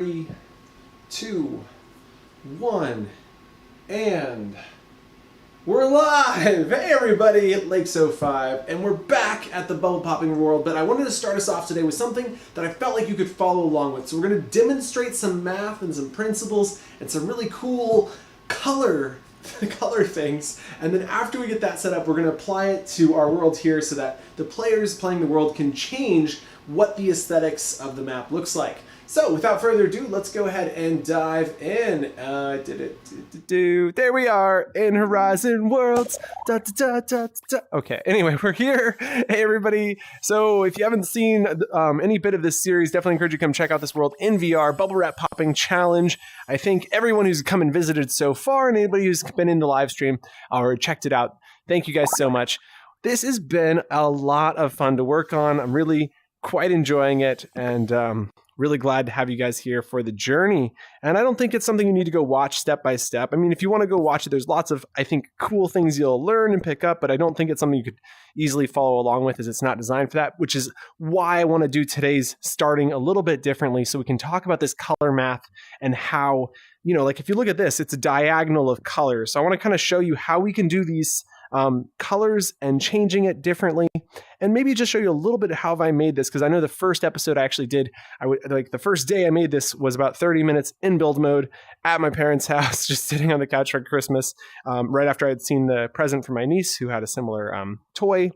3, 2, 1, and we're live! Hey everybody, Lake 05, and we're back at the Bubble Popping World, but I wanted to start us off today with something that I felt like you could follow along with. So we're going to demonstrate some math and some principles and some really cool color things, and then after we get that set up, we're going to apply it to our world here so that the players playing the world can change what the aesthetics of the map looks like. So, without further ado, let's go ahead and dive in. There we are in Horizon Worlds. Okay, anyway, we're here. Hey, everybody. So, if you haven't seen any bit of this series, definitely encourage you to come check out this world in VR, Bubble Wrap Popping Challenge. I think everyone who's come and visited so far, and anybody who's been in the live stream or checked it out, thank you guys so much. This has been a lot of fun to work on. I'm really quite enjoying it, and really glad to have you guys here for the journey. And I don't think it's something you need to go watch step by step. I mean, if you want to go watch it, there's lots of, I think, cool things you'll learn and pick up, but I don't think it's something you could easily follow along with, as it's not designed for that, which is why I want to do today's starting a little bit differently, so we can talk about this color math and how, you know, like if you look at this, it's a diagonal of colors. So I want to kind of show you how we can do these colors and changing it differently, and maybe just show you a little bit of how I made this, because I know the first episode I actually did, the first day I made this was about 30 minutes in build mode at my parents' house, just sitting on the couch for Christmas, right after I had seen the present from my niece who had a similar toy,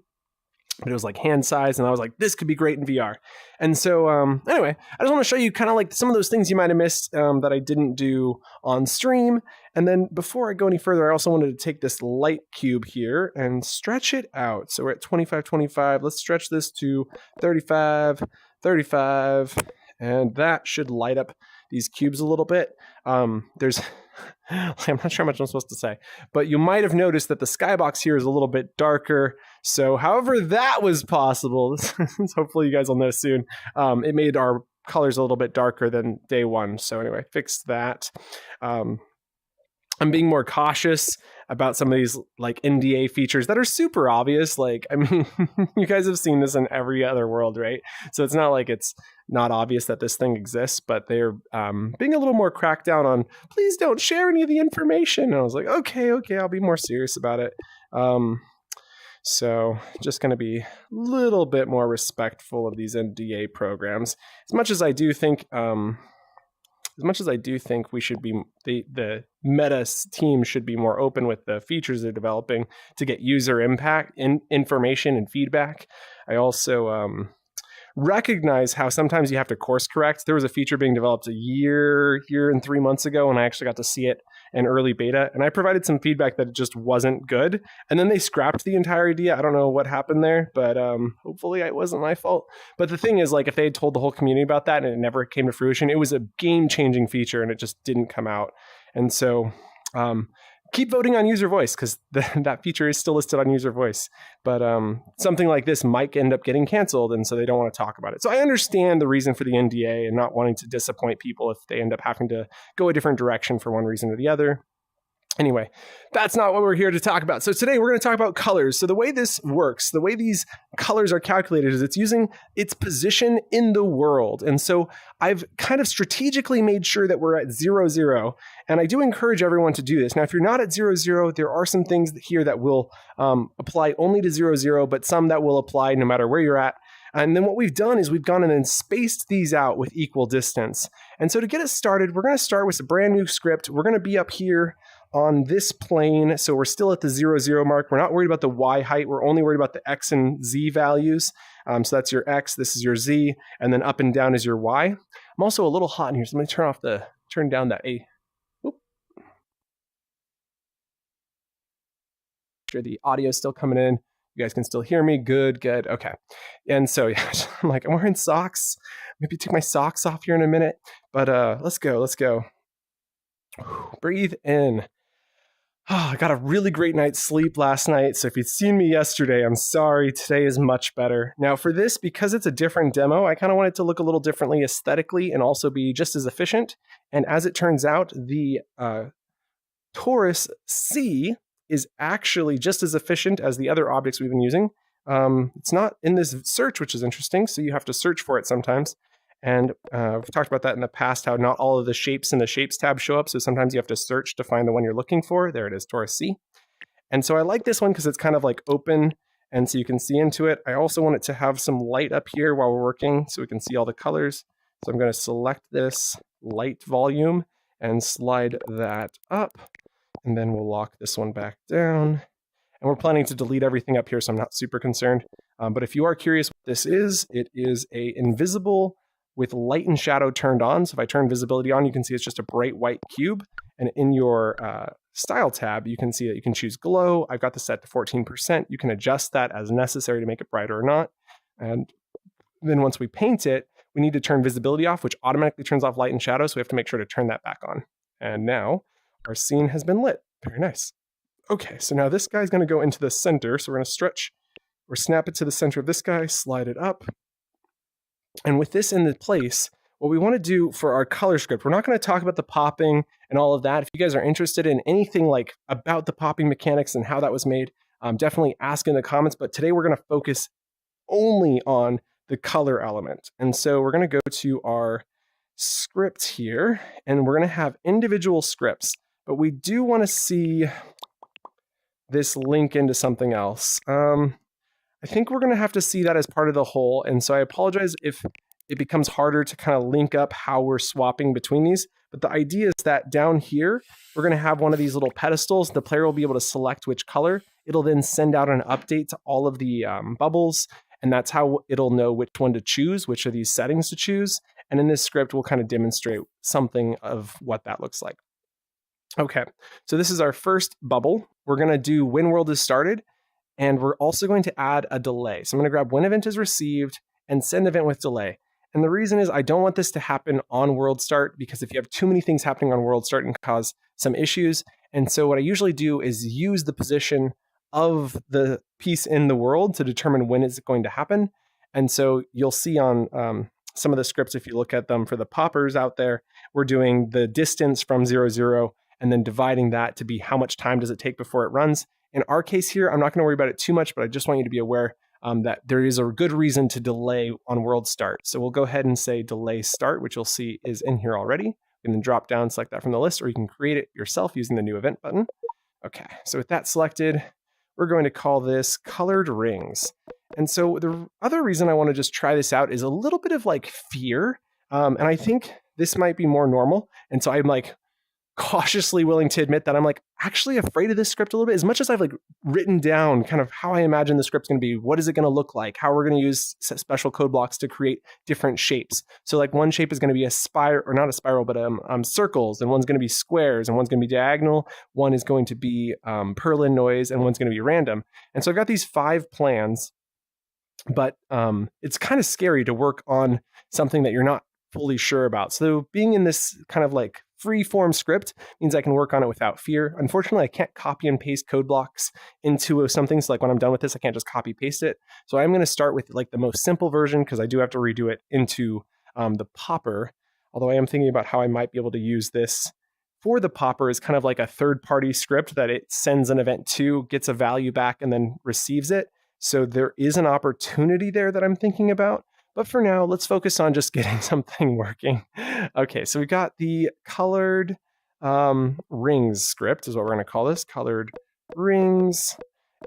but it was like hand size, and I was like, this could be great in VR. And so anyway, I just want to show you kind of like some of those things you might have missed that I didn't do on stream. And then before I go any further, I also wanted to take this light cube here and stretch it out. So we're at 25, 25. Let's stretch this to 35, 35, and that should light up these cubes a little bit. I'm not sure how much I'm supposed to say, but you might have noticed that the skybox here is a little bit darker. So however that was possible, hopefully you guys will know soon, it made our colors a little bit darker than day one. So anyway, fixed that. I'm being more cautious about some of these like NDA features that are super obvious. Like, I mean, you guys have seen this in every other world, right? So it's not like it's not obvious that this thing exists, but they're being a little more cracked down on, please don't share any of the information. And I was like, okay, I'll be more serious about it. So just going to be a little bit more respectful of these NDA programs. As much as I do think we should be, the Meta team should be more open with the features they're developing to get user impact in information and feedback. I also recognize how sometimes you have to course correct. There was a feature being developed a year and 3 months ago, and I actually got to see it in early beta, and I provided some feedback that it just wasn't good, and then they scrapped the entire idea. I don't know what happened there, but hopefully it wasn't my fault. But the thing is, like, if they had told the whole community about that and it never came to fruition, it was a game-changing feature and it just didn't come out. And so keep voting on user voice, because that feature is still listed on user voice. But something like this might end up getting canceled, and so they don't want to talk about it. So I understand the reason for the NDA and not wanting to disappoint people if they end up having to go a different direction for one reason or the other. Anyway, that's not what we're here to talk about. So today we're going to talk about colors. So the way this works, the way these colors are calculated, is it's using its position in the world. And so I've kind of strategically made sure that we're at 0, 0. And I do encourage everyone to do this. Now, if you're not at 0, 0, there are some things here that will apply only to 0, 0, but some that will apply no matter where you're at. And then what we've done is we've gone in and spaced these out with equal distance. And so to get us started, we're going to start with a brand new script. We're going to be up here on this plane. So we're still at the 0, 0 mark. We're not worried about the Y height. We're only worried about the X and Z values. So that's your X, this is your Z, and then up and down is your Y. I'm also a little hot in here, so let me turn down that A. Oop. Sure the audio is still coming in. You guys can still hear me. Good. Okay. And so yeah, I'm wearing socks. Maybe take my socks off here in a minute. But let's go. Breathe in. Oh, I got a really great night's sleep last night, so if you'd seen me yesterday, I'm sorry. Today is much better. Now for this, because it's a different demo, I kind of want it to look a little differently aesthetically and also be just as efficient. And as it turns out, the Taurus C is actually just as efficient as the other objects we've been using. It's not in this search, which is interesting, so you have to search for it sometimes. And we've talked about that in the past, how not all of the shapes in the Shapes tab show up. So sometimes you have to search to find the one you're looking for. There it is, Torus C. And so I like this one because it's kind of like open, and so you can see into it. I also want it to have some light up here while we're working so we can see all the colors. So I'm going to select this light volume and slide that up. And then we'll lock this one back down. And we're planning to delete everything up here, so I'm not super concerned. But if you are curious what this is, it is a invisible with light and shadow turned on. So if I turn visibility on, you can see it's just a bright white cube. And in your style tab, you can see that you can choose glow. I've got this set to 14%. You can adjust that as necessary to make it brighter or not. And then once we paint it, we need to turn visibility off, which automatically turns off light and shadow. So we have to make sure to turn that back on. And now our scene has been lit. Very nice. Okay, so now this guy's going to go into the center. So we're going to stretch or snap it to the center of this guy, slide it up. And with this in the place, what we want to do for our color script, we're not going to talk about the popping and all of that. If you guys are interested in anything like about the popping mechanics and how that was made, definitely ask in the comments. But today we're going to focus only on the color element. And so we're going to go to our script here, and we're going to have individual scripts. But we do want to see this link into something else. I think we're going to have to see that as part of the whole. And so I apologize if it becomes harder to kind of link up how we're swapping between these. But the idea is that down here, we're going to have one of these little pedestals. The player will be able to select which color. It'll then send out an update to all of the bubbles. And that's how it'll know which one to choose, which of these settings to choose. And in this script, we'll kind of demonstrate something of what that looks like. Okay, so this is our first bubble. We're going to do when world is started. And we're also going to add a delay. So I'm going to grab when event is received and send event with delay. And the reason is I don't want this to happen on world start, because if you have too many things happening on world start, it can cause some issues. And so what I usually do is use the position of the piece in the world to determine when it's going to happen. And so you'll see on some of the scripts, if you look at them for the poppers out there, we're doing the distance from 0, 0, and then dividing that to be how much time does it take before it runs. In our case here, I'm not going to worry about it too much, but I just want you to be aware that there is a good reason to delay on world start. So we'll go ahead and say delay start, which you'll see is in here already. You can then drop down, select that from the list, or you can create it yourself using the new event button. Okay, so with that selected, we're going to call this colored rings. And so the other reason I want to just try this out is a little bit of like fear. And I think this might be more normal. And so I'm like cautiously willing to admit that I'm like actually afraid of this script a little bit, as much as I've like written down kind of how I imagine the script's going to be, what is it going to look like, how we're going to use special code blocks to create different shapes. So like one shape is going to be a spiral, or not a spiral, but circles, and one's going to be squares, and one's going to be diagonal, one is going to be Perlin noise, and one's going to be random. And so I've got these 5 plans, but it's kind of scary to work on something that you're not fully sure about. So being in this kind of like free form script means I can work on it without fear. Unfortunately, I can't copy and paste code blocks into something. So like when I'm done with this, I can't just copy paste it. So I'm going to start with like the most simple version, because I do have to redo it into the popper. Although I am thinking about how I might be able to use this for the popper as kind of like a third-party script that it sends an event to, gets a value back, and then receives it. So there is an opportunity there that I'm thinking about. But for now, let's focus on just getting something working. Okay, so we got the colored rings script is what we're going to call this, colored rings.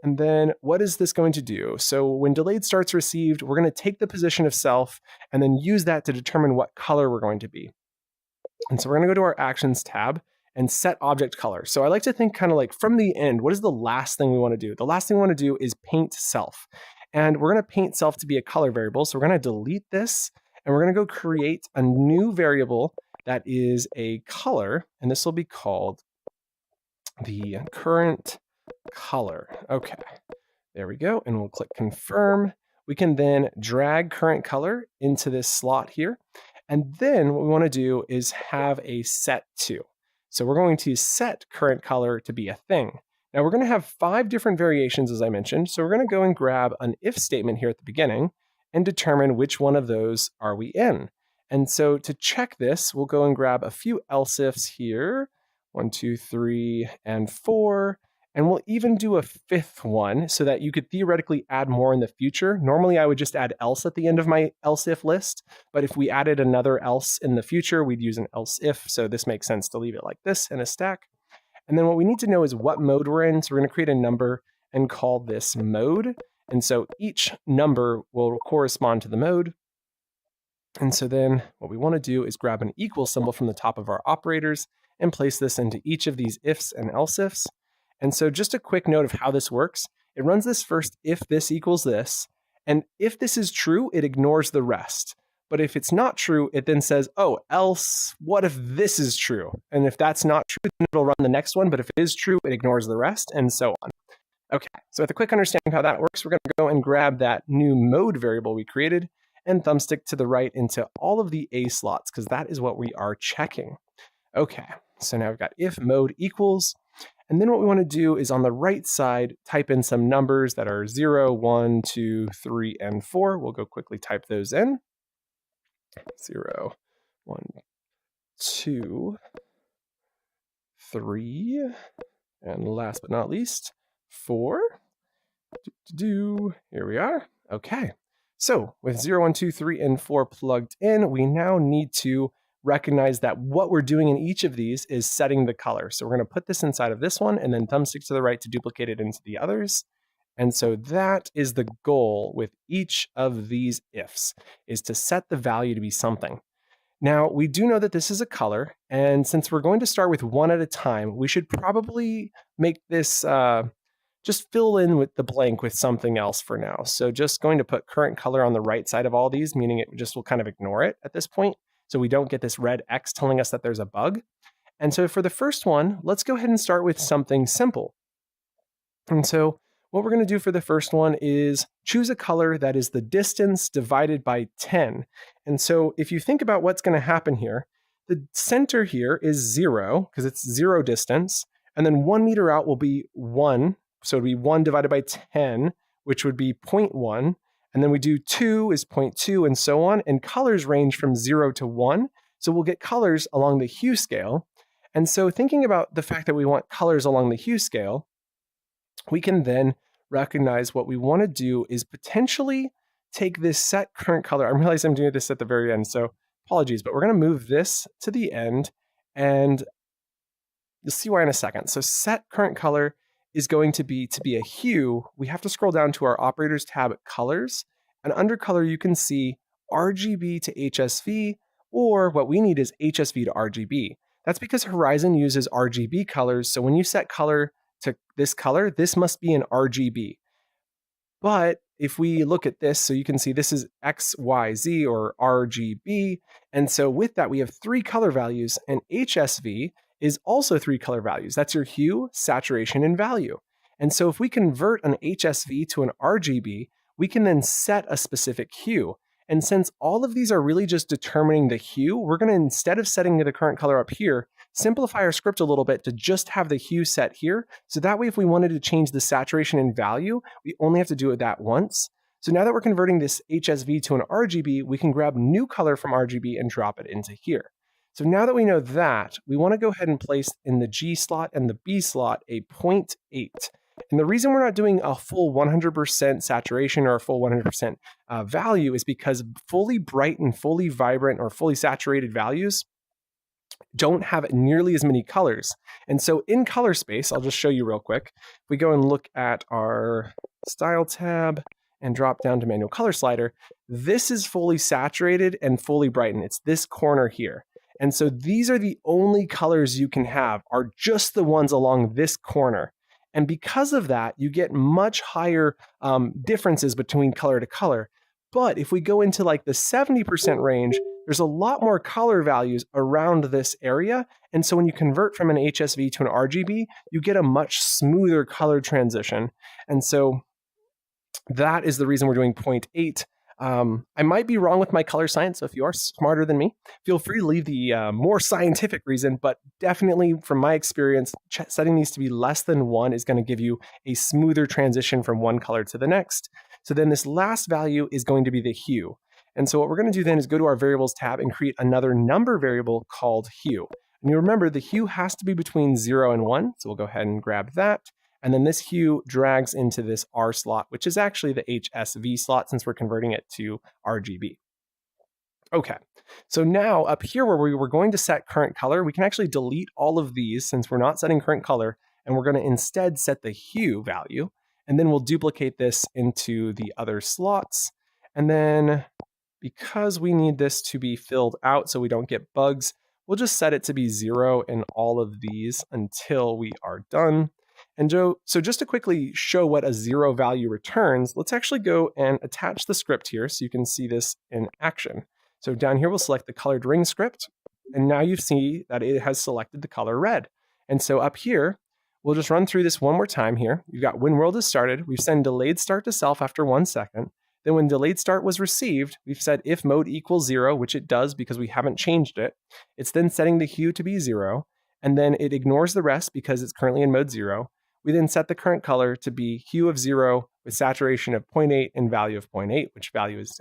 And then what is this going to do? So when delayed starts received, we're going to take the position of self and then use that to determine what color we're going to be. And so we're going to go to our actions tab and set object color. So I like to think kind of like from the end, what is the last thing we want to do? The last thing we want to do is paint self. And we're going to paint self to be a color variable. So we're going to delete this, and we're going to go create a new variable that is a color. And this will be called the current color. Okay, there we go. And we'll click confirm. We can then drag current color into this slot here. And then what we want to do is have a set to. So we're going to set current color to be a thing. Now we're going to have 5 different variations, as I mentioned. So we're going to go and grab an if statement here at the beginning and determine which one of those are we in. And so to check this, we'll go and grab a few else ifs here, 1, 2, 3, and 4. And we'll even do a fifth one so that you could theoretically add more in the future. Normally, I would just add else at the end of my else if list. But if we added another else in the future, we'd use an else if. So this makes sense to leave it like this in a stack. And then what we need to know is what mode we're in. So we're going to create a number and call this mode. And so each number will correspond to the mode. And so then what we want to do is grab an equal symbol from the top of our operators and place this into each of these ifs and else ifs. And so just a quick note of how this works. It runs this first if this equals this. And if this is true, it ignores the rest. But if it's not true, it then says, oh, else, what if this is true? And if that's not true, then it'll run the next one. But if it is true, it ignores the rest, and so on. Okay, so with a quick understanding of how that works, we're going to go and grab that new mode variable we created and thumbstick to the right into all of the A slots, because that is what we are checking. Okay, so now we've got if mode equals. And then what we want to do is on the right side, type in some numbers that are 0, 1, 2, 3, and 4. We'll go quickly type those in. 0, 1, 2, 3, and last but not least, 4. Here we are. Okay. So with 0, 1, 2, 3, and 4 plugged in, we now need to recognize that what we're doing in each of these is setting the color. So we're going to put this inside of this one and then thumbstick to the right to duplicate it into the others. And so that is the goal with each of these ifs, is to set the value to be something. Now, we do know that this is a color, and since we're going to start with one at a time, we should probably make this just fill in with the blank with something else for now. So just going to put current color on the right side of all these, meaning it just will kind of ignore it at this point. So we don't get this red X telling us that there's a bug. And so for the first one, let's go ahead and start with something simple. And so what we're going to do for the first one is choose a color that is the distance divided by 10. And so if you think about what's going to happen here, the center here is 0 because it's 0 distance. And then 1 meter out will be 1. So it'd be 1 divided by 10, which would be 0.1. And then we do 2 is 0.2 and so on. And colors range from 0 to 1. So we'll get colors along the hue scale. And so thinking about the fact that we want colors along the hue scale, we can then recognize what we want to do is potentially take this set current color. I realize I'm doing this at the very end, so apologies, but we're going to move this to the end and you'll see why in a second. So set current color is going to be a hue. We have to scroll down to our operators tab at colors, and under color you can see RGB to HSV, or what we need is HSV to RGB. That's because Horizon uses RGB colors, so when you set color to this color, this must be an RGB. But if we look at this, so you can see this is XYZ or RGB, and so with that we have 3 color values, and HSV is also 3 color values. That's your hue, saturation, and value. And so if we convert an HSV to an RGB, we can then set a specific hue. And since all of these are really just determining the hue, we're going to, instead of setting the current color up here, simplify our script a little bit to just have the hue set here. So that way, if we wanted to change the saturation and value, we only have to do it that once. So now that we're converting this HSV to an RGB, we can grab new color from RGB and drop it into here. So now that we know that, we want to go ahead and place in the G slot and the B slot a 0.8. And the reason we're not doing a full 100% saturation or a full 100% value is because fully bright and fully vibrant or fully saturated values don't have nearly as many colors. And so in color space, I'll just show you real quick. If we go and look at our style tab and drop down to manual color slider, this is fully saturated and fully brightened. It's this corner here. And so these are the only colors you can have, are just the ones along this corner. And because of that, you get much higher differences between color to color. But if we go into like the 70% range, there's a lot more color values around this area. And so when you convert from an HSV to an RGB, you get a much smoother color transition. And so that is the reason we're doing 0.8. I might be wrong with my color science, so if you are smarter than me, feel free to leave the more scientific reason, but definitely from my experience, setting these to be less than 1 is going to give you a smoother transition from one color to the next. So then this last value is going to be the hue. And so what we're going to do then is go to our variables tab and create another number variable called hue. And you remember the hue has to be between 0 and 1, so we'll go ahead and grab that. And then this hue drags into this R slot, which is actually the HSV slot since we're converting it to RGB. Okay, so now up here where we were going to set current color, we can actually delete all of these since we're not setting current color, and we're going to instead set the hue value, and then we'll duplicate this into the other slots. And then because we need this to be filled out so we don't get bugs, we'll just set it to be 0 in all of these until we are done. And so just to quickly show what a 0 value returns, let's actually go and attach the script here so you can see this in action. So down here, we'll select the colored ring script. And now you see that it has selected the color red. And so up here, we'll just run through this one more time here. You've got when world is started. We've sent delayed start to self after 1 second. Then when delayed start was received, we've said if mode equals 0, which it does because we haven't changed it. It's then setting the hue to be 0. And then it ignores the rest because it's currently in mode 0. We then set the current color to be hue of 0 with saturation of 0.8 and value of 0.8, which value is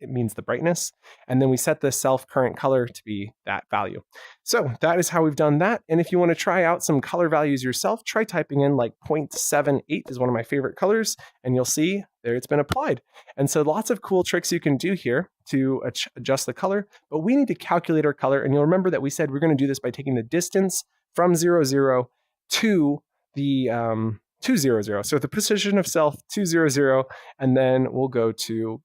it means the brightness. And then we set the self current color to be that value. So that is how we've done that. And if you want to try out some color values yourself, try typing in like 0.78 is one of my favorite colors, and you'll see there it's been applied. And so lots of cool tricks you can do here to adjust the color, but we need to calculate our color. And you'll remember that we said we're going to do this by taking the distance from 0, 0 to the 2, 0, 0. So the position of self 2, 0, 0, and then we'll go to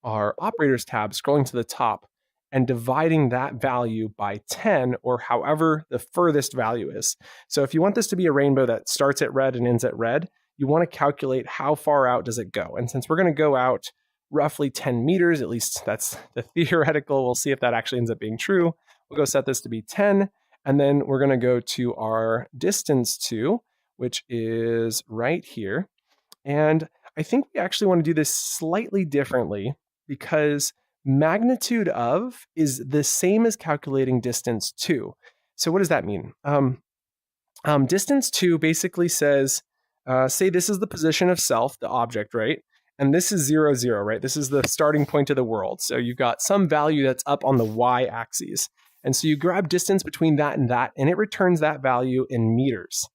our operators tab, scrolling to the top and dividing that value by 10 or however the furthest value is. So if you want this to be a rainbow that starts at red and ends at red, you want to calculate how far out does it go. And since we're going to go out roughly 10 meters, at least that's the theoretical, we'll see if that actually ends up being true. We'll go set this to be 10. And then we're going to go to our distance to, which is right here. And I think we actually want to do this slightly differently because magnitude of is the same as calculating distance to. So what does that mean? Distance to basically says, say this is the position of self, the object, right? And this is 0, 0, right? This is the starting point of the world. So you've got some value that's up on the y-axis. And so you grab distance between that, and it returns that value in meters.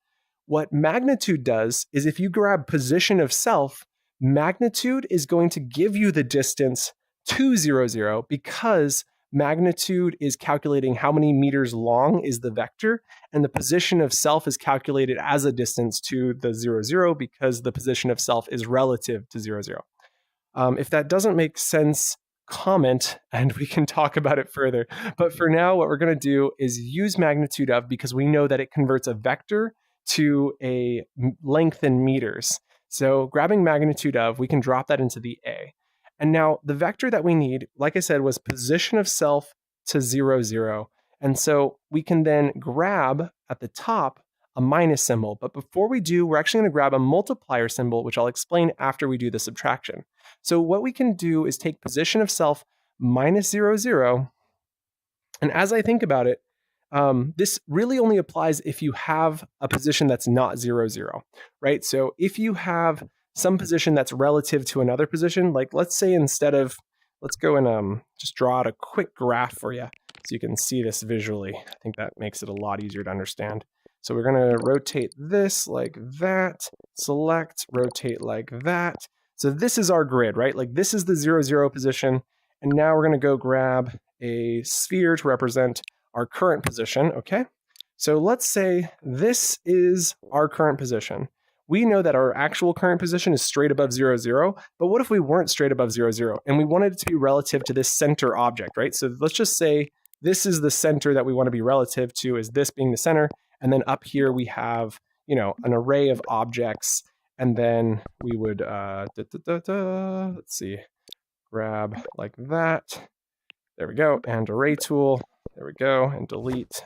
What magnitude does is if you grab position of self, magnitude is going to give you the distance to 0, 0 because magnitude is calculating how many meters long is the vector, and the position of self is calculated as a distance to the 0, 0 because the position of self is relative to 0, 0. If that doesn't make sense, comment and we can talk about it further. But for now, what we're going to do is use magnitude of because we know that it converts a vector to a length in meters. So grabbing magnitude of, we can drop that into the A. And now the vector that we need, like I said, was position of self to 0, 0. And so we can then grab at the top a minus symbol. But before we do, we're actually going to grab a multiplier symbol, which I'll explain after we do the subtraction. So what we can do is take position of self minus 0, 0. And as I think about it, this really only applies if you have a position that's not 0, 0, right? So if you have some position that's relative to another position, like let's say instead of, let's go and just draw out a quick graph for you so you can see this visually. I think that makes it a lot easier to understand. So we're going to rotate this like that, select, rotate like that. So this is our grid, right? Like this is the 0, 0 position. And now we're going to go grab a sphere to represent our current position, okay? So let's say this is our current position. We know that our actual current position is straight above 0, 0, but what if we weren't straight above 0, 0 and we wanted it to be relative to this center object, right? So let's just say this is the center that we want to be relative to, is this being the center, and then up here we have, you know, an array of objects, and then we would, let's see, grab like that. There we go, and array tool. There we go, and delete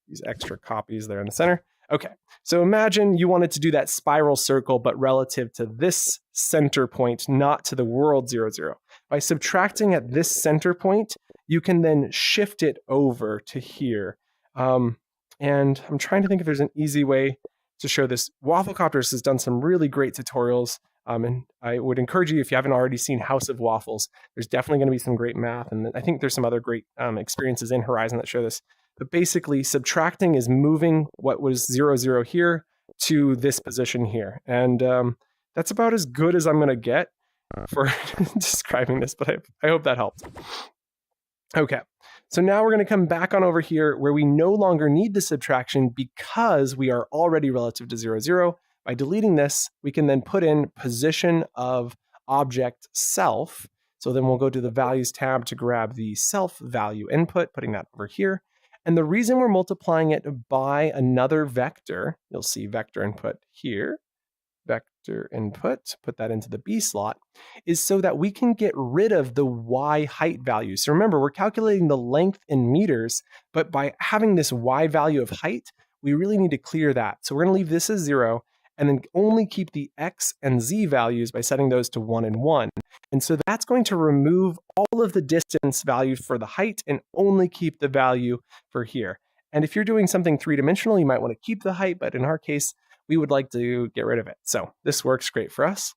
these extra copies there in the center. Okay, so imagine you wanted to do that spiral circle, but relative to this center point, not to the world 0, 0. By subtracting at this center point, you can then shift it over to here. And I'm trying to think if there's an easy way to show this. Wafflecopters has done some really great tutorials. And I would encourage you, if you haven't already seen House of Waffles, there's definitely going to be some great math. And I think there's some other great experiences in Horizon that show this. But basically, subtracting is moving what was 0, 0 here to this position here. And that's about as good as I'm going to get for describing this, but I hope that helped. Okay, so now we're going to come back on over here where we no longer need the subtraction because we are already relative to 0, 0. By deleting this, we can then put in position of object self. So then we'll go to the values tab to grab the self value input, putting that over here. And the reason we're multiplying it by another vector, you'll see vector input here, vector input, put that into the B slot, is so that we can get rid of the Y height value. So remember, we're calculating the length in meters, but by having this Y value of height, we really need to clear that. So we're going to leave this as 0 and then only keep the X and Z values by setting those to 1 and 1. And so that's going to remove all of the distance values for the height and only keep the value for here. And if you're doing something three-dimensional, you might want to keep the height, but in our case, we would like to get rid of it. So this works great for us.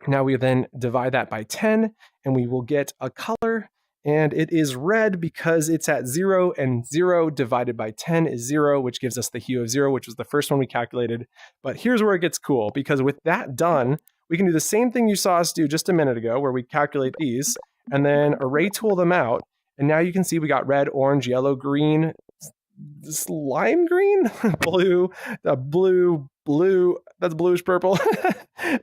Now we then divide that by 10 and we will get a color, and it is red because it's at 0, and 0 divided by 10 is 0, which gives us the hue of 0, which was the first one we calculated. But here's where it gets cool, because with that done, we can do the same thing you saw us do just a minute ago, where we calculate these and then array tool them out. And now you can see we got red, orange, yellow, green, this lime green, blue, blue, that's bluish purple.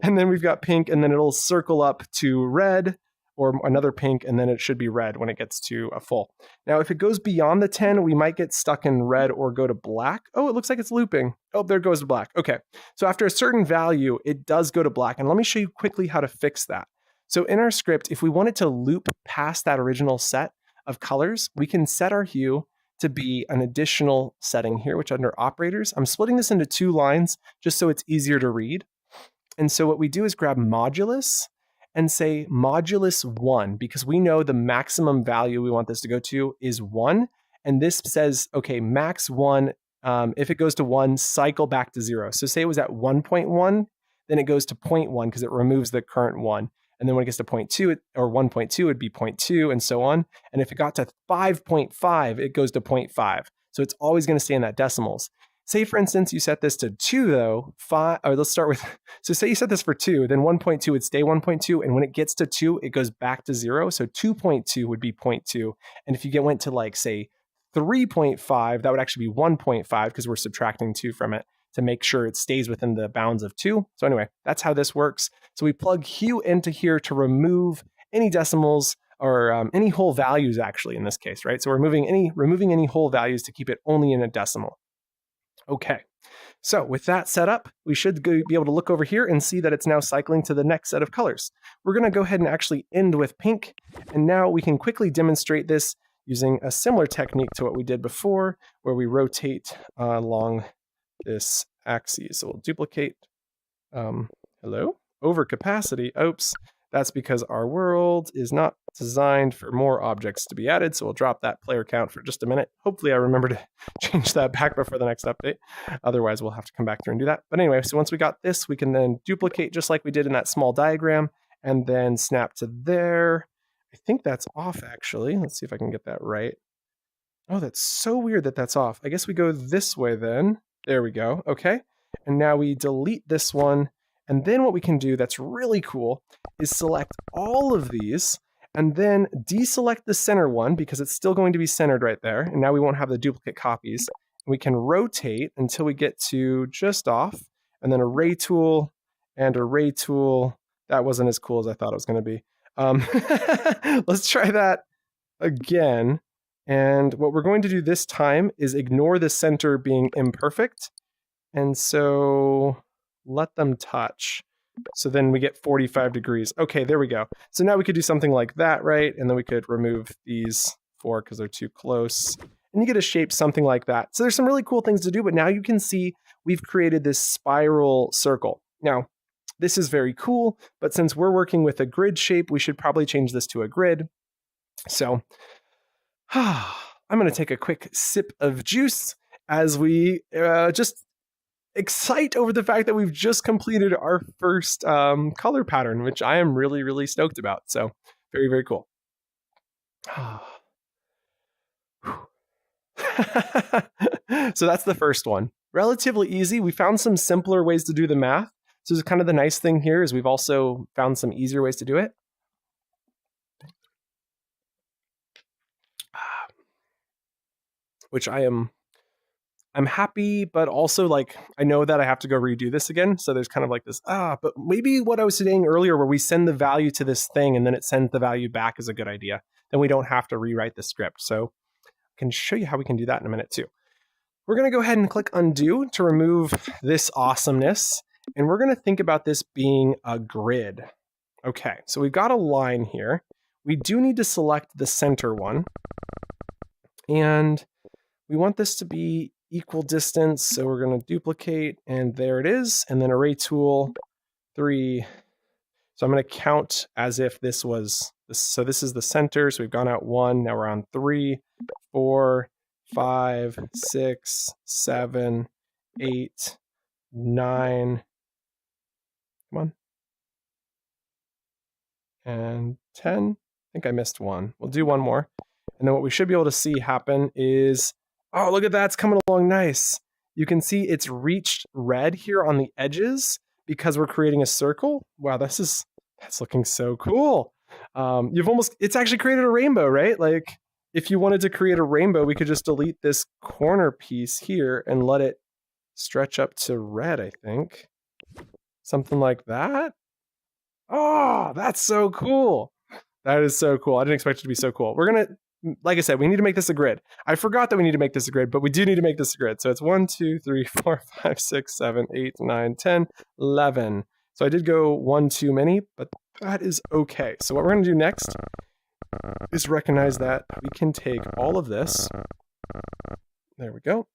And then we've got pink, and then it'll circle up to red or another pink, and then it should be red when it gets to a full. Now, if it goes beyond the 10, we might get stuck in red or go to black. Oh, it looks like it's looping. Oh, there goes to black. Okay, so after a certain value, it does go to black. And let me show you quickly how to fix that. So in our script, if we wanted to loop past that original set of colors, we can set our hue to be an additional setting here, which under operators, I'm splitting this into 2 lines just so it's easier to read. And so what we do is grab modulus and say modulus 1, because we know the maximum value we want this to go to is 1. And this says, okay, max 1, if it goes to 1, cycle back to 0. So say it was at 1.1, then it goes to 0.1 because it removes the current 1. And then when it gets to 0.2 or 1.2, it'd be 0.2 and so on. And if it got to 5.5, it goes to 0.5. So it's always going to stay in that decimals. Say, for instance, you set this to 2, though, let's start with, so say you set this for 2, then 1.2 would stay 1.2, and when it gets to 2, it goes back to 0, so 2.2 would be 0.2, and if you went to, like, say, 3.5, that would actually be 1.5, because we're subtracting 2 from it to make sure it stays within the bounds of 2. So anyway, that's how this works. So we plug hue into here to remove any decimals, or any whole values, actually, in this case, right? So we're removing any whole values to keep it only in a decimal. Okay, so with that set up, we should be able to look over here and see that it's now cycling to the next set of colors. We're going to go ahead and actually end with pink, and now we can quickly demonstrate this using a similar technique to what we did before, where we rotate along this axis. So we'll duplicate, overcapacity, oops. That's because our world is not designed for more objects to be added, so we'll drop that player count for just a minute. Hopefully I remember to change that back before the next update. Otherwise, we'll have to come back through and do that. But anyway, so once we got this, we can then duplicate just like we did in that small diagram, and then snap to there. I think that's off, actually. Let's see if I can get that right. Oh, that's so weird that that's off. I guess we go this way then. There we go. Okay. And now we delete this one. And then what we can do that's really cool is select all of these and then deselect the center one because it's still going to be centered right there. And now we won't have the duplicate copies. We can rotate until we get to just off, and then array tool and array tool. That wasn't as cool as I thought it was going to be. Let's try that again. And what we're going to do this time is ignore the center being imperfect. And so let them touch. So then we get 45 degrees. Okay, there we go. So now we could do something like that, right? And then we could remove these 4 because they're too close. And you get a shape something like that. So there's some really cool things to do, but now you can see we've created this spiral circle. Now, this is very cool, but since we're working with a grid shape, we should probably change this to a grid. So I'm going to take a quick sip of juice as we just excite over the fact that we've just completed our first color pattern, which I am really, really stoked about. So very, very cool. So that's the first one. Relatively easy. We found some simpler ways to do the math. So kind of the nice thing here is we've also found some easier ways to do it. Which I'm happy, but also like I know that I have to go redo this again. So there's kind of like this, but maybe what I was saying earlier where we send the value to this thing and then it sends the value back is a good idea. Then we don't have to rewrite the script. So I can show you how we can do that in a minute too. We're going to go ahead and click undo to remove this awesomeness. And we're going to think about this being a grid. Okay, so we've got a line here. We do need to select the center one. And we want this to be equal distance. So we're going to duplicate and there it is. And then array tool 3. So I'm going to count as if this was, so this is the center. So we've gone out 1. Now we're on 3, 4, 5, 6, 7, 8, 9. Come on. And 10. I think I missed one. We'll do one more. And then what we should be able to see happen is, oh, look at that. It's coming along nice. You can see it's reached red here on the edges because we're creating a circle. Wow, that's looking so cool. It's actually created a rainbow, right? Like if you wanted to create a rainbow, we could just delete this corner piece here and let it stretch up to red, I think. Something like that. Oh, that's so cool. That is so cool. I didn't expect it to be so cool. We're going to, like I said, we need to make this a grid. I forgot that we need to make this a grid, but we do need to make this a grid. So it's 1, 2, 3, 4, 5, 6, 7, 8, 9, 10, 11. So I did go one too many, but that is okay. So what we're going to do next is recognize that we can take all of this. There we go.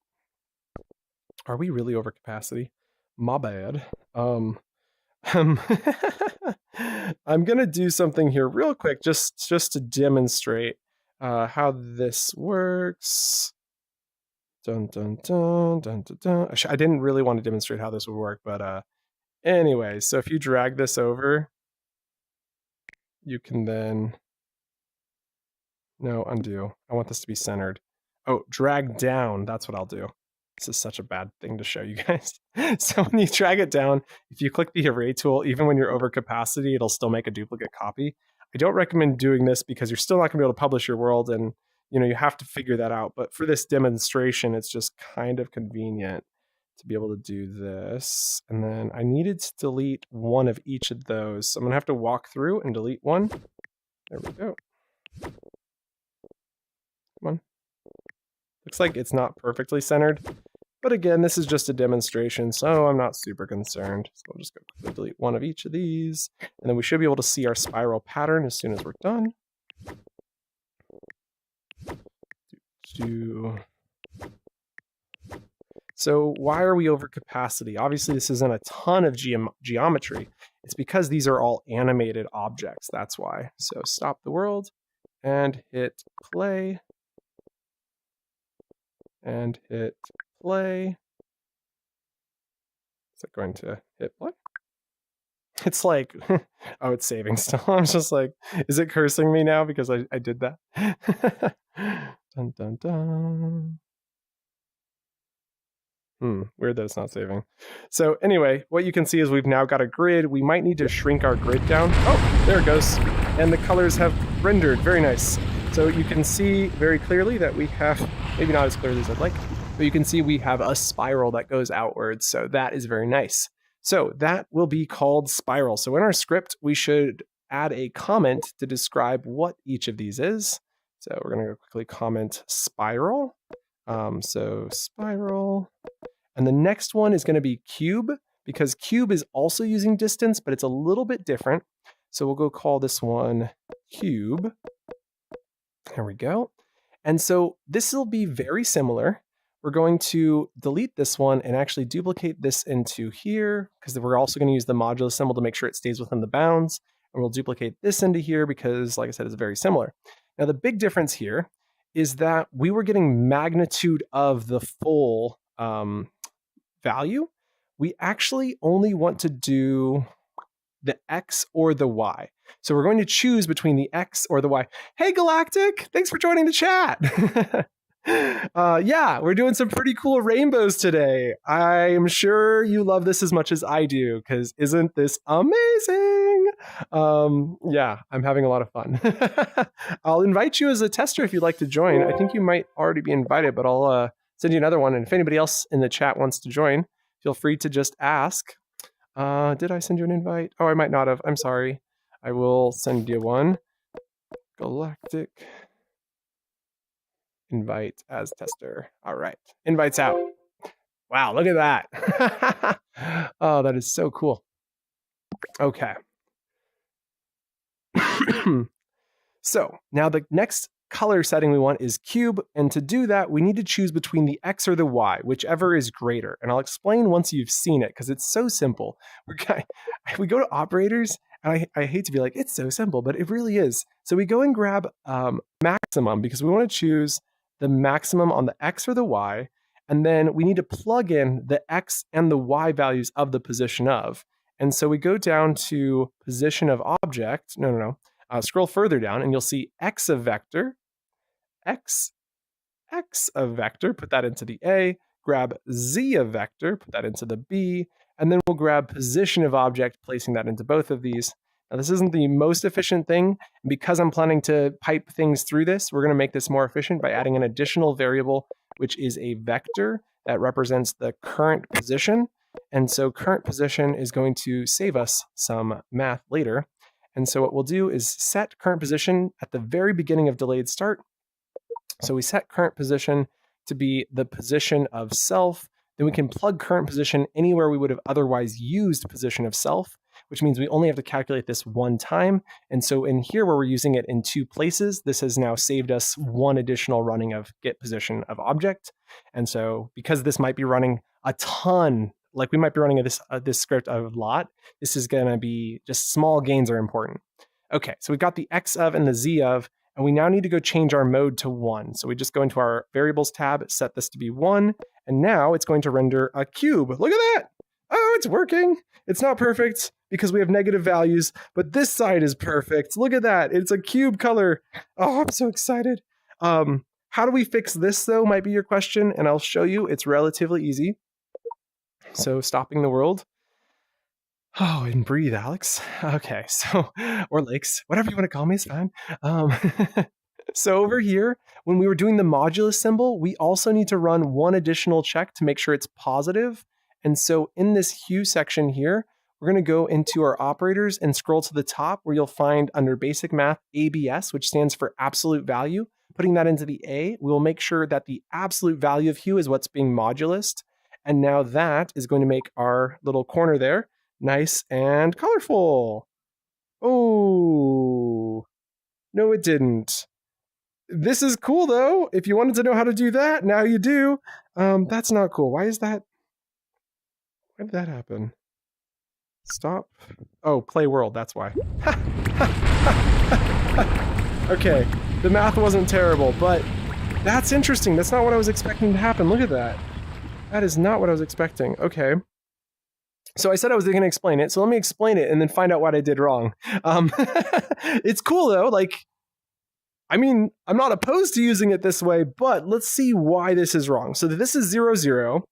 Are we really over capacity? My bad. I'm going to do something here real quick just to demonstrate how this works. Dun, dun, dun, dun, dun, dun. I didn't really want to demonstrate how this would work, but anyway, so if you drag this over, you can then, no, undo. I want this to be centered. Oh, drag down, that's what I'll do. This is such a bad thing to show you guys. So when you drag it down, if you click the array tool, even when you're over capacity, it'll still make a duplicate copy. I don't recommend doing this because you're still not gonna be able to publish your world and you have to figure that out. But for this demonstration, it's just kind of convenient to be able to do this. And then I needed to delete one of each of those. So I'm gonna have to walk through and delete one. There we go. Come on. Looks like it's not perfectly centered. But again, this is just a demonstration, so I'm not super concerned. So we'll just go quickly delete one of each of these. And then we should be able to see our spiral pattern as soon as we're done. So why are we over capacity? Obviously, this isn't a ton of geometry. It's because these are all animated objects. That's why. So stop the world and hit play. And hit play. Is it going to hit play? It's like, oh, it's saving still. I'm just like, is it cursing me now because I did that? Dun, dun, dun. Weird that it's not saving. So anyway, what you can see is we've now got a grid. We might need to shrink our grid down. Oh, there it goes. And the colors have rendered. Very nice. So you can see very clearly that we have, maybe not as clearly as I'd like, but you can see we have a spiral that goes outwards. So that is very nice. So that will be called spiral. So in our script, we should add a comment to describe what each of these is. So we're going to go quickly comment spiral. So spiral. And the next one is going to be cube, because cube is also using distance, but it's a little bit different. So we'll go call this one cube. There we go. And so this will be very similar. We're going to delete this one and actually duplicate this into here, because we're also going to use the modulo symbol to make sure it stays within the bounds. And we'll duplicate this into here because, like I said, it's very similar. Now, the big difference here is that we were getting magnitude of the full value. We actually only want to do the X or the Y. So we're going to choose between the X or the Y. Hey, Galactic, thanks for joining the chat. Yeah, we're doing some pretty cool rainbows today. I'm sure you love this as much as I do, because isn't this amazing? Yeah, I'm having a lot of fun. I'll invite you as a tester if you'd like to join. I think you might already be invited, but I'll send you another one. And if anybody else in the chat wants to join, feel free to just ask. Did I send you an invite? Oh, I might not have. I'm sorry. I will send you one. Galactic invite as tester. All right. Invites out. Wow, look at that. Oh, that is so cool. Okay. So now the next color setting we want is cube. And to do that, we need to choose between the X or the Y, whichever is greater. And I'll explain once you've seen it, because it's so simple. We go to operators, and I hate to be like, it's so simple, but it really is. So we go and grab maximum, because we want to choose the maximum on the X or the Y. And then we need to plug in the X and the Y values of the position of. And so we go down to position of object. No. Scroll further down and you'll see X of vector, X of vector, put that into the A, grab Z of vector, put that into the B, and then we'll grab position of object, placing that into both of these. Now, this isn't the most efficient thing. Because I'm planning to pipe things through this, we're going to make this more efficient by adding an additional variable, which is a vector that represents the current position. And so current position is going to save us some math later. And so what we'll do is set current position at the very beginning of delayed start. So we set current position to be the position of self. Then we can plug current position anywhere we would have otherwise used position of self, which means we only have to calculate this one time. And so in here where we're using it in 2 places, this has now saved us one additional running of get position of object. And so because this might be running a ton, like we might be running this script a lot, this is going to be just small gains are important. Okay, so we've got the X of and the Z of, and we now need to go change our mode to 1. So we just go into our variables tab, set this to be 1, and now it's going to render a cube. Look at that. Oh, it's working. It's not perfect because we have negative values, but this side is perfect. Look at that. It's a cube color. Oh, I'm so excited. How do we fix this though, might be your question, and I'll show you. It's relatively easy. So stopping the world. Oh, and breathe, Alex. Okay, so, or Lakes, whatever you want to call me is fine. So over here, when we were doing the modulus symbol, we also need to run one additional check to make sure it's positive. And so in this hue section here, we're going to go into our operators and scroll to the top where you'll find under basic math, ABS, which stands for absolute value. Putting that into the A, we'll make sure that the absolute value of hue is what's being modulused. And now that is going to make our little corner there nice and colorful. Oh, no, it didn't. This is cool, though. If you wanted to know how to do that, now you do. That's not cool. Why is that? Why did that happen? Stop. Oh, play world. That's why. Okay, the math wasn't terrible, but that's interesting. That's not what I was expecting to happen. Look at that. That is not what I was expecting. Okay. So I said I was going to explain it. So let me explain it and then find out what I did wrong. It's cool though. Like, I mean, I'm not opposed to using it this way, but let's see why this is wrong. So this is 0, 0.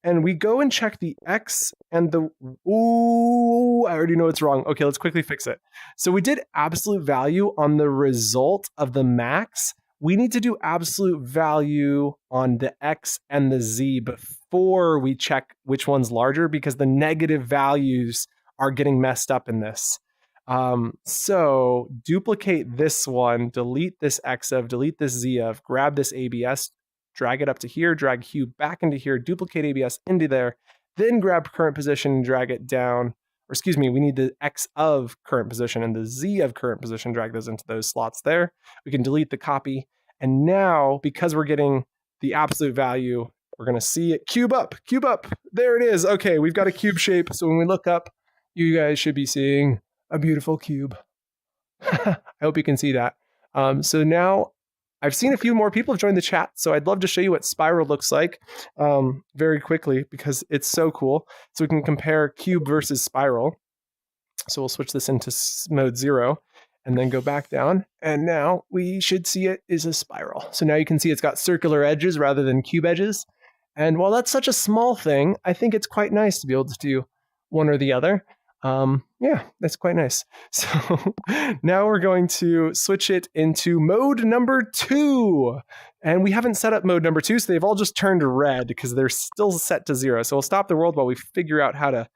And we go and check the X and the, ooh, I already know it's wrong. Okay, let's quickly fix it. So we did absolute value on the result of the max. We need to do absolute value on the X and the Z before we check which one's larger, because the negative values are getting messed up in this. So duplicate this one, delete this X of, delete this Z of, grab this ABS, drag it up to here, drag hue back into here, duplicate ABS into there, then grab current position and drag it down. Or excuse me, we need the X of current position and the Z of current position, drag those into those slots there. We can delete the copy. And now, because we're getting the absolute value, we're going to see it cube up. There it is. Okay, we've got a cube shape. So when we look up, you guys should be seeing a beautiful cube. I hope you can see that. So now I've seen a few more people have joined the chat. So I'd love to show you what spiral looks like very quickly because it's so cool. So we can compare cube versus spiral. So we'll switch this into mode 0. and then go back down. And now we should see it is a spiral. So now you can see it's got circular edges rather than cube edges. And while that's such a small thing, I think it's quite nice to be able to do one or the other. Yeah, that's quite nice. So now we're going to switch it into mode number 2. And we haven't set up mode number 2, so they've all just turned red because they're still set to 0. So we'll stop the world while we figure out how to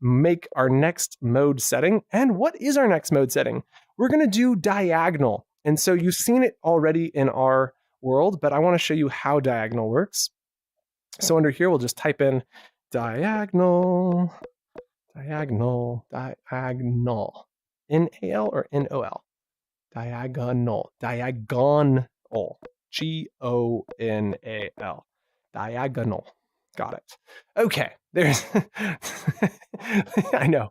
make our next mode setting. And what is our next mode setting? We're going to do diagonal. And so you've seen it already in our world, but I want to show you how diagonal works. So under here, we'll just type in diagonal. Diagonal. N-A-L or N-O-L? Diagonal. Diagonal. G-O-N-A-L. Diagonal. Got it. Okay. There's. I know,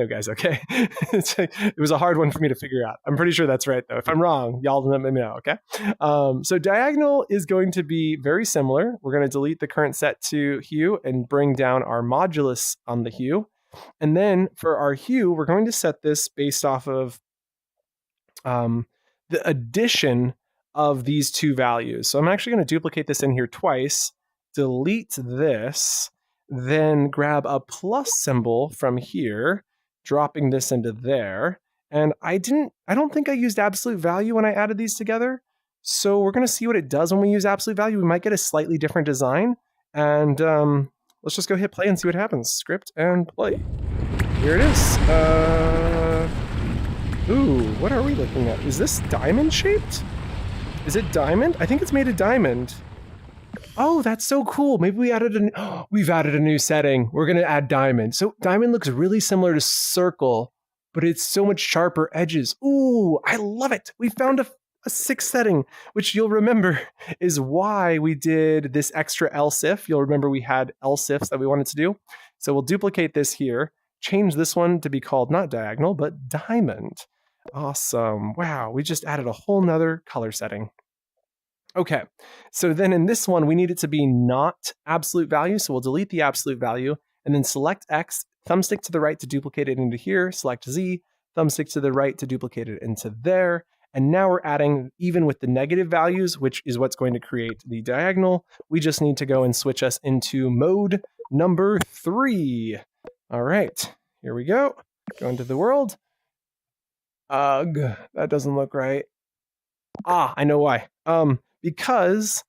guys. Okay. It was a hard one for me to figure out. I'm pretty sure that's right, though. If I'm wrong, y'all let me know. Okay. So diagonal is going to be very similar. We're going to delete the current set to hue and bring down our modulus on the hue. And then for our hue, we're going to set this based off of the addition of these two values. So I'm actually going to duplicate this in here twice, delete this, then grab a plus symbol from here, dropping this into there. And I don't think I used absolute value when I added these together. So we're going to see what it does when we use absolute value. We might get a slightly different design. And let's just go hit play and see what happens. Script and play. Here it is. Ooh, what are we looking at? Is this diamond shaped? Is it diamond? I think it's made of diamond. Oh, that's so cool. Maybe we've added a new setting. We're going to add diamond. So diamond looks really similar to circle, but it's so much sharper edges. Ooh, I love it. We found a 6th setting, which you'll remember is why we did this extra else if. You'll remember we had else ifs that we wanted to do. So we'll duplicate this here, change this one to be called not diagonal, but diamond. Awesome. Wow, we just added a whole nother color setting. Okay, so then in this one, we need it to be not absolute value. So we'll delete the absolute value and then select X, thumbstick to the right to duplicate it into here, select Z, thumbstick to the right to duplicate it into there. And now we're adding even with the negative values, which is what's going to create the diagonal. We just need to go and switch us into mode number 3. All right, here we go. Go into the world. Ugh, that doesn't look right. I know why. Because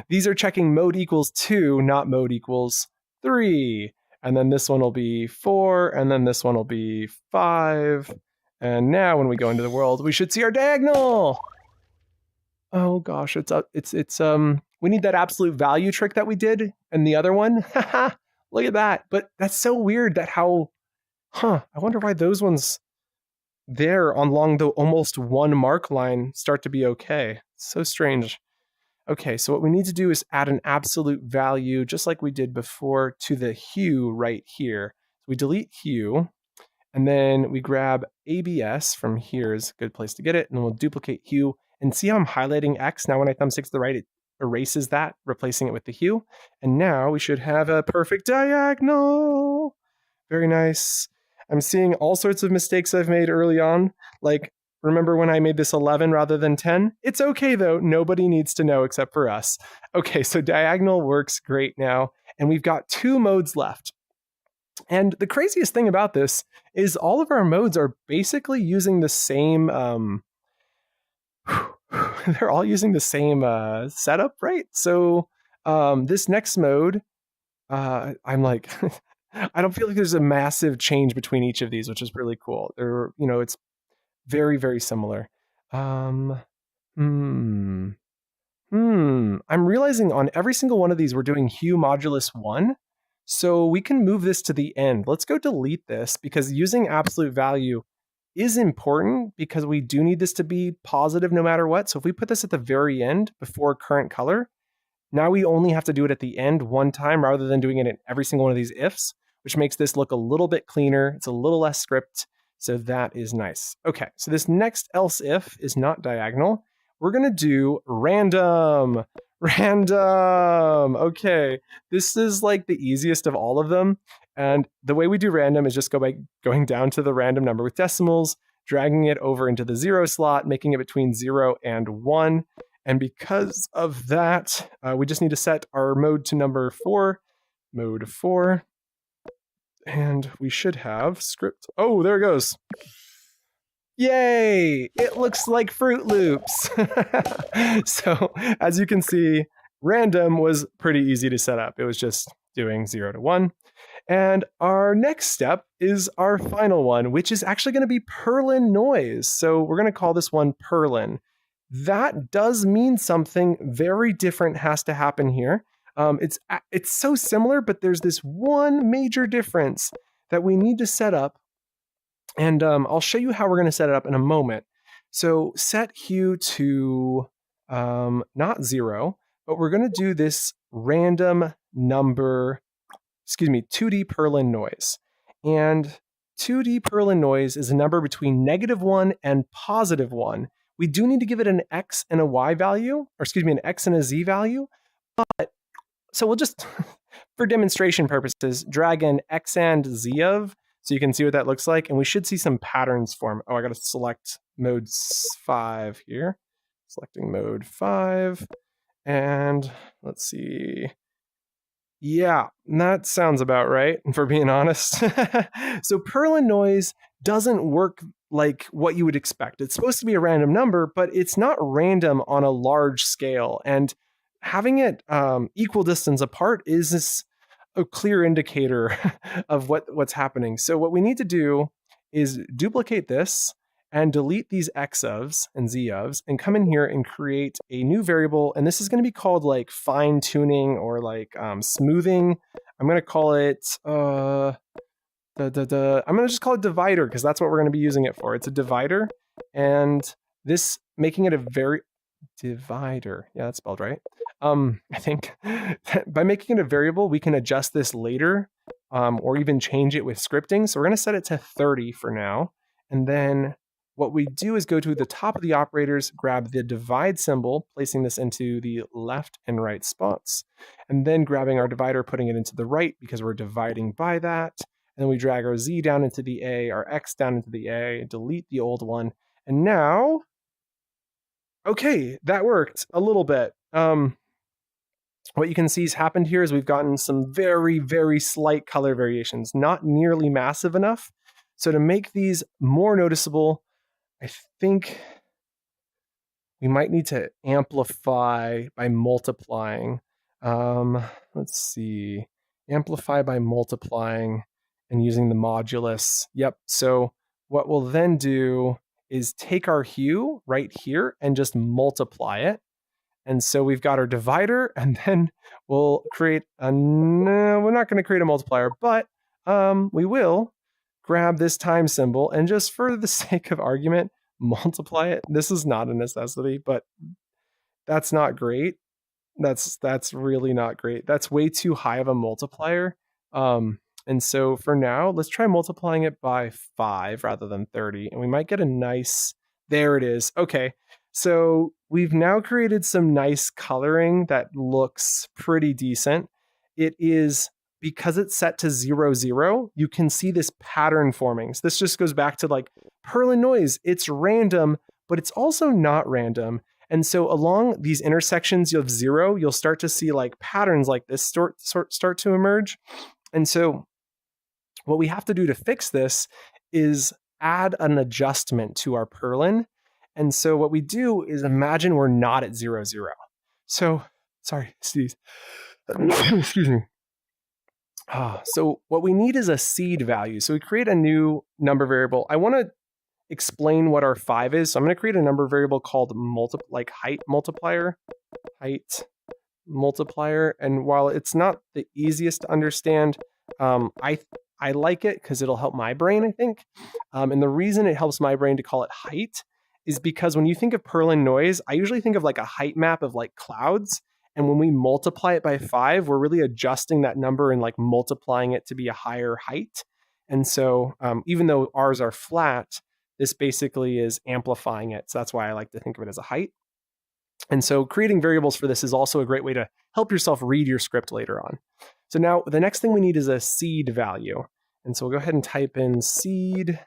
these are checking mode equals 2, not mode equals 3. And then this one will be 4, and then this one will be 5. And now when we go into the world, we should see our diagonal. Oh gosh, we need that absolute value trick that we did in the other one. Look at that. But that's so weird that I wonder why those ones there along the almost 1 mark line start to be okay. So strange. Okay, so what we need to do is add an absolute value, just like we did before, to the hue right here. So we delete hue, and then we grab ABS from here is a good place to get it, and then we'll duplicate hue. And see how I'm highlighting X? Now when I thumbstick to the right, it erases that, replacing it with the hue. And now we should have a perfect diagonal. Very nice. I'm seeing all sorts of mistakes I've made early on. Like, remember when I made this 11 rather than 10? It's okay though, nobody needs to know except for us. Okay, so diagonal works great now, and we've got 2 modes left. And the craziest thing about this is all of our modes are basically using the same, they're all using the same setup, right? So this next mode, I'm like, I don't feel like there's a massive change between each of these, which is really cool. It's very, very similar. I'm realizing on every single one of these, we're doing hue modulus 1. So we can move this to the end. Let's go delete this because using absolute value is important because we do need this to be positive no matter what. So if we put this at the very end before current color, now we only have to do it at the end one time rather than doing it in every single one of these ifs, which makes this look a little bit cleaner. It's a little less script. So that is nice. Okay, so this next else if is not diagonal. We're going to do random. Random. Okay, this is like the easiest of all of them. And the way we do random is just go by going down to the random number with decimals, dragging it over into the 0 slot, making it between 0 and 1. And because of that, we just need to set our mode to number 4, mode 4. And we should have script. Oh, there it goes. Yay! It looks like Fruit Loops. So as you can see, random was pretty easy to set up. It was just doing 0 to 1. And our next step is our final one, which is actually going to be Perlin noise. So we're going to call this one Perlin. That does mean something very different has to happen here. It's so similar, but there's this one major difference that we need to set up. And I'll show you how we're going to set it up in a moment. So set hue to not 0, but we're going to do this random number, 2D Perlin noise. And 2D Perlin noise is a number between -1 and +1. We do need to give it an X and a Y value, or an X and a Z value. But so we'll just, for demonstration purposes, drag in X and Z of, so you can see what that looks like. And we should see some patterns form. Oh, I got to select mode 5 here. Selecting mode 5. And let's see. Yeah, that sounds about right, for being honest. So Perlin noise doesn't work like what you would expect. It's supposed to be a random number, but it's not random on a large scale. And having it equal distance apart is a clear indicator of what's happening. So what we need to do is duplicate this and delete these X ofs and Z ofs and come in here and create a new variable. And this is going to be called like fine tuning or like smoothing. I'm going to call it, I'm going to just call it divider because that's what we're going to be using it for. It's a divider, and this making it a divider. Yeah, that's spelled right. I think by making it a variable, we can adjust this later or even change it with scripting. So we're going to set it to 30 for now. And then what we do is go to the top of the operators, grab the divide symbol, placing this into the left and right spots, and then grabbing our divider, putting it into the right because we're dividing by that. And then we drag our Z down into the A, our X down into the A, delete the old one. And now, okay, that worked a little bit. What you can see has happened here is we've gotten some very, very slight color variations, not nearly massive enough. So to make these more noticeable, I think we might need to amplify by multiplying. Let's see, amplify by multiplying and using the modulus. Yep, so what we'll then do is take our hue right here and just multiply it. And so we've got our divider, and then we'll create no, we're not going to create a multiplier, but we will grab this time symbol and just for the sake of argument, multiply it. This is not a necessity, but that's not great. That's really not great. That's way too high of a multiplier. And so for now, let's try multiplying it by 5 rather than 30, and we might get a nice, there it is. Okay. So we've now created some nice coloring that looks pretty decent. It is, because it's set to 0, 0, you can see this pattern forming. So this just goes back to like Perlin noise. It's random, but it's also not random. And so along these intersections of 0, you'll start to see like patterns like this start to emerge. And so what we have to do to fix this is add an adjustment to our Perlin. And so what we do is imagine we're not at 0, 0. So, sorry, sneeze. Excuse me. So what we need is a seed value. So we create a new number variable. I want to explain what our 5 is. So I'm going to create a number variable called height multiplier. And while it's not the easiest to understand, I like it because it'll help my brain, I think. And the reason it helps my brain to call it height is because when you think of Perlin noise, I usually think of like a height map of like clouds. And when we multiply it by 5, we're really adjusting that number and like multiplying it to be a higher height. And so even though ours are flat, this basically is amplifying it. So that's why I like to think of it as a height. And so creating variables for this is also a great way to help yourself read your script later on. So now the next thing we need is a seed value. And so we'll go ahead and type in seed.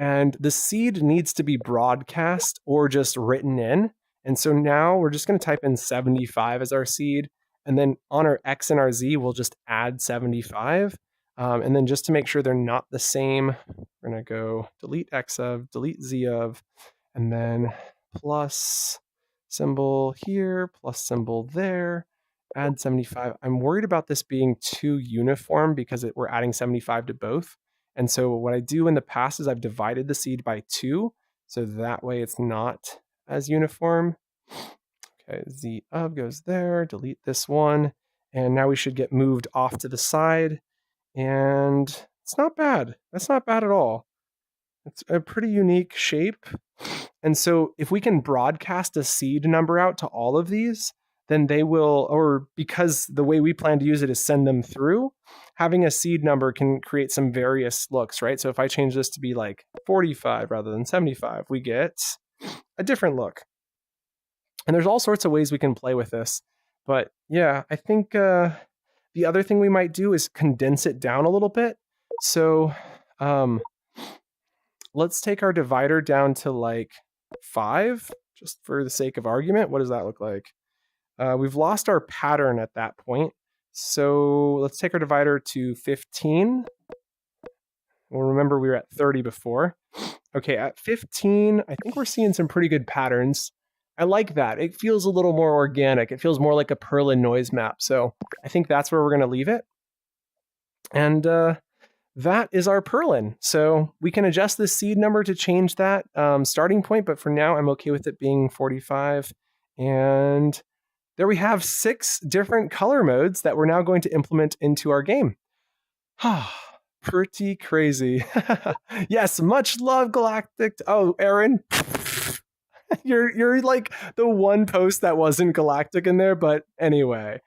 And the seed needs to be broadcast or just written in. And so now we're just going to type in 75 as our seed. And then on our X and our Z, we'll just add 75. And then just to make sure they're not the same, we're going to go delete X of, delete Z of, and then plus symbol here, plus symbol there, add 75. I'm worried about this being too uniform because we're adding 75 to both. And so what I do in the past is I've divided the seed by 2. So that way it's not as uniform. Okay, Z of goes there, delete this one. And now we should get moved off to the side. And it's not bad. That's not bad at all. It's a pretty unique shape. And so if we can broadcast a seed number out to all of these, then they will, or because the way we plan to use it is send them through, having a seed number can create some various looks, right? So if I change this to be like 45 rather than 75, we get a different look. And there's all sorts of ways we can play with this. But yeah, I think the other thing we might do is condense it down a little bit. So let's take our divider down to like 5, just for the sake of argument. What does that look like? We've lost our pattern at that point. So let's take our divider to 15. Well, remember we were at 30 before. Okay, at 15, I think we're seeing some pretty good patterns. I like that. It feels a little more organic. It feels more like a Perlin noise map. So I think that's where we're going to leave it. And that is our Perlin. So we can adjust the seed number to change that starting point. But for now, I'm okay with it being 45. And there we have 6 different color modes that we're now going to implement into our game. Pretty crazy. Yes, much love, Galactic. Oh, Aaron, you're like the one post that wasn't Galactic in there. But anyway,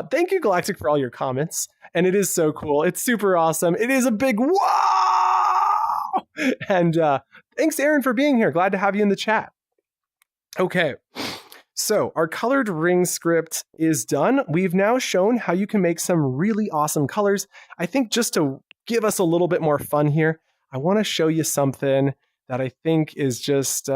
thank you, Galactic, for all your comments. And it is so cool. It's super awesome. It is a big wow. And thanks, Aaron, for being here. Glad to have you in the chat. Okay. So our colored ring script is done. We've now shown how you can make some really awesome colors. I think just to give us a little bit more fun here, I want to show you something that I think is just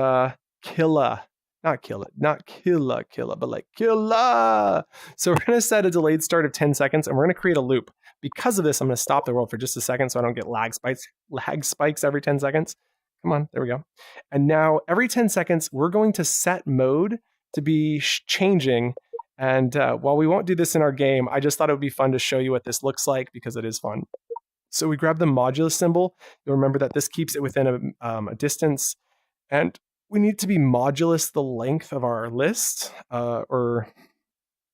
killer. Not killer, but like killer. So we're going to set a delayed start of 10 seconds and we're going to create a loop. Because of this, I'm going to stop the world for just a second so I don't get lag spikes every 10 seconds. Come on, there we go. And now every 10 seconds, we're going to set mode to be changing. And while we won't do this in our game, I just thought it would be fun to show you what this looks like because it is fun. So we grab the modulus symbol. You'll remember that this keeps it within a distance. And we need to be modulus the length of our list, or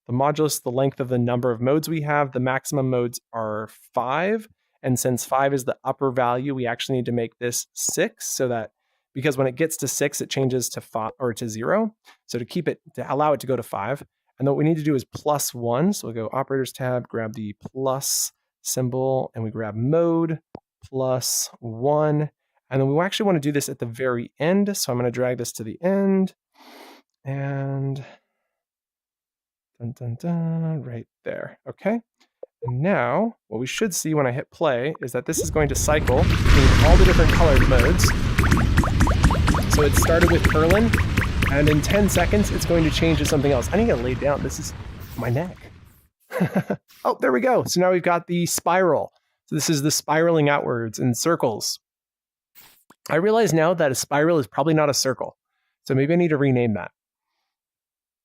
the modulus the length of the number of modes we have. The maximum modes are 5. And since 5 is the upper value, we actually need to make this 6 so that, because when it gets to 6, it changes to 5 or to 0. So to allow it to go to 5. And then what we need to do is +1. So we'll go operators tab, grab the plus symbol, and we grab mode +1. And then we actually want to do this at the very end. So I'm going to drag this to the end. And dun, dun, dun, right there. Okay. And now what we should see when I hit play is that this is going to cycle between all the different colored modes. So it started with Perlin, and in 10 seconds, it's going to change to something else. I need to lay down. This is my neck. Oh, there we go. So now we've got the spiral. So this is the spiraling outwards in circles. I realize now that a spiral is probably not a circle. So maybe I need to rename that.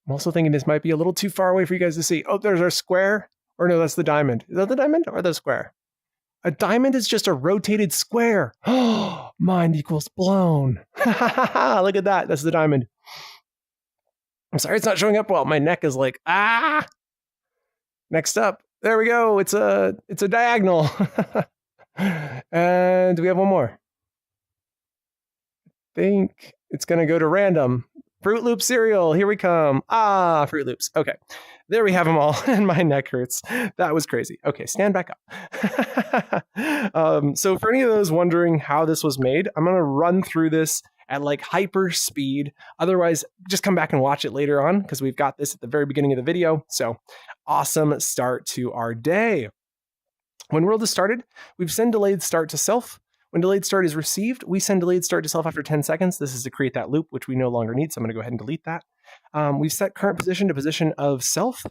I'm also thinking this might be a little too far away for you guys to see. Oh, there's our square. Or no, that's the diamond. Is that the diamond or the square? A diamond is just a rotated square. Oh, mind equals blown. Look at that. That's the diamond. I'm sorry it's not showing up well. My neck is like, ah. Next up. There we go. It's a diagonal. And we have one more. I think it's going to go to random. Fruit Loop cereal. Here we come. Ah, Fruit Loops. Okay. There we have them all, and my neck hurts. That was crazy. Okay, stand back up. So for any of those wondering how this was made, I'm going to run through this at like hyper speed. Otherwise, just come back and watch it later on because we've got this at the very beginning of the video. So awesome start to our day. When World is started, we've sent delayed start to self. When delayed start is received, we send delayed start to self after 10 seconds. This is to create that loop, which we no longer need, so I'm going to go ahead and delete that. We've set current position to position of self.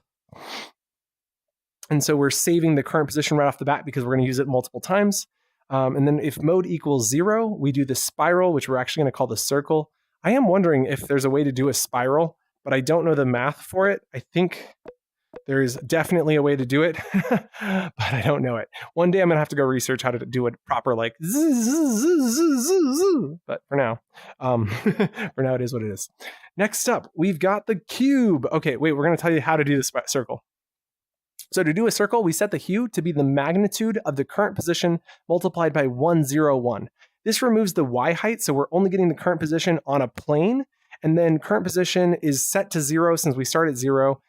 And so we're saving the current position right off the bat because we're going to use it multiple times. And then if mode equals 0, we do the spiral, which we're actually going to call the circle. I am wondering if there's a way to do a spiral, but I don't know the math for it. I think there is definitely a way to do it, but I don't know it. One day I'm going to have to go research how to do it proper, like but for now, it is what it is. Next up, we've got the cube. Okay, wait, we're going to tell you how to do this circle. So to do a circle, we set the hue to be the magnitude of the current position multiplied by 101. This removes the y height, so we're only getting the current position on a plane, and then current position is set to 0 since we start at 0.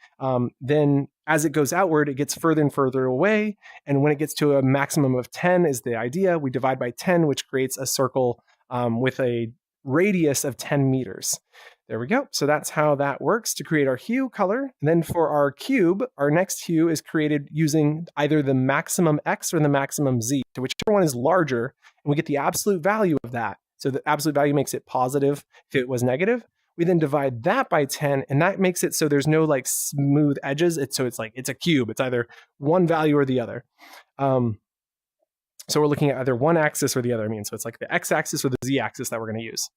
Then as it goes outward, it gets further and further away, and when it gets to a maximum of 10 is the idea. We divide by 10, which creates a circle with a radius of 10 meters. There we go. So that's how that works to create our hue color. And then for our cube, our next hue is created using either the maximum X or the maximum Z, to whichever one is larger, and we get the absolute value of that. So the absolute value makes it positive if it was negative. We then divide that by 10, and that makes it so there's no like smooth edges. It's a cube. It's either one value or the other. So we're looking at either one axis or the other. So it's like the x-axis or the z-axis that we're going to use.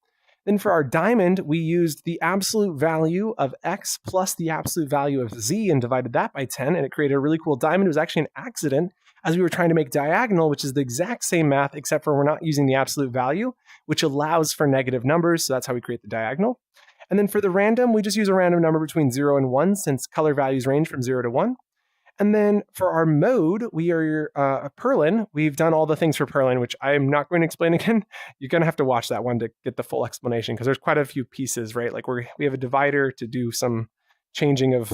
Then for our diamond, we used the absolute value of x plus the absolute value of z and divided that by 10, and it created a really cool diamond. It was actually an accident as we were trying to make diagonal, which is the exact same math, except for we're not using the absolute value, which allows for negative numbers. So that's how we create the diagonal. And then for the random, we just use a random number between 0 and 1 since color values range from 0 to 1. And then for our mode, we are Perlin. We've done all the things for Perlin, which I'm not going to explain again. You're going to have to watch that one to get the full explanation because there's quite a few pieces, right? Like we have a divider to do some changing of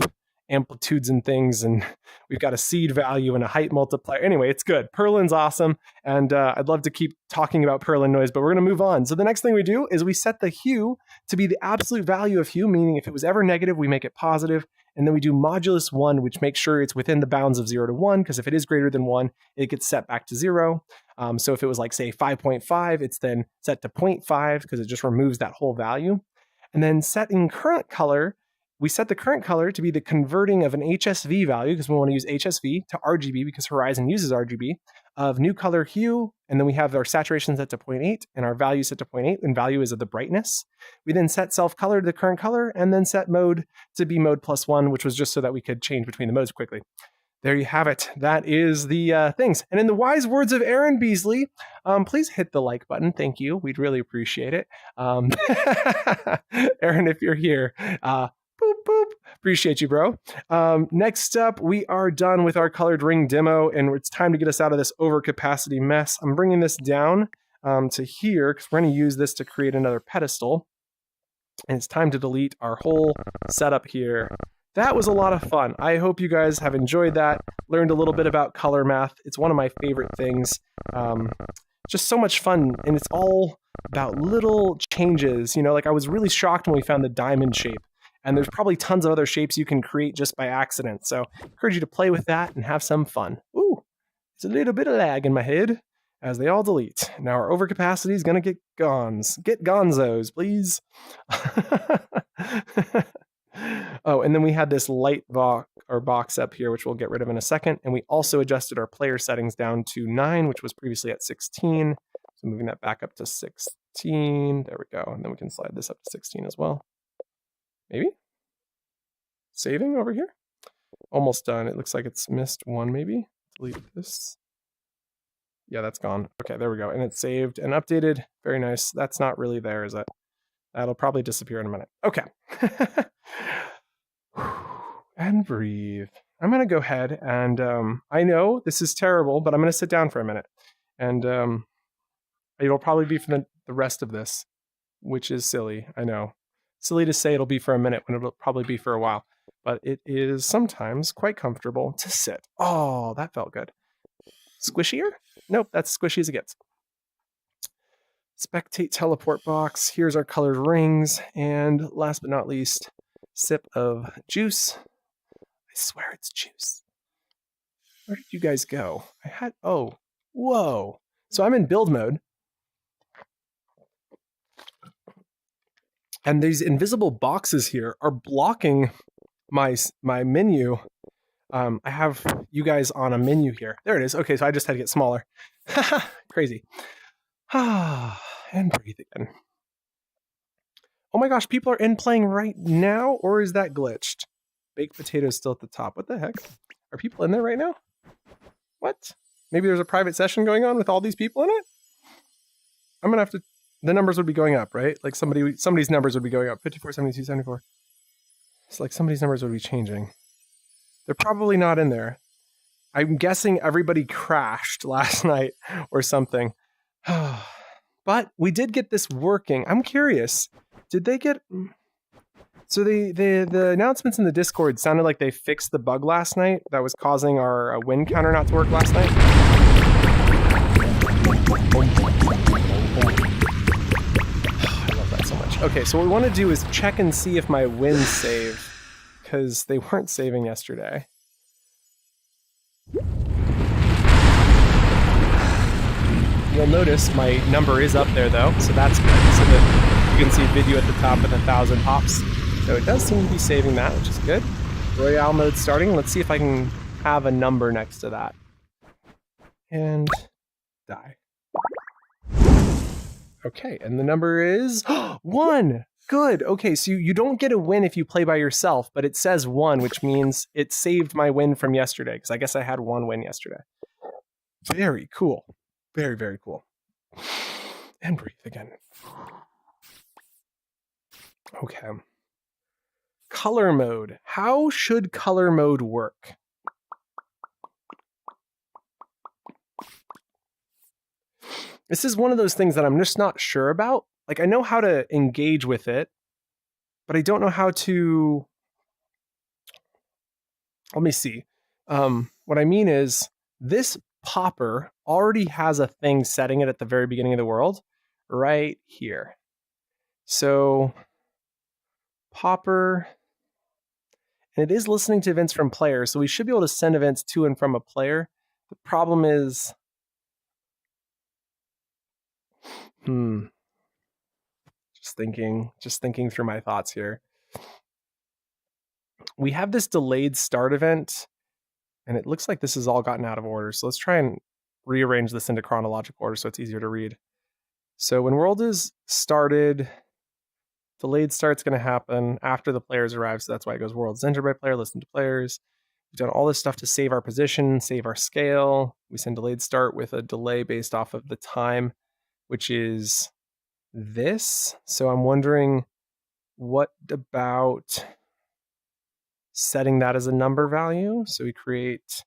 amplitudes and things, and we've got a seed value and a height multiplier. Anyway, it's good. Perlin's awesome, and I'd love to keep talking about Perlin noise, but we're going to move on. So the next thing we do is we set the hue to be the absolute value of hue, meaning if it was ever negative, we make it positive. And then we do modulus 1, which makes sure it's within the bounds of 0 to 1, because if it is greater than 1, it gets set back to 0. So if it was like, say, 5.5, it's then set to 0.5, because it just removes that whole value. And then setting current color, we set the current color to be the converting of an HSV value, because we want to use HSV, to RGB, because Horizon uses RGB, of new color hue, and then we have our saturation set to 0.8 and our value set to 0.8, and value is of the brightness. We then set self color to the current color, and then set mode to be mode +1, which was just so that we could change between the modes quickly. There you have it. That is the things. And in the wise words of Aaron Beasley, please hit the like button. Thank you. We'd really appreciate it. Aaron, if you're here, boop, boop. Appreciate you, bro. Next up, we are done with our colored ring demo, and it's time to get us out of this overcapacity mess. I'm bringing this down to here because we're going to use this to create another pedestal. And it's time to delete our whole setup here. That was a lot of fun. I hope you guys have enjoyed that, learned a little bit about color math. It's one of my favorite things. Just so much fun, and it's all about little changes. Like I was really shocked when we found the diamond shape. And there's probably tons of other shapes you can create just by accident. So I encourage you to play with that and have some fun. Ooh, there's a little bit of lag in my head as they all delete. Now our overcapacity is going to get gons. Get gonzos, please. Oh, and then we had this light box up here, which we'll get rid of in a second. And we also adjusted our player settings down to 9, which was previously at 16. So moving that back up to 16. There we go. And then we can slide this up to 16 as well. Maybe? Saving over here? Almost done. It looks like it's missed one, maybe. Delete this. Yeah, that's gone. Okay, there we go. And it's saved and updated. Very nice. That's not really there, is it? That'll probably disappear in a minute. Okay. And breathe. I'm going to go ahead and I know this is terrible, but I'm going to sit down for a minute. And it'll probably be for the rest of this, which is silly. I know. Silly to say it'll be for a minute when it'll probably be for a while, but it is sometimes quite comfortable to sit. Oh, that felt good. Squishier? Nope, that's squishy as it gets. Spectate teleport box. Here's our colored rings. And last but not least, sip of juice. I swear it's juice. Where did you guys go? Whoa. So I'm in build mode. And these invisible boxes here are blocking my menu. I have you guys on a menu here. There it is. Okay, so I just had to get smaller. Crazy. And breathe again. Oh my gosh, people are in playing right now, or is that glitched? Baked potatoes still at the top. What the heck? Are people in there right now? What? Maybe there's a private session going on with all these people in it? I'm gonna have to, the numbers would be going up, right? Like somebody's numbers would be going up. 54, 72, 74. It's like somebody's numbers would be changing. They're probably not in there. I'm guessing everybody crashed last night or something. But we did get this working. I'm curious. Did they get... So the announcements in the Discord sounded like they fixed the bug last night that was causing our win counter not to work last night. I love that so much. Okay, so what we want to do is check and see if my wins save, because they weren't saving yesterday. You'll notice my number is up there though, so that's good. So that you can see a video at the top with 1,000 hops. So it does seem to be saving that, which is good. Royale mode starting. Let's see if I can have a number next to that. And die. Okay, and the number is 1. Good. Okay, so you don't get a win if you play by yourself, but it says 1, which means it saved my win from yesterday, because I guess I had 1 win yesterday. Very cool. Very, very cool. And breathe again. Okay. Color mode. How should color mode work? This is one of those things that I'm just not sure about. Like, I know how to engage with it, but I don't know how to... Let me see. What I mean is, this popper already has a thing setting it at the very beginning of the world, right here. So, popper... And it is listening to events from players, so we should be able to send events to and from a player. The problem is... Just thinking through my thoughts here. We have this delayed start event, and it looks like this has all gotten out of order. So let's try and rearrange this into chronological order so it's easier to read. So when world is started, delayed start's going to happen after the players arrive. So that's why it goes world is entered by player, listen to players. We've done all this stuff to save our position, save our scale. We send delayed start with a delay based off of the time, which is this. So I'm wondering, what about setting that as a number value? So we create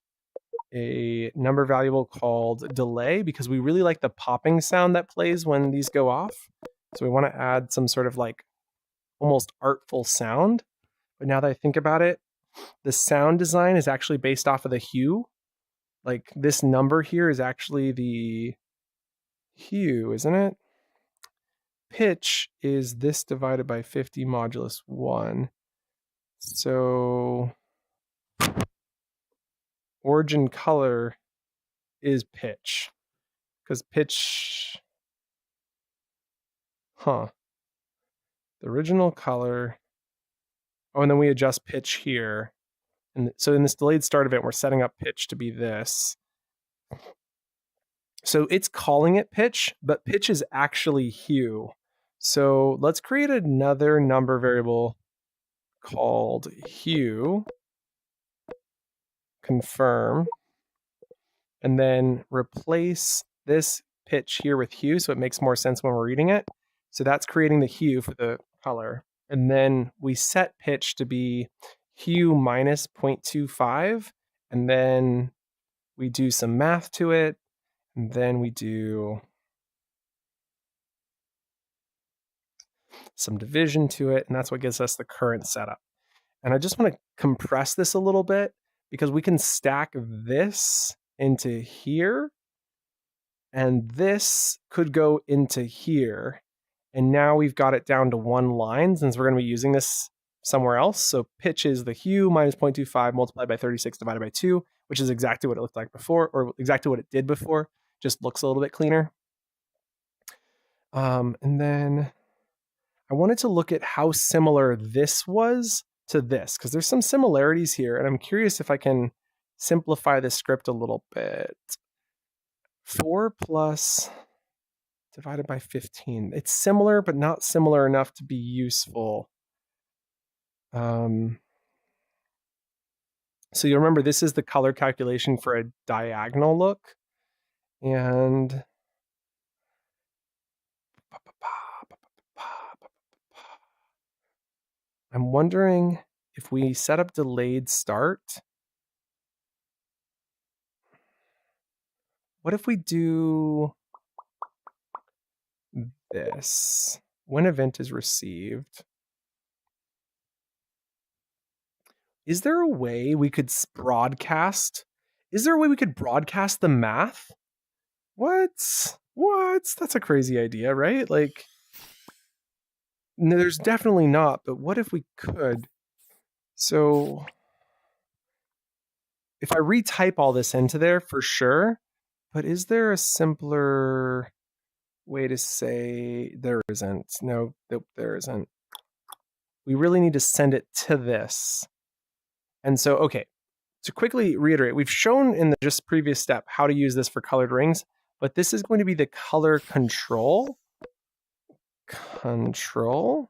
a number variable called delay, because we really like the popping sound that plays when these go off. So we want to add some sort of like almost artful sound. But now that I think about it, the sound design is actually based off of the hue. Like this number here is actually the hue, isn't it? Pitch is this divided by 50 modulus 1. So origin color is pitch, because pitch, the original color. Oh, and then we adjust pitch here. And so in this delayed start event, we're setting up pitch to be this. So it's calling it pitch, but pitch is actually hue. So let's create another number variable called hue, confirm, and then replace this pitch here with hue so it makes more sense when we're reading it. So that's creating the hue for the color. And then we set pitch to be hue minus 0.25, and then we do some math to it, and then we do some division to it, and that's what gives us the current setup. And I just want to compress this a little bit, because we can stack this into here, and this could go into here. And now we've got it down to 1 line, since we're going to be using this somewhere else. So pitch is the hue minus 0.25 multiplied by 36 divided by 2, which is exactly what it looked like before, or exactly what it did before, just looks a little bit cleaner. And then I wanted to look at how similar this was to this, because there's some similarities here, and I'm curious if I can simplify the script a little bit. 4 plus divided by 15. It's similar, but not similar enough to be useful. So you remember this is the color calculation for a diagonal look. And I'm wondering if we set up delayed start. What if we do this? When event is received. Is there a way we could broadcast? Is there a way we could broadcast the math? What? That's a crazy idea, right? Like, no, there's definitely not, but what if we could? So if I retype all this into there, for sure, but is there a simpler way to say there isn't? No, there isn't. We really need to send it to this. And so, okay, to quickly reiterate, we've shown in the just previous step how to use this for colored rings, but this is going to be the color control. Control.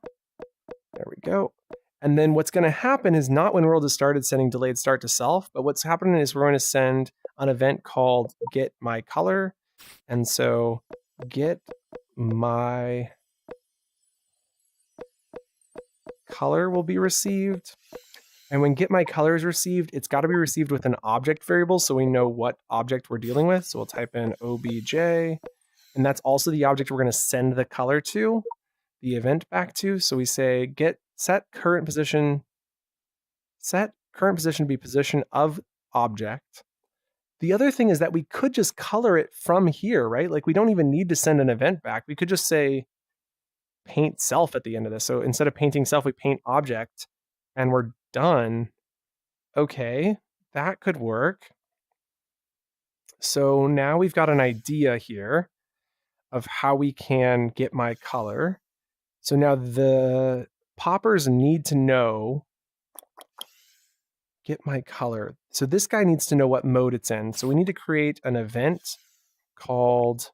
There we go. And then what's going to happen is not when world has started sending delayed start to self, but what's happening is we're going to send an event called get my color. And so get my color will be received. And when get my color is received, it's got to be received with an object variable so we know what object we're dealing with. So we'll type in obj, and that's also the object we're going to send the color to, the event back to. So we say get set current position to be position of object. The other thing is that we could just color it from here, right? Like we don't even need to send an event back. We could just say paint self at the end of this. So instead of painting self, we paint object and we're done. Okay, that could work. So now we've got an idea here of how we can get my color. So now the poppers need to know get my color. So this guy needs to know what mode it's in. So we need to create an event called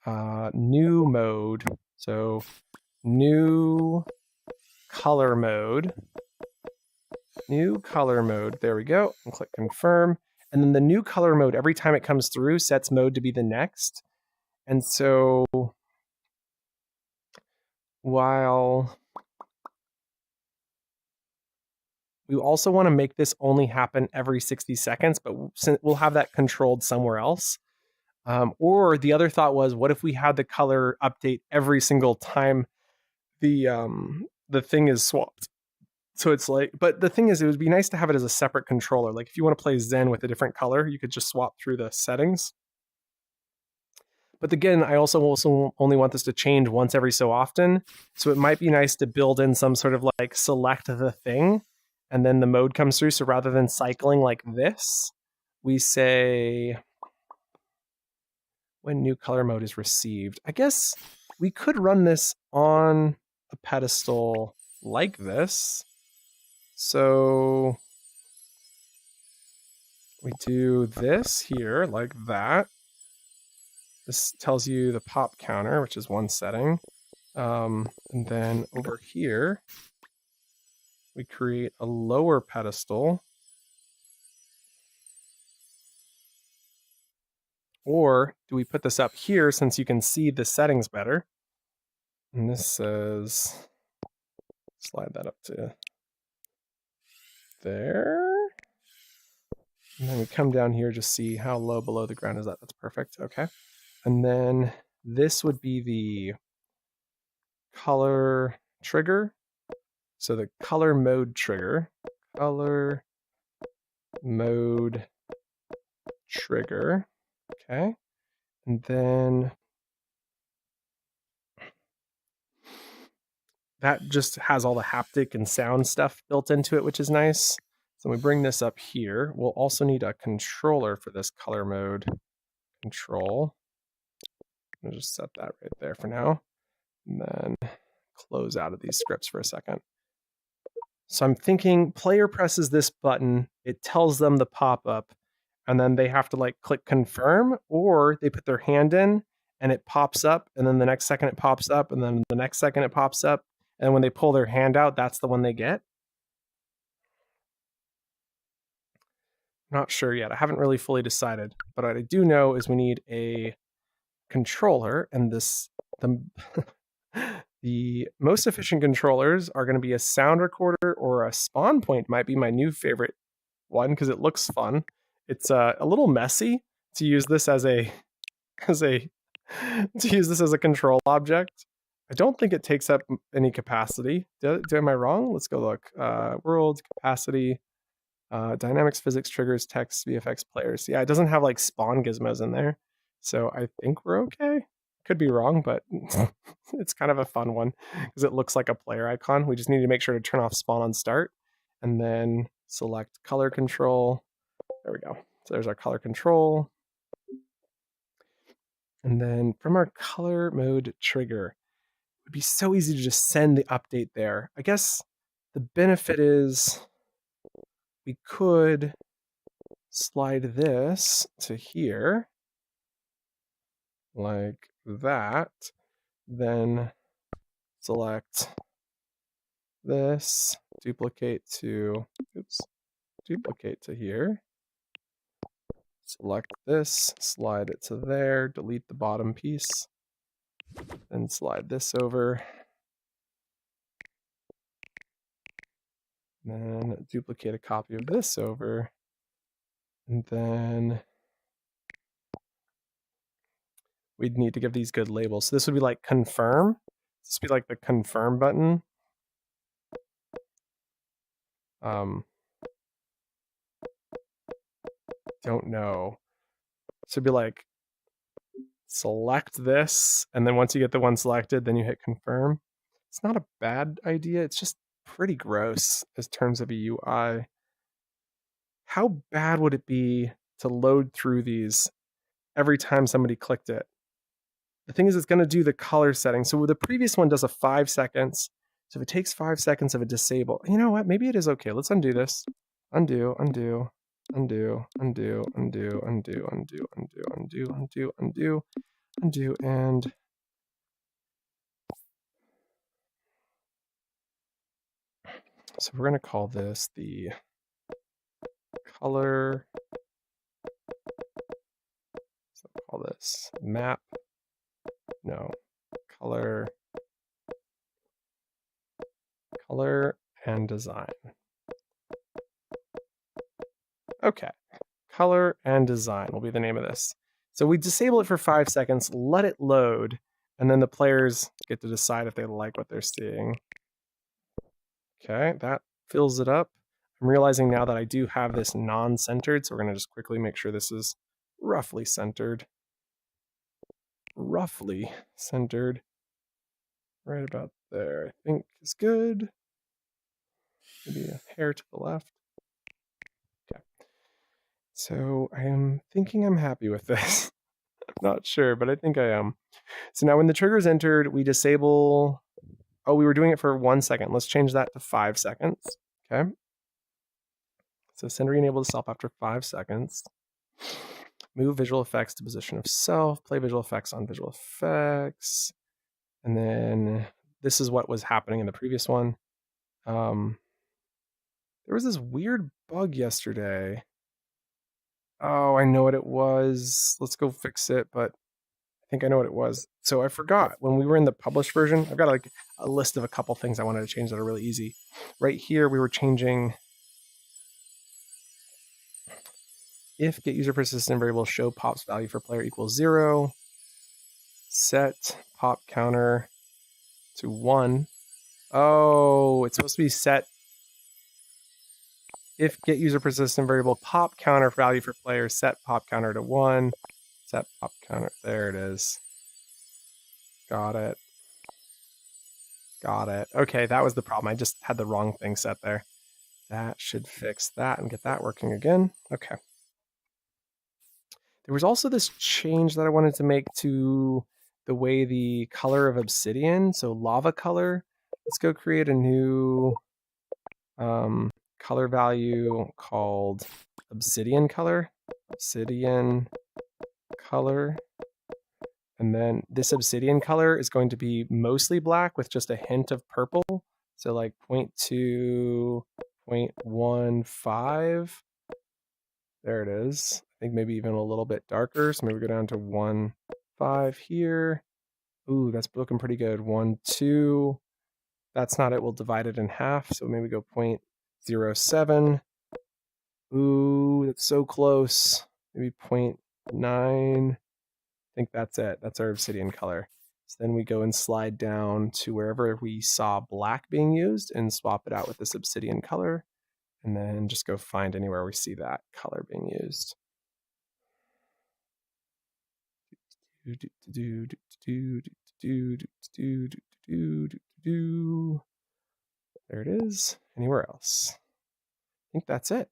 new mode. So new color mode. New color mode. There we go. And click confirm. And then the new color mode, every time it comes through, sets mode to be the next. And so while we also want to make this only happen every 60 seconds, but we'll have that controlled somewhere else. Or the other thought was, what if we had the color update every single time the thing is swapped? So it's like, but the thing is, it would be nice to have it as a separate controller. Like if you want to play Zen with a different color, you could just swap through the settings. But again, I also only want this to change once every so often. So it might be nice to build in some sort of like select the thing and then the mode comes through. So rather than cycling like this, we say when new color mode is received. I guess we could run this on a pedestal like this. So we do this here like that. This tells you the pop counter, which is one setting. And then over here, we create a lower pedestal. Or do we put this up here since you can see the settings better? And this says, slide that up to there. And then we come down here, just see how low below the ground is that. That's perfect. Okay. And then this would be the color trigger. So the color mode trigger. Color mode trigger. Okay. And then that just has all the haptic and sound stuff built into it, which is nice. So we bring this up here. We'll also need a controller for this color mode control. I'll just set that right there for now. And then close out of these scripts for a second. So I'm thinking player presses this button, it tells them the pop-up, and then they have to like click confirm, or they put their hand in and it pops up, and then the next second it pops up, and then the next second it pops up, and when they pull their hand out, that's the one they get. Not sure yet. I haven't really fully decided, but what I do know is we need a controller, and the most efficient controllers are going to be a sound recorder, or a spawn point might be my new favorite one because it looks fun. It's a little messy to use this as a control object. I don't think it takes up any capacity. Am I wrong? Let's go look. World capacity, dynamics, physics, triggers, text, VFX, players. Yeah, it doesn't have like spawn gizmos in there, so I think we're okay. Could be wrong, but it's kind of a fun one because it looks like a player icon. We just need to make sure to turn off spawn on start and then select color control. There we go. So there's our color control. And then from our color mode trigger, it would be so easy to just send the update there. I guess the benefit is we could slide this to here like that, then select this, duplicate to here, select this, slide it to there, delete the bottom piece, then slide this over, then duplicate a copy of this over, and then we'd need to give these good labels. So this would be like confirm. This would be like the confirm button. Don't know. So it'd be like select this, and then once you get the one selected, then you hit confirm. It's not a bad idea. It's just pretty gross as terms of a UI. How bad would it be to load through these every time somebody clicked it? The thing is, it's going to do the color setting. So the previous one does a 5 seconds. So if it takes 5 seconds of a disable, you know what? Maybe it is okay. Let's undo this. Undo, undo, undo, undo, undo, undo, undo, undo, undo, undo, undo, undo, and so we're going to call this the color. So call this map. No, color and design. Okay, color and design will be the name of this. So we disable it for 5 seconds, let it load, and then the players get to decide if they like what they're seeing. Okay, that fills it up. I'm realizing now that I do have this non-centered, so we're going to just quickly make sure this is roughly centered. Roughly centered. Right about there, I think is good. Maybe a hair to the left. Okay. So I am thinking I'm happy with this. I'm not sure, but I think I am. So now when the trigger is entered, we disable. Oh, we were doing it for 1 second. Let's change that to 5 seconds. Okay. So send re-enable to self after 5 seconds. Move visual effects to position of self. Play visual effects on visual effects. And then this is what was happening in the previous one. There was this weird bug yesterday. Oh, I know what it was. Let's go fix it, but I think I know what it was. So I forgot when we were in the published version. I've got like a list of a couple things I wanted to change that are really easy. Right here, we were changing if get user persistent variable show pops value for player equals 0, set pop counter to 1. Oh, it's supposed to be set if get user persistent variable pop counter value for player set pop counter to 1, set pop counter. There it is. Got it. Got it. Okay, that was the problem. I just had the wrong thing set there. That should fix that and get that working again. Okay. There was also this change that I wanted to make to the way the color of obsidian, so lava color, let's go create a new color value called obsidian color. Obsidian color. And then this obsidian color is going to be mostly black with just a hint of purple. So like 0.2, 0.15. There it is. I think maybe even a little bit darker. So maybe go down to 1.5 here. Ooh, that's looking pretty good. 1.2. That's not it. We'll divide it in half. So maybe go 0.07. Ooh, that's so close. Maybe 0.9. I think that's it. That's our obsidian color. So then we go and slide down to wherever we saw black being used and swap it out with this obsidian color. And then just go find anywhere we see that color being used. There it is. Anywhere else? I think that's it.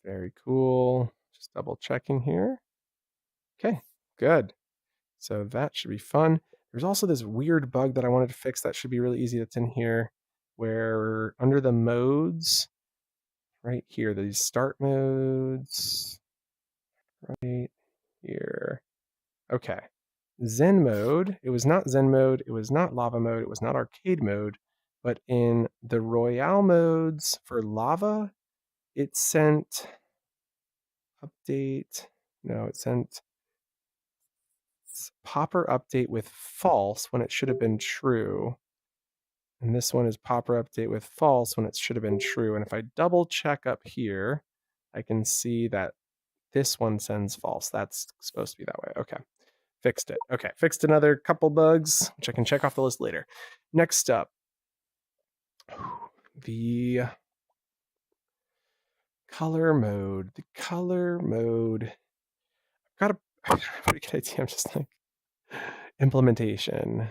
Very cool. Just double checking here. Okay, good. So that should be fun. There's also this weird bug that I wanted to fix that should be really easy that's in here, where under the modes, right here, these start modes, right here. Okay. Zen mode, it was not Zen mode, it was not lava mode, it was not arcade mode, but in the Royale modes for lava, it sent update, no, it sent popper update with false when it should have been true. And this one is popper update with false when it should have been true. And if I double check up here, I can see that this one sends false. That's supposed to be that way. Okay. Fixed it. Okay. Fixed another couple bugs, which I can check off the list later. Next up, the color mode. The color mode. I've got a pretty good idea. I'm just like, implementation.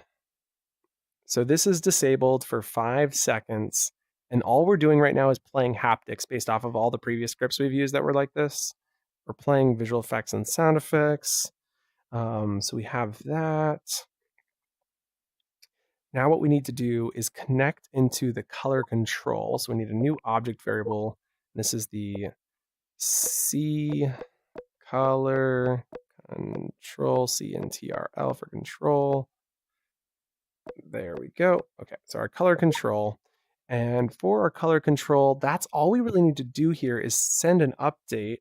So this is disabled for 5 seconds. And all we're doing right now is playing haptics based off of all the previous scripts we've used that were like this. We're playing visual effects and sound effects. So we have that. Now what we need to do is connect into the color control. So we need a new object variable. This is the C color control, CNTRL for control. There we go. Okay, so our color control. And for our color control, that's all we really need to do here is send an update.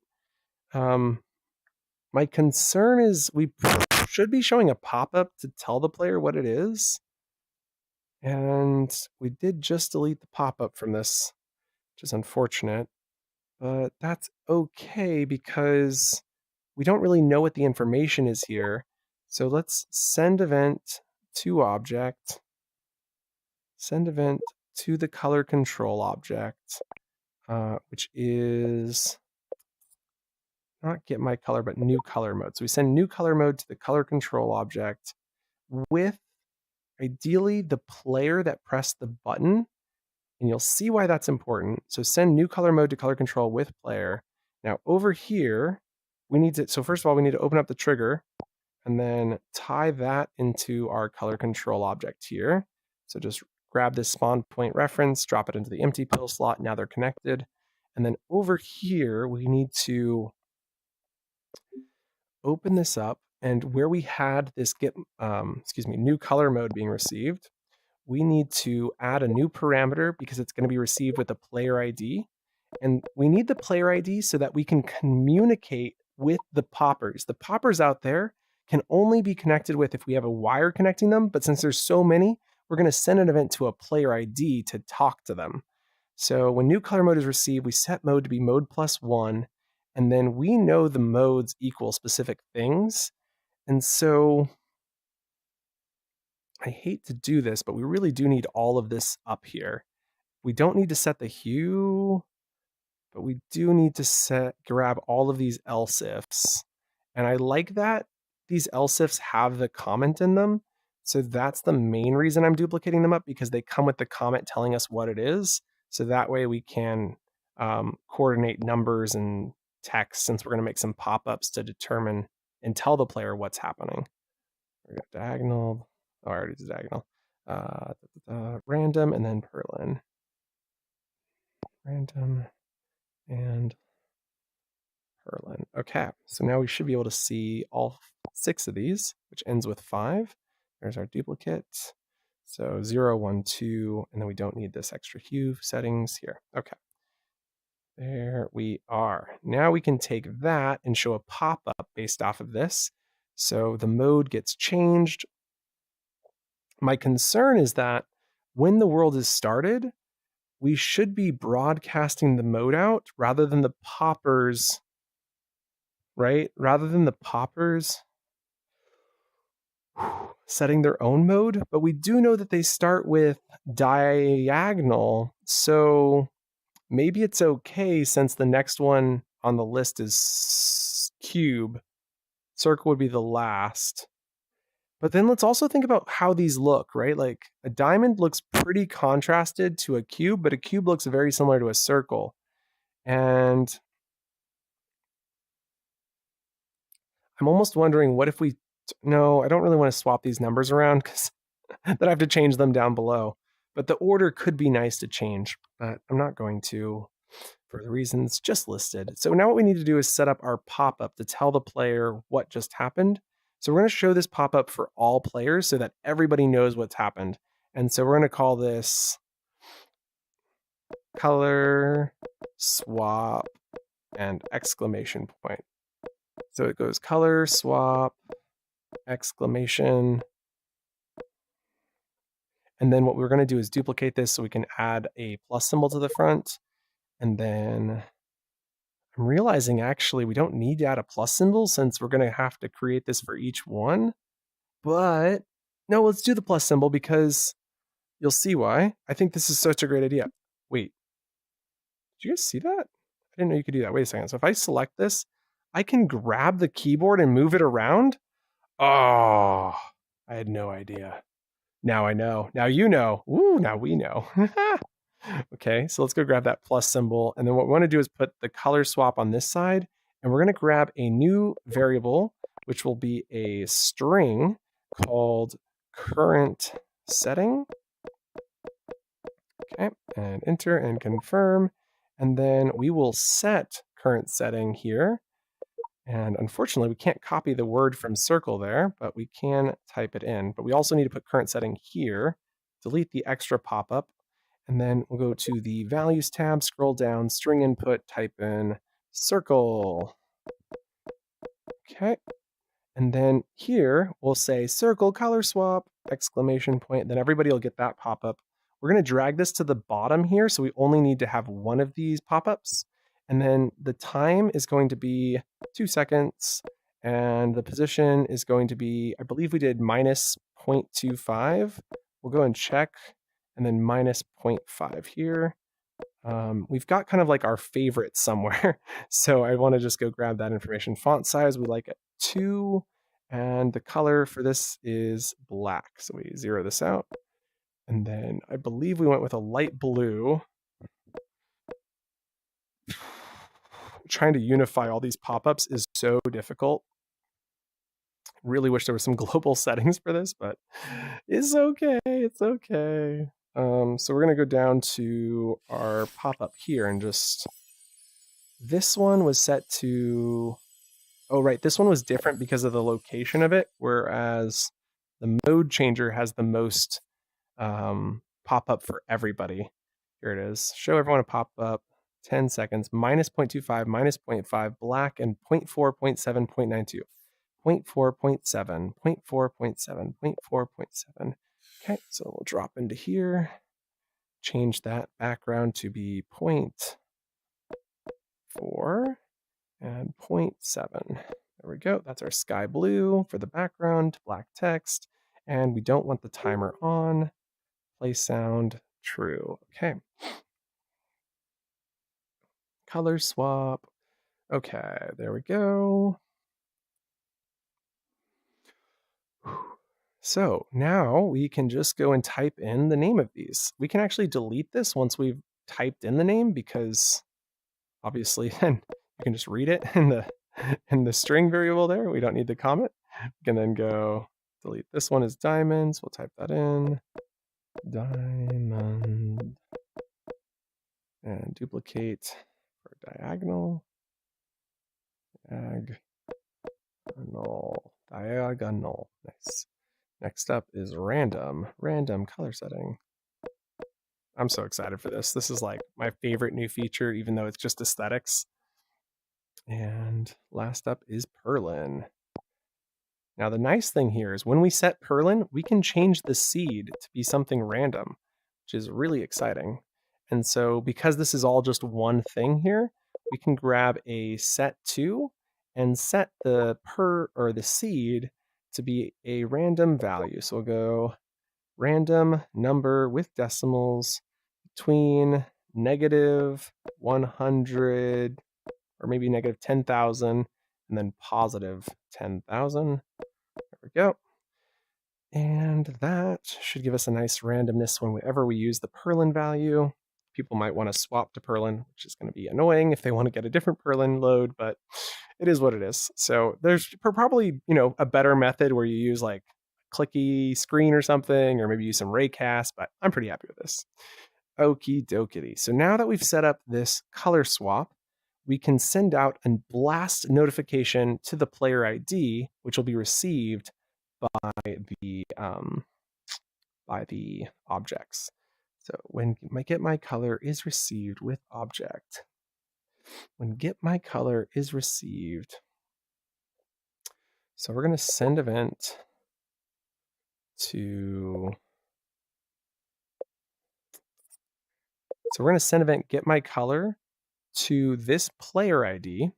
My concern is we should be showing a pop-up to tell the player what it is. And we did just delete the pop-up from this, which is unfortunate. But that's okay because we don't really know what the information is here. So let's send event to object, send event to the color control object, which is not get my color, but new color mode. So we send new color mode to the color control object with ideally the player that pressed the button. And you'll see why that's important. So send new color mode to color control with player. Now over here, we need to, so first of all, we need to open up the trigger and then tie that into our color control object here. So just grab this spawn point reference, drop it into the empty pill slot. Now they're connected. And then over here, we need to open this up. And where we had this get, new color mode being received, we need to add a new parameter because it's going to be received with a player ID. And we need the player ID so that we can communicate with the poppers. The poppers out there can only be connected with if we have a wire connecting them. But since there's so many, we're going to send an event to a player ID to talk to them. So when new color mode is received, we set mode to be mode +1. And then we know the modes equal specific things. And so I hate to do this, but we really do need all of this up here. We don't need to set the hue, but we do need to grab all of these else ifs. And I like that these else ifs have the comment in them. So that's the main reason I'm duplicating them up, because they come with the comment telling us what it is. So that way we can coordinate numbers and text, since we're going to make some pop-ups to determine and tell the player what's happening. We got diagonal. Oh, I already did diagonal. random and then purlin. Random and purlin. Okay, so now we should be able to see all 6 of these, which ends with 5. There's our duplicate. So 0, 1, 2, and then we don't need this extra hue settings here. Okay. There we are. Now we can take that and show a pop-up based off of this. So the mode gets changed. My concern is that when the world is started, we should be broadcasting the mode out rather than the poppers, right? Rather than the poppers setting their own mode. But we do know that they start with diagonal. So maybe it's okay since the next one on the list is cube. Circle would be the last. But then let's also think about how these look, right? Like a diamond looks pretty contrasted to a cube, but a cube looks very similar to a circle. And I'm almost wondering what if we, no, I don't really want to swap these numbers around because then I have to change them down below. But the order could be nice to change, but I'm not going to for the reasons just listed. So now what we need to do is set up our pop-up to tell the player what just happened. So we're going to show this pop-up for all players so that everybody knows what's happened. And so we're going to call this color swap and exclamation point. So it goes color swap exclamation. And then what we're going to do is duplicate this so we can add a plus symbol to the front. And then I'm realizing actually we don't need to add a plus symbol since we're going to have to create this for each one. But no, let's do the plus symbol because you'll see why. I think this is such a great idea. Wait, did you guys see that? I didn't know you could do that. Wait a second. So if I select this, I can grab the keyboard and move it around. Oh, I had no idea. Now I know. Now you know. Ooh, now we know. Okay, so let's go grab that plus symbol. And then what we want to do is put the color swap on this side. And we're going to grab a new variable, which will be a string called current setting. Okay, and enter and confirm. And then we will set current setting here. And unfortunately, we can't copy the word from circle there, but we can type it in. But we also need to put current setting here, delete the extra pop-up, and then we'll go to the values tab, scroll down, string input, type in circle. Okay. And then here we'll say circle color swap, exclamation point. Then everybody will get that pop-up. We're going to drag this to the bottom here. So we only need to have one of these pop-ups. And then the time is going to be 2 seconds. And the position is going to be, I believe we did minus 0.25. We'll go and check. And then minus 0.5 here. We've got kind of like our favorite somewhere. So I want to just go grab that information. Font size, we like it 2. And the color for this is black. So we zero this out. And then I believe we went with a light blue. Trying to unify all these pop-ups is so difficult. Really wish there were some global settings for this, but it's okay. It's okay. So we're going to go down to our pop-up here and just, this one was set to, oh, right. This one was different because of the location of it, whereas the mode changer has the most pop-up for everybody. Here it is. Show everyone a pop-up, 10 seconds, minus 0.25, minus 0.5, black, and 0.4, 0.7, 0.92. 0.4, 0.7, 0.4, 0.7, 0.4, 0.7. Okay, so we'll drop into here, change that background to be 0.4 and 0.7. There we go. That's our sky blue for the background, black text, and we don't want the timer on. Play sound true. Okay. Color swap. Okay, there we go. So now we can just go and type in the name of these. We can actually delete this once we've typed in the name because obviously then you can just read it in the string variable there. We don't need the comment. We can then go delete this one as diamonds. We'll type that in. diamond, and duplicate for diagonal, diagonal. Nice. Next up is random color setting. I'm so excited for this. This is like my favorite new feature, even though it's just aesthetics. And last up is Perlin. Now, the nice thing here is when we set Perlin, we can change the seed to be something random, which is really exciting. And so because this is all just one thing here, we can grab a set to and set the seed to be a random value. So we'll go random number with decimals between -100 or maybe -10,000 and then +10,000. There we go. And that should give us a nice randomness whenever we use the Perlin value. People might want to swap to Perlin, which is going to be annoying if they want to get a different Perlin load, but it is what it is. So there's probably, a better method where you use like clicky screen or something, or maybe use some raycast, but I'm pretty happy with this. Okie dokie. So now that we've set up this color swap, we can send out a blast notification to the player ID, which will be received by the objects. So when get my color is received with object, when get my color is received, so we're going to send event to. So we're going to send event get my color to this player ID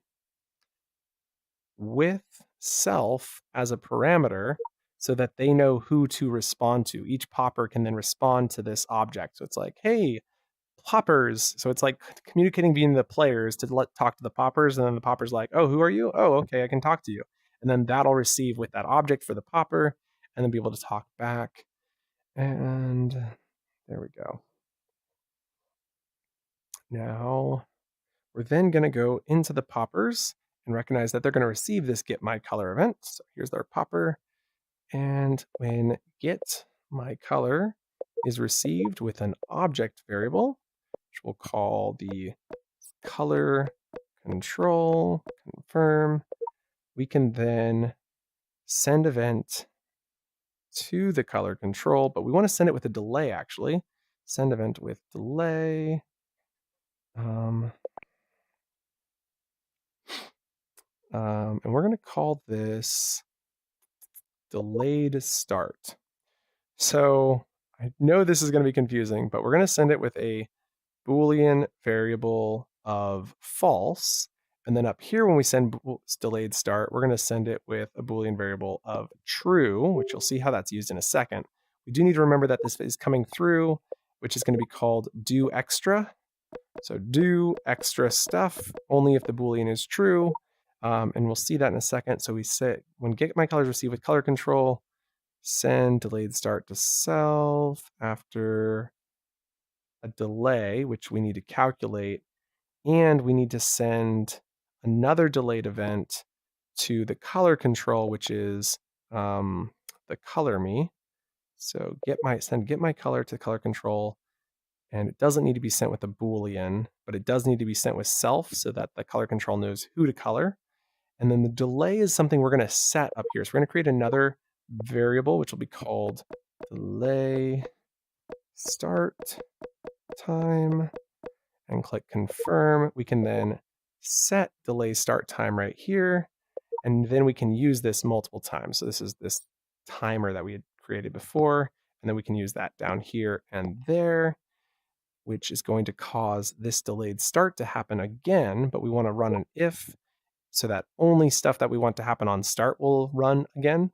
with self as a parameter so that they know who to respond to. Each popper can then respond to this object. So it's like, hey, poppers. So it's like communicating between the players to talk to the poppers, and then the popper's like, oh, who are you? Oh, okay, I can talk to you. And then that'll receive with that object for the popper and then be able to talk back. And there we go. Now we're then going to go into the poppers and recognize that they're going to receive this get my color event. So here's their popper. And when get my color is received with an object variable, which we'll call the color control confirm, we can then send event to the color control, but we want to send it with a delay actually. Send event with delay. And we're going to call this delayed start. So I know this is going to be confusing, but we're going to send it with a Boolean variable of false. And then up here, when we send delayed start, we're going to send it with a Boolean variable of true, which you'll see how that's used in a second. We do need to remember that this is coming through, which is going to be called do extra. So do extra stuff only if the Boolean is true. And we'll see that in a second. So we say when get my colors received with color control, send delayed start to self after a delay, which we need to calculate. And we need to send another delayed event to the color control, which is the color me. So get my color to color control. And it doesn't need to be sent with a Boolean, but it does need to be sent with self so that the color control knows who to color. And then the delay is something we're going to set up here. So we're going to create another variable, which will be called delay start time, and click confirm. We can then set delay start time right here, and then we can use this multiple times. So this is this timer that we had created before, and then we can use that down here and there, which is going to cause this delayed start to happen again, but we want to run an if so that only stuff that we want to happen on start will run again.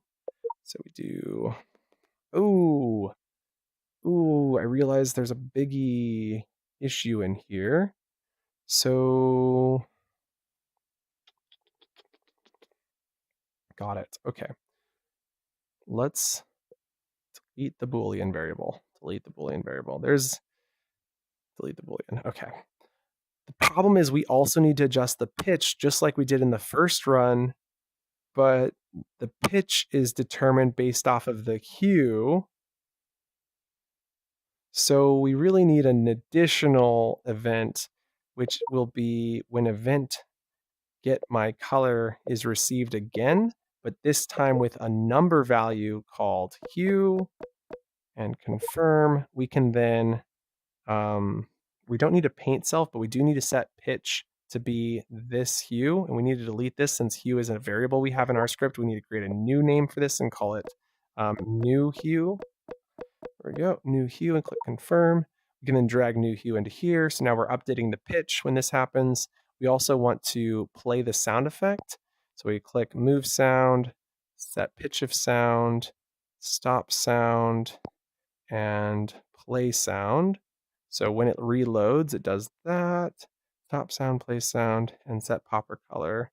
So we do, I realize there's a biggie issue in here. So, got it. Okay. Let's delete the Boolean variable. Delete the Boolean variable. Delete the Boolean. Okay. The problem is we also need to adjust the pitch just like we did in the first run, but the pitch is determined based off of the hue. So we really need an additional event, which will be when event get my color is received again, but this time with a number value called hue, and confirm. We can then, we don't need to paint self, but we do need to set pitch to be this hue, and we need to delete this since hue is a variable we have in our script. We need to create a new name for this and call it new hue. There we go, new hue, and click confirm. We can then drag new hue into here. So now we're updating the pitch when this happens. We also want to play the sound effect. So we click move sound, set pitch of sound, stop sound, and play sound. So when it reloads, it does that. Stop sound, play sound, and set popper color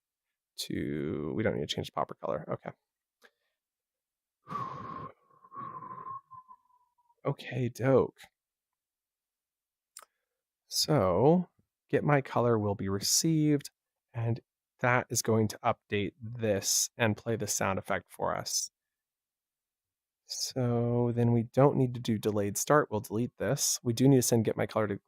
to, we don't need to change the popper color. Okay. Okay, doke. So get my color will be received, and that is going to update this and play the sound effect for us. So then we don't need to do delayed start. We'll delete this. We do need to send get my color to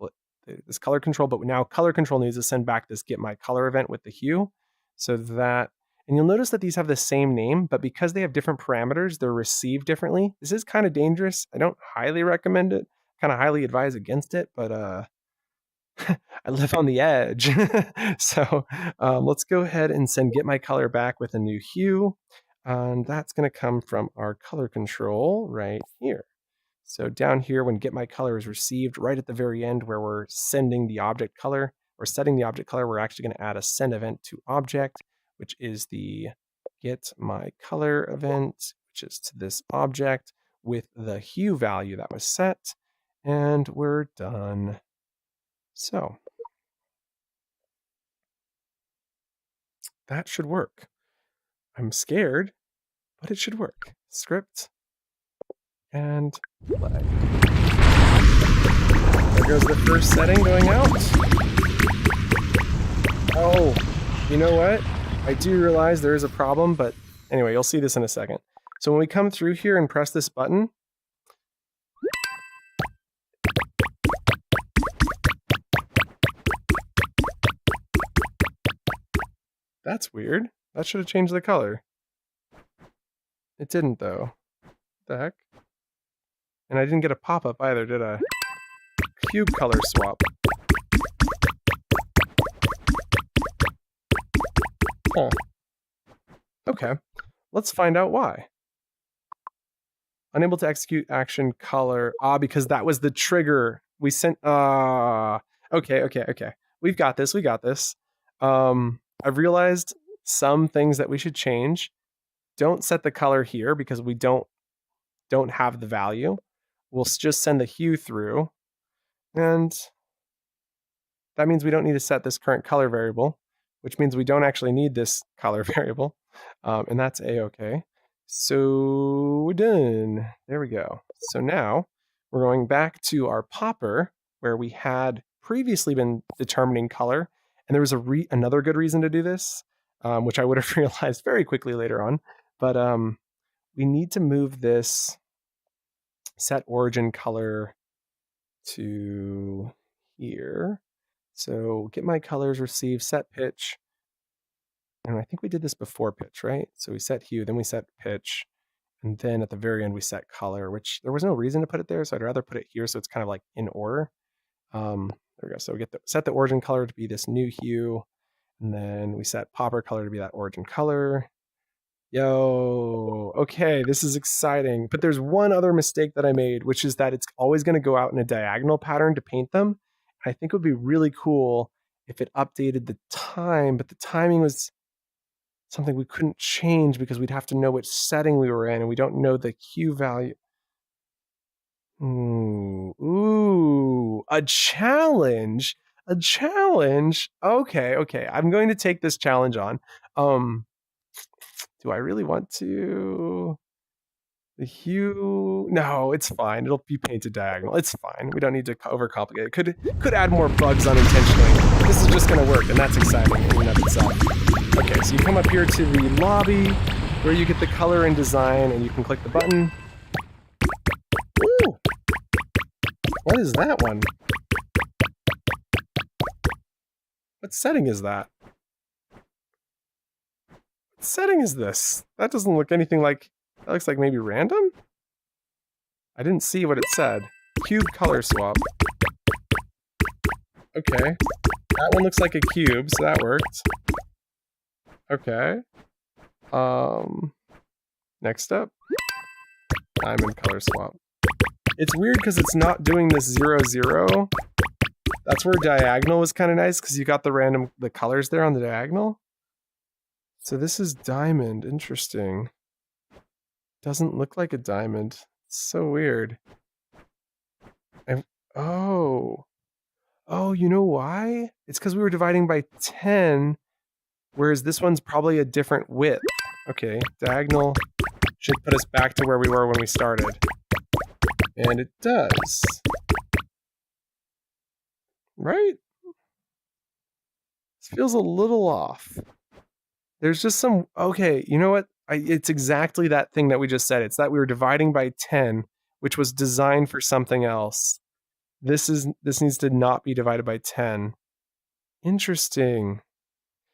this color control, but now color control needs to send back this get my color event with the hue. So that, and you'll notice that these have the same name, but because they have different parameters, they're received differently. This is kind of dangerous. I don't highly recommend it. Kind of highly advise against it, but I live on the edge. So let's go ahead and send get my color back with a new hue. And that's going to come from our color control right here. So down here, when get my color is received, right at the very end where we're sending the object color or setting the object color, we're actually going to add a send event to object, which is the get my color event, which is to this object with the hue value that was set. And we're done. So that should work. I'm scared, but it should work. Script and play. There goes the first setting going out. Oh, you know what? I do realize there is a problem, but anyway, you'll see this in a second. So when we come through here and press this button, that's weird. That should have changed the color. It didn't though. What the heck? And I didn't get a pop-up either, did I? Cube color swap. Huh. Okay, let's find out why. Unable to execute action color. Because that was the trigger. We sent, okay. We got this. I've realized some things that we should change. Don't set the color here because we don't have the value. We'll just send the hue through. And that means we don't need to set this current color variable, which means we don't actually need this color variable. And that's A-okay. So we're done. There we go. So now we're going back to our popper where we had previously been determining color. And there was another good reason to do this, which I would have realized very quickly later on. But we need to move this set origin color to here. So get my colors, receive, set pitch. And I think we did this before pitch, right? So we set hue, then we set pitch. And then at the very end, we set color, which there was no reason to put it there. So I'd rather put it here so it's kind of like in order. There we go. So we set the origin color to be this new hue. And then we set popper color to be that origin color. Yo, okay, this is exciting. But there's one other mistake that I made, which is that it's always going to go out in a diagonal pattern to paint them. I think it would be really cool if it updated the time, but the timing was something we couldn't change because we'd have to know which setting we were in, and we don't know the hue value. Ooh, a challenge. A challenge. Okay. I'm going to take this challenge on. Do I really want to? The hue? No, it's fine. It'll be painted diagonal. It's fine. We don't need to overcomplicate it. Could add more bugs unintentionally. This is just going to work, and that's exciting in and of itself. Okay, so you come up here to the lobby where you get the color and design, and you can click the button. Ooh. What is that one? What setting is that? What setting is this? That doesn't look anything like... That looks like maybe random? I didn't see what it said. Cube color swap. Okay. That one looks like a cube, so that worked. Okay. Next up. Diamond color swap. It's weird because it's not doing this 0, 0. That's where diagonal was kind of nice because you got the colors there on the diagonal. So this is diamond. Interesting. Doesn't look like a diamond. It's so weird. Oh, you know why? It's because we were dividing by 10, whereas this one's probably a different width. Okay, diagonal should put us back to where we were when we started. And it does. Right? This feels a little off. There's just some... Okay, you know what? It's exactly that thing that we just said. It's that we were dividing by 10, which was designed for something else. This needs to not be divided by 10. Interesting.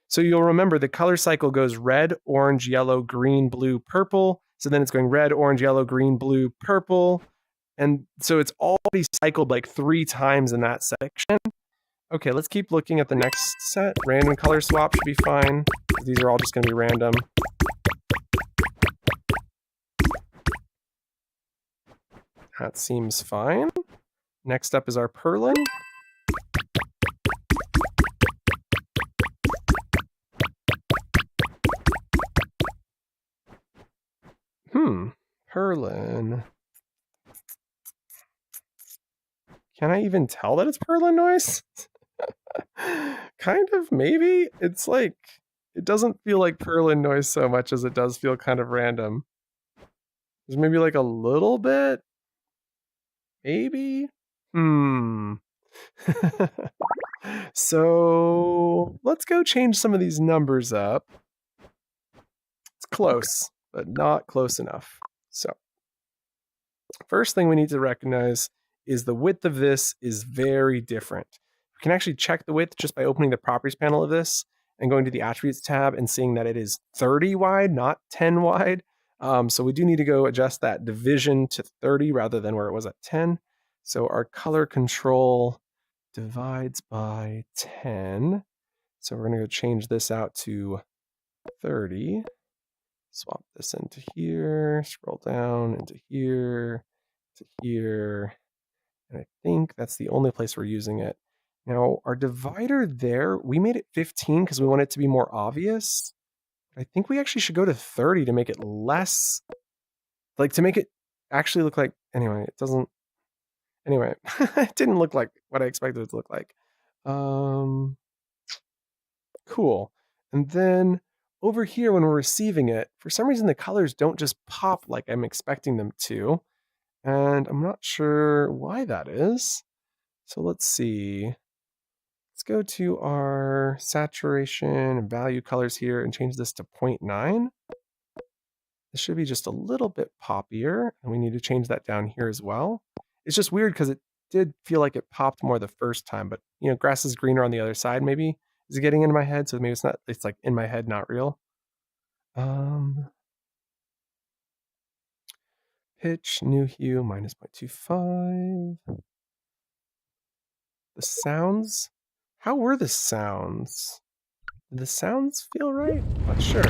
So you'll remember the color cycle goes red, orange, yellow, green, blue, purple. So then it's going red, orange, yellow, green, blue, purple. And so it's already cycled like 3 times in that section. Okay, let's keep looking at the next set. Random color swap should be fine. These are all just going to be random. That seems fine. Next up is our purlin. Purlin. Can I even tell that it's purlin noise? Kind of, maybe. It's like, it doesn't feel like purlin noise so much as it does feel kind of random. There's maybe like a little bit. Maybe? So let's go change some of these numbers up. It's close, but not close enough. So first thing we need to recognize is the width of this is very different. We can actually check the width just by opening the properties panel of this and going to the attributes tab and seeing that it is 30 wide, not 10 wide. So we do need to go adjust that division to 30 rather than where it was at 10. So our color control divides by 10. So we're going to go change this out to 30. Swap this into here, scroll down into here, to here. And I think that's the only place we're using it. Now, our divider there, we made it 15 because we want it to be more obvious. I think we actually should go to 30 to make it less, like to make it actually look like, anyway, it doesn't, anyway, it didn't look like what I expected it to look like. Cool. And then over here, when we're receiving it, for some reason, the colors don't just pop like I'm expecting them to. And I'm not sure why that is. So let's see. Let's go to our saturation and value colors here and change this to 0.9. This should be just a little bit poppier, and we need to change that down here as well. It's just weird because it did feel like it popped more the first time, but you know, grass is greener on the other side maybe. Is it getting into my head? So maybe it's not, it's like in my head, not real. Pitch, new hue, minus 0.25. The sounds, how were the sounds? Did the sounds feel right? Not sure.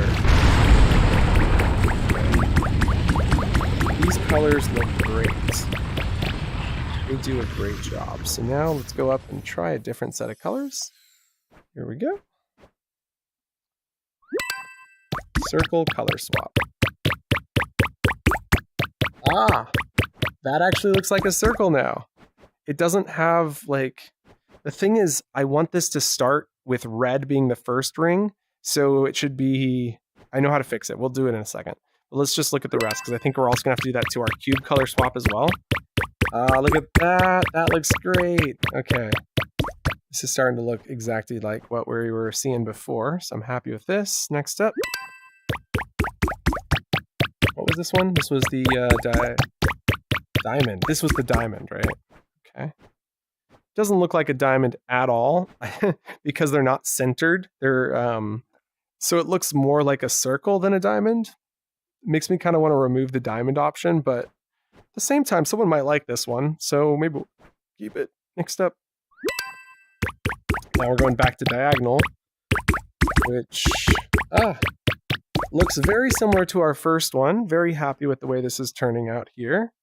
These colors look great. They do a great job. So now let's go up and try a different set of colors. Here we go. Circle color swap. Ah, that actually looks like a circle now. It doesn't have like, the thing is, I want this to start with red being the first ring. So it should be, I know how to fix it. We'll do it in a second. But let's just look at the rest because I think we're also gonna have to do that to our cube color swap as well. Look at that, that looks great. Okay. This is starting to look exactly like what we were seeing before, so I'm happy with this. Next up. What was this one? This was the diamond. This was the diamond, right? Okay. Doesn't look like a diamond at all because they're not centered. They're so it looks more like a circle than a diamond. Makes me kind of want to remove the diamond option, but at the same time, someone might like this one, so maybe we'll keep it. Next up. Now we're going back to diagonal, which looks very similar to our first one. Very happy with the way this is turning out here.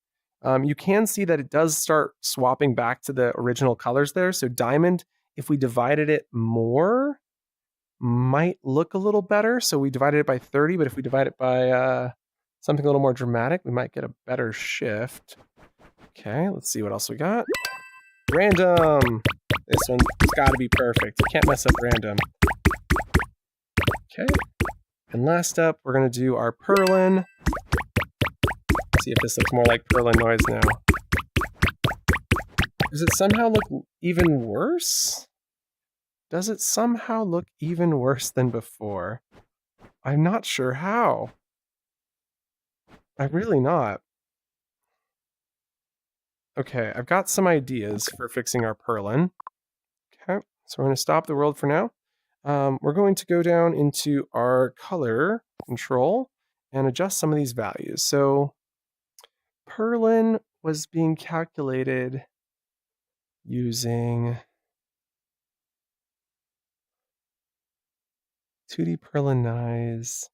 You can see that it does start swapping back to the original colors there. So diamond, if we divided it more, might look a little better. So we divided it by 30, but if we divide it by something a little more dramatic, we might get a better shift. Okay, let's see what else we got. Random. This one's got to be perfect. You can't mess up random. Okay. And last up, we're going to do our purlin. See if this looks more like purlin noise now. Does it somehow look even worse? Does it somehow look even worse than before? I'm not sure how. I'm really not. Okay, I've got some ideas for fixing our purlin. Okay, so we're going to stop the world for now. We're going to go down into our color control and adjust some of these values. So purlin was being calculated using 2D purlinize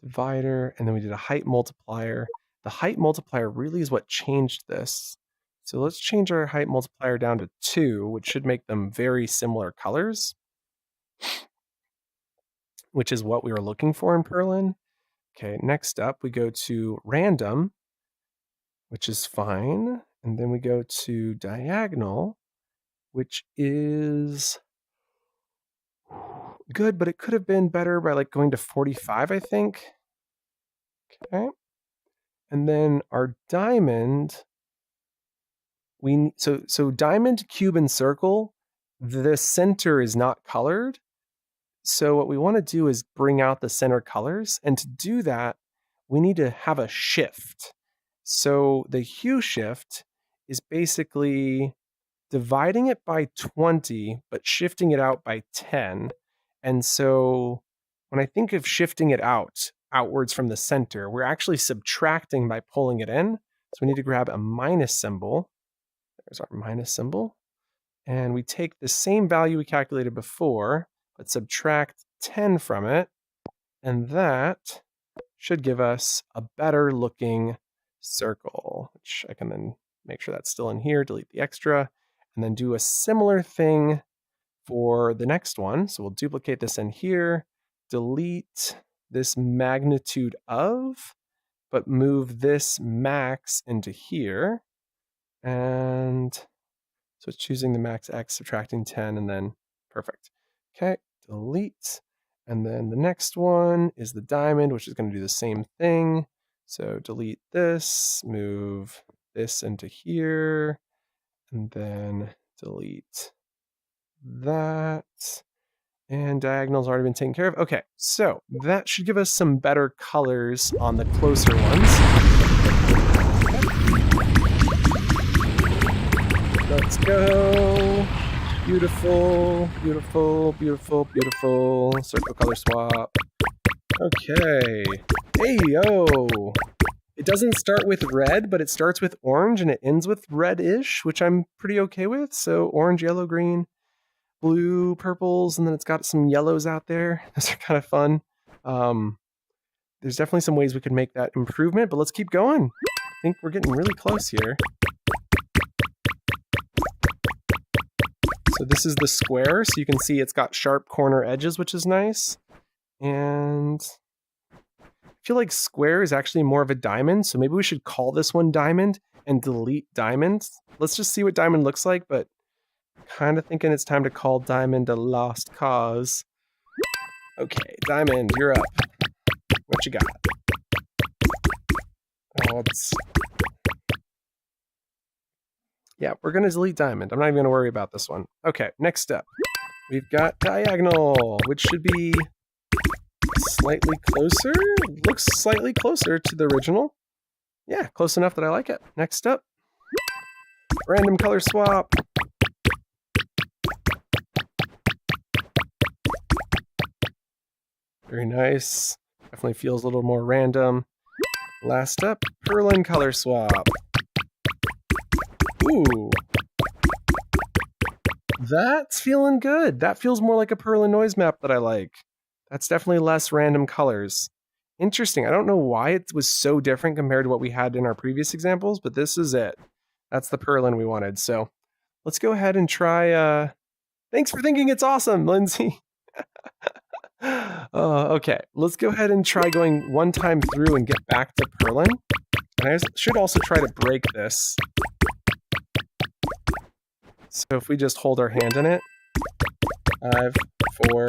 divider, and then we did a height multiplier. The height multiplier really is what changed this. So let's change our height multiplier down to 2, which should make them very similar colors, which is what we were looking for in purlin. Okay, next up we go to random, which is fine. And then we go to diagonal, which is good, but it could have been better by like going to 45, I think. Okay. And then our diamond, so diamond, cube, and circle, the center is not colored. So what we want to do is bring out the center colors. And to do that, we need to have a shift. So the hue shift is basically dividing it by 20, but shifting it out by 10. And so when I think of shifting it outwards from the center, we're actually subtracting by pulling it in. So we need to grab a minus symbol. There's our minus symbol. And we take the same value we calculated before, but subtract 10 from it. And that should give us a better looking circle, which I can then make sure that's still in here, delete the extra, and then do a similar thing for the next one. So we'll duplicate this in here, delete this magnitude of, but move this max into here. And so it's choosing the max X, subtracting 10, and then perfect. Okay, delete. And then the next one is the diamond, which is going to do the same thing. So delete this, move this into here, and then delete that. And diagonal's already been taken care of. Okay, so that should give us some better colors on the closer ones. Let's go. Beautiful, beautiful, beautiful, beautiful. Circle color swap. Okay. Hey, yo. It doesn't start with red, but it starts with orange and it ends with red-ish, which I'm pretty okay with. So orange, yellow, green, blue, purples, and then it's got some yellows out there. Those are kind of fun. There's definitely some ways we could make that improvement, but let's keep going. I think we're getting really close here. So this is the square, so you can see it's got sharp corner edges, which is nice. And I feel like square is actually more of a diamond, so maybe we should call this one diamond and delete diamond. Let's just see what diamond looks like, but kind of thinking it's time to call diamond a lost cause. Okay, diamond, you're up. What you got? Oh, yeah, we're going to delete diamond. I'm not even going to worry about this one. Okay, next up. We've got diagonal, which should be slightly closer. Looks slightly closer to the original. Yeah, close enough that I like it. Next up. Random color swap. Very nice. Definitely feels a little more random. Last up, Perlin color swap. Ooh. That's feeling good. That feels more like a Perlin noise map that I like. That's definitely less random colors. Interesting. I don't know why it was so different compared to what we had in our previous examples, but this is it. That's the Perlin we wanted. So let's go ahead and try. Thanks for thinking it's awesome, Lindsay. Okay, let's go ahead and try going one time through and get back to Perlin. And I should also try to break this. So if we just hold our hand in it, 5, 4,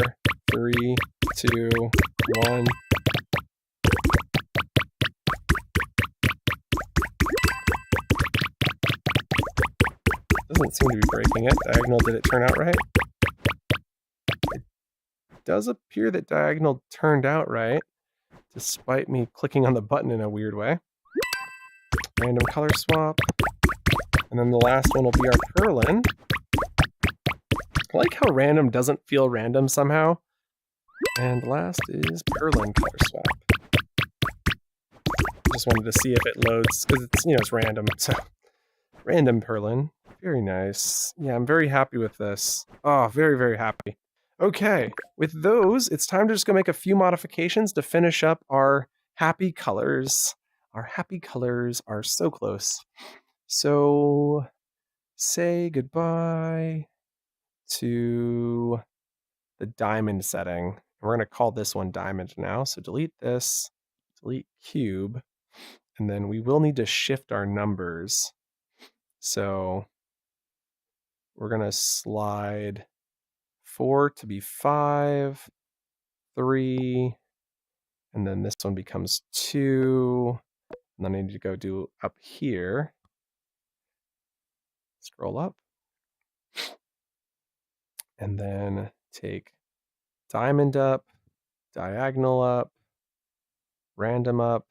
3, 2, 1. Doesn't seem to be breaking it. Diagonal, did it turn out right? It does appear that diagonal turned out right, despite me clicking on the button in a weird way. Random color swap. And then the last one will be our Perlin. I like how random doesn't feel random somehow. And last is Perlin color swap. Just wanted to see if it loads, because it's, it's random. So random Perlin. Very nice. Yeah, I'm very happy with this. Oh, very, very happy. Okay, with those, it's time to just go make a few modifications to finish up our happy colors. Our happy colors are so close. So say goodbye to the diamond setting. We're going to call this one diamond now. So delete this, delete cube, and then we will need to shift our numbers. So we're going to slide 4 to be 5, 3, and then this one becomes 2. And then I need to go do up here. Scroll up. And then take diamond up, diagonal up, random up,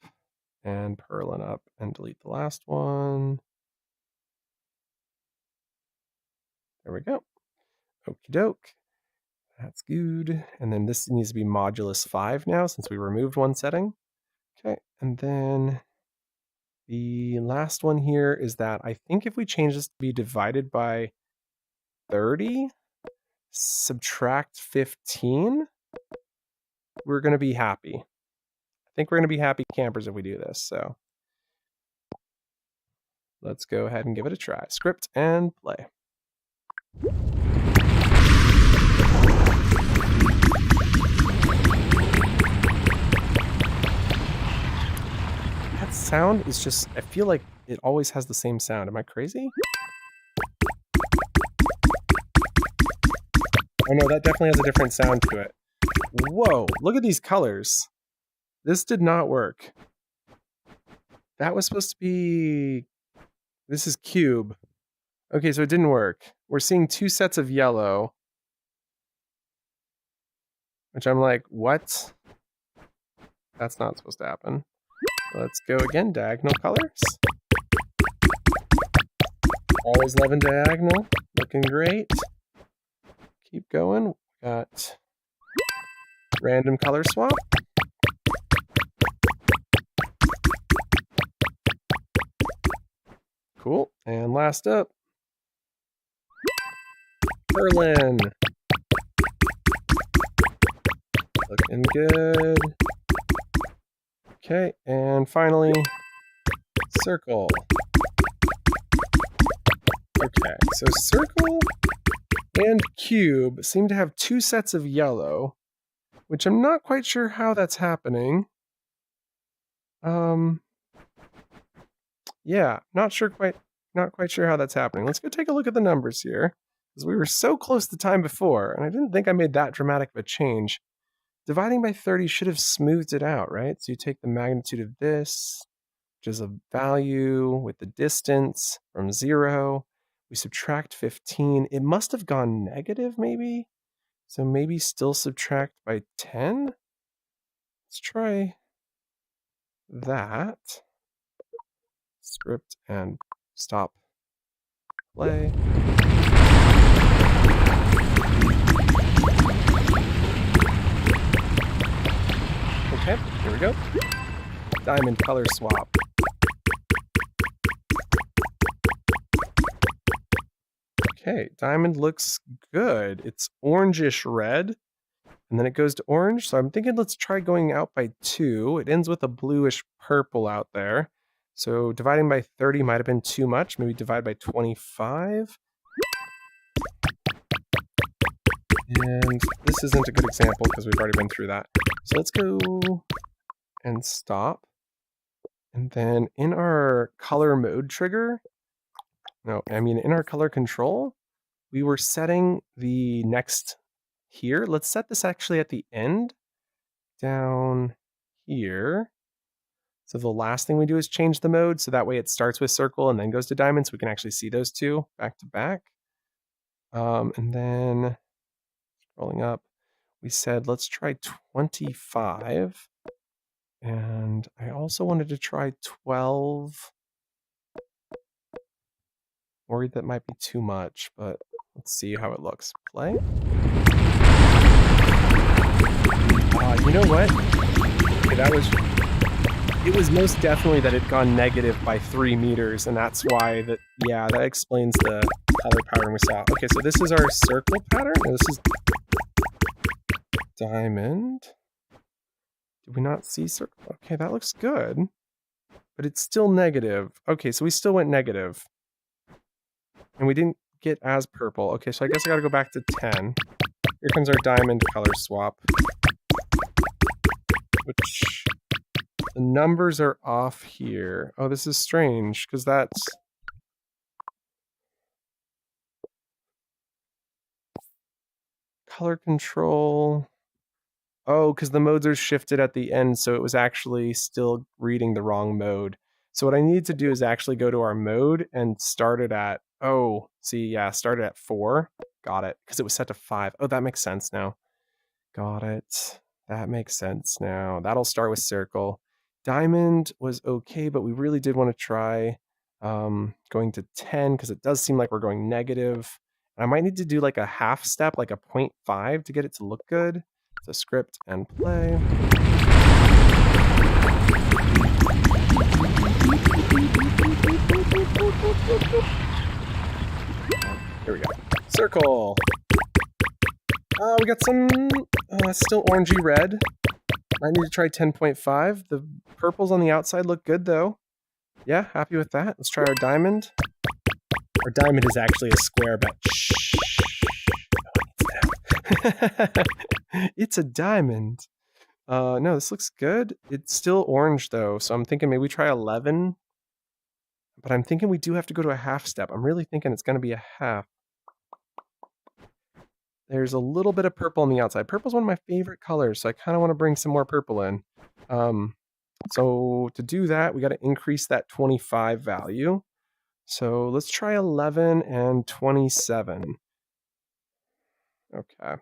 and Perlin up, and delete the last one. There we go. Okie doke. That's good. And then this needs to be modulus 5 now, since we removed one setting. Okay, and then the last one here is that I think if we change this to be divided by 30, subtract 15, we're going to be happy. I think we're going to be happy campers if we do this. So let's go ahead and give it a try. Script and play. That sound is just, I feel like it always has the same sound. Am I crazy? Oh no, that definitely has a different sound to it. Whoa, look at these colors. This did not work. That was supposed to be... This is cube. Okay, so it didn't work. We're seeing 2 sets of yellow. Which I'm like, what? That's not supposed to happen. Let's go again, diagonal colors. Always loving diagonal. Looking great. Keep going. Got random color swap. Cool. And last up, Perlin. Looking good. Okay, and finally, circle. Okay, so circle and cube seem to have 2 sets of yellow, which I'm not quite sure how that's happening. Yeah, not quite sure how that's happening. Let's go take a look at the numbers here, because we were so close the time before, and I didn't think I made that dramatic of a change. Dividing by 30 should have smoothed it out, right? So you take the magnitude of this, which is a value with the distance from 0. We subtract 15. It must have gone negative, maybe? So maybe still subtract by 10? Let's try that. Script and stop play. Okay, here we go. Diamond color swap. Okay, diamond looks good. It's orangish red, and then it goes to orange. So I'm thinking let's try going out by 2. It ends with a bluish purple out there. So dividing by 30 might have been too much. Maybe divide by 25. And this isn't a good example because we've already been through that. So let's go and stop. And then in our color mode trigger, in our color control, we were setting the next here. Let's set this actually at the end down here. So the last thing we do is change the mode. So that way it starts with circle and then goes to diamond. So we can actually see those two back to back. And then scrolling up, we said, let's try 25. And I also wanted to try 12. Worried that might be too much, but let's see how it looks. Play. You know what? Okay, it was most definitely that it had gone negative by 3 meters, and that's why that explains the color pattern we saw. Okay, so this is our circle pattern. No, this is diamond. Did we not see circle? Okay, that looks good, but it's still negative. Okay, so we still went negative. And we didn't get as purple. Okay, so I guess I gotta go back to 10. Here comes our diamond color swap. Which, the numbers are off here. Oh, this is strange, because that's... Color control... Oh, because the modes are shifted at the end, so it was actually still reading the wrong mode. So what I need to do is actually go to our mode and start it at... Oh, see, yeah, started at 4. Got it, because it was set to 5. Oh, that makes sense now. Got it. That makes sense now. That'll start with circle. Diamond was okay, but we really did want to try going to 10, because it does seem like we're going negative. And I might need to do like a half step, like a 0.5 to get it to look good. So script and play. Here we go. Circle. We got some still orangey red. I need to try 10.5. The purples on the outside look good though. Yeah, happy with that. Let's try our diamond. Our diamond is actually a square, but shh. It's a diamond. No, this looks good. It's still orange though, so I'm thinking maybe we try 11. But I'm thinking we do have to go to a half step. I'm really thinking it's going to be a half. There's a little bit of purple on the outside. Purple's one of my favorite colors, so I kind of want to bring some more purple in. So to do that, we got to increase that 25 value. So let's try 11 and 27. Okay.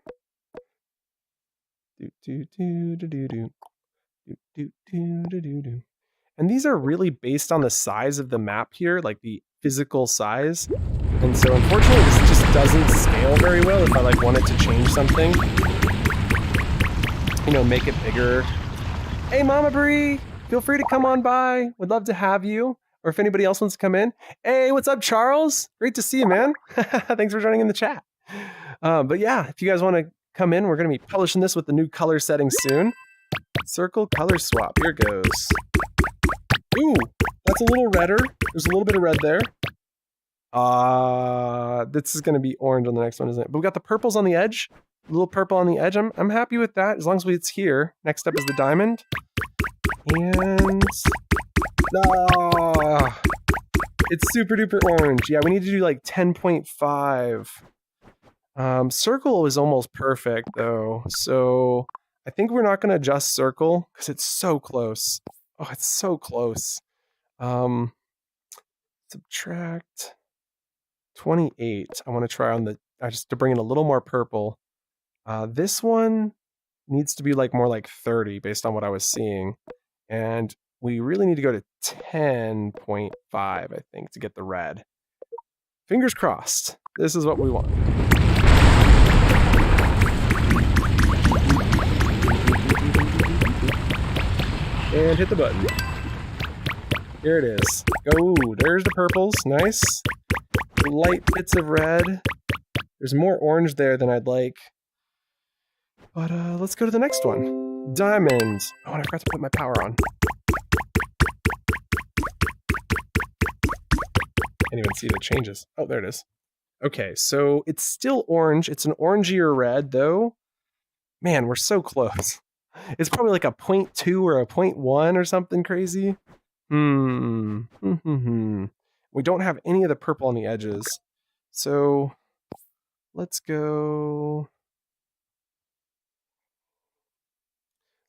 And these are really based on the size of the map here, like the physical size. And so unfortunately this just doesn't scale very well if I like wanted to change something. You know, make it bigger. Hey Mama Bree, feel free to come on by. Would love to have you. Or if anybody else wants to come in. Hey, what's up, Charles? Great to see you, man. Thanks for joining in the chat. But yeah, if you guys want to come in, we're going to be publishing this with the new color settings soon. Circle color swap. Here goes. Ooh, that's a little redder. There's a little bit of red there. This is going to be orange on the next one, isn't it? But we got the purples on the edge. A little purple on the edge. I'm happy with that as long as it's here. Next up is the diamond. And... it's super duper orange. Yeah, we need to do like 10.5. Circle is almost perfect though. So I think we're not going to adjust circle because it's so close. Oh, it's so close. Subtract 28. I want to try on the, just to bring in a little more purple. This one needs to be like more like 30 based on what I was seeing. And we really need to go to 10.5, I think, to get the red. fingers crossed. This is what we want. And hit the button. Here it is. Oh, there's the purples. Nice. Light bits of red. There's more orange there than I'd like. But let's go to the next one. Diamond. Oh, and I forgot to put my power on. Can't even see the changes. Oh, there it is. Okay, so it's still orange. It's an orangier red, though. Man, we're so close. It's probably like a 0.2 or a 0.1 or something crazy. We don't have any of the purple on the edges. So let's go.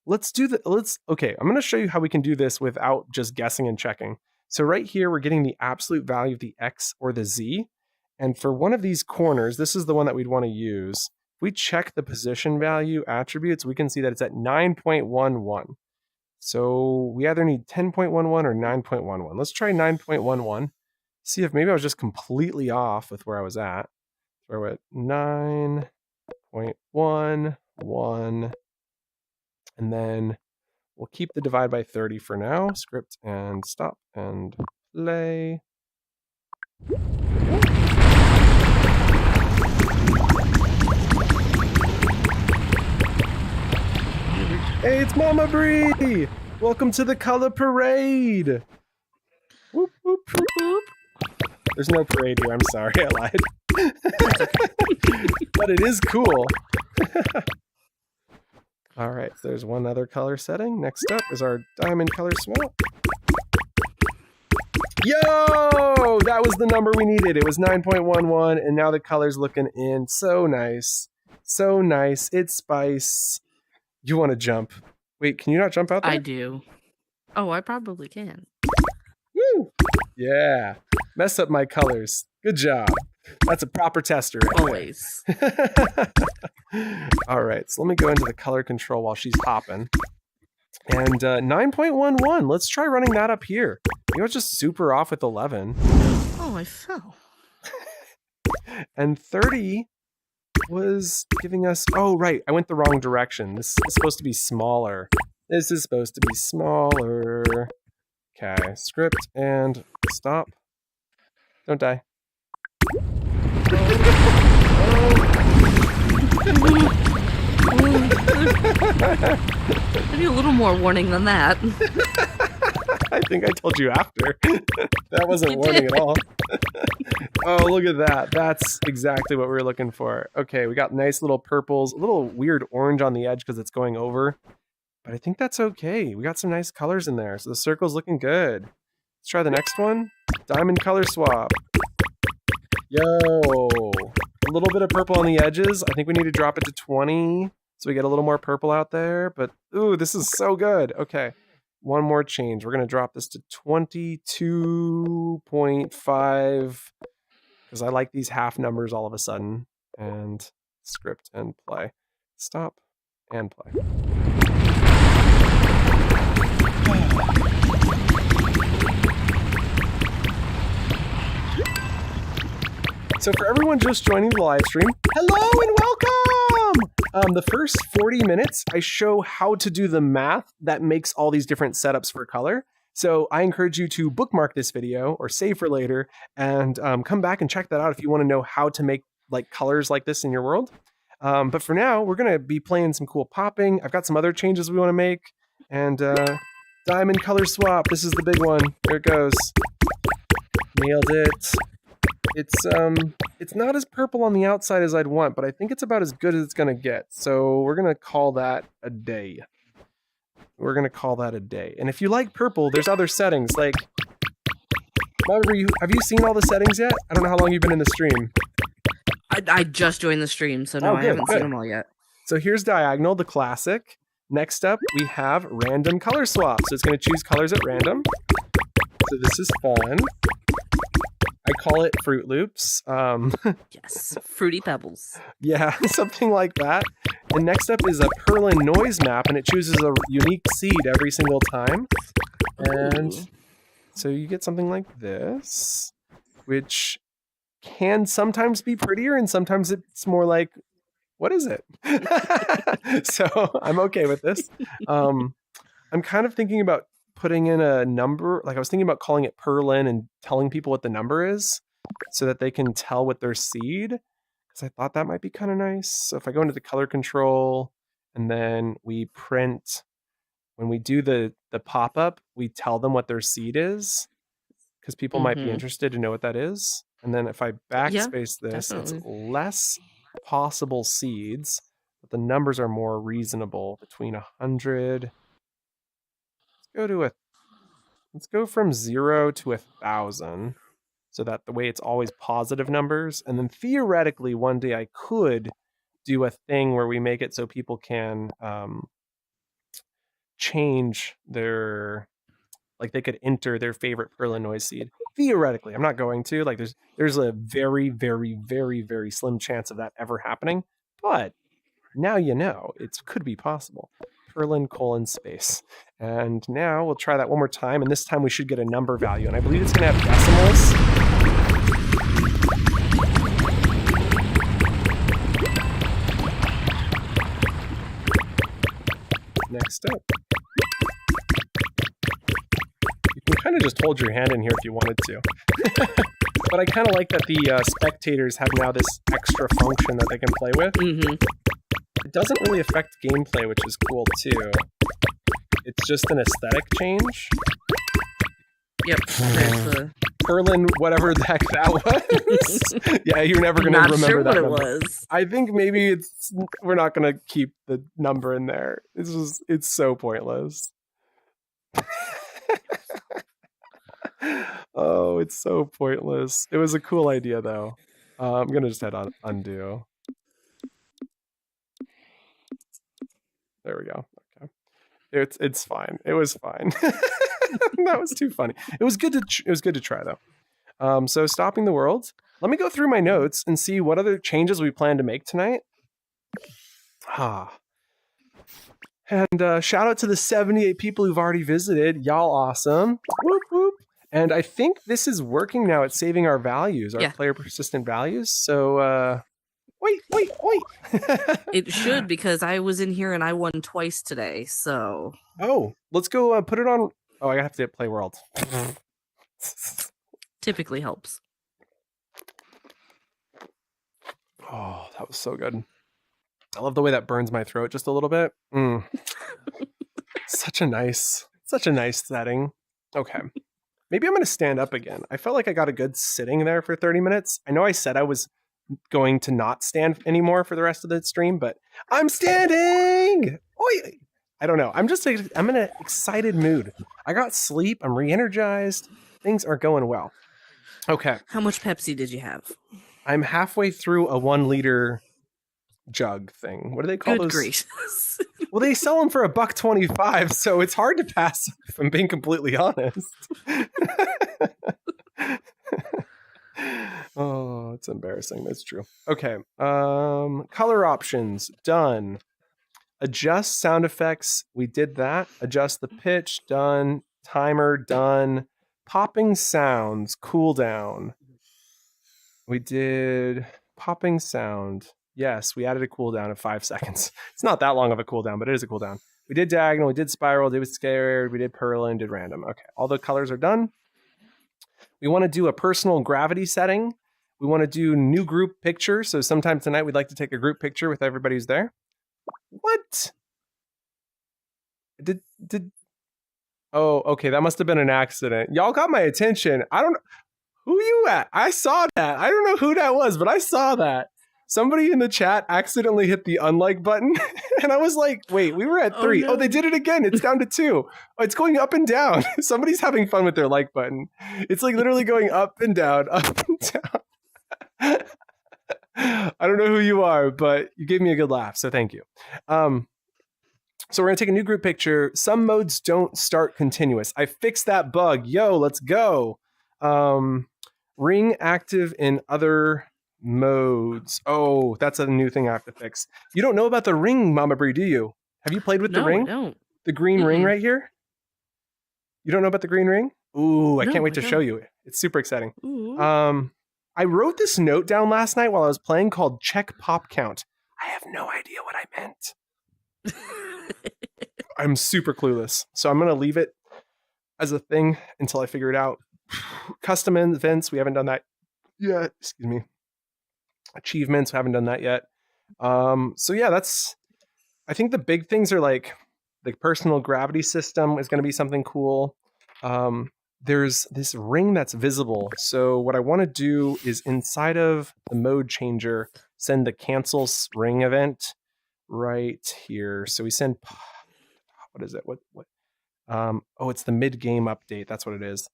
Okay, I'm going to show you how we can do this without just guessing and checking. So right here, we're getting the absolute value of the X or the Z. And for one of these corners, this is the one that we'd want to use. If we check the position value attributes, we can see that it's at 9.11. So we either need 10.11 or 9.11. Let's try 9.11. See if maybe I was just completely off with where I was at. So we're at 9.11. And then we'll keep the divide by 30 for now. Script and stop and play. Hey, it's Mama Bree! Welcome to the color parade! Whoop, whoop, whoop, whoop. There's no parade here, I'm sorry, I lied. But it is cool. Alright, so there's one other color setting. Next up is our diamond color swap. Yo! That was the number we needed. It was 9.11, and now the color's looking in. So nice. So nice. It's spice. You want to jump. Wait, can you not jump out there? I do. Oh, I probably can. Woo! Yeah. Mess up my colors. Good job. That's a proper tester. Right Always. All right, so let me go into the color control while she's hopping. And 9.11, let's try running that up here. You know, it's just super off with 11. Oh, I fell. And 30 was giving us... Oh, right, I went the wrong direction. This is supposed to be smaller. This is supposed to be smaller. Okay, script and stop. Don't die. I need a little more warning than that. I think I told you after. That wasn't warning at all. Oh, look at that. That's exactly what we were looking for. Okay, we got nice little purples, a little weird orange on the edge because it's going over. But I think that's okay. We got some nice colors in there. So the circle's looking good. Let's try the next one. Diamond color swap. Yo, a little bit of purple on the edges. I think we need to drop it to 20 so we get a little more purple out there. But, ooh, this is so good. Okay, one more change. We're going to drop this to 22.5 because I like these half numbers all of a sudden. And script and play. Stop and play. So for everyone just joining the live stream, hello and welcome! The first 40 minutes, I show how to do the math that makes all these different setups for color. So I encourage you to bookmark this video or save for later and come back and check that out if you want to know how to make like colors like this in your world. But for now, we're going to be playing some cool popping. I've got some other changes we want to make. And diamond color swap, this is the big one. Here it goes. Nailed it. It's not as purple on the outside as I'd want, but I think it's about as good as it's going to get. So we're going to call that a day. We're going to call that a day. And if you like purple, there's other settings. Like, have you seen all the settings yet? I don't know how long you've been in the stream. I just joined the stream, so no, I haven't seen them all yet. So here's diagonal, the classic. Next up, we have random color swap. So it's going to choose colors at random. So this is fun. I call it Fruit Loops. Yes, Fruity Pebbles. Yeah, something like that. And next up is a Perlin noise map, and it chooses a unique seed every single time. And so you get something like this, which can sometimes be prettier and sometimes it's more like, what is it? So I'm okay with this. I'm kind of thinking about putting in a number. Like I was thinking about calling it Perlin and telling people what the number is so that they can tell what their seed, because I thought that might be kind of nice. So if I go into the color control and then we print, when we do the pop-up, we tell them what their seed is because people might be interested to know what that is. And then if I backspace this, definitely. it's less possible seeds, but the numbers are more reasonable, between 100. Let's go from 0 to 1,000, so that the way it's always positive numbers. And then theoretically, one day I could do a thing where we make it so people can change their, like they could enter their favorite Perlin noise seed. Theoretically, I'm not going to. Like there's a very, very, very, very slim chance of that ever happening. But now you know, it could be possible. Perlin : space. And now we'll try that one more time, and this time we should get a number value. And I believe it's going to have decimals. Next up. You can kind of just hold your hand in here if you wanted to. But I kind of like that the spectators have now this extra function that they can play with. It doesn't really affect gameplay, which is cool too. It's just an aesthetic change. Yep. Perlin, whatever the heck that was. Yeah, you're never going to remember sure that what number. it was. I think maybe we're not going to keep the number in there. It's so pointless. Oh, it's so pointless. It was a cool idea though. I'm going to just hit on undo. There we go. Okay. It's fine. It was fine. That was too funny. It was good to try though. So stopping the world. Let me go through my notes and see what other changes we plan to make tonight. And shout out to the 78 people who've already visited. Y'all awesome. Whoop whoop. And I think this is working now. It's saving our values, our player persistent values. So wait. It should, because I was in here and I won twice today, so. Oh, let's go put it on. Oh, I have to hit play world. Typically helps. Oh, that was so good. I love the way that burns my throat just a little bit. Such a nice setting. Okay. Maybe I'm going to stand up again. I felt like I got a good sitting there for 30 minutes. I know I said I was going to not stand anymore for the rest of the stream, but I'm standing. Oi! I don't know. I'm in an excited mood. I got sleep. I'm re-energized. Things are going well. Okay. How much Pepsi did you have? I'm halfway through a 1 liter jug thing. What do they call those? Good gracious. Well, they sell them for $1.25, so it's hard to pass if I'm being completely honest. Oh, it's embarrassing. That's true. Okay. Color options done. Adjust sound effects. We did that. Adjust the pitch. Done. Timer done. Popping sounds. Cooldown. We did popping sound. Yes, we added a cooldown of 5 seconds. It's not that long of a cooldown, but it is a cooldown. We did diagonal, we did spiral, we did scared, we did Perlin, did random. Okay, all the colors are done. We want to do a personal gravity setting. We want to do new group picture. So sometime tonight we'd like to take a group picture with everybody who's there. What? Oh, okay, that must have been an accident. Y'all got my attention. I don't know. Who you at? I saw that. I don't know who that was, but I saw that. Somebody in the chat accidentally hit the unlike button. And I was like, wait, we were at 3. Oh, no. Oh, they did it again. It's down to 2. Oh, it's going up and down. Somebody's having fun with their like button. It's like literally going up and down, up and down. I don't know who you are, but you gave me a good laugh. So thank you. So we're going to take a new group picture. Some modes don't start continuous. I fixed that bug. Yo, let's go. Ring active in other modes. Oh, that's a new thing I have to fix. You don't know about the ring, Mama Brie, do you? Have you played with the ring? I don't. The green ring right here? You don't know about the green ring? Ooh, I can't wait to show you. It's super exciting. Ooh. I wrote this note down last night while I was playing called check pop count. I have no idea what I meant. I'm super clueless. So I'm going to leave it as a thing until I figure it out. Custom events, we haven't done that yet. Excuse me. Achievements, we haven't done that yet. So yeah, I think the big things are like the personal gravity system is going to be something cool. There's this ring that's visible. So what I want to do is inside of the mode changer, send the cancel ring event right here. So we send, what is it? What? Oh, it's the mid-game update. That's what it is.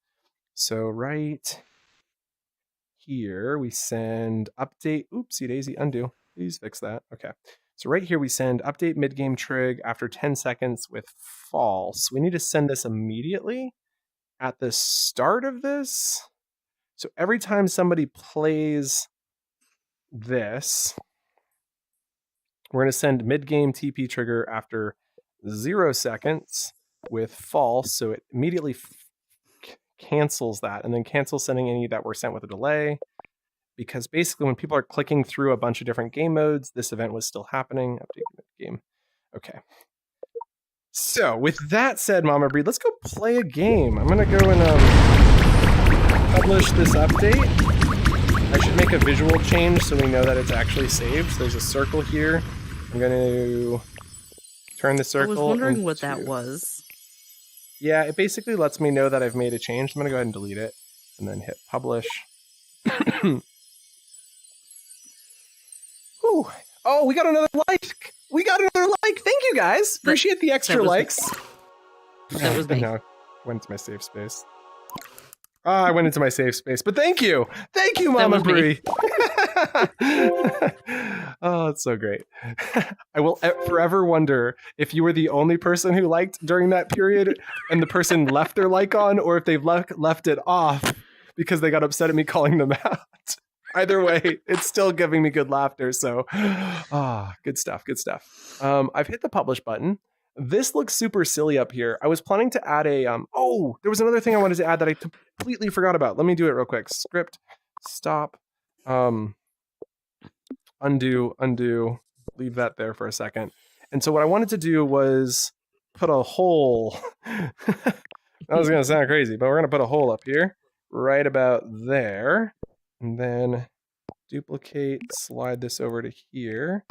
So right here we send update. Oopsie daisy, undo. Please fix that. Okay. So right here we send update mid-game trig after 10 seconds with false. We need to send this immediately at the start of this. So every time somebody plays this, we're going to send mid-game TP trigger after 0 seconds with false. So it immediately cancels that and then cancels sending any that were sent with a delay. Because basically when people are clicking through a bunch of different game modes, this event was still happening. Update mid-game. Okay. So with that said, Mama Breed, let's go play a game. I'm going to go and publish this update. I should make a visual change so we know that it's actually saved. So there's a circle here. I'm going to turn the circle. I was wondering what that was. Yeah, it basically lets me know that I've made a change. I'm going to go ahead and delete it and then hit publish. Ooh. Oh, we got another like. We got another like. Thank you guys. Appreciate the extra likes. That was me. No, went into my safe space. I went into my safe space, but thank you. Thank you, Mama Brie. Oh, it's so great. I will forever wonder if you were the only person who liked during that period and the person left their like on, or if they've left it off because they got upset at me calling them out. Either way, it's still giving me good laughter. So, good stuff. Good stuff. I've hit the publish button. This looks super silly up here. I was planning to add a, there was another thing I wanted to add that I completely forgot about. Let me do it real quick. Script, stop, undo, leave that there for a second. And so what I wanted to do was put a hole. That was going to sound crazy, but we're going to put a hole up here, right about there. And then duplicate, slide this over to here,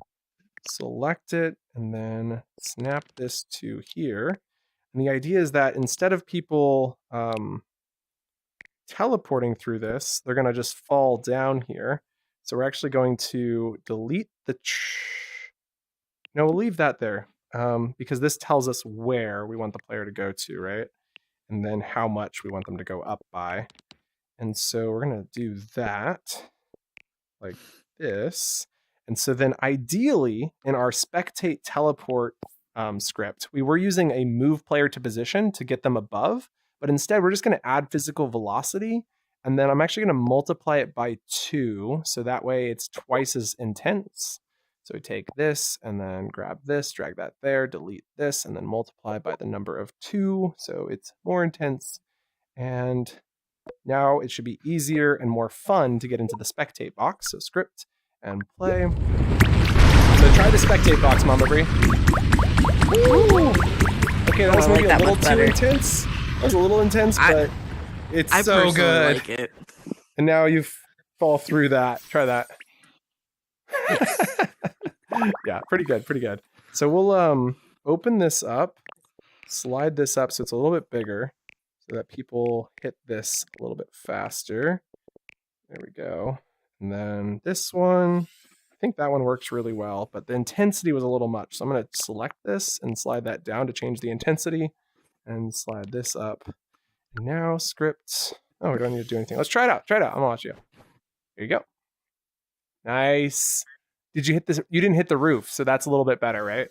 select it, and then snap this to here. And the idea is that instead of people teleporting through this, they're going to just fall down here. So we're actually going to delete the... No, we'll leave that there because this tells us where we want the player to go to, right? And then how much we want them to go up by. And so we're going to do that like this. And so then ideally in our spectate teleport script, we were using a move player to position to get them above, but instead we're just going to add physical velocity. And then I'm actually going to multiply it by 2. So that way it's twice as intense. So we take this and then grab this, drag that there, delete this, and then multiply by the number of 2. So it's more intense. And now it should be easier and more fun to get into the spectate box. So script and play. So try the spectate box, Mama Brie. Woo! Okay, that was maybe a little too intense. That was a little intense, but it's so good. Like it. And now you fall through that. Try that. Yeah, pretty good, pretty good. So we'll open this up, slide this up so it's a little bit bigger, so that people hit this a little bit faster. There we go. And then this one, I think that one works really well, but the intensity was a little much. So I'm going to select this and slide that down to change the intensity and slide this up. And now scripts. Oh, we don't need to do anything. Let's try it out. Try it out. I'm going to watch you. Here you go. Nice. Did you hit this? You didn't hit the roof, so that's a little bit better, right?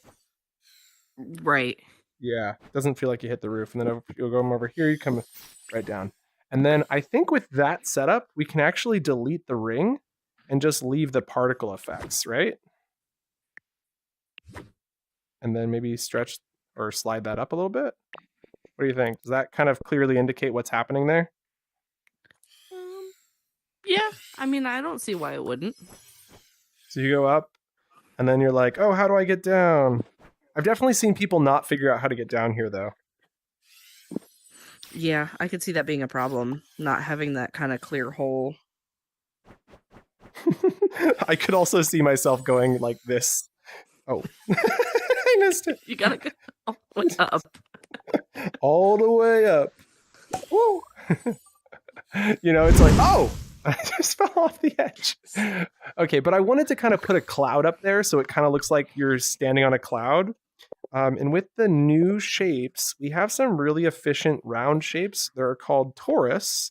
Right. Yeah, doesn't feel like you hit the roof. And then you'll go over here, you come right down. And then I think with that setup, we can actually delete the ring and just leave the particle effects, right? And then maybe stretch or slide that up a little bit. What do you think? Does that kind of clearly indicate what's happening there? Yeah. I mean, I don't see why it wouldn't. So you go up, and then you're like, oh, how do I get down? I've definitely seen people not figure out how to get down here, though. Yeah, I could see that being a problem, not having that kind of clear hole. I could also see myself going like this. Oh, I missed it. You gotta go all the way up. All the way up. Woo! It's like, oh, I just fell off the edge. Okay, but I wanted to kind of put a cloud up there so it kind of looks like you're standing on a cloud. And with the new shapes, we have some really efficient round shapes. They're called torus.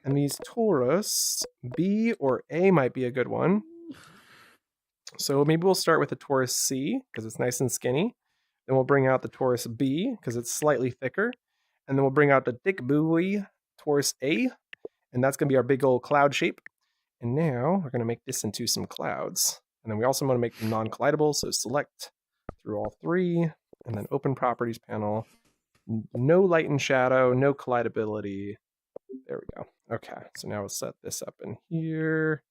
And these torus, B or A might be a good one. So maybe we'll start with the torus C because it's nice and skinny. Then we'll bring out the torus B because it's slightly thicker. And then we'll bring out the thick buoy torus A. And that's going to be our big old cloud shape. And now we're going to make this into some clouds. And then we also want to make them non-collidable. So select through all three. And then open properties panel. No light and shadow. No collidability. There we go. Okay, so now we'll set this up in here.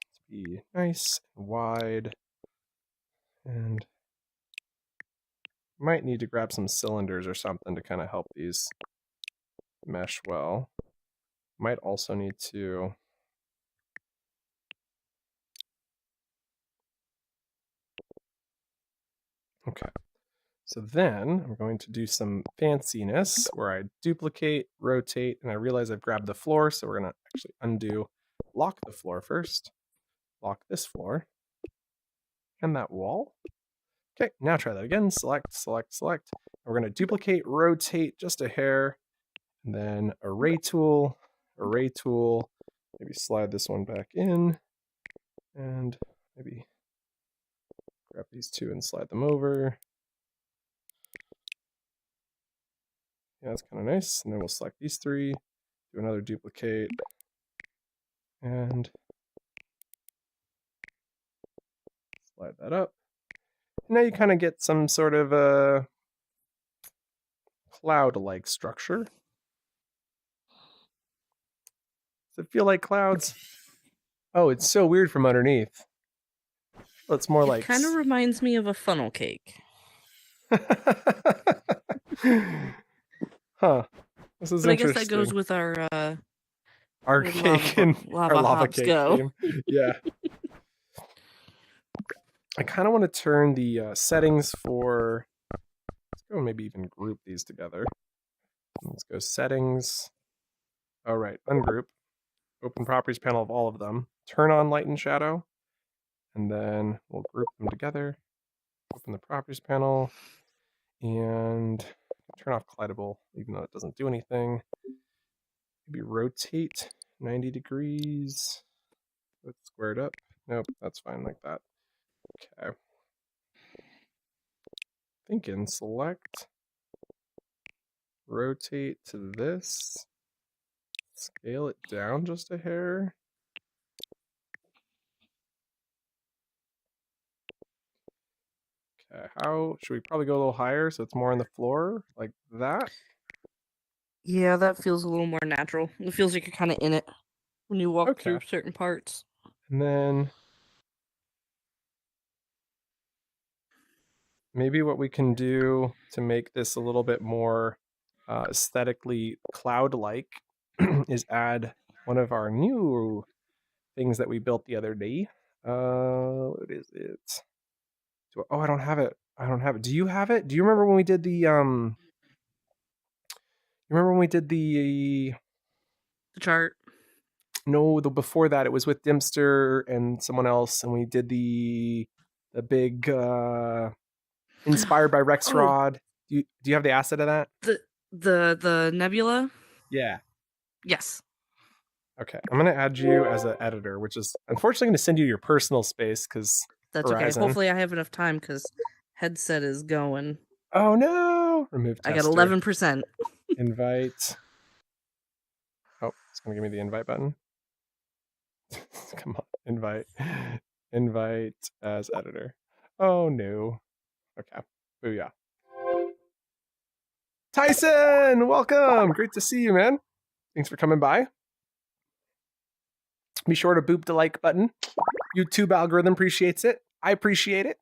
Let's be nice and wide. And might need to grab some cylinders or something to kind of help these mesh well. Might also need to okay. So then I'm going to do some fanciness where I duplicate, rotate, and I realize I've grabbed the floor, so we're going to actually undo, lock the floor first, lock this floor, and that wall. Okay, now try that again. Select, select, select. We're going to duplicate, rotate just a hair, and then array tool, maybe slide this one back in, and maybe grab these two and slide them over. Yeah, that's kind of nice. And then we'll select these three, do another duplicate, and slide that up. Now you kind of get some sort of a cloud-like structure. Does it feel like clouds? Oh, it's so weird from underneath. Well, it's more like... It kind of reminds me of a funnel cake. Huh. This is But I interesting. guess that goes with our cake and lava our lava hops cake go. game. Yeah. I kind of want to turn the settings for... Let's go maybe even group these together. Let's go settings. All right, ungroup. Open properties panel of all of them. Turn on light and shadow. And then we'll group them together. Open the properties panel. And turn off collidable, even though it doesn't do anything. Maybe rotate 90 degrees. Let's square it up. Nope, that's fine like that. Okay. Thinking select. Rotate to this. Scale it down just a hair. Okay, how should we probably go a little higher so it's more on the floor like that? Yeah, that feels a little more natural. It feels like you're kind of in it when you walk through Okay. certain parts. And then maybe what we can do to make this a little bit more aesthetically cloud-like is add one of our new things that we built the other day. What is it? Oh, I don't have it. Do you have it? Do you remember when we did the You remember when we did the chart? No, the before that it was with Dimster and someone else, and we did the big inspired by Rexrod. Do you have the asset of that? The nebula? Yeah. Yes. Okay, I'm gonna add you as an editor, which is unfortunately gonna send you your personal space because that's Horizon. Okay. Hopefully, I have enough time because headset is going. Oh no! Remove tester. I got 11%. Invite. Oh, it's gonna give me the invite button. Come on, invite as editor. Oh no. Okay. Booyah. Tyson, welcome. Great to see you, man. Thanks for coming by. Be sure to boop the like button. YouTube algorithm appreciates it. I appreciate it.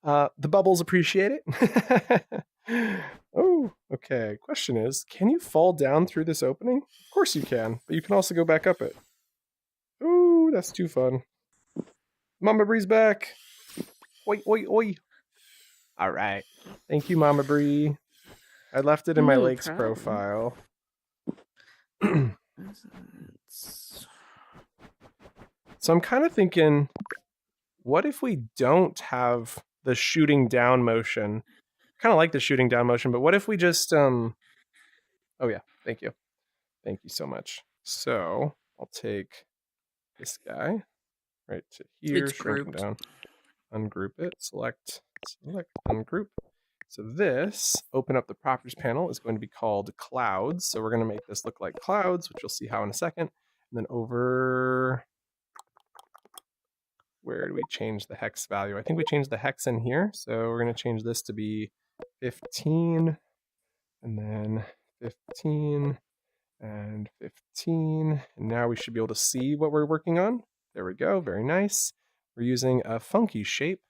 The bubbles appreciate it. Oh, okay. Question is, can you fall down through this opening? Of course you can, but you can also go back up it. Ooh, that's too fun. Mama Bree's back. Oi, oi, oi. All right. Thank you, Mama Bree. I left it in my No Lakes problem. profile. So I'm kind of thinking, what if we don't have the shooting down motion? Kind of like the shooting down motion, but what if we just oh yeah, thank you so much. So I'll take this guy right to here, It's shrink him grouped. down, ungroup it, select, ungroup. So this, open up the properties panel, is going to be called clouds. So we're going to make this look like clouds, which you'll see how in a second. And then over, where do we change the hex value? I think we changed the hex in here. So we're going to change this to be 15, and then 15, and 15. And now we should be able to see what we're working on. There we go, very nice. We're using a funky shape,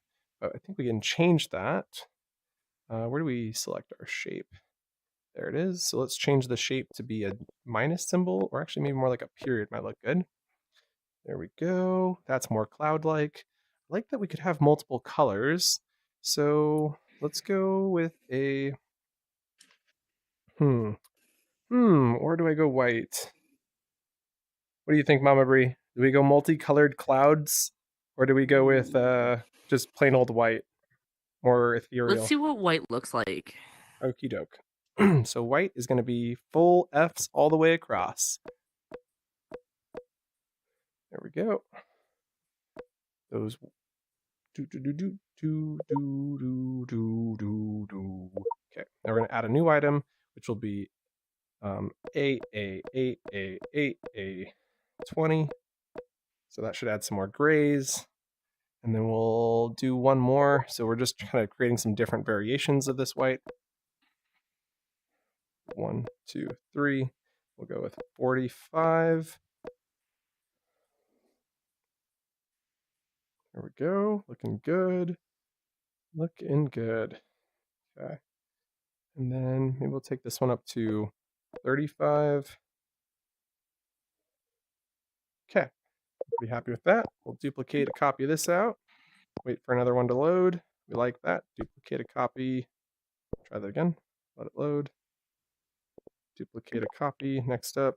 but I think we can change that. Where do we select our shape? There it is. So let's change the shape to be a minus symbol, or actually maybe more like a period might look good. There we go. That's more cloud-like. I like that we could have multiple colors. So let's go with a, or do I go white? What do you think, Mama Bree? Do we go multicolored clouds, or do we go with just plain old white? More ethereal. Let's see what white looks like. Okie doke. So white is going to be full Fs all the way across. There we go. Those Okay, now we're going to add a new item, which will be A20. So that should add some more grays. And then we'll do one more. So we're just kind of creating some different variations of this white. 1, 2, 3. We'll go with 45. There we go. Looking good. Looking good. Okay. And then maybe we'll take this one up to 35. Okay. Be happy with that. We'll duplicate a copy of this out. Wait for another one to load. We like that. Duplicate a copy. Try that again. Let it load. Duplicate a copy. Next up.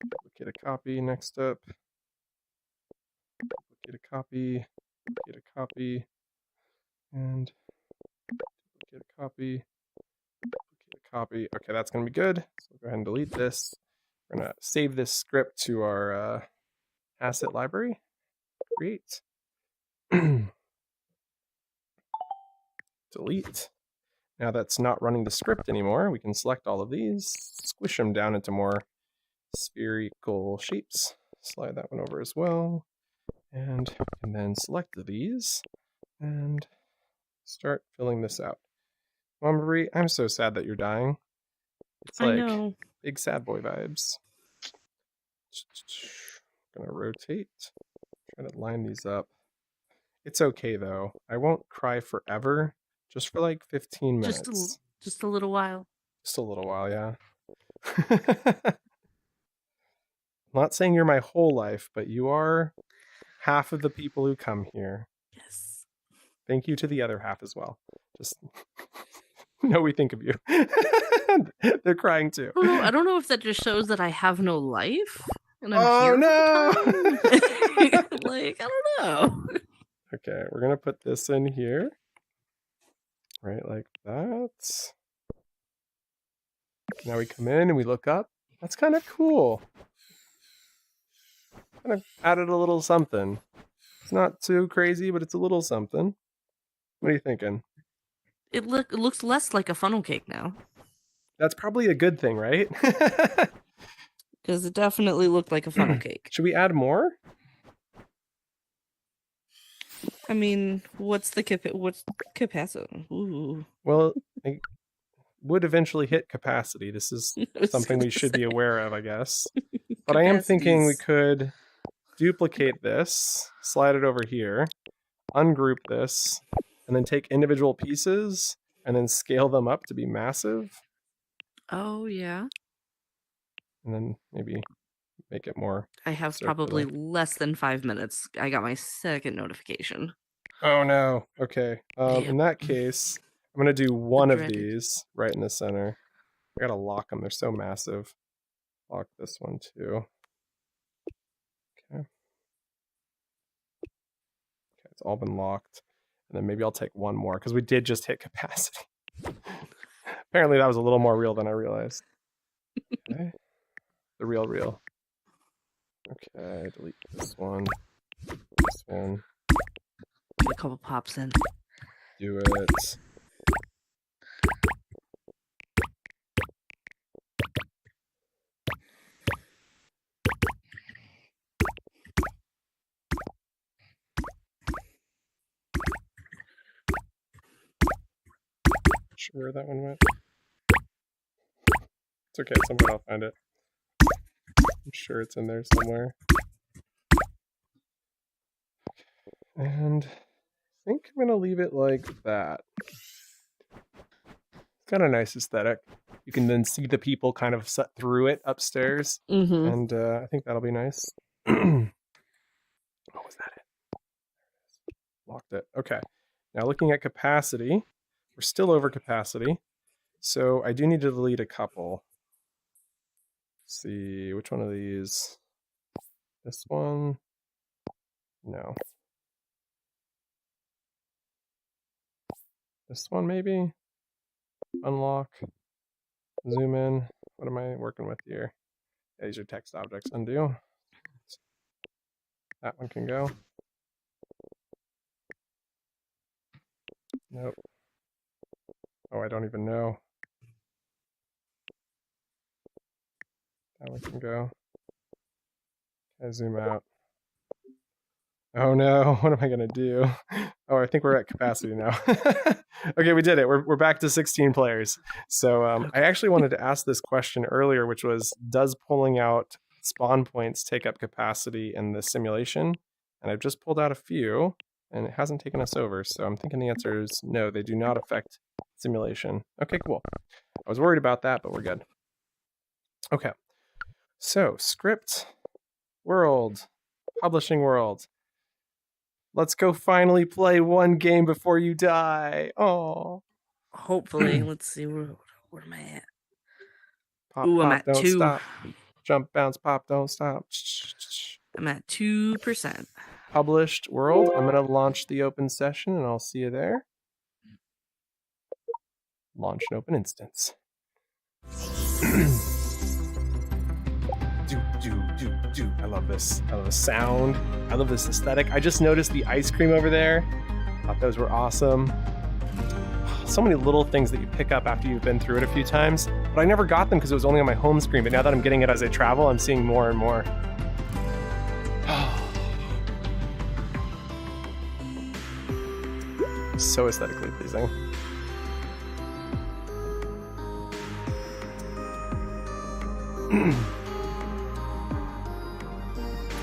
Duplicate a copy. Next up. Duplicate a copy. Duplicate a copy. And duplicate a copy. Duplicate a copy. Okay, that's going to be good. So we'll go ahead and delete this. We're going to save this script to our asset library. Create. Delete. Now that's not running the script anymore. We can select all of these, squish them down into more spherical shapes. Slide that one over as well. And then select these and start filling this out. Mama Marie, I'm so sad that you're dying. It's like I know. big sad boy vibes. Gonna rotate. Try to line these up. It's okay though. I won't cry forever. Just for like 15 minutes. Just a little while. Just a little while, yeah. I'm not saying you're my whole life, but you are half of the people who come here. Yes. Thank you to the other half as well. Just know we think of you. They're crying too. I don't know if that just shows that I have no life. And I'm Oh here no! like, I don't know. Okay, we're gonna put this in here. Right, like that. Now we come in and we look up. That's kind of cool. Kind of added a little something. It's not too crazy, but it's a little something. What are you thinking? It looks less like a funnel cake now. That's probably a good thing, right? Because it definitely looked like a funnel cake. Should we add more? I mean, what's capacity? Ooh. Well, it would eventually hit capacity. This is something we should be aware of, I guess. But I am thinking we could duplicate this, slide it over here, ungroup this, and then take individual pieces and then scale them up to be massive. Oh, yeah. And then maybe make it more. I have circular. probably less than 5 minutes. I got my second notification. Oh no. Okay. In that case, I'm gonna do one of dreaded. these right in the center. I gotta lock them. They're so massive. Lock this one too. Okay. Okay, it's all been locked. And then maybe I'll take one more because we did just hit capacity. Apparently that was a little more real than I realized. Okay. The real. Okay, delete this one. This one. Get a couple pops in. Do it. Sure where that one went. It's okay, at some point I'll find it. I'm sure it's in there somewhere. And I think I'm gonna leave it like that. It's got a nice aesthetic. You can then see the people kind of set through it upstairs. Mm-hmm. And I think that'll be nice. Oh, was that it? Locked it. Okay. Now looking at capacity, we're still over capacity. So I do need to delete a couple. Let's see, which one of these? This one? No. This one maybe? Unlock. Zoom in. What am I working with here? Yeah, these are text objects. Undo. That one can go. Nope. Oh, I don't even know. That one can go. Okay, zoom out. Oh no, what am I gonna do? Oh, I think we're at capacity now. Okay, we did it. We're back to 16 players. So I actually wanted to ask this question earlier, which was, does pulling out spawn points take up capacity in the simulation? And I've just pulled out a few, and it hasn't taken us over. So I'm thinking the answer is no, they do not affect simulation. Okay, cool. I was worried about that, but we're good. Okay, so script, world, publishing world. Let's go finally play one game before you die. Oh. Hopefully. Let's see. Where am I at? Pop, Ooh, I'm pop, at don't 2. stop. Jump, bounce, pop, don't stop. I'm at 2%. Published world. I'm going to launch the open session and I'll see you there. Launch an open instance. Do. I love this. I love the sound. I love this aesthetic. I just noticed the ice cream over there. Thought those were awesome. So many little things that you pick up after you've been through it a few times. But I never got them because it was only on my home screen. But now that I'm getting it as I travel, I'm seeing more and more. So aesthetically pleasing.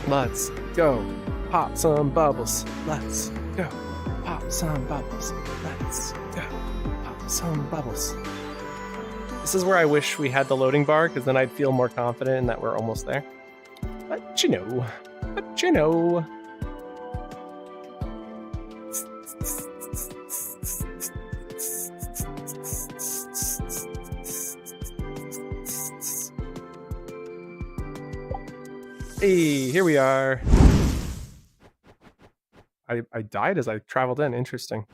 Let's go pop some bubbles. Let's go pop some bubbles. Let's go pop some bubbles. This is where I wish we had the loading bar, because then I'd feel more confident in that we're almost there. But you know. Hey, here we are. I died as I traveled in. Interesting.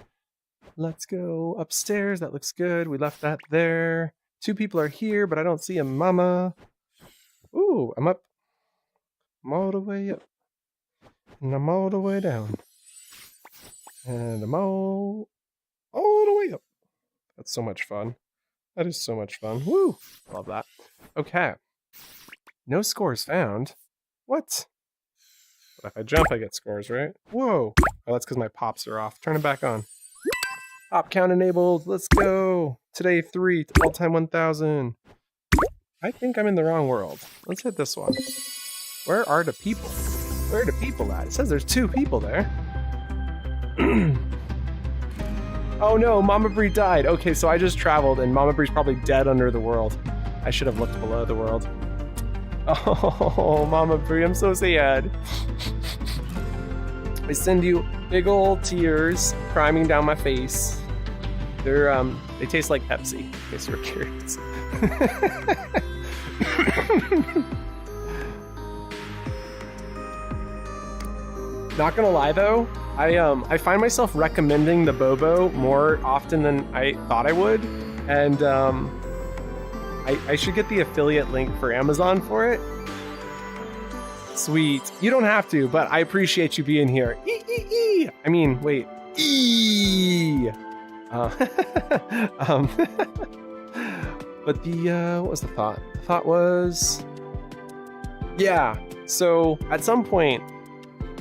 Let's go upstairs. That looks good. We left that there. 2 people are here, but I don't see a mama. Ooh, I'm up. I'm all the way up. And I'm all the way down. And I'm all the way up. That's so much fun. That is so much fun. Woo! Love that. Okay. No scores found. What? But if I jump, I get scores, right? Whoa! Oh, that's because my pops are off. Turn it back on. Pop count enabled. Let's go. Today 3, all-time 1,000. I think I'm in the wrong world. Let's hit this one. Where are the people? Where are the people at? It says there's 2 people there. Oh no, Mama Bree died. Okay, so I just traveled and Mama Bree's probably dead under the world. I should have looked below the world. Oh, Mama Bree, I'm so sad. I send you big old tears priming down my face. They taste like Pepsi, in case you're curious. Not gonna lie though, I find myself recommending the Bobo more often than I thought I would, and I should get the affiliate link for Amazon for it. Sweet. You don't have to, but I appreciate you being here. I mean, wait. But what was the thought? The thought was, yeah. So at some point,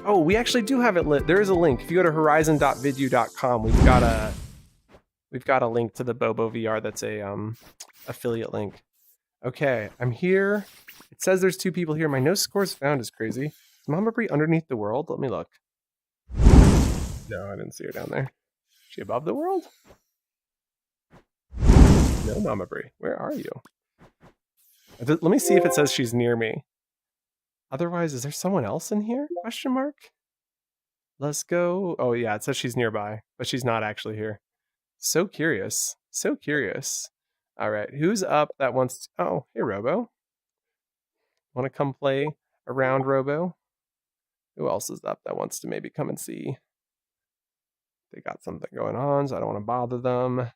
oh, we actually do have it lit. There is a link. If you go to horizon.vidu.com, we've got a link to the Bobo VR. That's a affiliate link. Okay, I'm here. It says there's 2 people here. My no scores found is crazy. Is Mama Bree underneath the world? Let me look. No, I didn't see her down there. Is she above the world? No, Mama Bree. Where are you? Let me see if it says she's near me. Otherwise, is there someone else in here? Question mark. Let's go. Oh yeah, it says she's nearby, but she's not actually here. So curious. So curious. All right, who's up that wants to... Oh, hey, Robo. Want to come play around, Robo? Who else is up that wants to maybe come and see? They got something going on, so I don't want to bother them.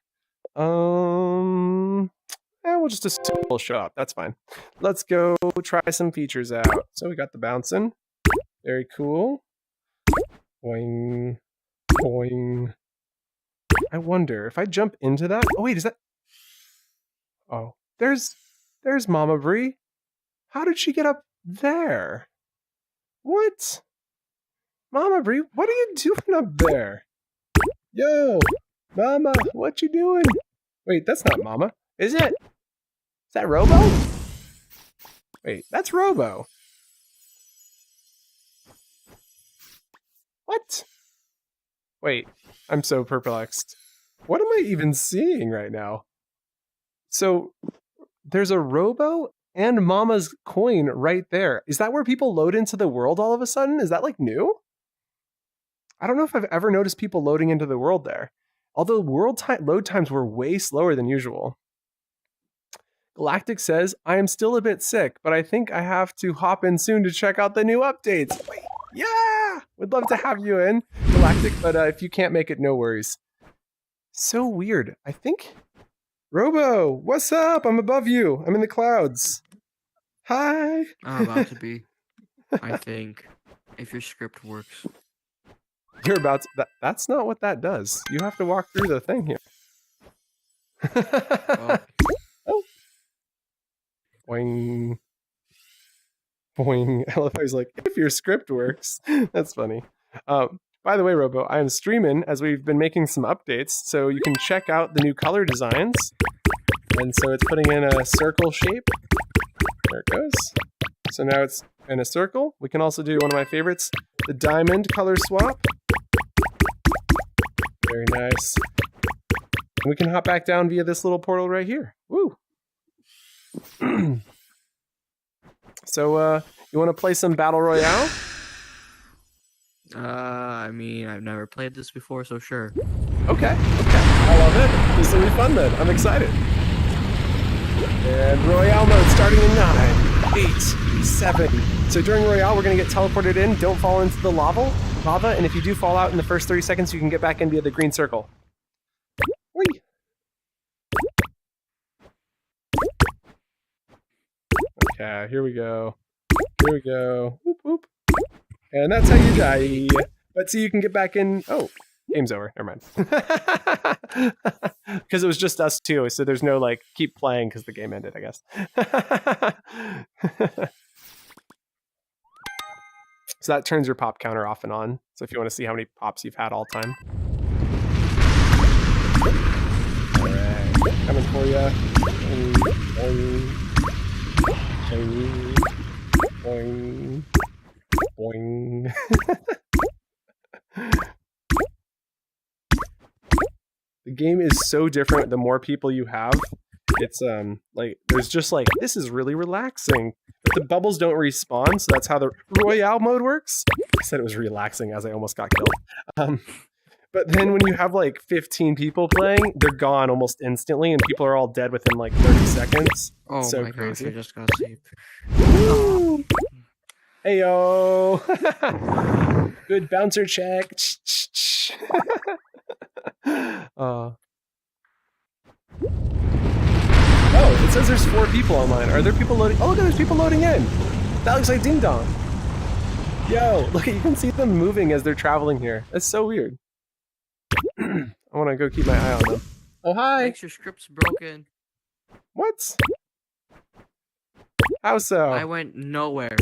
We'll just assume they'll show up. That's fine. Let's go try some features out. So we got the bouncing. Very cool. Boing. Boing. I wonder if I jump into that... Oh, wait, is that... Oh, there's Mama Bree. How did she get up there? What? Mama Bree, what are you doing up there? Yo, Mama, what you doing? Wait, that's not Mama. Is it? Is that Robo? Wait, that's Robo. What? Wait, I'm so perplexed. What am I even seeing right now? So, there's a Robo and Mama's coin right there. Is that where people load into the world all of a sudden? Is that like new? I don't know if I've ever noticed people loading into the world there. Although load times were way slower than usual. Galactic says, I am still a bit sick, but I think I have to hop in soon to check out the new updates. Wait, yeah! Would love to have you in, Galactic, but if you can't make it, no worries. So weird. I think... Robo, what's up? I'm above you. I'm in the clouds. Hi. I'm about to be. I think. If your script works. You're about to... That's not what that does. You have to walk through the thing here. Well, Oh. Boing. Boing. I love how he's like, if your script works. That's funny. By the way, Robo, I am streaming as we've been making some updates, so you can check out the new color designs. And so it's putting in a circle shape. There it goes. So now it's in a circle. We can also do one of my favorites, the diamond color swap. Very nice. And we can hop back down via this little portal right here. Woo! So, you want to play some Battle Royale? I mean, I've never played this before, so sure. Okay. I love it. This will be fun then. I'm excited. And Royale mode starting in 9, 8, 7. So during Royale, we're going to get teleported in. Don't fall into the lava. And if you do fall out in the first 30 seconds, you can get back in via the green circle. Whee! Okay, here we go. Whoop, whoop. And that's how you die. But see, you can get back in. Oh, game's over. Never mind. Because it was just us two, so there's no like keep playing because the game ended, I guess. So that turns your pop counter off and on. So if you want to see how many pops you've had all time. All right, coming for you. Boing, boing, boing. game is so different the more people you have. It's like there's just like this is really relaxing. But the bubbles don't respawn, so that's how the Royale mode works. I said it was relaxing as I almost got killed. But then when you have like 15 people playing, they're gone almost instantly, and people are all dead within like 30 seconds. Oh So my gosh, crazy. I just got saved. Hey yo! Good bouncer check. Oh, it says there's 4 people online. Are there people loading? Oh, look, there's people loading in. That looks like Ding Dong. Yo, look, you can see them moving as they're traveling here. That's so weird. I want to go keep my eye on them. Oh, hi. Thanks, your script's broken. What? How so? I went nowhere.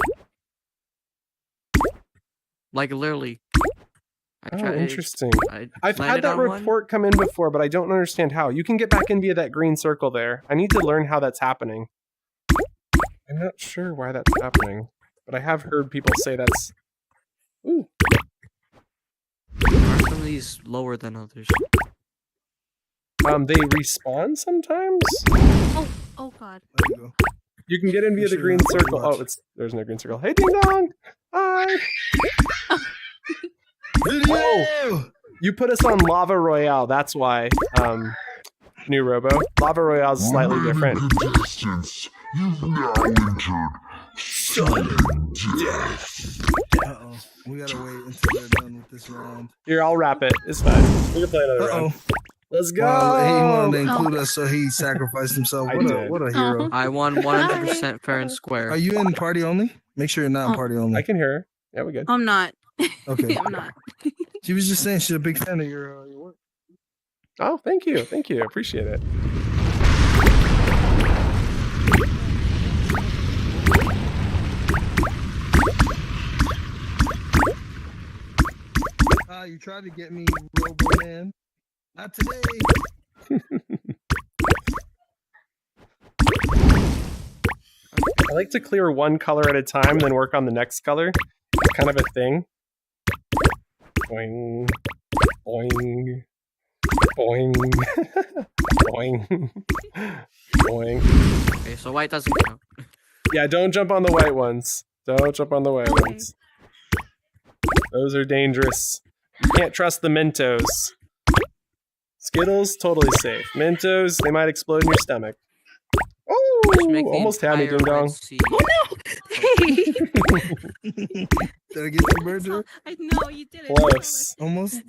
Like literally. Oh, interesting. I've had landed that on one. report come in before, but I don't understand how. You can get back in via that green circle there. I need to learn how that's happening. I'm not sure why that's happening, but I have heard people say that's... Ooh. Are some of these lower than others? They respawn sometimes? Oh god. There you go. You can get in via the Sure, green not circle. much. Oh, there's no green circle. Hey, Ding Dong! Hi! Video! You put us on Lava Royale, that's why, new Robo. Lava Royale is slightly different. Contestants, you've now entered sudden death. Uh-oh. We gotta wait until they're done with this round. Here, I'll wrap it. It's fine. We can play another round. Uh-oh. Let's go! Well, he wanted to include us, so he sacrificed himself. I What did. what a hero. I won 100% fair and square. Are you in party only? Make sure you're not in party only. I can hear her. Yeah, we good. I'm not. Okay. I'm not. She was just saying she's a big fan of your work. Oh, thank you. Thank you. Appreciate it. You tried to get me, Robo Man. Not today. I like to clear one color at a time, then work on the next color. It's kind of a thing. Boing, boing, boing, boing, boing. Okay, so white doesn't count. Yeah, don't jump on the white ones. Don't jump on the white Okay. ones. Those are dangerous. You can't trust the Mentos. Skittles, totally safe. Mentos, they might explode in your stomach. Just make Oh, the almost had me, entire Ding Dong. Red Sea. Oh no! Hey! Did I get the bird joke? I know you did it. Close. Almost.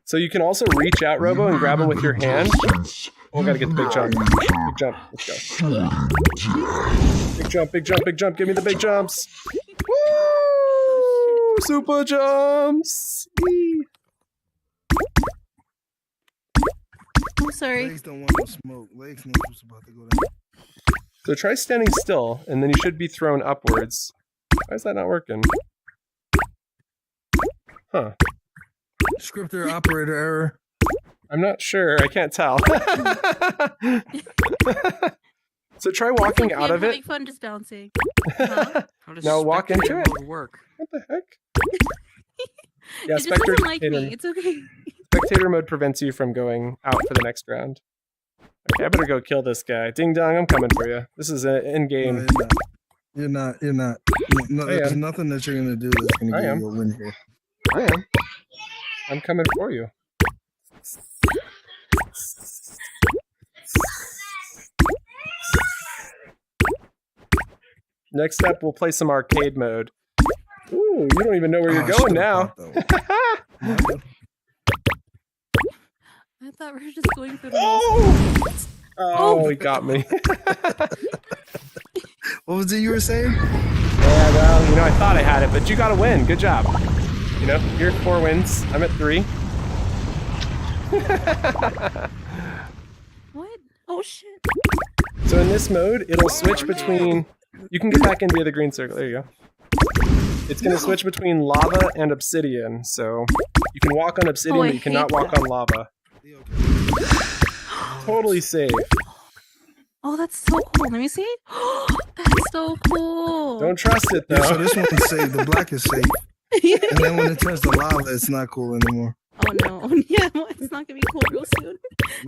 So you can also reach out, Robo, and grab them with your hand. Contestants, Oh, gotta get the big you've jump. now Big entered jump. Let's go. sudden death. Big jump, big jump, big jump. Give me the big jumps. Woo! Super jumps. Whee! I'm sorry. Legs don't want no smoke. Legs knows what's about to go down. So try standing still, and then you should be thrown upwards. Why is that not working? Huh. Scripter operator error. I'm not sure. I can't tell. So try walking out of I'm it. having fun just bouncing. Huh? How does Now walk into spectator it. mode work? What the heck? Yeah, it just doesn't like spectator, me. It's okay. spectator mode prevents you from going out for the next round. Okay, I better go kill this guy. Ding Dong, I'm coming for you. This is an in No, game. you're not. You're not. No, I there's am. nothing that you're gonna do that's gonna I get am. you a win here. I am. I'm coming for you. Next up, we'll play some arcade mode. Ooh, you don't even know where you're Oh, I going should've now. thought that one. I thought we were just going for the Oh, he got me. What was it you were saying? Yeah, well, you know, I thought I had it, but you got to win. Good job. You know, you're at 4 wins. I'm at 3. What? Oh shit. So in this mode, it'll switch between... You can get back in via the green circle. There you go. It's going to switch between lava and obsidian. So you can walk on obsidian, Oh, I but you cannot hate walk on lava. Totally safe. Oh, that's so cool. Let me see. That's so cool. Don't trust it, though. Yeah, so this one's safe. The black is safe. And then when it turns to lava, it's not cool anymore. no. Yeah, it's not gonna be cool real soon.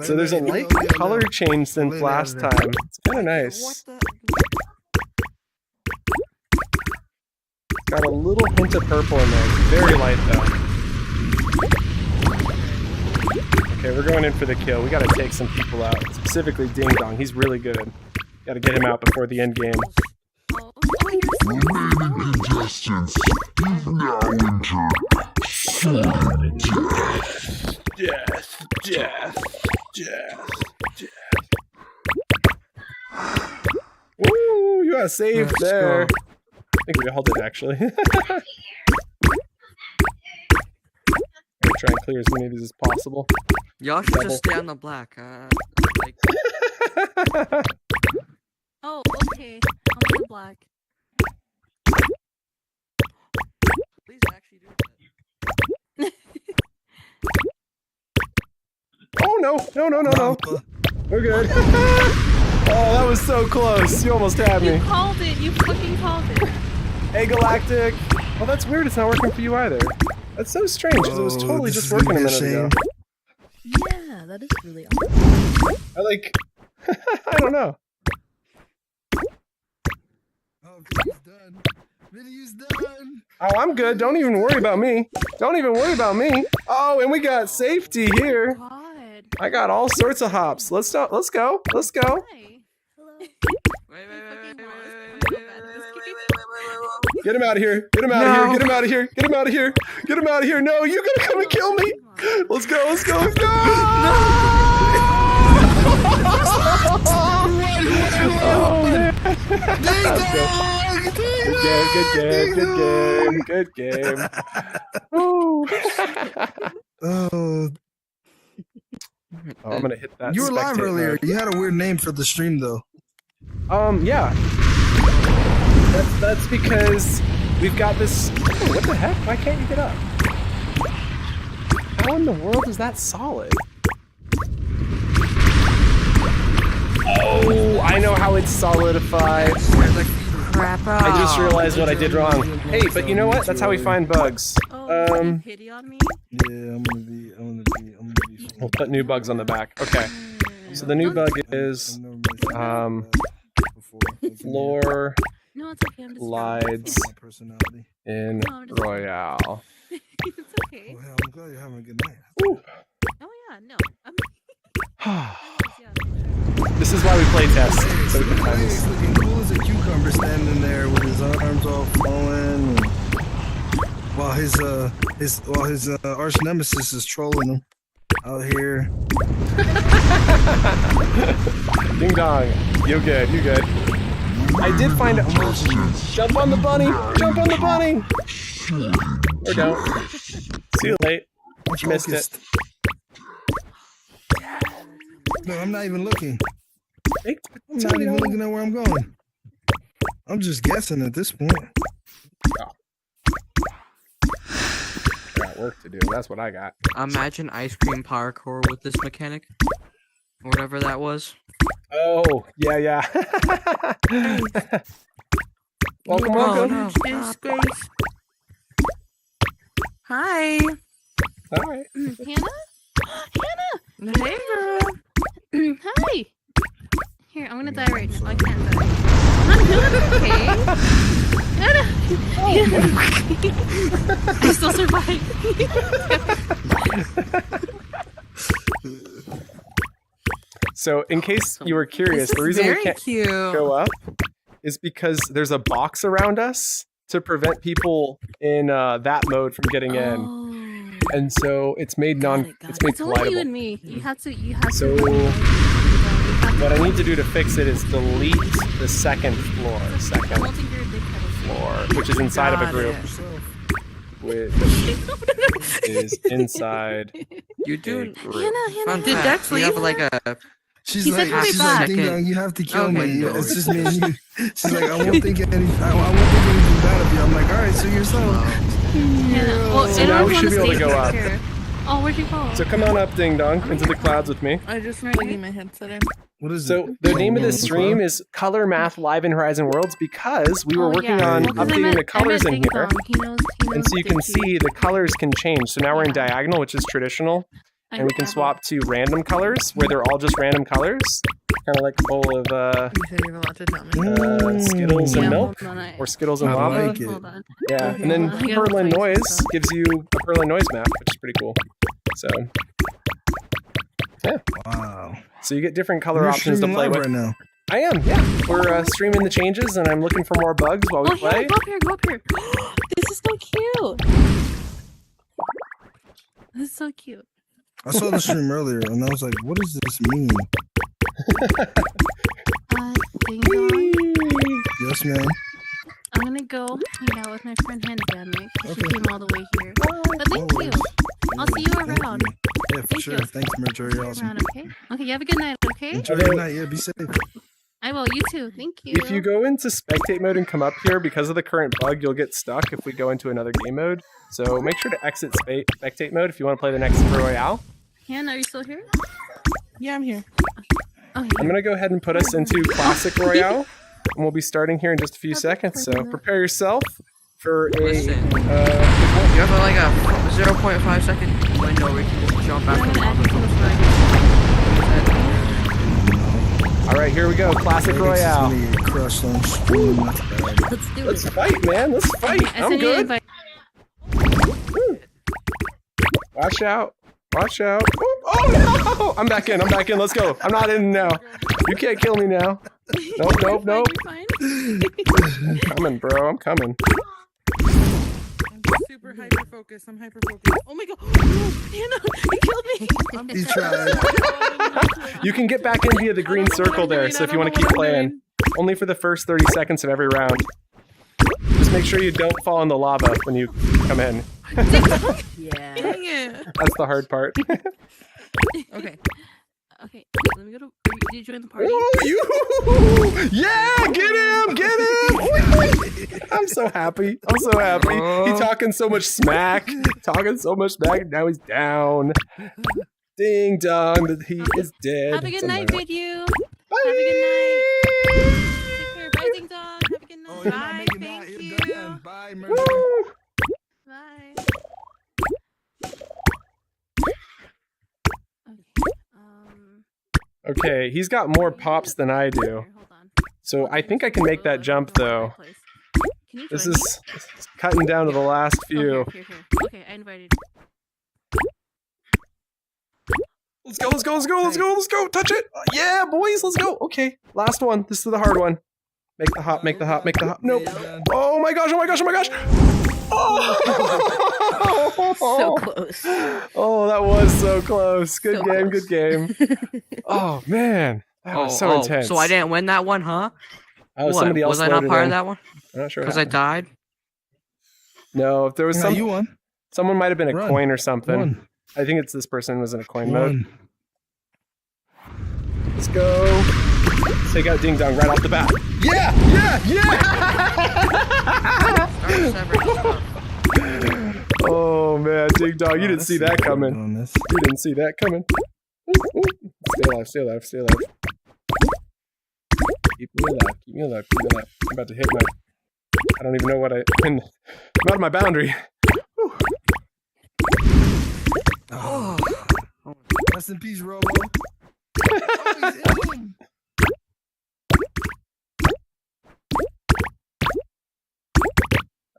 So there's a light color change since Lay last down time. It's kind of What nice. the? Got a little hint of purple in there. It's very light though. Okay, we're going in for the kill. We gotta take some people out. Specifically Ding Dong. He's really good. Gotta get him out before the end game. Oh, you're so Remaining contestants, you've now entered sudden death. Ooh, you got saved Let's there. go. I think we all did actually. Try and clear as many of these as possible. Y'all should just stay on the black. Like, Oh, okay. I'm on the black. please actually do that. Oh no. Papa. We're good. Oh, that was so close. You almost had You me. called it. You fucking called it. Hey, Galactic. Well, that's weird. It's not working for you either. That's so strange because it was Oh, totally this just is gonna working a be a minute ago. Yeah, that is really awesome. I like. I don't know. Oh, video's done. Video's done. Oh, I'm good. Don't even worry about me. Don't even worry about me. Oh, and we got safety here. God. I got all sorts of hops. Let's go. Let's go. Let's go. Hi. Hello. Wait. Get him out of here. Get him out of here. Get him out of here. Get him out of here. Get him out of here. No, you gotta come and kill me. Let's go. Let's go. Let's go. Oh, man. Good game. Ooh. Oh, Oh, I'm gonna hit that. you were live spectate earlier. mode. You had a weird name for the stream though. Yeah. That's because we've got this. Oh, what the heck? Why can't you get up? How in the world is that solid? Oh, I know how it's solidified. Crap out. I just realized what I did wrong. Hey, but you know what? That's how we find bugs. Oh, you pity on me? Yeah, I'm gonna be. We'll put new bugs on the back. Okay. So the new bug is floor No, it's okay. I'm just lides My personality. in No, I'm just- Royale. It's okay. Oh, hell, I'm glad you're having a good night. Oh yeah, no. Yeah. This is why we play test. Hey, So we can find he's this. looking cool as a cucumber standing there with his arms all flowing, and while his arch nemesis is trolling him out here. Ding dong. You good. You good. I did find it. Jump on the bunny. Jump on the bunny. Or don't. See you late. I'm Missed it. focused. No, I'm not even looking. Hey, I'm not even looking at where I'm going. I'm just guessing at this point. got work to do. That's what I got. Imagine ice cream parkour with this mechanic. Whatever that was. Oh, yeah. Welcome, Oh, welcome. no. Disgrace. Hi. All right. Hannah? Hey, girl. Hi. Here, I'm gonna die right now. I can't die. I'm doing okay. Hannah! I still survived. So, in case you were curious, This the is reason we very can't cute. go up is because there's a box around us to prevent people in that mode from getting in, Oh. and so it's made Got non. it, got It's it. made It's only you and collidable. me. You have to. So, What I need to do to fix it is delete the second floor, I don't think you're a dickhead. floor, which is inside of a Got group, it. which is inside. You do. Hannah, Fun Did fact, Dex we leave? have like a. She's He like, said she's he'll be like, back. Ding Dong, you have to kill Okay, me. no. It's just me and you. She's like, I won't think anything bad of you. I'm like, all right, so yourself. Hannah. Well, So in now order we to should be able to stay go up. here, Oh, where'd you go? So come on up, Ding Dong, into the clouds with me. I just plugging my headset in. What is So it? the name of this stream is Color Math Live in Horizon Worlds because we were working on Well, 'cause I updating the colors in here. He knows And so you can Dixie. see the colors can change. So now we're in diagonal, which is traditional. And we can swap to random colors, where they're all just random colors. Kind of like a bowl of You said you're about to tell me. Skittles and Yeah, milk, hold on, or Skittles and I lava. like it. Hold on. Yeah, and then I gotta Perlin find Noise stuff. gives you a Perlin Noise map, which is pretty cool. So Wow. so you get different color You're options to streaming play live with. right now. I am, yeah. We're streaming the changes, and I'm looking for more bugs while we Oh, play. here, go up here, go up here. This is so cute. This is so cute. I saw the stream earlier and I was like, what does this mean? Ding dong. Yes, ma'am. I'm gonna go hang out with my friend Henny. She Okay. came all the way here. But thank No you. worries. I'll see you Thank around. you. Yeah, for Thank sure. you. Thanks, Merger. See You're you awesome. around, okay? Okay, you have a good night, okay? Enjoy your night. Yeah, be safe. I will. You too. Thank you. If you go into spectate mode and come up here, because of the current bug, you'll get stuck if we go into another game mode. So make sure to exit spectate mode if you want to play the next Royale. Hannah, are you still here? Yeah, I'm here. Okay. I'm going to go ahead and put us into Classic Royale, and we'll be starting here in just a few seconds. So prepare yourself for a... Listen. You have like a 0.5 second window where you can just jump I'm out gonna from add you to the the Friday. All right, here we go. Classic Felix is Royale. gonna get crushed on stream. That's bad. Let's do Let's it. fight, man. Let's fight. I I'm sent you an good. invite. Watch out. Watch out. Oh, no! I'm back in. I'm back in. Let's go. I'm not in now. You can't kill me now. Nope, nope, nope. You're fine. I'm coming, bro. I'm coming. I'm super hyper focused. I'm hyper focused. Oh my god! Hannah, you killed me. He tried. You can get back in via the green circle there, so if you want to keep playing. Only for the first 30 seconds of every round. Just make sure you don't fall in the lava when you come in. Yeah. Dang it! That's the hard part. Okay. Okay, let me go to. Did you join the party? Woo, you! Yeah, get him! Get him! Oink, oink. I'm so happy. I'm so happy. He talking so much smack. Talking so much smack. Now he's down. Ding dong. He is dead. Have a good somewhere. night, video. Bye. Have a good night. Take care. Bye, Ding Dong. Have a good night. Oh, you're not Bye. making that. Thank You're you. done. Bye, Merger. Woo. Bye. Okay. Okay, he's got more pops than I do. Here, hold on. So I think I can make that jump though. Can you This join me? is cutting down to the last Oh, few. here. Okay, I invited you. Let's go, let's go, let's go, let's go, let's go. Touch it. Yeah, boys, let's go. Okay, last one. This is the hard one. Make the hop, make the hop, make the hop. Nope. Oh my gosh, oh my gosh, oh my gosh. Oh, So close. Oh, that was so close. Good So game, close. good game. Oh man, that was so intense. So I didn't win that one, huh? Oh, What? somebody else Was I not loaded part in. of that one? I'm not sure. what Because I happened. died? No, if there was No, some, you won. someone might have been a Run. coin or something. One. I think it's this person was in a coin mode. One. Let's go. Let's take out Ding Dong right off the bat. Yeah, yeah, yeah. Start severing stuff. Oh man, Ding Dong, you didn't see that coming. On this. You didn't see that coming. Ooh, ooh. Stay alive, stay alive, stay alive. Keep me alive, keep me alive, keep me alive. I'm about to hit my... I don't even know what I'm out of my boundary. Whew. Oh. Rest in peace, Robo. Oh, he's in him.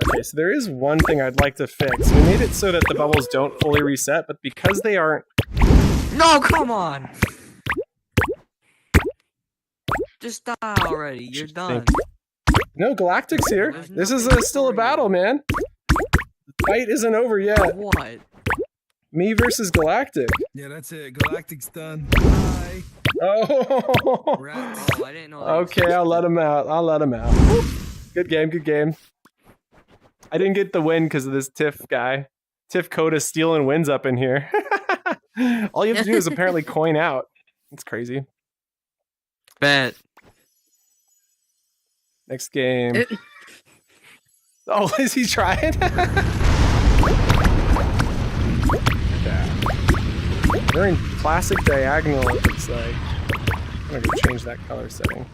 Okay, so there is one thing I'd like to fix. We made it so that the bubbles don't fully reset, but because they aren't... No, come on! Just die already. You're done. No, Galactic's here. There's This is nothing still a for battle, man. The fight isn't over yet. What? Me versus Galactic. Yeah, that's it. Galactic's done. Bye. Oh. Rats. Oh, I didn't know that. Okay, I'll let him out. I'll let him out. Good game, good game. I didn't get the win because of this Tiff guy. Tiff Coda stealing wins up in here. All you have to do is apparently coin out. It's crazy. Bet. Next game. Oh, is he trying? Okay. They're in classic diagonal, it looks like. I'm gonna go change that color setting.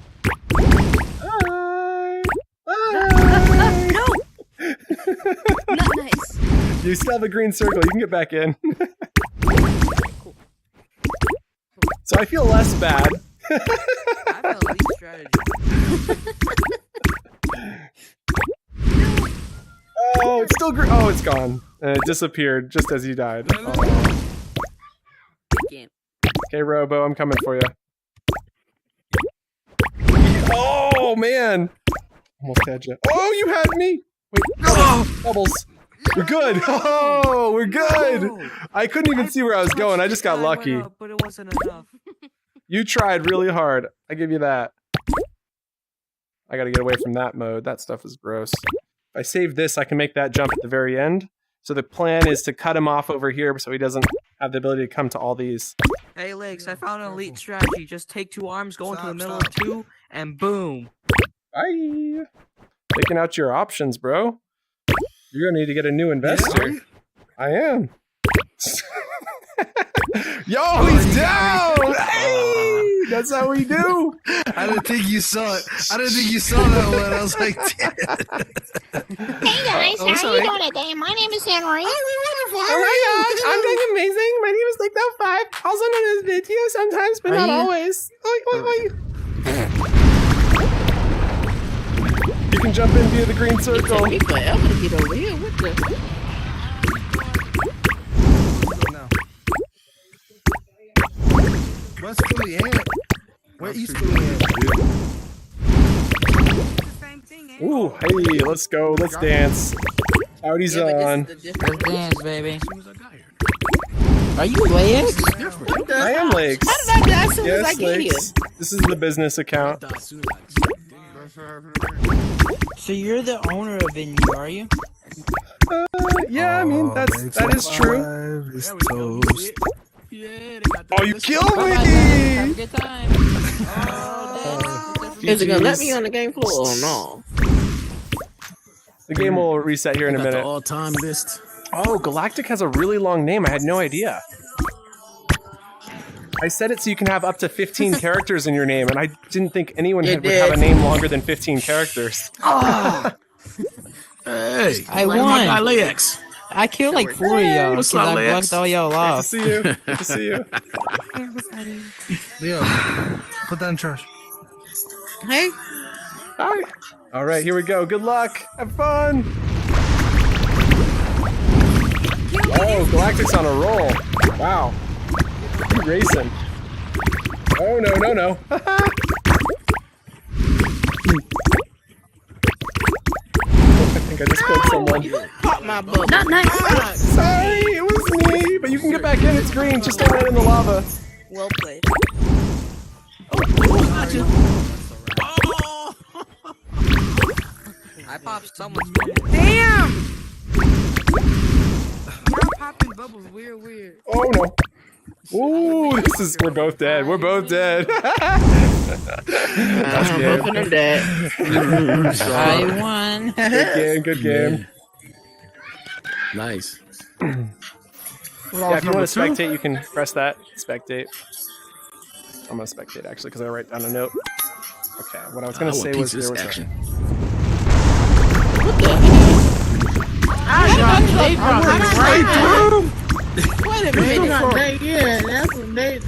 Bye! Bye! No! Not nice. You still have a green circle, you can get back in. So I feel less bad. I have a elite strategy. Oh, it's still green. Oh, it's gone. And it disappeared just as you died. Oh. Can't. Okay, Robo, I'm coming for you. Oh, man. Almost had you. Oh, you had me. Wait, bubbles. We're good. Oh, we're good. I couldn't even see where I was going. I just got lucky. Up, but it wasn't enough. You tried really hard. I give you that. I gotta get away from that mode. That stuff is gross. If I save this, I can make that jump at the very end. So the plan is to cut him off over here so he doesn't have the ability to come to all these. Hey, Legs, I found an elite strategy. Just take 2 arms, go into the middle of 2, and boom. Bye. Taking out your options, bro. You're gonna need to get a new investor. Yeah. I am. Yo, he's down! Hey, that's how we do. I didn't think you saw it. I didn't think you saw that one. I was like, damn. Hey guys, how are you doing today? My name is Henry. Oh my gosh, I'm doing amazing. My name is Lickno5, also known as Video sometimes, but not always. You can jump in via the green circle. It took me forever to get over here. What the? What's Philly at? Where East Philly at? Ooh, hey, let's go. Let's dance. Party's on. Let's dance, baby. Are you Legs? I am Legs. How did I die as soon as I Yes, get here? Legs. This is the business account. So you're the owner of Venue, are you? Yeah, I mean, that is true. It's toast. Oh, you killed me! Have a good time. Is it gonna let me on the game floor? Oh no. The game will reset here in a minute. All-time list. Oh, Galactic has a really long name. I had no idea. I said it so you can have up to 15 characters in your name, and I didn't think anyone would have a name longer than 15 characters. Hey, I won. My guy Lex. I killed like 4 of y'all What's because up, I Lex? blocked all y'all Good to off. see you. Good to see you. Leo, put that in trash. Hey. Bye. All right, here we go. Good luck. Have fun. Oh, Galactic's on a roll. Wow. You racing. Oh, no, no, no. I think I just killed someone. Pop my bubble. Not nice. Sorry, it was me. But you can get back in. It's green. Just don't land in the lava. Well played. I popped someone's bubble. Damn! Y'all popping bubbles weird. Oh, no. Ooh, we're both dead. We're both dead. That's good. Hoping I'm dead. I won. Good game, good game. Nice. Yeah, if you want to spectate, you can press that. Spectate. I'm going to spectate, actually, because I write down a note. Okay, what I was going to say was there was action. What the heck? Wait a minute.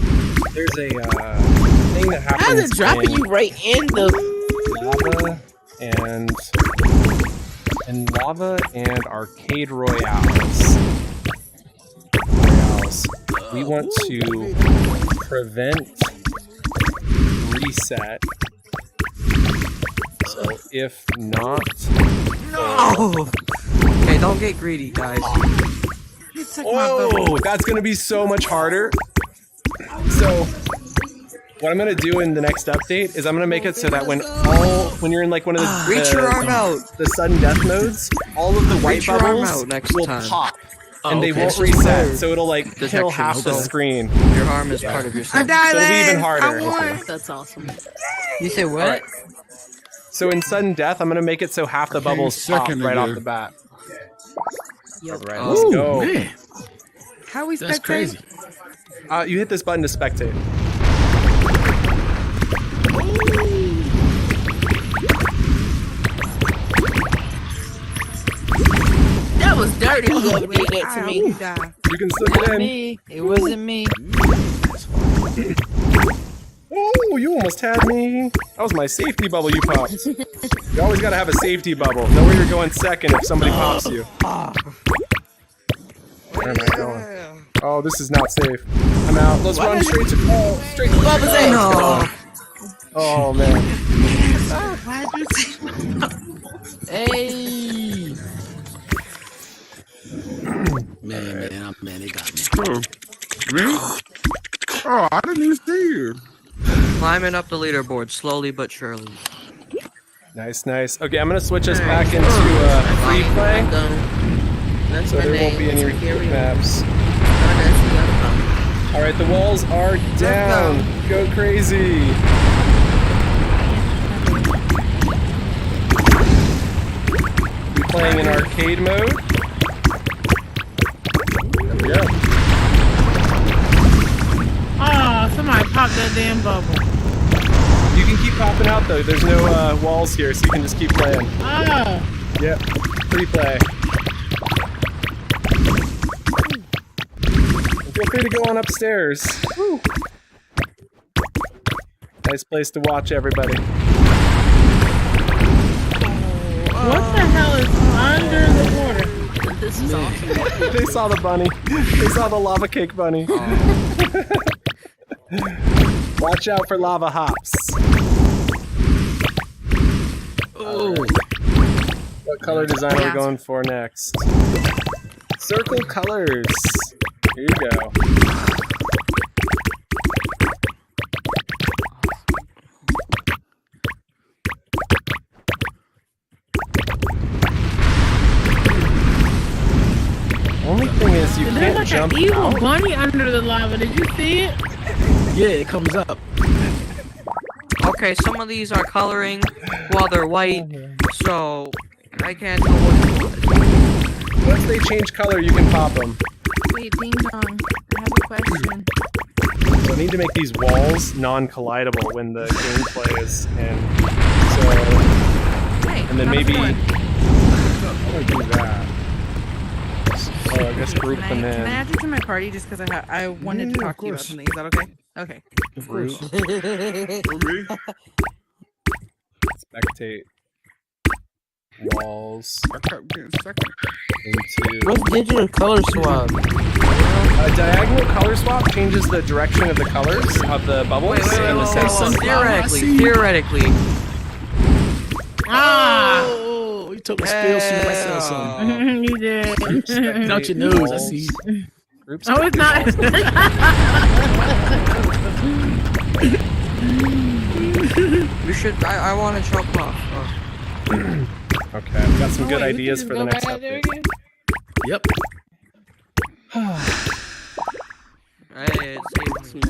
There's a thing that happens How's it dropping you right in the lava and arcade royales. We want to prevent reset. So if not, No! Okay, don't get greedy, guys. oh, that's gonna be so much harder. So what I'm gonna do in the next update is I'm gonna make it so that when you're in like one of the Reach your arm out. the sudden death modes, all of the white Reach your arm bubbles out next will time. pop. Oh, And they okay. won't So it's reset, better. so it'll like kill Detection, half the okay. screen. Your arm is part of I yourself. died, So it'll be even Lex. harder. I won. That's awesome. You said what? Alright. So in sudden death, I'm gonna make it so half the bubbles pop second right off ago. the bat. Yep. Alright, let's Oh, go. man. How we That's spectate? crazy. You hit this button to spectate. That was dirty. You did that to me. You can slip it Not in. me. It wasn't me. Oh, you almost had me. That was my safety bubble you popped. You always gotta have a safety bubble. Know where you're going second if somebody pops you. Where am I going? Oh, this is not safe. I'm out. Let's run straight to Bubba's in. No. Oh man. Why'd you say Hey. Man, they got me. Me? Oh, I didn't even see you. Climbing up the leaderboard slowly but surely. Nice, nice. Okay, I'm gonna switch us back into free play, That's so my there name. won't be any It's Gary. maps. Oh, that's the other one. All right, the walls are down. Go crazy. We playing in arcade mode. There we go. Oh, somebody popped that damn bubble. You can keep popping out though. There's no walls here, so you can just keep playing. Oh. Yep, free play. Feel free to go on upstairs. Woo. Nice place to watch, everybody. What the hell is under the water? This is awesome. They saw the bunny. They saw the lava cake bunny. Watch out for lava hops. Oh. What color design are we going for next? Circle colors. Here you go. Only thing is you There's can't like jump an evil out. bunny under the lava. Did you see it? Yeah, it comes up. Okay, some of these are coloring while they're white, so I can't tell what. Once they change color, you can pop them. Wait, ding dong. I have a question. So I need to make these walls non-collidable when the game plays, and so, Hey, and then not a maybe one. I'm gonna do that. Oh, I guess group Can them I in. add you to my party just because I wanted to Yeah, talk of to you about course. something? Is that okay? Okay. Group, spectate, walls I kept getting stuck. into. What's digital color swap? Diagonal color swap changes the direction of the colors of the bubbles and the sense. Theoretically. Ah! Oh, you took a spill, so you might say something. You did. Out your nose, I see. Groups. Oh, it's not. We should. I want to chop off. Okay, I've got some Oh, good wait, we can ideas just for go the next back out there update. again? Yep. Hey, it's safe.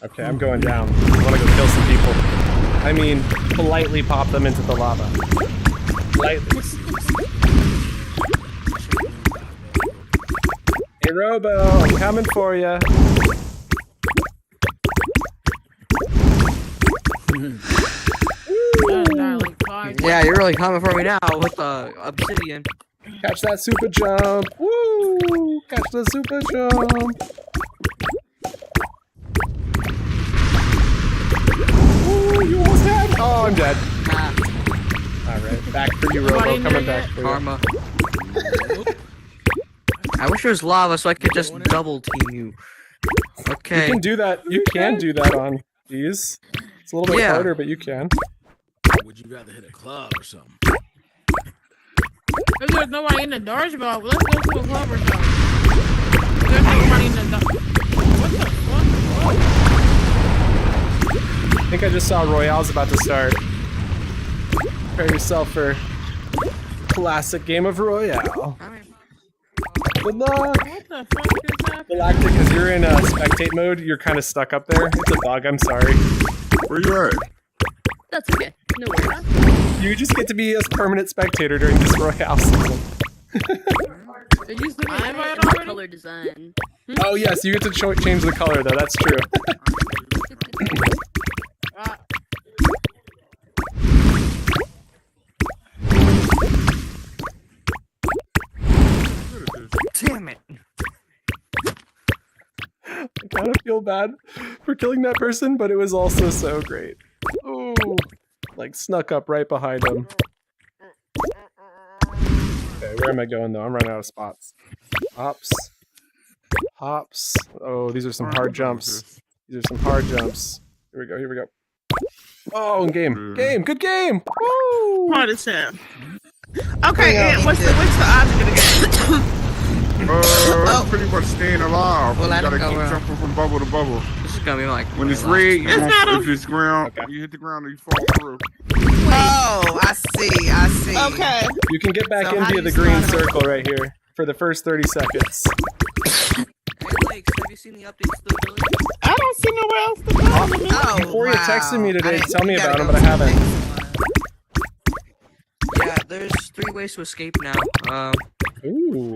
Okay, I'm going down. I want to go kill some people. I mean, politely pop them into the lava. Politely. Hey, Robo, I'm coming for you. Yeah, you're really coming for me now with the obsidian. Catch that super jump. Woo! Catch the super jump. Woo! You almost had. Oh, I'm dead. All right, back for you, Robo. Coming back for you. Karma. I wish there was lava so I could just double team you. Okay. You can do that. You can do that on these. It's a little bit Yeah. harder, but you can. Would you rather hit a club or something? If there's nobody in the dodgeball, let's go to a club or something. If there's nobody in the what the fuck? I think I just saw Royale's about to start. Prepare yourself for classic game of Royale. Good luck. What the fuck is happening? Galactic, because you're in spectate mode, you're kind of stuck up there. It's a bug, I'm sorry. Where you at? That's okay. No worries. You just get to be a permanent spectator during this Royale season. Did you see my invite I already? color design. Oh yes, you get to change the color though. That's true. Damn it. I kind of feel bad for killing that person, but it was also so great. Ooh, like snuck up right behind him. Okay, where am I going though? I'm running out of spots. Hops. Hops. Oh, these are some hard jumps. These are some hard jumps. Here we go, here we go. Oh, game. Game, good game! Woo! Hard as hell. Okay, and what's the object of the game? Pretty much staying alive. Well, You I gotta don't keep go jumping from bubble to bubble. This is gonna be like When it's my last red, you time. don't, if it's ground, you hit the ground and you fall through. Oh, I see. I see. Okay. You can get back So in how via do the you green start circle right here for the first 30 seconds. Hey, Lakes, have you seen the updates to the village? I don't see nowhere else to go. Oh, Before you texted me wow. today I to didn't- tell me you about gotta them, but I go haven't. Yeah, there's 3 ways to escape now. Ooh.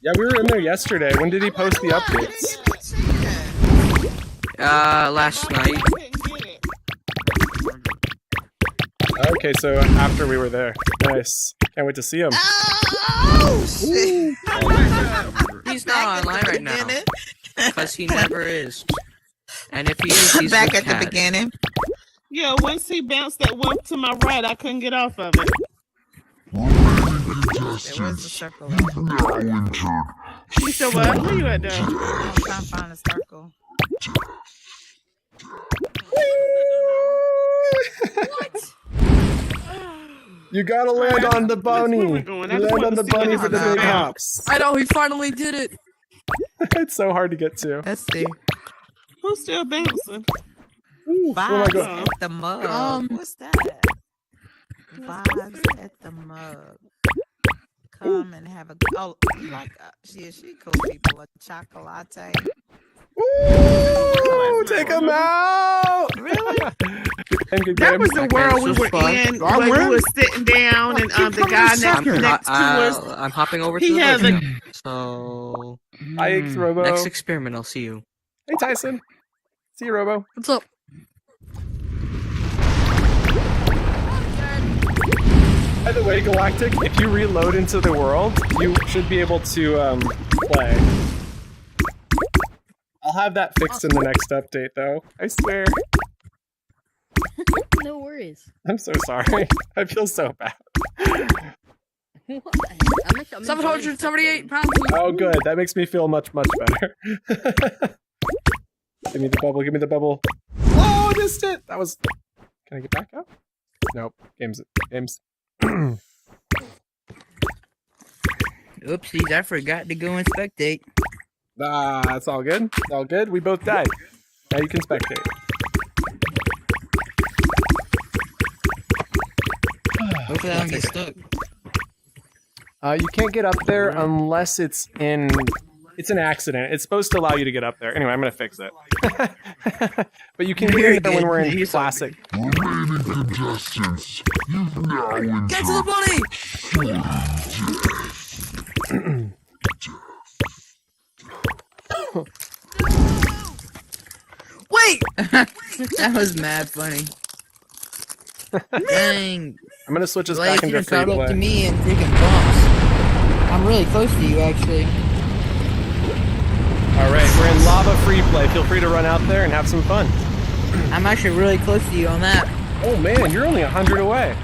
Yeah, we were in there yesterday. When did he post the updates? Last night. I couldn't get it. Okay, so after we were there. Nice. Can't wait to see him. Oh, shit. He's not online right now. Because he never is. And if he is, he's Back with at the Cat. beginning. Yeah, once he bounced that one to my right, I couldn't get off of it. Remaining There was a contestants, circle. you've now entered You said what? Where you at, though? I'm trying to find a circle. You gotta land on the bunny. Where we You going? I just land wanted on the to see what bunny this for the was big about. hops. I know he finally did it. It's so hard to get to. Let's see. Who's still bouncing? Ooh, where am I Vibes going? at the mug. What's that? Vibes at the mug. Come and have a like she cool people a chocolate. Ooh, take him out! Really? And good That game. was the Okay, world this we was were fun. in I when win. we were sitting down and the guy next to us. I'm hopping over He to the has village a- now. So, Hi, Robo. next experiment, I'll see you. Hey, Tyson. See you, Robo. What's up? By the way, Galactic, if you reload into the world, you should be able to play. I'll have that fixed in the next update, though. I swear. No worries. I'm so sorry. I feel so bad. I'm 778 pounds. Oh, good. That makes me feel much, much better. Give me the bubble. Give me the bubble. Oh, I missed it. That was... Can I get back up? Nope. Games. Oopsies, I forgot to go and spectate. Ah, it's all good. It's all good. We both died. Now you can spectate. Hopefully I don't get stuck. You can't get up there unless it's in... It's an accident. It's supposed to allow you to get up there. Anyway, I'm going to fix it. But you can get in there when we're in classic. remaining contestants. You've now entered Get to the bunny! Wait! That was mad funny. Dang. I'm going to switch us Blake, back you into done free caught up to play. me and freaking bumps. I'm really close to you, actually. Alright, we're in lava free play. Feel free to run out there and have some fun. I'm actually really close to you on that. Oh man, you're only 100 away.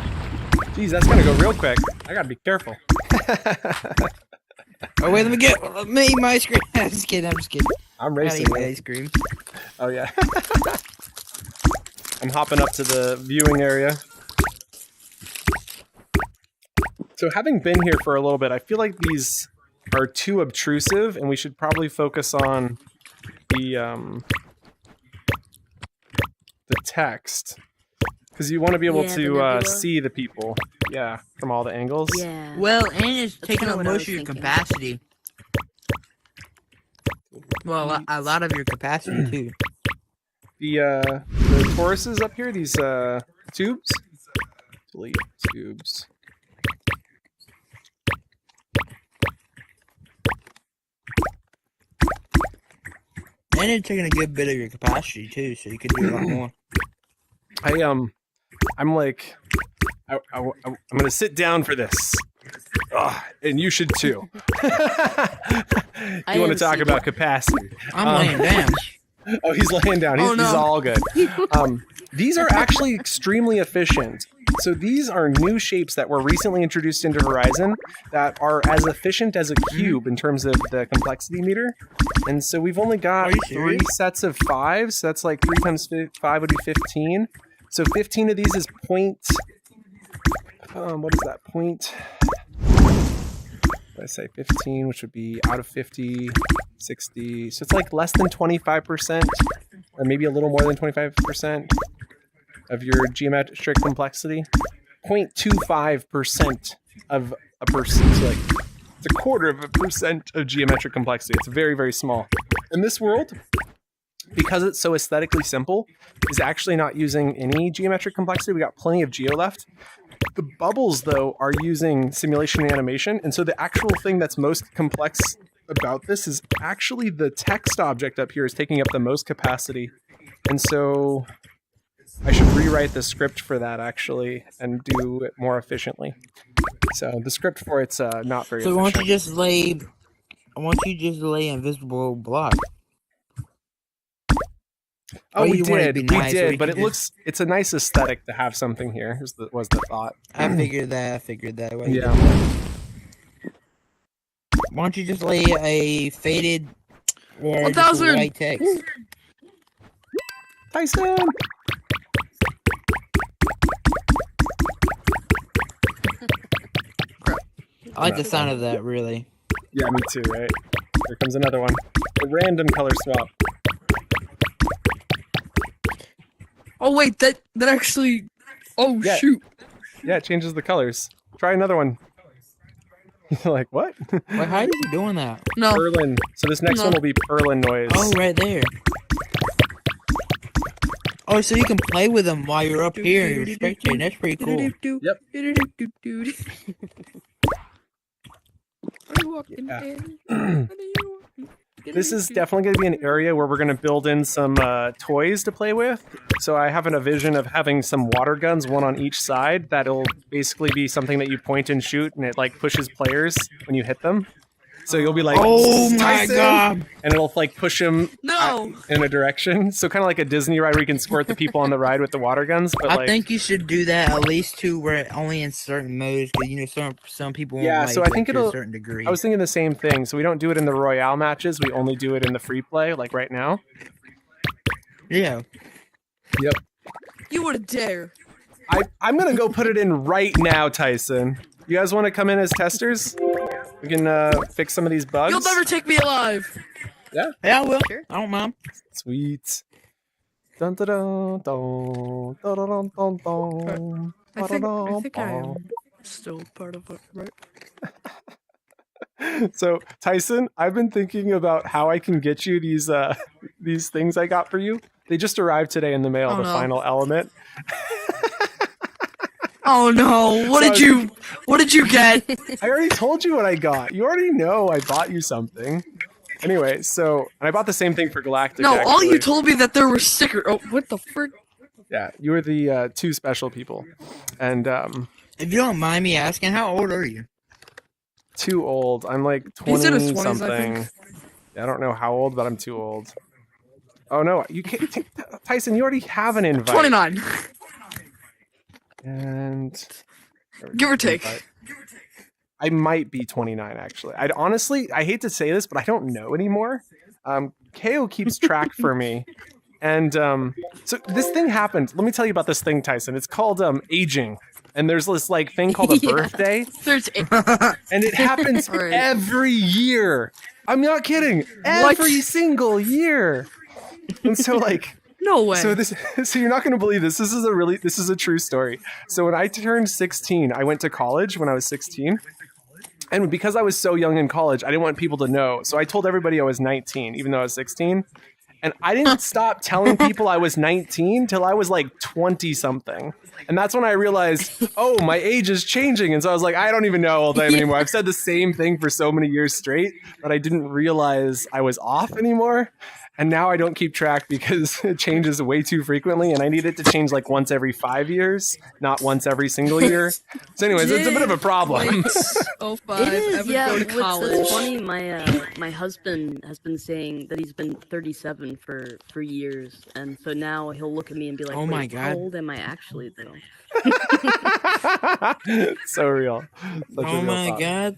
Jeez, that's going to go real quick. I got to be careful. Oh, wait, let me get me my ice cream. I'm just kidding, I'm Gotta racing. eat my man. ice cream. Oh yeah. I'm hopping up to the viewing area. So having been here for a little bit, I feel like these are too obtrusive and we should probably focus on the text. Because you want to be able Yeah, the to nebula. see the people. Yeah, from all the angles. Yeah. Well, and it's taking kinda up what I most was of your thinking. capacity. Well, a lot of your capacity, too. The toruses up here, these tubes. Delete tubes. And it's taking a good bit of your capacity too, so you can do a lot more. I'm like, I'm gonna sit down for this. Ugh, and you should too. You want to talk about capacity? I'm laying down. Oh, he's laying down. He's all good. These are actually extremely efficient. So these are new shapes that were recently introduced into Horizon that are as efficient as a cube in terms of the complexity meter. And so we've only got 3 sets of 5. So that's like 3 times 5 would be 15. So 15 of these is what is that? Let's say 15, which would be out of 50, 60. So it's like less than 25%, or maybe a little more than 25% of your geometric complexity. 0.25% of a person. So like it's a quarter of a percent of geometric complexity. It's very, very small. In this world, because it's so aesthetically simple, is actually not using any geometric complexity. We got plenty of geo left. The bubbles, though, are using simulation and animation, and so the actual thing that's most complex about this is actually the text object up here is taking up the most capacity. And so I should rewrite the script for that, actually, and do it more efficiently. So the script for it's not very efficient. So why don't you just lay invisible block? Oh, we did, but it's a nice aesthetic to have something here, was the thought. I figured that. Yeah. Why don't you just lay a faded or 1,000 white text? Tyson! I like the sound of that, really. Yeah, me too, right? Here comes another one. A random color swap. Oh wait, that actually. Oh Yeah. shoot! Yeah, it changes the colors. Try another one. You're like, what? Wait, how is he doing that? No. Perlin. So this next one will be Perlin noise. Oh, right there. Oh, so you can play with them while you're up here and you're spectating. That's pretty cool. Yep. This is definitely going to be an area where we're going to build in some toys to play with. So I have a vision of having some water guns, one on each side. That'll basically be something that you point and shoot, and it like pushes players when you hit them. So you'll be like, oh my Tyson! God! And it'll like push them in a direction. So kind of like a Disney ride where you can squirt the people on the ride with the water guns. But I think you should do that at least too, where only in certain modes, because some people won't like so I think to it'll. a certain degree. I was thinking the same thing. So we don't do it in the Royale matches. We only do it in the free play, like right now. Yeah. Yep. You would dare. I'm gonna go put it in right now, Tyson. You guys want to come in as testers? We can fix some of these bugs. You'll never take me alive. Yeah. Yeah, I will. Sure. I don't mind. Sweet. Dun dun dun dun dun dun dun dun. I think I am still part of it, right? So Tyson, I've been thinking about how I can get you these things I got for you. They just arrived today in the mail. Oh, the no. final element. Oh no! What did you get? I already told you what I got. You already know I bought you something. Anyway, and I bought the same thing for Galactic. No, all actually. you told me that there were stickers. Oh, what the frick? Yeah, you were the 2 special people, and If you don't mind me asking, how old are you? too old. I'm like He's 20 in his 20s, I something. think. I don't know how old, but I'm too old. Oh no, you can't. Tyson, you already have an invite. 29. And Give or take. I might be 29 actually. I hate to say this, but I don't know anymore. KO keeps track for me. And so this thing happened. Let me tell you about this thing, Tyson. It's called aging. And there's this like thing called a birthday. And it happens every year. I'm not kidding. Every single year. And so like no way. So you're not going to believe this. This is a true story. So when I turned 16, I went to college when I was 16. And because I was so young in college, I didn't want people to know. So I told everybody I was 19, even though I was 16. And I didn't stop telling people I was 19 till I was like 20 something. And that's when I realized, oh, my age is changing. And so I was like, I don't even know how old I am anymore. I've said the same thing for so many years straight, but I didn't realize I was off anymore. And now I don't keep track because it changes way too frequently, and I need it to change like once every 5 years, not once every single year. So anyways, it's a bit of a problem. Oh, It five. is, Evan yeah. go to What's college. funny, my husband has been saying that he's been 37 for years, and so now he'll look at me and be like, Oh "Wait, my how God. old am I actually though?" So real. Such a Oh real my thought. god.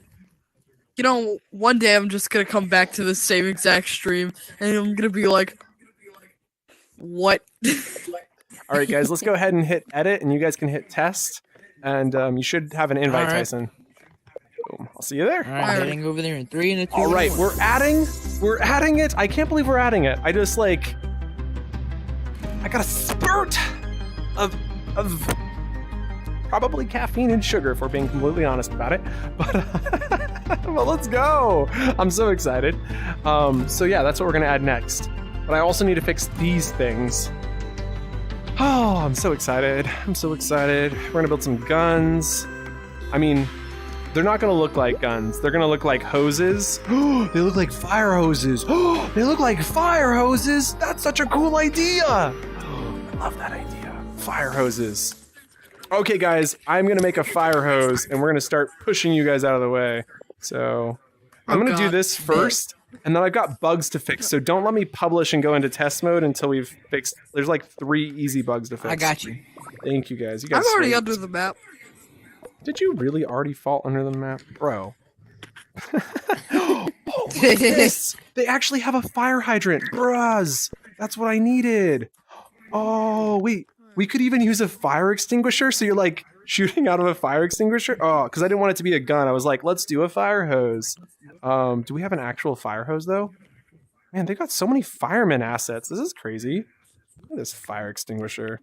You know, one day I'm just gonna come back to the same exact stream, and I'm gonna be like, "What?" All right, guys, let's go ahead and hit edit, and you guys can hit test, and you should have an invite, All right. Tyson. Boom. I'll see you there. All right, heading over there in 3 and a 2. All right, and a 1. we're adding it. I can't believe we're adding it. I just like, I got a spurt of probably caffeine and sugar, if we're being completely honest about it. But well, let's go. I'm so excited. So yeah, that's what we're gonna add next. But I also need to fix these things. Oh, I'm so excited. I'm so excited. We're gonna build some guns. I mean, they're not gonna look like guns. They're gonna look like hoses. They look like fire hoses. They look like fire hoses. That's such a cool idea. I love that idea. Fire hoses. Okay, guys, I'm gonna make a fire hose, and we're gonna start pushing you guys out of the way. So I'm gonna do God. this first, and then I've got bugs to fix. So don't let me publish and go into test mode until we've fixed. There's like 3 easy bugs to fix. I got you. Thank you, guys. You I'm guys. already sweet. under the map. Did you really already fall under the map, bro? Oh, look at this! They actually have a fire hydrant, bruhs. That's what I needed. Oh wait, we could even use a fire extinguisher. So you're like shooting out of a fire extinguisher. Oh, because I didn't want it to be a gun. I was like, let's do a fire hose. Do we have an actual fire hose though? Man, they got so many fireman assets. This is crazy. Look at this fire extinguisher.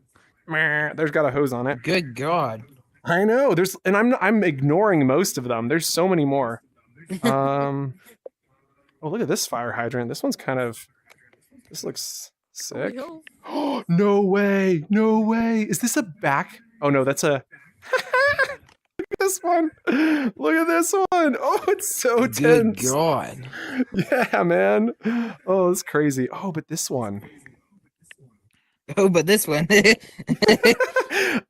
Meh, there's got a hose on it. Good god. I know. I'm ignoring most of them. There's so many more. Oh, look at this fire hydrant. This looks sick. Oh, no way. No way. Is this a back? Oh no, that's a look at this one. Look at this one. Oh, it's so Good tense. god. Yeah, man. Oh, it's crazy. Oh, but this one. Oh, but this one.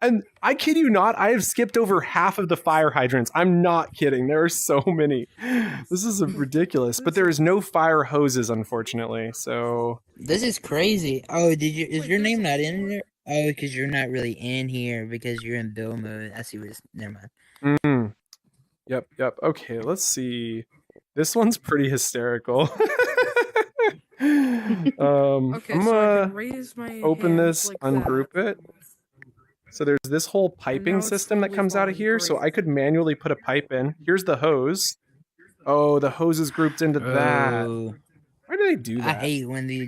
And I kid you not, I have skipped over half of the fire hydrants. I'm not kidding. There are so many. This is ridiculous. But there is no fire hoses, unfortunately. So This is crazy. Oh, is your name not in there? Oh, because you're not really in here because you're in build mode. I see what it's. Never mind. Yep. Okay, let's see. This one's pretty hysterical. Okay, I'm so I gonna can raise my open hand this, like ungroup it. So there's this whole piping it's system that fully comes out of falling. here. So Great. I could manually put a pipe in. Here's the hose. Oh, the hose is grouped into that. Oh, Why do they do I that? hate when they.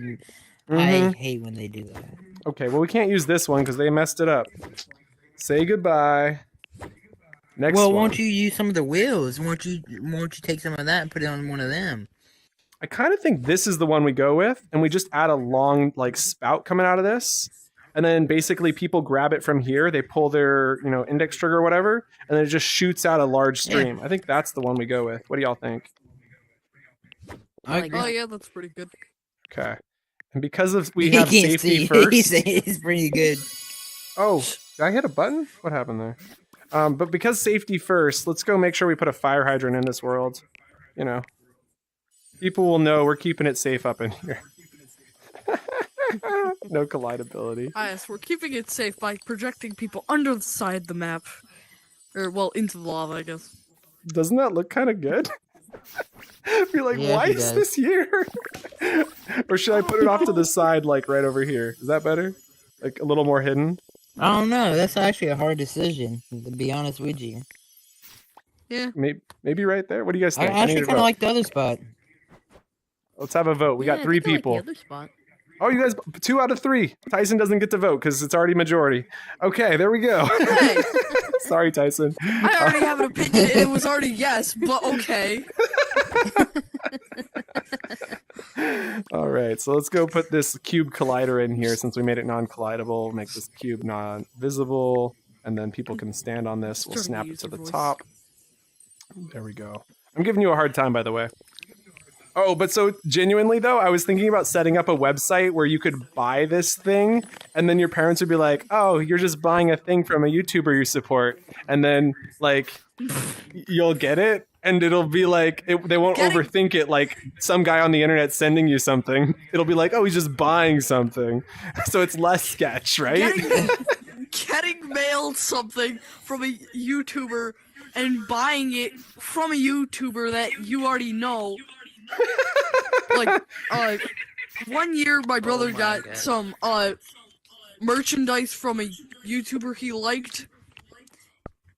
I Mhm. hate when they do that. Okay, well we can't use this one because they messed it up. Say goodbye. Next Well, one. won't you use some of the wheels? Won't you take some of that and put it on one of them? I kind of think this is the one we go with, and we just add a long like spout coming out of this, and then basically people grab it from here. They pull their index trigger or whatever, and then it just shoots out a large stream. I think that's the one we go with. What do y'all think? I Oh yeah, that's pretty good. Okay, and because of we He have can't safety see. first. He's pretty good. Oh, did I hit a button? What happened there? But because safety first, let's go make sure we put a fire hydrant in this world. People will know we're keeping it safe up in here. No collidability. Ah, yes, we're keeping it safe by projecting people under the side of the map. Or, well, into the lava, I guess. Doesn't that look kind of good? Be like, Yeah, why it is does. this here? Or should I put it off to the side, like right over here? Is that better? Like a little more hidden? I don't know. That's actually a hard decision, to be honest with you. Yeah. Maybe right there. What do you guys I think? actually need a kind of vote. like the other spot. Let's have a vote. We got 3 people. the other spot. Oh, you guys, 2 out of 3. Tyson doesn't get to vote because it's already majority. Okay, there we go. Hey, Sorry, Tyson. I already have an opinion. It was already yes, but okay. All right, so let's go put this cube collider in here since we made it non-collidable. Make this cube non-visible, and then people can stand on this. We'll Start snap to it use to your the voice. top. There we go. I'm giving you a hard time, by the way. Oh, but so genuinely though, I was thinking about setting up a website where you could buy this thing, and then your parents would be like, "Oh, you're just buying a thing from a YouTuber you support," and then like you'll get it, and it'll be like they won't overthink it like some guy on the internet sending you something. It'll be like, "Oh, he's just buying something," so it's less sketch, right? Getting mailed something from a YouTuber and buying it from a YouTuber that you already know. Like, 1 year my brother got some merchandise from a YouTuber he liked.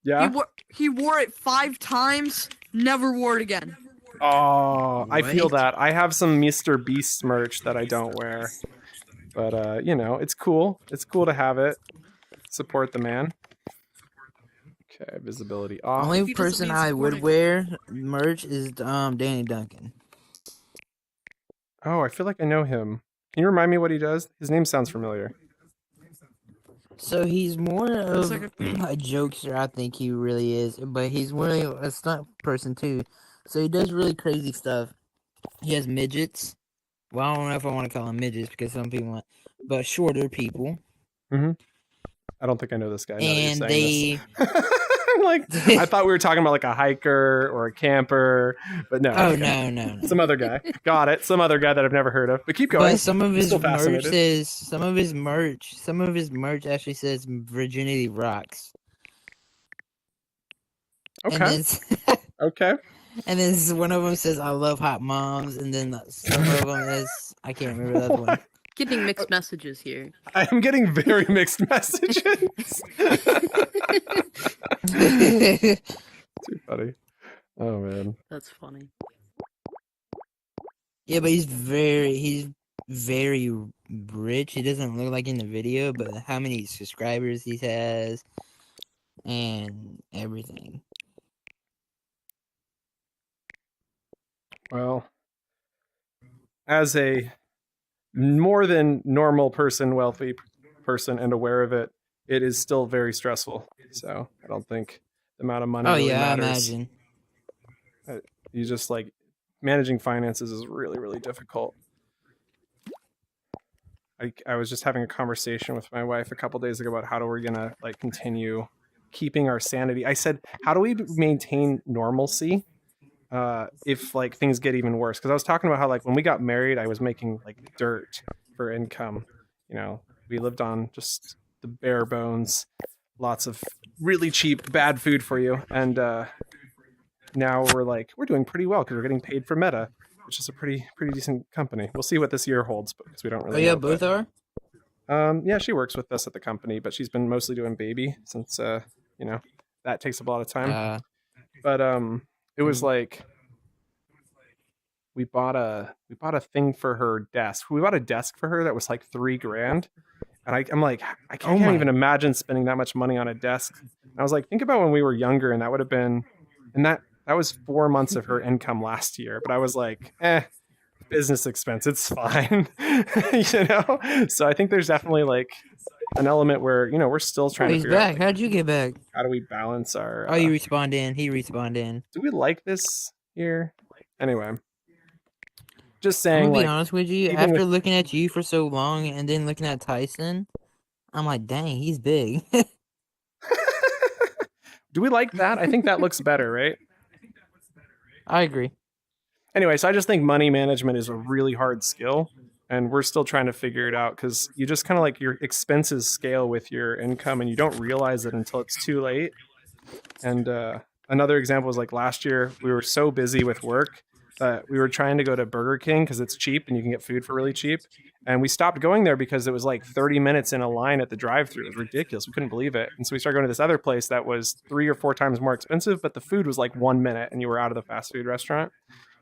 Yeah. He wore it 5 times, never wore it again. Oh, I feel that. I have some Mr. Beast merch that I don't wear, but you know, it's cool. It's cool to have it. Support the man. Okay, visibility off. Only person I would wear merch is Danny Duncan. Oh, I feel like I know him. Can you remind me what he does? His name sounds familiar. So he's more of a jokester, I think he really is, but he's really a stunt person too. So he does really crazy stuff. He has midgets. Well, I don't know if I want to call them midgets because some people want, but shorter people. Mm-hmm. I don't think I know this guy. And they... like, I thought we were talking about like a hiker or a camper, but no. Oh, okay. no. Some other guy. Got it. Some other guy that I've never heard of. But keep going. But some of his merch actually says virginity rocks. Okay. Okay. And then one of them says I love hot moms, and then some of them is I can't remember the other one. Getting mixed messages here. I am getting very mixed messages. Too funny. Oh man. That's funny. Yeah, but he's very rich. He doesn't look like in the video, but how many subscribers he has and everything. Well, as a more than normal person, wealthy person, and aware of it, it is still very stressful. So I don't think the amount of money really matters. I imagine. You just like managing finances is really, really difficult. I was just having a conversation with my wife a couple days ago about how we're gonna like continue keeping our sanity. I said, how do we maintain normalcy if like things get even worse? Because I was talking about how like when we got married, I was making like dirt for income. You know, we lived on just the bare bones, lots of really cheap, bad food for you, and now we're doing pretty well because we're getting paid for Meta, which is a pretty decent company. We'll see what this year holds, because we don't really. Oh yeah, know, both are. Yeah, she works with us at the company, but she's been mostly doing baby since you know, that takes up a lot of time. But it was like we bought a thing for her desk. We bought a desk for her that was like $3,000, and I'm like, I can't even imagine spending that much money on a desk. And I was like, think about when we were younger, and that would have been, and that was 4 months of her income last year. But I was like, business expense, it's fine. You know? So I think there's definitely like an element where, you know, we're still trying to figure back. out, like, how'd you get back? how do we balance our Oh, you respawned in. He respawned in. do we like this here? Anyway, just I'm saying, gonna be like, honest with you. even After with- looking at you for so long and then looking at Tyson, I'm like, dang, he's big. do we like that? I think that looks better, right? I agree. Anyway, so I just think money management is a really hard skill, and we're still trying to figure it out, because you just kind of like your expenses scale with your income, and you don't realize it until it's too late. And another example was like last year, we were so busy with work that we were trying to go to Burger King because it's cheap and you can get food for really cheap. And we stopped going there because it was like 30 minutes in a line at the drive-thru. It was ridiculous. We couldn't believe it. And so we started going to this other place that was 3 or 4 times more expensive, but the food was like 1 minute and you were out of the fast food restaurant.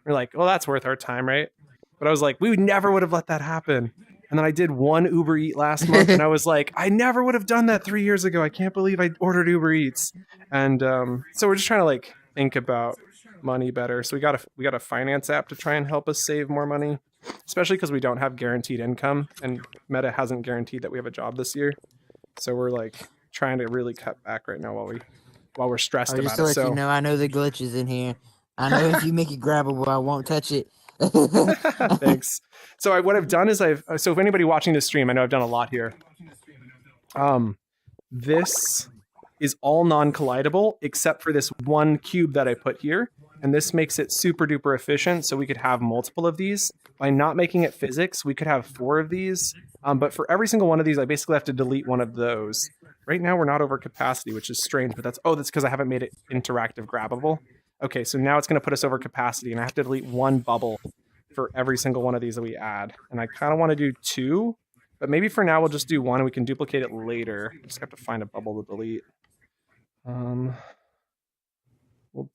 We're like, well, that's worth our time, right? But I was like, we never would have let that happen. And then I did one Uber Eat last month, and I was like, I never would have done that 3 years ago. I can't believe I ordered Uber Eats. And so we're just trying to like think about money better. So we got a finance app to try and help us save more money, especially because we don't have guaranteed income, and Meta hasn't guaranteed that we have a job this year. So we're like trying to really cut back right now while we're stressed about Just it. to let So you know, I know the glitches in here. I know if you make it grabbable, I won't touch it. Thanks. So what I've done is so if anybody watching this stream, I know I've done a lot here. This is all non-collidable except for this one cube that I put here. And this makes it super duper efficient. So we could have multiple of these. By not making it physics, we could have 4 of these. But for every single one of these, I basically have to delete one of those. Right now we're not over capacity, which is strange, but that's because I haven't made it interactive grabbable. Okay, so now it's going to put us over capacity, and I have to delete 1 bubble for every single one of these that we add. And I kind of want to do 2, but maybe for now we'll just do 1 and we can duplicate it later. Just have to find a bubble to delete. We'll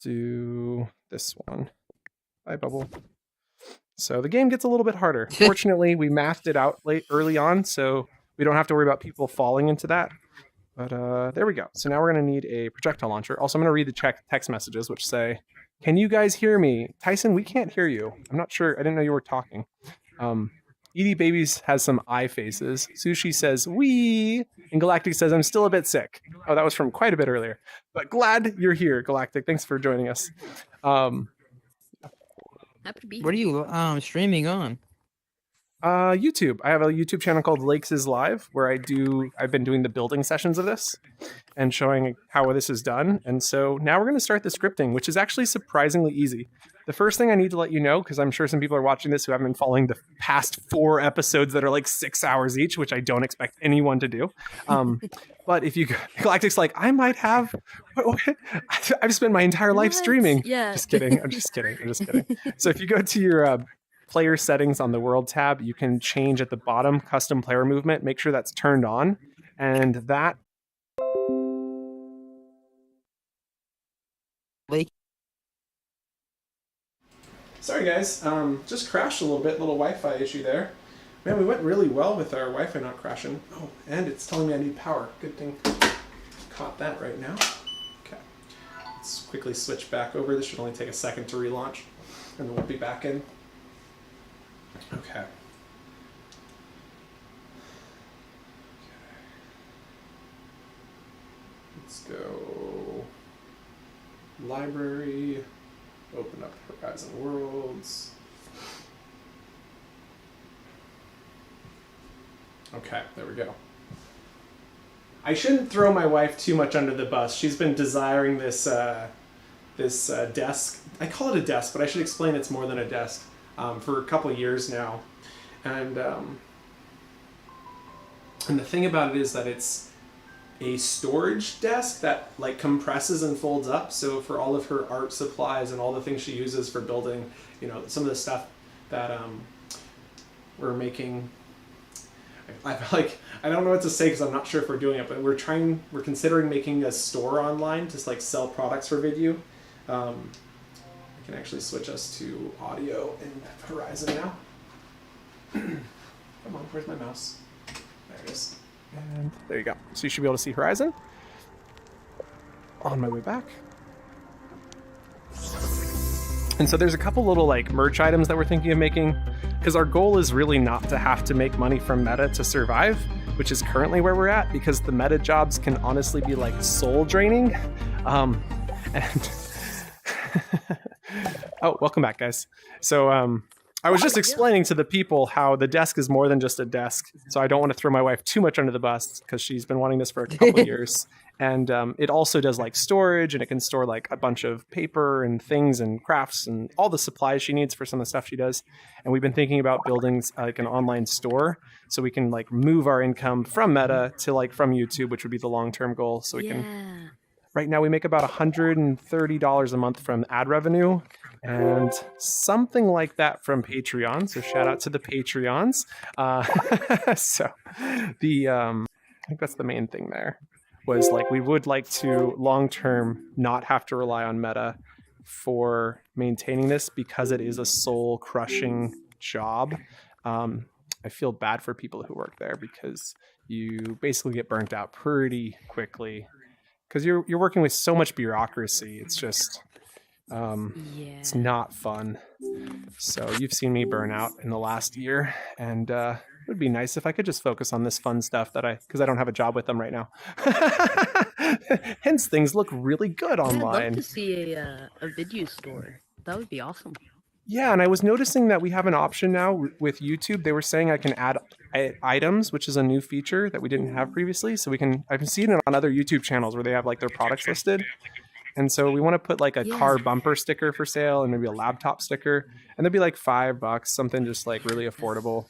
do this one. Bye, bubble. So the game gets a little bit harder. Fortunately, we mathed it out early on, so we don't have to worry about people falling into that. But there we go. So now we're going to need a projectile launcher. Also, I'm going to read the text messages, which say, "Can you guys hear me? Tyson, we can't hear you. I'm not sure. I didn't know you were talking." Edie Babies has some eye faces. Sushi says, "Wee." And Galactic says, "I'm still a bit sick." Oh, that was from quite a bit earlier. But glad you're here, Galactic. Thanks for joining us. Happy to be here. What are you streaming on? YouTube. I have a YouTube channel called Lakes is Live where I've been doing the building sessions of this and showing how this is done. And so now we're going to start the scripting, which is actually surprisingly easy. The first thing I need to let you know, because I'm sure some people are watching this who haven't been following the past 4 episodes that are like 6 hours each, which I don't expect anyone to do. But if you, Galactic's like, I might have, I've spent my entire life streaming. Yeah. Just kidding. I'm just kidding. So if you go to your player settings on the world tab, you can change at the bottom custom player movement. Make sure that's turned on. And that. Sorry guys, just crashed a little bit, little Wi-Fi issue there. Man, we went really well with our Wi-Fi not crashing. Oh, and it's telling me I need power. Good thing caught that right now. Okay, let's quickly switch back over. This should only take a second to relaunch, and then we'll be back in. Okay. Let's go library, open up Horizon Worlds. Okay, there we go. I shouldn't throw my wife too much under the bus. She's been desiring this desk. I call it a desk, but I should explain it's more than a desk. For a couple years now, and the thing about it is that it's a storage desk that like compresses and folds up. So for all of her art supplies and all the things she uses for building, you know, some of the stuff that we're making. I don't know what to say because I'm not sure if we're doing it, but we're considering making a store online to like sell products for VidU. I can actually switch us to audio in Horizon now. Come on, where's my mouse? There it is. And there you go. So you should be able to see Horizon. On my way back. And so there's a couple little like merch items that we're thinking of making, because our goal is really not to have to make money from Meta to survive, which is currently where we're at, because the Meta jobs can honestly be like soul draining. Oh, welcome back, guys. So I was just explaining to the people how the desk is more than just a desk. So I don't want to throw my wife too much under the bus because she's been wanting this for a couple of years. And it also does like storage, and it can store like a bunch of paper and things and crafts and all the supplies she needs for some of the stuff she does. And we've been thinking about building like an online store so we can like move our income from Meta to like from YouTube, which would be the long-term goal. So we can. Right now we make about $130 a month from ad revenue and something like that from Patreon. So shout out to the Patreons. So the I think that's the main thing there, was like we would like to long-term not have to rely on Meta for maintaining this, because it is a soul-crushing job. I feel bad for people who work there because you basically get burnt out pretty quickly. Because you're working with so much bureaucracy, it's just it's not fun. So you've seen me burn out in the last year, and it would be nice if I could just focus on this fun stuff because I don't have a job with them right now. Hence, things look really good online. I'd love to see a VidU store. That would be awesome. Yeah, and I was noticing that we have an option now with YouTube. They were saying I can add items, which is a new feature that we didn't have previously. So I've seen it on other YouTube channels where they have like their products listed. And so we want to put like a car bumper sticker for sale and maybe a laptop sticker. And they'd be like $5, something just like really affordable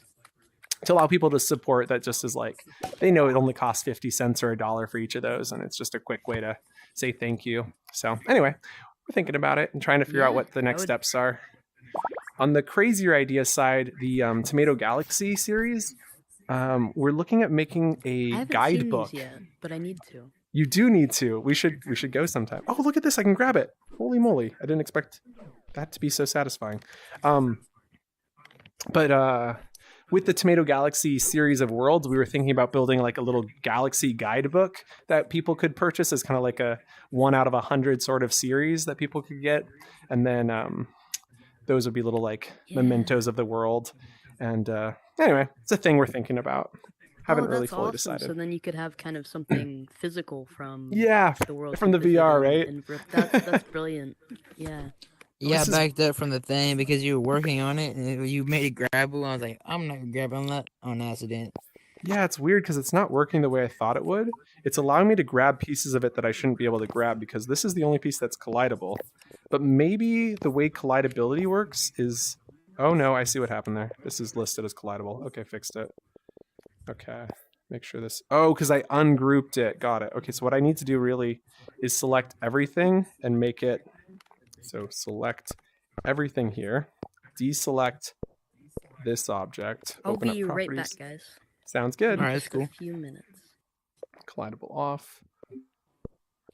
to allow people to support that just is like, they know it only costs 50 cents or $1 for each of those. And it's just a quick way to say thank you. So anyway, we're thinking about it and trying to figure out what the next steps are. On the crazier idea side, the Tomato Galaxy series, we're looking at making a guidebook. Seen these yet, but I need to. You do need to. We should go sometime. Oh, look at this! I can grab it. Holy moly! I didn't expect that to be so satisfying. But with the Tomato Galaxy series of worlds, we were thinking about building like a little galaxy guidebook that people could purchase as kind of like a 1 out of 100 sort of series that people could get, and then those would be little like mementos of the world. And anyway, it's a thing we're thinking about. Haven't really fully decided. So then you could have kind of something physical from the world from the VR, right? And that's brilliant. Yeah. Yeah, I backed up from the thing because you were working on it and you made it grabbable. I was like, I'm not grabbing that on accident. Yeah, it's weird because it's not working the way I thought it would. It's allowing me to grab pieces of it that I shouldn't be able to grab because this is the only piece that's collidable. But maybe the way collidability works is... Oh no, I see what happened there. This is listed as collidable. Okay, fixed it. Okay, make sure this... Oh, because I ungrouped it. Got it. Okay, so what I need to do really is select everything and make it... So select everything here. Deselect this object. I'll Open be up right properties. back, guys. Sounds good. All right, that's cool. A few minutes. Collidable off.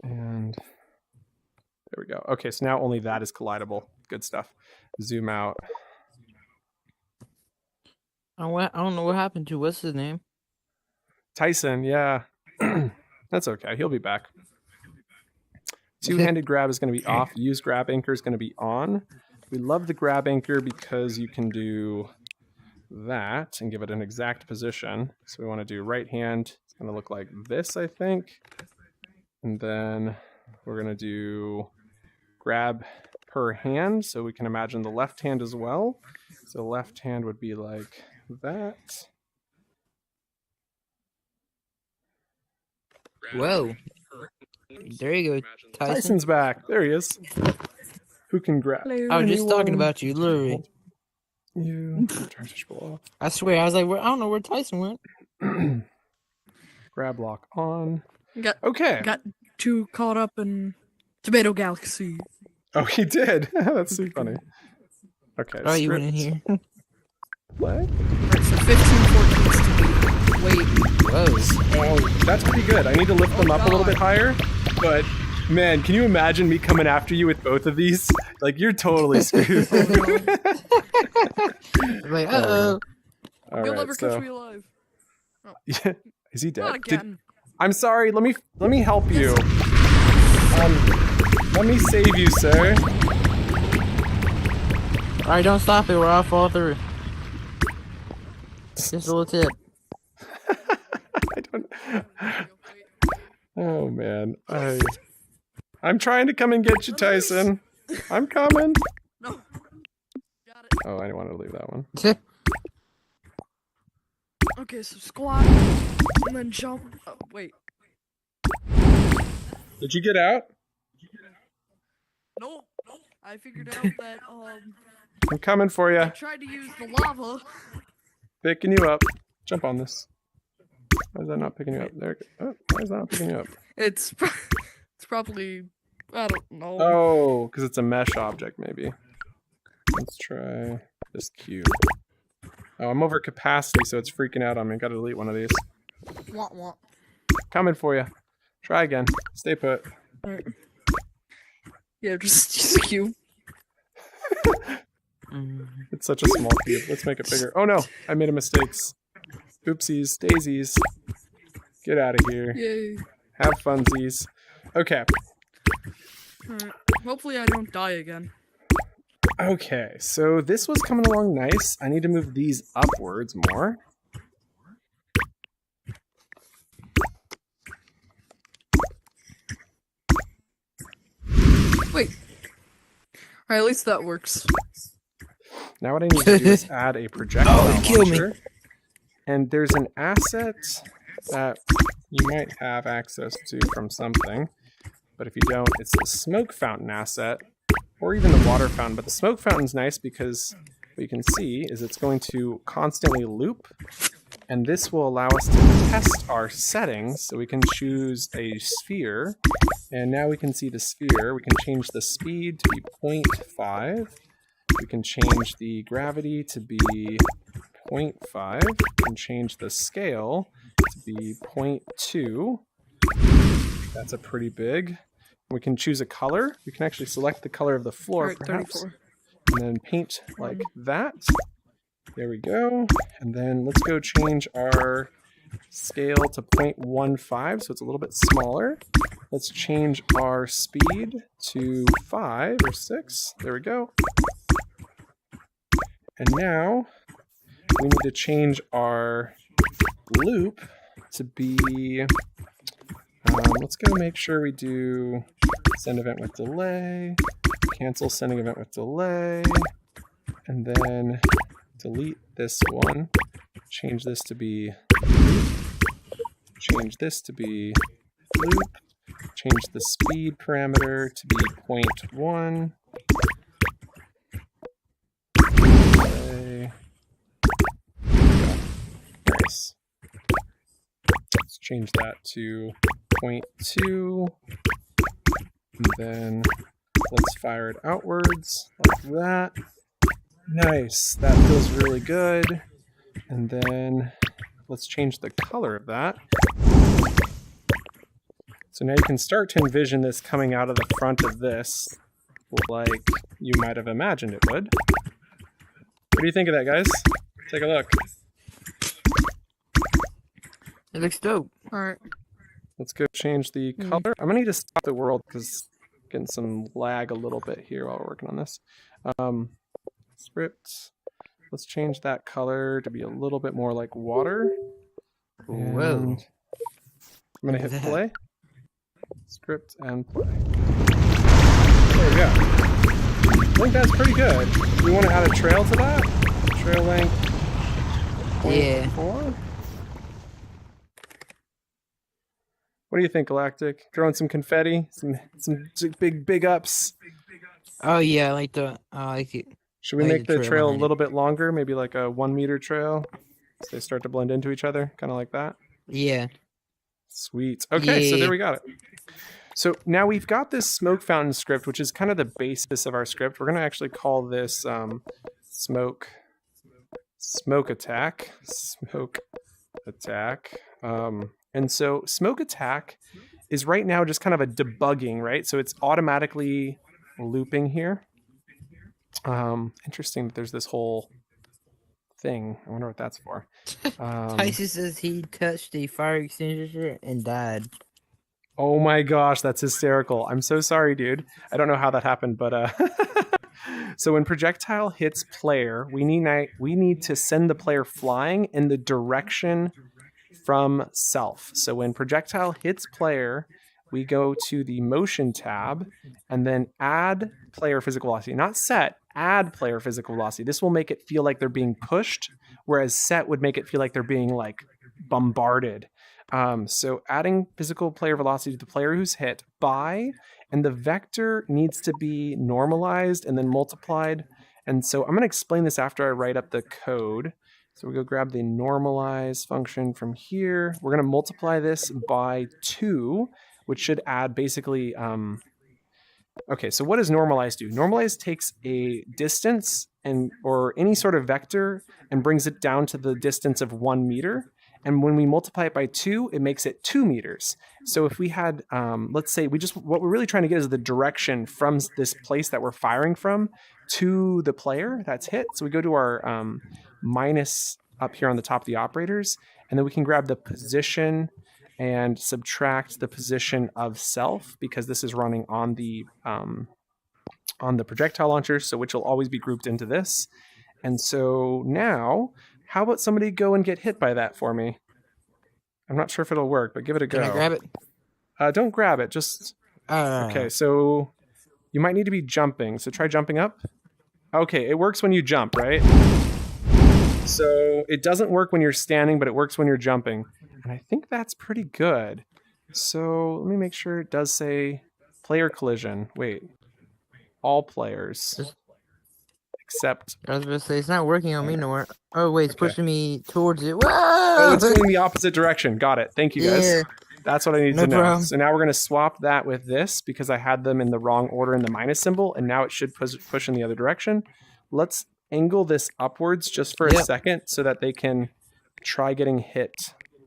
And there we go. Okay, so now only that is collidable. Good stuff. Zoom out. I don't know what happened to what's his name? Tyson, yeah. That's okay. He'll be back. Two-handed grab is going to be off. Use grab anchor is going to be on. We love the grab anchor because you can do that and give it an exact position. So we want to do right hand. It's going to look like this, I think. And then we're going to do grab per hand. So we can imagine the left hand as well. So left hand would be like that. Whoa. There you go, Tyson. Tyson's back. There he is. Who can grab? I was just talking about you, literally. You. I swear, I was like, I don't know where Tyson went. Grab lock on. Got too caught up in Tomato Galaxy. Oh, he did. That's so funny. Okay. Oh, you went in here. What? Right, so 15, 14. Wait. Whoa. Oh, that's pretty good. I need to lift them up a little bit higher. But, man, can you imagine me coming after you with both of these? Like, you're totally screwed. Like, uh-oh. You'll never catch me alive. Oh. Yeah. Is he dead? Not again. I'm sorry. Let me help you. Let me save you, sir. Alright, don't stop it or I'll fall through. Just a little tip. I don't... Oh, man. I'm trying to come and get you, Tyson. I'm coming. No. Got it. Oh, I didn't want to leave that one. Okay, so squat and then jump. Oh, wait. Did you get out? No. I figured out that I'm coming for I you. tried to use the lava. Picking you up. Jump on this. Why is that not picking you up? There. Oh, why is that not picking you up? It's probably, I don't know. Oh, because it's a mesh object, maybe. Let's try this cube. Oh, I'm over capacity, so it's freaking out on me. Gotta delete one of these. Want. Coming for you. Try again. Stay put. Alright. Yeah, just a cube. It's such a small cube. Let's make it bigger. Oh no, I made a mistake. Oopsies, daisies. Get out of here. Yay. Have funsies. Okay. Alright. Hopefully I don't die again. Okay, so this was coming along nice. I need to move these upwards more. Wait. Alright, at least that works. Now what I need to do is add a projectile Oh, kill me. launcher. And there's an asset that you might have access to from something. But if you don't, it's the smoke fountain asset, or even the water fountain. But the smoke fountain's nice because what you can see is it's going to constantly loop, and this will allow us to test our settings. So we can choose a sphere, and now we can see the sphere. We can change the speed to be 0.5. We can change the gravity to be 0.5. We can change the scale to be 0.2. That's a pretty big. We can choose a color. We can actually select the color of the floor, Alright, perhaps, 34. and then paint like that. There we go. And then let's go change our scale to 0.15, so it's a little bit smaller. Let's change our speed to 5 or 6. There we go. And now we need to change our loop to be, let's go make sure we do send event with delay, cancel sending event with delay, and then delete this one, change this to be loop, change this to be loop, change the speed parameter to be 0.1. Okay. Nice. Let's change that to 0.2. And then let's fire it outwards like that. Nice. That feels really good. And then let's change the color of that. So now you can start to envision this coming out of the front of this like you might have imagined it would. What do you think of that, guys? Take a look. It looks dope. Alright. Let's go change the color. I'm gonna need to stop the world because getting some lag a little bit here while we're working on this. Script. Let's change that color to be a little bit more like water. Whoa. And I'm gonna hit play. Script and play. There we go. I think that's pretty good. Do we want to add a trail to that? Trail length. Yeah. 0.4? What do you think, Galactic? Throwing some confetti, some big ups. Oh yeah, I like it. Should we I like make the trail a behind little bit longer? Maybe like a 1 meter trail, so they start to blend into each other, kind of like that. Yeah. Sweet. Okay, so Yeah. there we got it. So now we've got this smoke fountain script, which is kind of the basis of our script. We're going to actually call this smoke attack. And so smoke attack is right now just kind of a debugging, right? So it's automatically looping here. Interesting that there's this whole thing. I wonder what that's for. Tyson says he touched a fire extinguisher and died. Oh my gosh, that's hysterical. I'm so sorry, dude. I don't know how that happened, but so when projectile hits player, we need to send the player flying in the direction from self. So when projectile hits player, we go to the motion tab and then add player physical velocity. Not set, add player physical velocity. This will make it feel like they're being pushed, whereas set would make it feel like they're being like bombarded. So adding physical player velocity to the player who's hit by, and the vector needs to be normalized and then multiplied. And so I'm going to explain this after I write up the code. So we go grab the normalize function from here. We're going to multiply this by 2, which should add basically, okay, so what does normalize do? Normalize takes a distance or any sort of vector and brings it down to the distance of 1 meter. And when we multiply it by 2, it makes it 2 meters. So if we had, let's say what we're really trying to get is the direction from this place that we're firing from to the player that's hit. So we go to our minus up here on the top of the operators, and then we can grab the position and subtract the position of self, because this is running on the projectile launcher, so which will always be grouped into this. And so now, how about somebody go and get hit by that for me? I'm not sure if it'll work, but give it a go. Can I grab it? Don't grab it. Just okay. So you might need to be jumping. So try jumping up. Okay, it works when you jump, right? So it doesn't work when you're standing, but it works when you're jumping. And I think that's pretty good. So let me make sure it does say player collision. Wait. All players. Except... I was about to say, it's not working on me no more. Oh, wait, it's Okay. pushing me towards it. Whoa! Oh, it's going the opposite direction. Got it. Thank you, guys. Yeah. That's what I need No to know. problem. So now we're going to swap that with this because I had them in the wrong order in the minus symbol, and now it should push in the other direction. Let's angle this upwards just for a second so that they can try getting hit.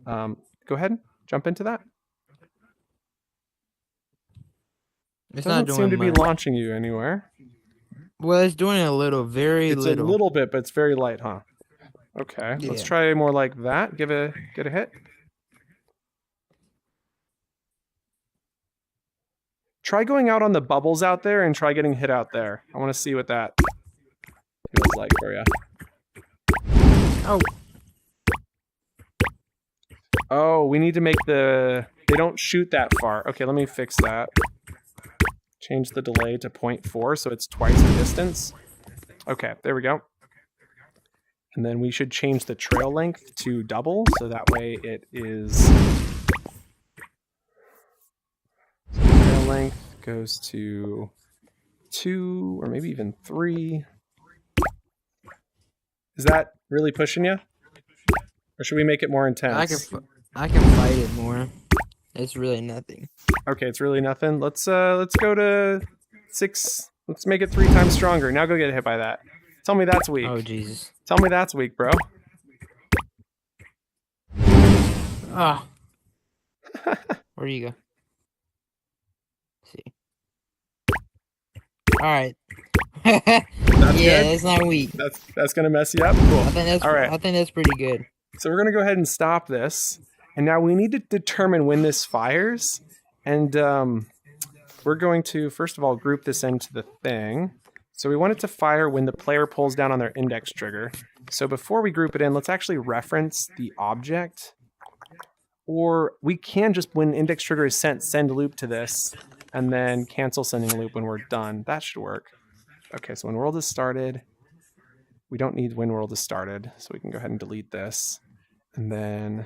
Go ahead, jump into that. It's Doesn't not doing seem to be much. launching you anywhere. Well, it's doing a little, very little. It's a little bit, but it's very light, huh? Okay, let's Yeah. try more like that. Get a hit. Try going out on the bubbles out there and try getting hit out there. I want to see what that feels like for you. Oh. Oh, we need to make they don't shoot that far. Okay, let me fix that. Change the delay to 0.4 so it's twice the distance. Okay, there we go. And then we should change the trail length to double so that way it is... Trail length goes to 2 or maybe even 3. Is that really pushing you? Or should we make it more intense? I can fight it more. It's really nothing. Okay, it's really nothing. Let's go to 6. Let's make it 3 times stronger. Now go get hit by that. Tell me that's weak. Oh, Jesus. Tell me that's weak, bro. Ah. Where do you go? Let's see. Alright. Yeah, good? that's not weak. That's gonna mess you up? Cool. All right. I think that's pretty good. So we're gonna go ahead and stop this. And now we need to determine when this fires. And we're going to, first of all, group this into the thing. So we want it to fire when the player pulls down on their index trigger. So before we group it in, let's actually reference the object. Or we can just, when index trigger is sent, send loop to this, and then cancel sending loop when we're done. That should work. Okay, so when world is started, we don't need when world is started, so we can go ahead and delete this. And then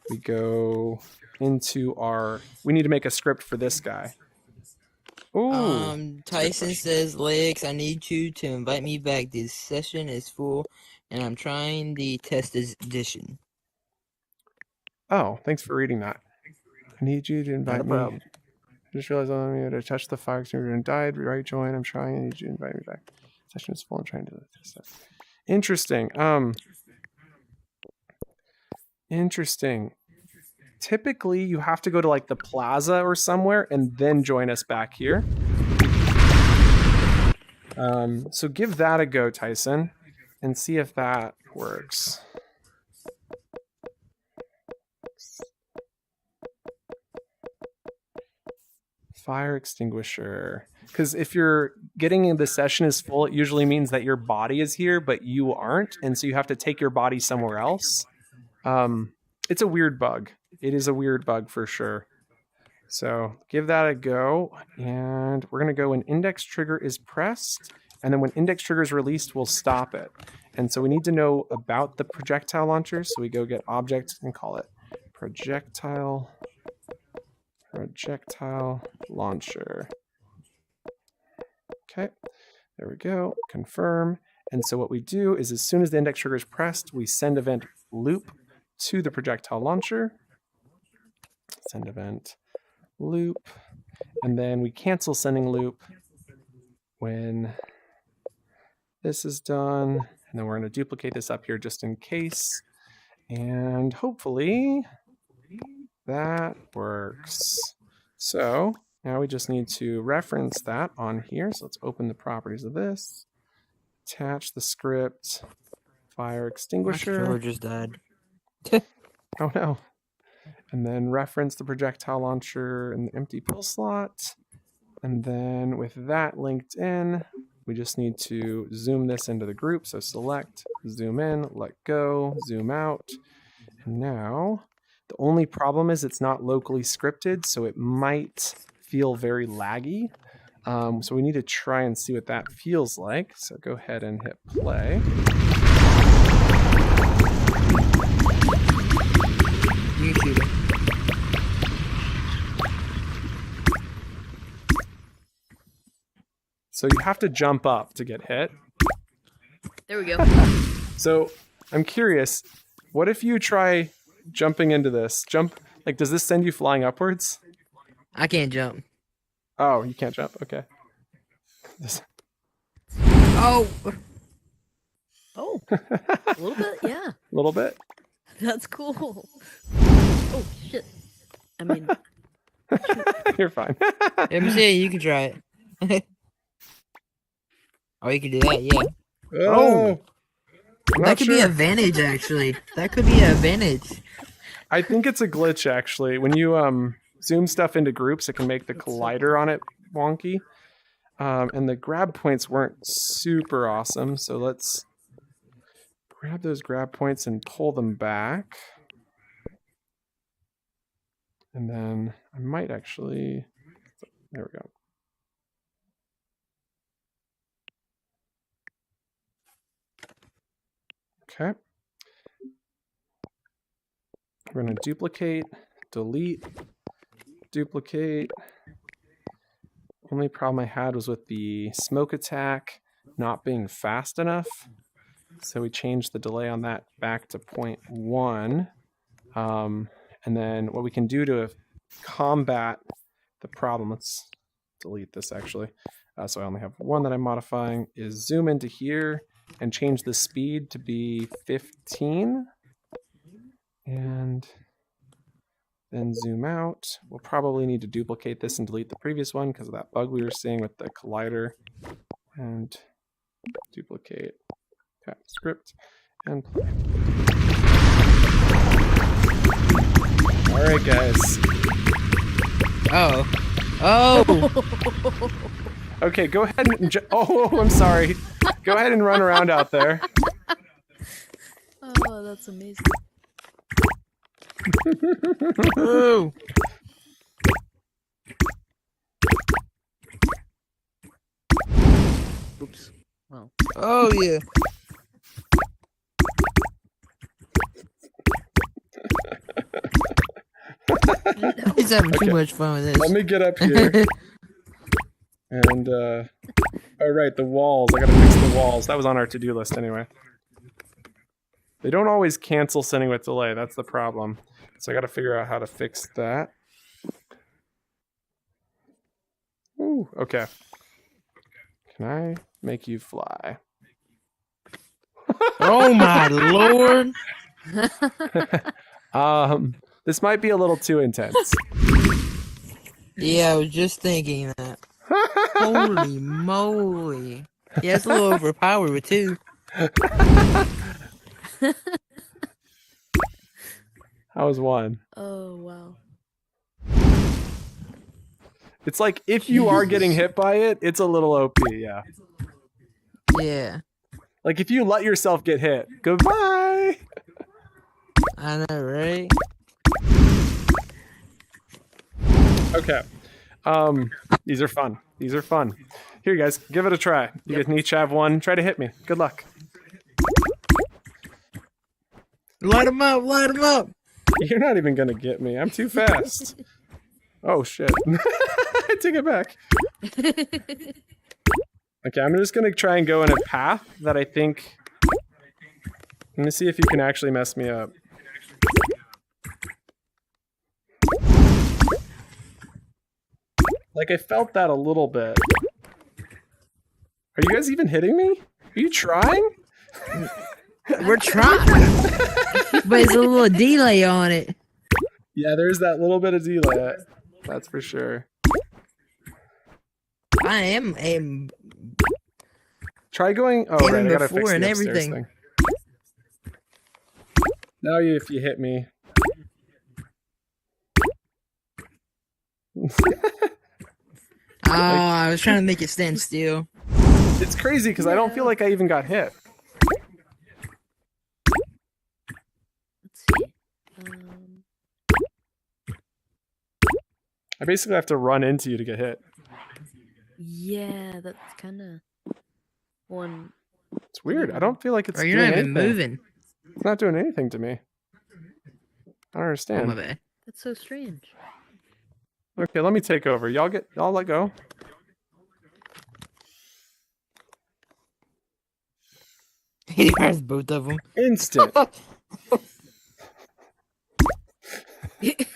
we go into we need to make a script for this guy. Ooh. Tyson says, Lex, I need you to invite me back. This session is full, and I'm trying the test edition. Oh, thanks for reading that. I need you to invite me. I just realized I'm going to touch the fire extinguisher and died. Right, join. I'm trying. I need you to invite me back. Session is full. I'm trying to test that. Interesting. Interesting. Typically, you have to go to like the plaza or somewhere and then join us back here. So give that a go, Tyson, and see if that works. Fire extinguisher. Because if you're getting the session is full, it usually means that your body is here, but you aren't. And so you have to take your body somewhere else. It's a weird bug. It is a weird bug for sure. So give that a go. And we're going to go when index trigger is pressed. And then when index trigger is released, we'll stop it. And so we need to know about the projectile launcher. So we go get object and call it projectile launcher. Okay, there we go. Confirm. And so what we do is as soon as the index trigger is pressed, we send event loop to the projectile launcher. Send event loop. And then we cancel sending loop when this is done. And then we're going to duplicate this up here just in case. And hopefully that works. So now we just need to reference that on here. So let's open the properties of this. Attach the script. Fire extinguisher. My controller just died. Oh no. And then reference the projectile launcher in the empty pill slot. And then with that linked in, we just need to zoom this into the group. So select, zoom in, let go, zoom out. And now the only problem is it's not locally scripted, so it might feel very laggy. So we need to try and see what that feels like. So go ahead and hit play. You shoot it. So you have to jump up to get hit. There we go. So I'm curious, what if you try jumping into this? Jump, like, does this send you flying upwards? I can't jump. Oh, you can't jump. Okay. Oh. Oh. A little bit, yeah. A little bit. That's cool. Oh shit. I mean, You're fine. Let me see. You can try it. Oh, you can do that. Yeah. Oh. That could be a advantage, actually. That could be an advantage. I think it's a glitch, actually. When you zoom stuff into groups, it can make the collider on it wonky. And the grab points weren't super awesome, so let's grab those grab points and pull them back. And then I might actually... There we go. Okay. We're going to duplicate, delete, duplicate. Only problem I had was with the smoke attack not being fast enough. So we changed the delay on that back to 0.1. And then what we can do to combat the problem, let's delete this actually. So I only have one that I'm modifying, is zoom into here and change the speed to be 15. And then zoom out. We'll probably need to duplicate this and delete the previous one because of that bug we were seeing with the collider. And duplicate, tap script, and play. All right, guys. Oh. Oh. Okay, go ahead and... Oh, I'm sorry. Go ahead and run around out there. oh, that's amazing. Oh. Oops. Well. Oh, yeah. He's having too much fun with this. Let me get up here. And, oh right, the walls. I gotta fix the walls. That was on our to-do list anyway. They don't always cancel sending with delay. That's the problem. So I gotta figure out how to fix that. Ooh, okay. Can I make you fly? Oh my lord! This might be a little too intense. Yeah, I was just thinking that. Holy moly! Yeah, it's a little overpowered too. How was one? Oh wow. It's like if you are getting hit by it, it's a little OP, yeah. Yeah. Like if you let yourself get hit, goodbye. I know, right? Okay. These are fun. These are fun. Here, guys, give it a try. You guys each have one. Try to hit me. Good luck. Light him up! Light him up! You're not even gonna get me. I'm too fast. Oh shit. I take it back. Okay, I'm just gonna try and go in a path that I think... Let me see if you can actually mess me up. Like, I felt that a little bit. Are you guys even hitting me? Are you trying? We're trying! But it's a little delay on it. Yeah, there's that little bit of delay. That's for sure. I am Try going... Oh, right, I gotta fix the and upstairs everything. thing. Now if you hit me... Oh, I was trying to make it stand still. It's crazy because I don't feel like I even got hit. Let's see. I basically have to run into you to get hit. Yeah, that's kind of one. It's weird. I don't feel like it's Bro, you're doing not even anything. moving. It's not doing anything to me. I don't Oh understand. my bad. That's so strange. Okay, let me take over. Y'all let go. He grabs both of them. Instant.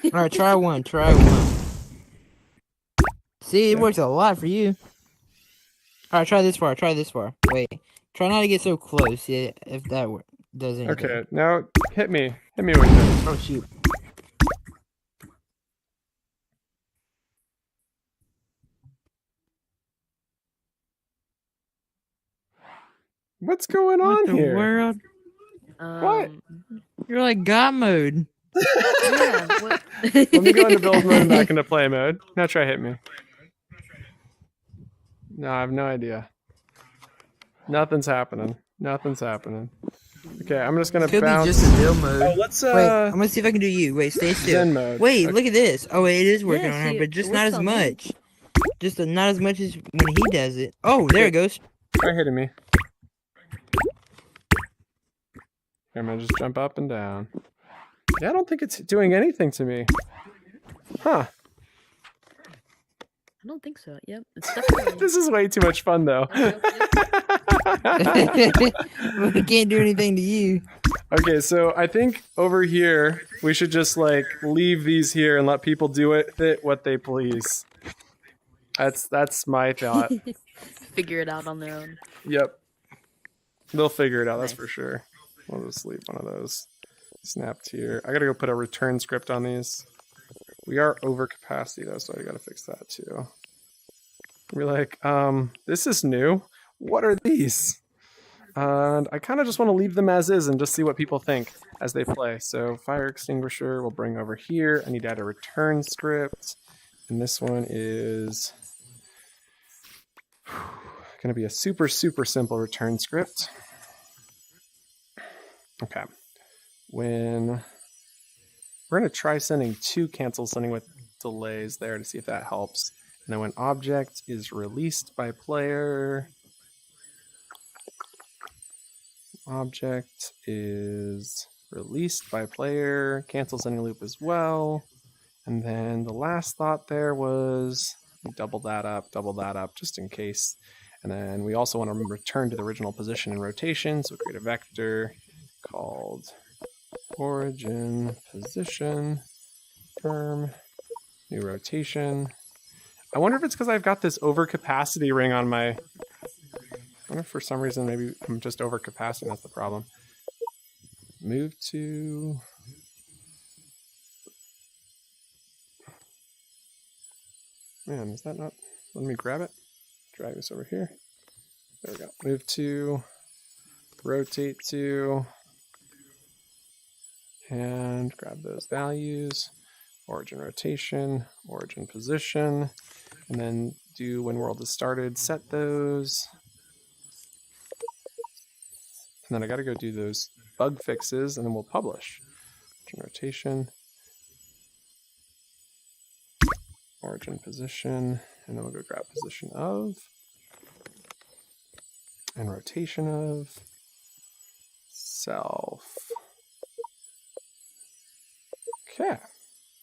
Alright, try one. Try one. See, it works a lot for you. Alright, try this far. Try this far. Wait. Try not to get so close. Yeah, if that does anything. Okay, now hit me. Hit me with this. Oh, shoot. What's going What on the here? world? What? You're like God mode. Yeah, what? Let me go into build mode and back into play mode. Now try hit me. No, I have no idea. Nothing's happening. Nothing's happening. Okay, I'm just gonna Could bounce. be just a Zen mode. Oh, let's Wait, I'm gonna see if I can do you. Wait, stay still. Zen mode. Wait, Okay. look at this. Oh wait, it is working Yeah, on her, see, but it just not works as on me. much. Just not as much as when he does it. Oh, there it goes. Try hitting me. I'm gonna just jump up and down. Yeah, I don't think it's doing anything to me. Huh. I don't think so. Yep, it's definitely. This is way too much fun though. We can't do anything to you. Okay, so I think over here we should just like leave these here and let people do it what they please. That's my thought. Figure it out on their own. Yep. They'll figure it out, that's for sure. We'll just leave one of those snapped here. I gotta go put a return script on these. We are over capacity though, so I gotta fix that too. We're like, this is new. What are these? And I kind of just want to leave them as is and just see what people think as they play. So fire extinguisher we'll bring over here. I need to add a return script. And this one is going to be a super, super simple return script. Okay. When we're going to try sending 2 cancel sending with delays there to see if that helps. And then when object is released by player, object is released by player, cancel sending loop as well. And then the last thought there was double that up just in case. And then we also want to return to the original position and rotation. So create a vector called origin position firm new rotation. I wonder if it's because I've got this overcapacity ring on my. I wonder if for some reason maybe I'm just over capacity. That's the problem. Move to. Man, is that not? Let me grab it. Drag this over here. There we go. Move to. Rotate to. And grab those values. Origin rotation, origin position, and then do when world is started, set those. And then I got to go do those bug fixes, and then we'll publish. Origin rotation, origin position, and then we'll go grab position of, and rotation of, self. Okay.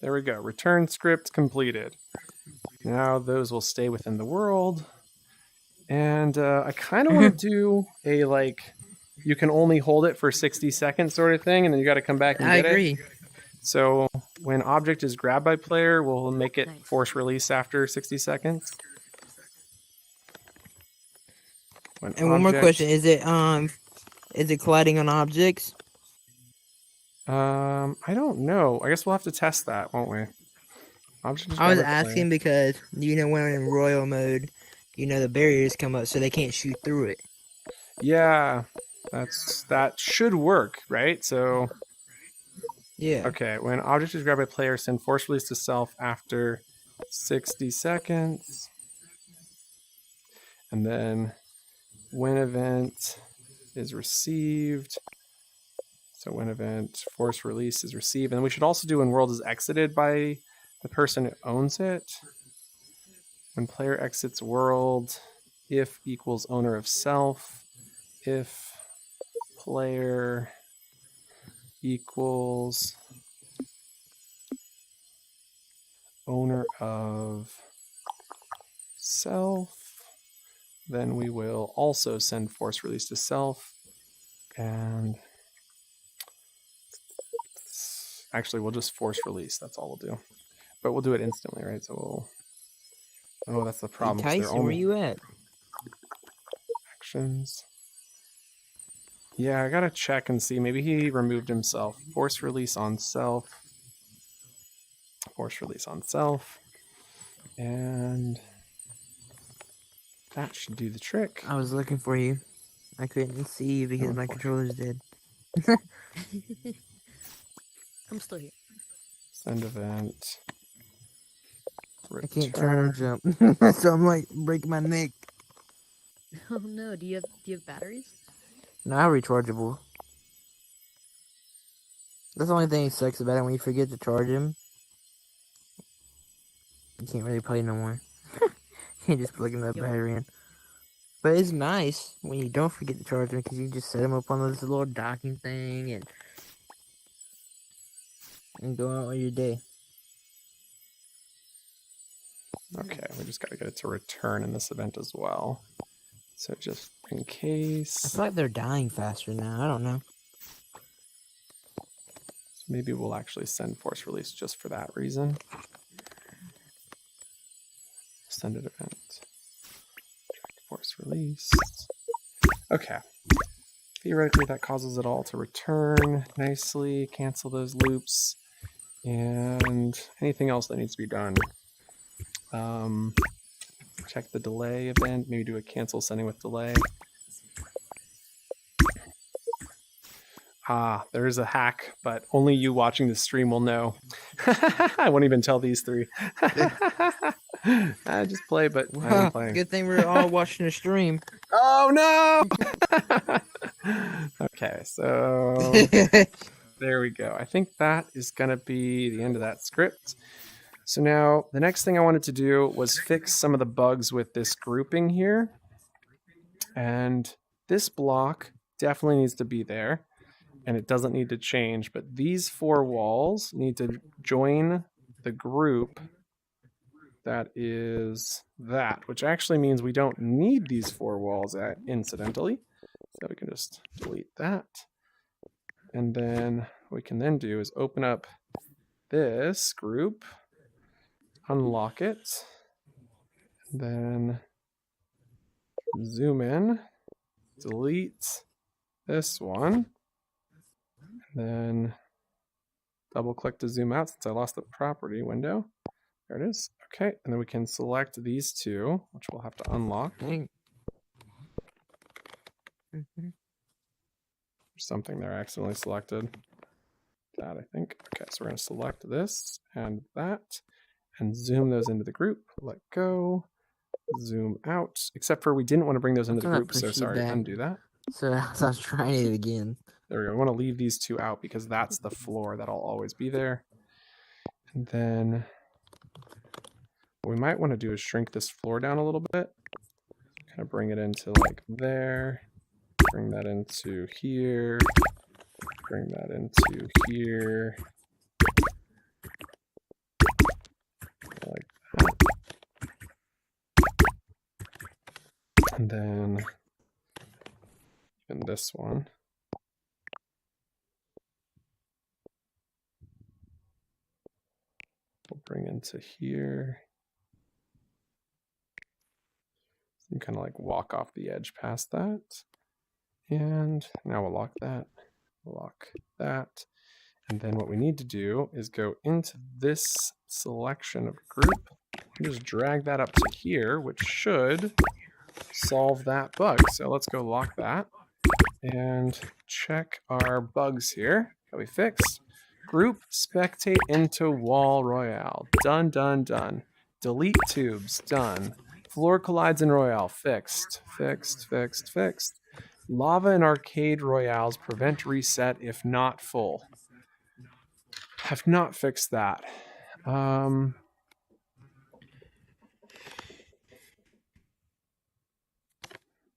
There we go. Return script completed. Now those will stay within the world. And I kind of want to do a like, you can only hold it for 60 seconds sort of thing, and then you got to come back and get it. I agree. So when object is grabbed by player, we'll make it force release after 60 seconds. And one more question: is it colliding on objects? I don't know. I guess we'll have to test that, won't we? I was asking because, when in royal mode, the barriers come up so they can't shoot through it. Yeah, that should work, right? So, yeah. Okay, when object is grabbed by player, send force release to self after 60 seconds. And then when event is received. So when event force release is received, and we should also do when world is exited by the person who owns it. When player exits world, if equals owner of self, if player equals owner of self, then we will also send force release to self. And actually, we'll just force release. That's all we'll do. But we'll do it instantly, right? So we'll... Oh, that's the problem. Hey, Tyson, where you at? Actions. Yeah, I gotta check and see. Maybe he removed himself. Force release on self. Force release on self. And that should do the trick. I was looking for you. I couldn't see you because my controller's dead. I'm still here. Send event. I can't turn or jump. So I'm like, break my neck. Oh no, do you have batteries? Not rechargeable. That's the only thing that sucks about it. When you forget to charge him, you can't really play no more. You can't just plug that battery in. But it's nice when you don't forget to charge him because you just set him up on this little docking thing and go out on your day. Okay, we just got to get it to return in this event as well. So just in case... I feel like they're dying faster now. I don't know. So maybe we'll actually send force release just for that reason. Send it event. Force release. Okay. Theoretically, that causes it all to return nicely. Cancel those loops. And anything else that needs to be done. Check the delay event. Maybe do a cancel sending with delay. Ah, there is a hack, but only you watching the stream will know. I won't even tell these three. I just play, but I am playing. Good thing we're all watching the stream. Oh no! Okay, so there we go. I think that is going to be the end of that script. So now the next thing I wanted to do was fix some of the bugs with this grouping here. And this block definitely needs to be there. And it doesn't need to change. But these four walls need to join the group that is that. Which actually means we don't need these four walls incidentally. So we can just delete that. And then what we can then do is open up this group. Unlock it, then zoom in, delete this one, then double click to zoom out since I lost the property window. There it is. Okay, and then we can select these two, which we'll have to unlock. There's something there I accidentally selected. That, I think. Okay, so we're going to select this and that. And zoom those into the group. Let go. Zoom out. Except for we didn't want to bring those into the group, so sorry, undo that. So I was trying it again. There we go. I want to leave these two out because that's the floor that'll always be there. And then what we might want to do is shrink this floor down a little bit. Kind of bring it into like there. Bring that into here. Bring that into here. Like that. And then even this one. We'll bring into here. So you kind of like walk off the edge past that. And now we'll lock that. Lock that. And then what we need to do is go into this selection of group and just drag that up to here, which should solve that bug. So let's go lock that and check our bugs here that we fixed. Group spectate into wall royale. Done, done, done. Delete tubes. Done. Floor collides in royale. Fixed. Fixed, fixed, fixed. Lava and arcade royales prevent reset if not full. Have not fixed that.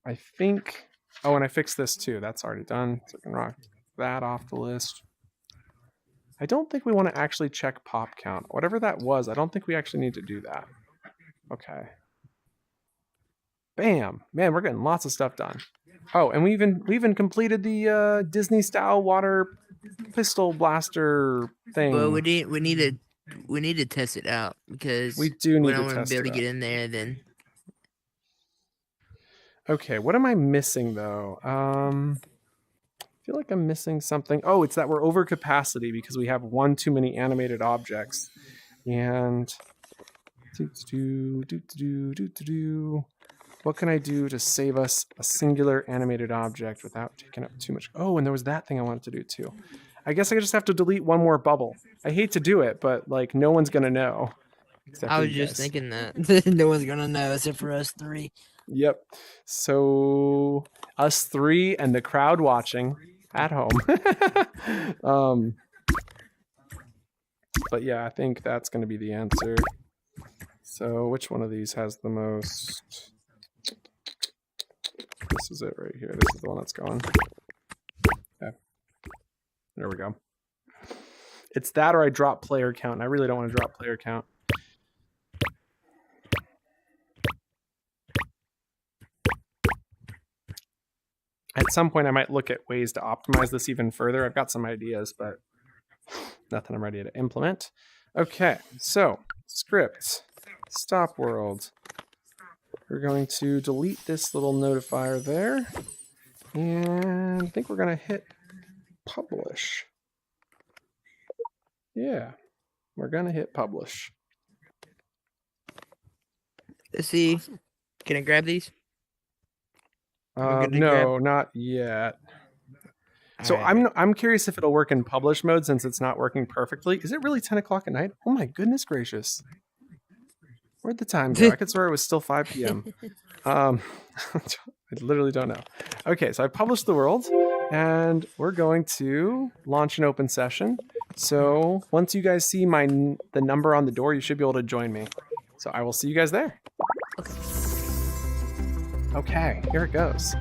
I think... Oh, and I fixed this too. That's already done. So I can rock that off the list. I don't think we want to actually check pop count. Whatever that was, I don't think we actually need to do that. Okay. Bam! Man, we're getting lots of stuff done. Oh, and we even completed the Disney style water pistol blaster thing. Well, we need to test it out because we do need to test be able it to get in there. Then. Okay, what am I missing though? I feel like I'm missing something. Oh, it's that we're over capacity because we have one too many animated objects. And what can I do to save us a singular animated object without taking up too much? Oh, and there was that thing I wanted to do too. I guess I just have to delete one more bubble. I hate to do it, but like no one's gonna know. I was just thinking that no one's gonna know except for us three. Yep. So us three and the crowd watching at home. But yeah, I think that's going to be the answer. So which one of these has the most? This is it right here. This is the one that's gone. Okay. There we go. It's that or I drop player count. And I really don't want to drop player count. At some point, I might look at ways to optimize this even further. I've got some ideas, but nothing I'm ready to implement. Okay, so script, stop world. We're going to delete this little notifier there. And I think we're going to hit publish. Yeah, we're going to hit publish. Let's see. Can I grab these? No, not yet. So I'm curious if it'll work in publish mode since it's not working perfectly. Is it really 10 o'clock at night? Oh my goodness gracious. Where'd the time go? I could swear it was still 5 p.m. I literally don't know. Okay, so I published the world and we're going to launch an open session. So once you guys see the number on the door, you should be able to join me. So I will see you guys there. Okay. Okay, here it goes.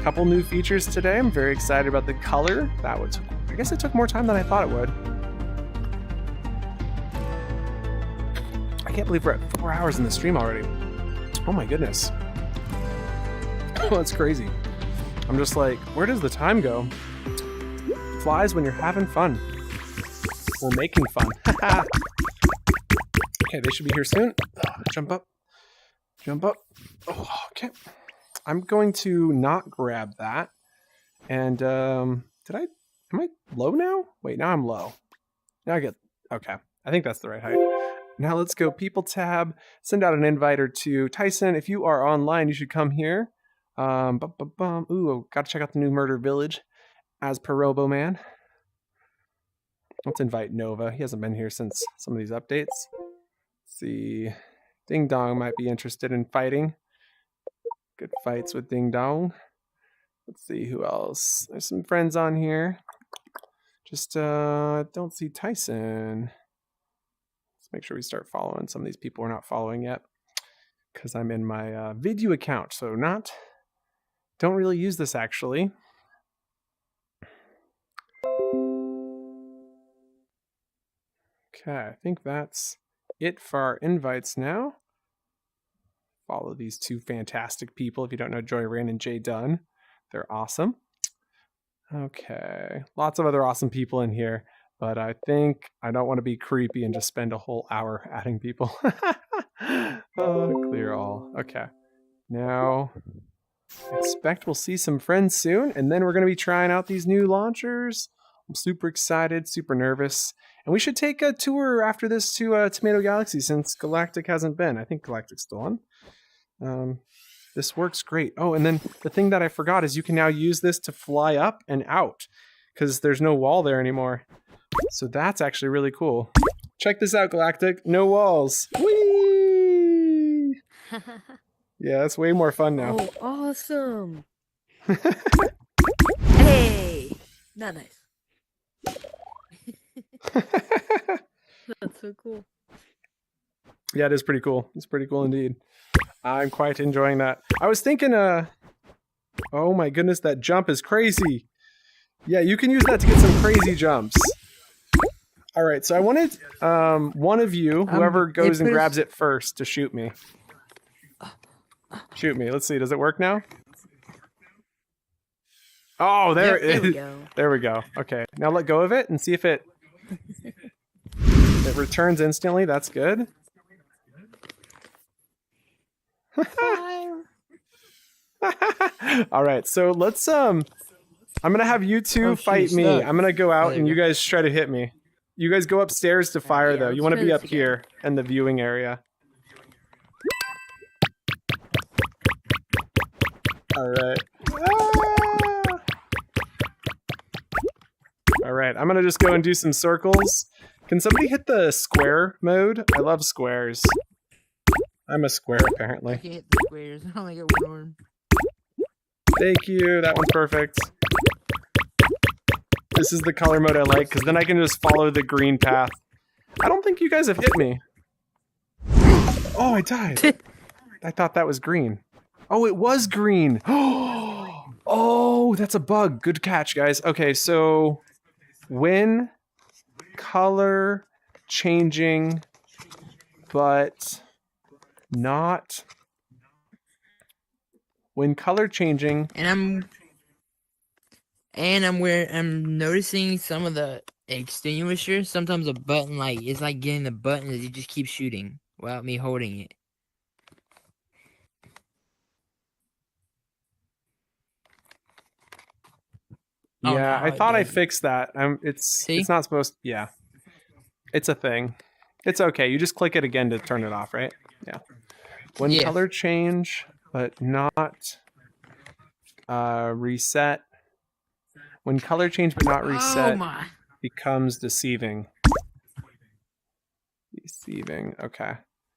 Couple new features today. I'm very excited about the color. I guess it took more time than I thought it would. I can't believe we're at 4 hours in the stream already. Oh my goodness. Oh, that's crazy. I'm just like, where does the time go? It flies when you're having fun. Or making fun. Okay, they should be here soon. Jump up. Jump up. Oh, okay. I'm going to not grab that. And am I low now? Wait, now I'm low. Now okay. I think that's the right height. Now let's go people tab. Send out an invite or two. Tyson, if you are online, you should come here. Ooh, gotta check out the new Murder Village as per RoboMan. Let's invite Nova. He hasn't been here since some of these updates. See, Ding Dong might be interested in fighting. Good fights with Ding Dong. Let's see who else. There's some friends on here. Just don't see Tyson. Let's make sure we start following some of these people we're not following yet, because I'm in my video account. So don't really use this actually. Okay, I think that's it for our invites now. Follow these two fantastic people. If you don't know Joy Rain and Jay Dunn, they're awesome. Okay, lots of other awesome people in here, but I think I don't want to be creepy and just spend a whole hour adding people. Clear all. Okay, now I expect we'll see some friends soon, and then we're going to be trying out these new launchers. I'm super excited, super nervous. And we should take a tour after this to Tomato Galaxy since Galactic hasn't been. I think Galactic's still on. This works great. Oh, and then the thing that I forgot is you can now use this to fly up and out because there's no wall there anymore. So that's actually really cool. Check this out, Galactic. No walls. Whee! Yeah, it's way more fun now. Oh, awesome. Hey! Not nice. That's so cool. Yeah, it is pretty cool. It's pretty cool indeed. I'm quite enjoying that. I was thinking, oh my goodness, that jump is crazy. Yeah, you can use that to get some crazy jumps. All right, so I wanted one of you, whoever goes and grabs it first, to shoot me. Shoot me. Let's see. Does it work now? Oh, there it is. There we go. There we go. Okay, now let go of it and see if it returns instantly. That's good. All right, so let's I'm gonna have you two fight me. I'm gonna go out and you guys try to hit me. You guys go upstairs to fire though. You want to be up here in the viewing area. All right. All right, I'm gonna just go and do some circles. Can somebody hit the square mode? I love squares. I'm a square apparently. I can't hit the squares. I only got one arm. Thank you. That one's perfect. This is the color mode I like because then I can just follow the green path. I don't think you guys have hit me. Oh, I died. I thought that was green. Oh, it was green. Oh, that's a bug. Good catch, guys. Okay, so when color changing, but not when color changing. And I'm noticing some of the extinguishers. Sometimes a button it's like getting the button that you just keep shooting without me holding it. Oh, Yeah, no, I it thought I doesn't. fixed that. It's not supposed. Yeah, it's a thing. It's okay. You just click it again to turn it off, right? Yeah. When Yes. color change, but not reset. When color change but not reset my. becomes deceiving. Deceiving. Okay.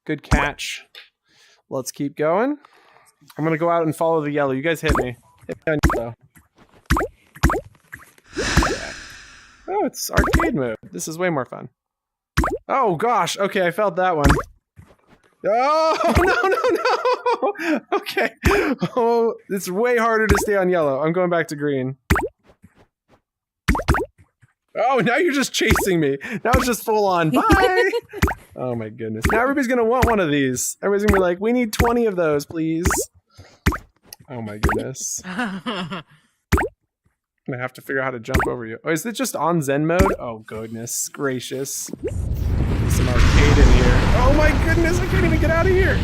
Good catch. Let's keep going. I'm gonna go out and follow the yellow. You guys hit me. Hit me on yellow. Oh, it's arcade mode. This is way more fun. Oh gosh. Okay, I felt that one. Oh no. Okay. Oh, it's way harder to stay on yellow. I'm going back to green. Oh, now you're just chasing me. Now it's just full on. Bye. Oh my goodness. Now everybody's gonna want one of these. Everybody's gonna be like, we need 20 of those, please. Oh my goodness. I'm gonna have to figure out how to jump over you. Oh, is it just on Zen mode? Oh goodness gracious. Some arcade in here. Oh my goodness, I can't even get out of here.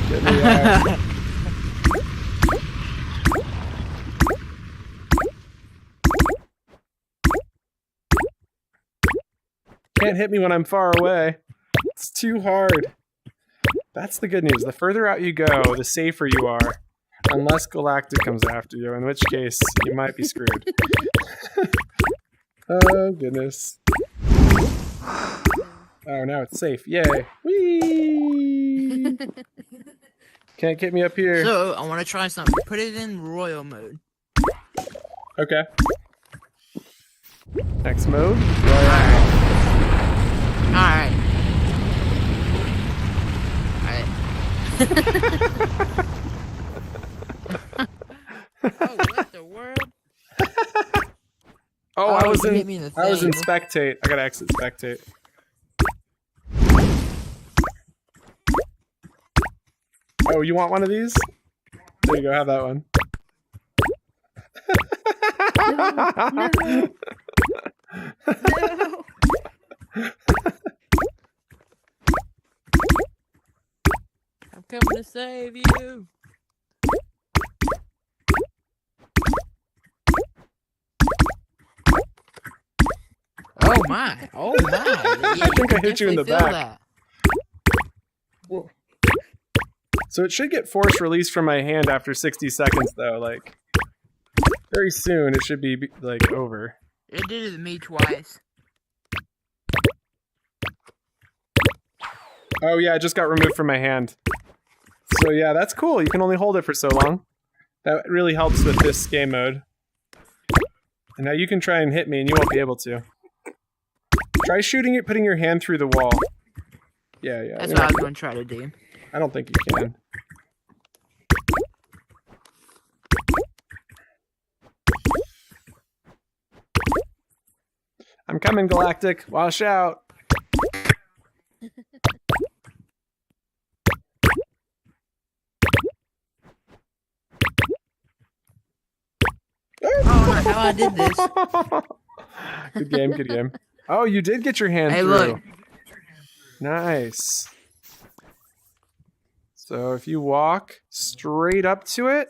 Get me out. Can't hit me when I'm far away. It's too hard. That's the good news. The further out you go, the safer you are. Unless Galactic comes after you, in which case you might be screwed. Oh, goodness. Oh, now it's safe. Yay. Whee! Can't get me up here. So, I want to try something. Put it in royal mode. Okay. Next mode. Royal. Alright. Oh, what the world? Oh, I was you in. hit me in the I was in thing. spectate. I gotta exit spectate. Oh, you want one of these? There you go. Have that one. No. I'm coming to save you. Oh my! Oh my! I think I hit you in the back. That. Whoa. So it should get force released from my hand after 60 seconds, though. Like, very soon it should be like over. It did it to me twice. Oh yeah, it just got removed from my hand. So yeah, that's cool. You can only hold it for so long. That really helps with this game mode. And now you can try and hit me and you won't be able to. Try shooting it, putting your hand through the wall. Yeah. That's what I was going to try to do. I don't think you can. I'm coming, Galactic. Watch out. Oh, not how I did this. Good game, good game. Oh, you did get your hand Hey, through. look. Nice. So if you walk straight up to it,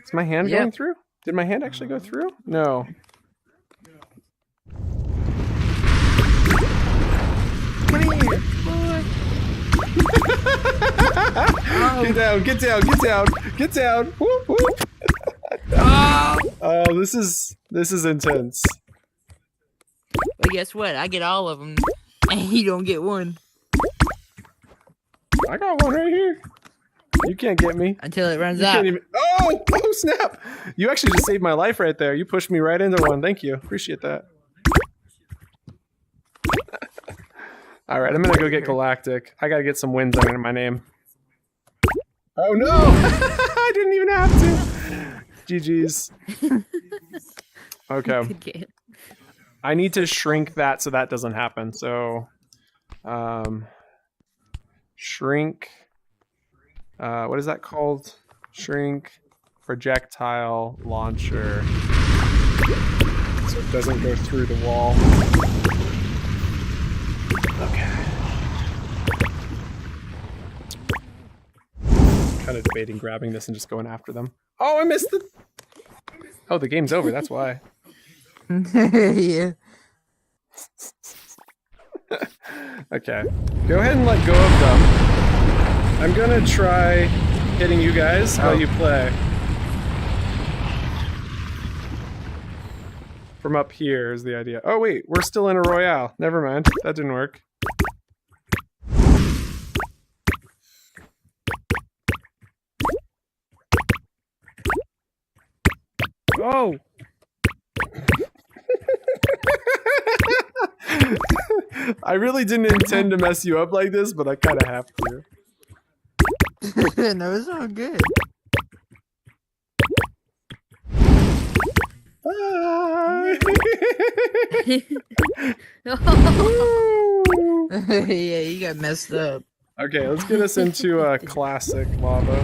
is my hand Yep. going through? Did my hand actually go through? No. Come here, boy. Get down, get down, get down, get down. Whoop, whoop. Oh, this is intense. But guess what? I get all of them, and you don't get one I got one right here. You can't get me. until it runs You out. can't even. Oh snap! You actually just saved my life right there. You pushed me right into one. Thank you. Appreciate that. All right, I'm gonna go get Galactic. I gotta get some wins under my name. Oh no! I didn't even have to. GG's. Okay. Good game. I need to shrink that so that doesn't happen. So, shrink. What is that called? Shrink projectile launcher. So it doesn't go through the wall. Okay. Kind of debating grabbing this and just going after them. Oh, I missed it. Oh, the game's over. That's why. Yeah. Okay. Go ahead and let go of them. I'm gonna try hitting you guys while you play. From up here is the idea. Oh wait, we're still in a royale. Never mind. That didn't work. Oh! I really didn't intend to mess you up like this, but I kind of have to. No, it's all good. Bye. Yeah, you got messed up. Okay, let's get us into classic lava.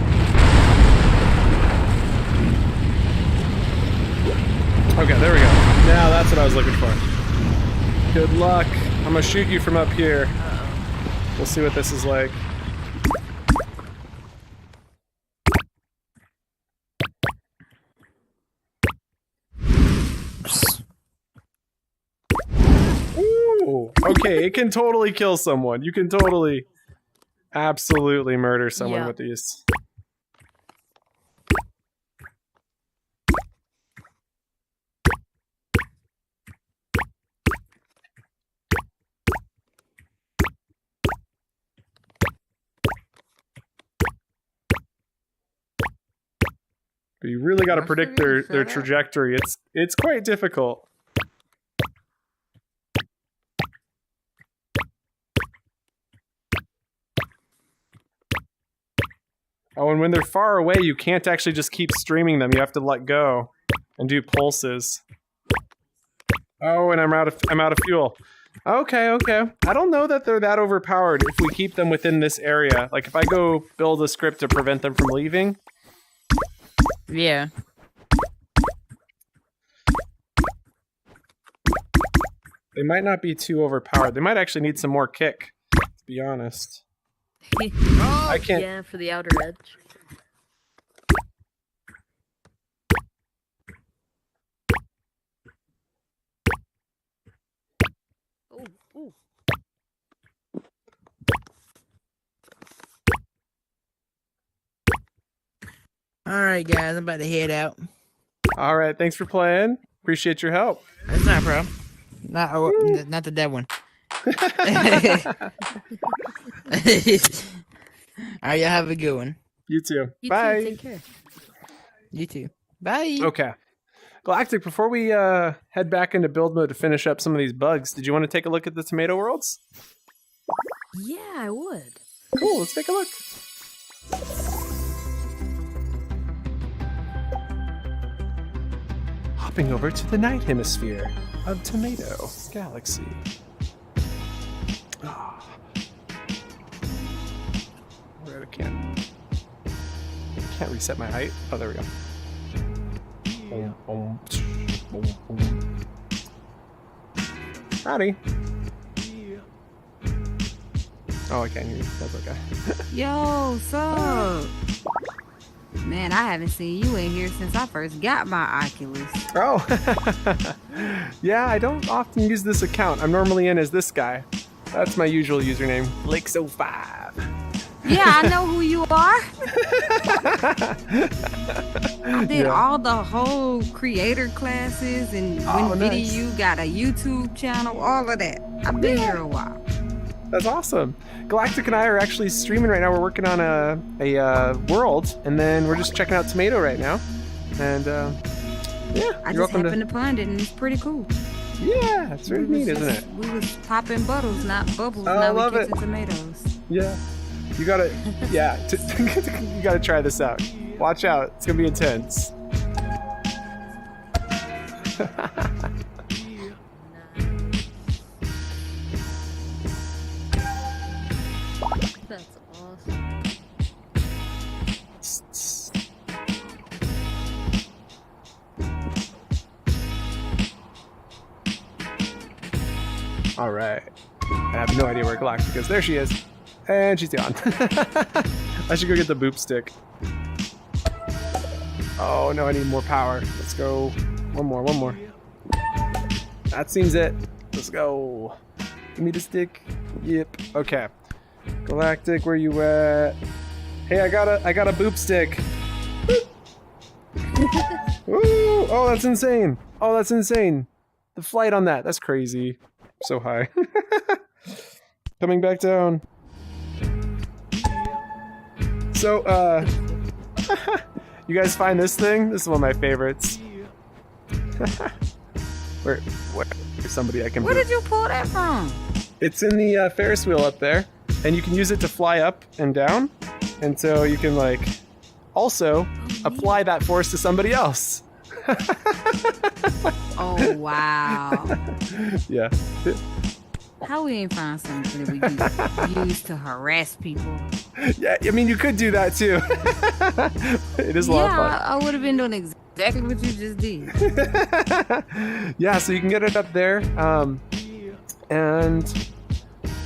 Okay, there we go. Now that's what I was looking for. Good luck. I'm gonna shoot you from up here. We'll see what this is like. Ooh, okay, it can totally kill someone. You can totally, absolutely murder someone Yeah. with these. But you really got to predict their trajectory. It's quite difficult. Oh, and when they're far away, you can't actually just keep streaming them. You have to let go and do pulses. Oh, and I'm out of fuel. Okay, okay. I don't know that they're that overpowered if we keep them within this area. Like if I go build a script to prevent them from leaving. Yeah. They might not be too overpowered. They might actually need some more kick, to be honest. I can't. Yeah, for the outer edge. Oh, ooh. Alright, guys, I'm about to head out. All right, thanks for playing. Appreciate your help. That's not a problem. Not the dead one. Alright, y'all have a good one. You too. You Bye. too, take care. You too. Bye. Okay. Galactic, before we head back into build mode to finish up some of these bugs, did you want to take a look at the tomato worlds? Yeah, I would. Cool, let's take a look. hopping over to the night hemisphere of Tomato Galaxy. Ah. Where I can't reset my height. Oh, there we go. Boom, boom, boom, boom. Howdy. Oh, I can't hear you. That's okay. Yo, sup? Man, I haven't seen you in here since I first got my Oculus. Oh. Yeah, I don't often use this account. I'm normally in as this guy. That's my usual username, Lakes05. Yeah, I know who you are. I did all the whole creator classes and when nice. you got a YouTube channel, all of that. I've been here a while. That's awesome. Galactic and I are actually streaming right now. We're working on a world, and then we're just checking out Tomato right now. And yeah, I you're just welcome happened to find it, and it's pretty cool. Yeah, it's very neat, isn't it? We was popping bubbles, not bubbles. I now love we it. catching tomatoes. Yeah, you gotta, yeah, you gotta try this out. Watch out, it's gonna be intense. That's awesome. All right, I have no idea where Galactic is. There she is, and she's gone. I should go get the boop stick. Oh no, I need more power. Let's go. One more. That seems it. Let's go. Give me the stick. Yep. Okay. Galactic, where you at? Hey, I got a boop stick. Woo! Oh, that's insane. Oh, that's insane. The flight on that's crazy. So high. Coming back down. So, you guys find this thing? This is one of my favorites. Where somebody I can Where boop. did you pull that from? It's in the Ferris wheel up there, and you can use it to fly up and down, and so you can like also apply that force to somebody else. Oh wow! Yeah. How we ain't find something that we use to harass people? Yeah, I mean you could do that too. It is a lot of fun. I would have been doing exactly what you just did. Yeah, so you can get it up there, and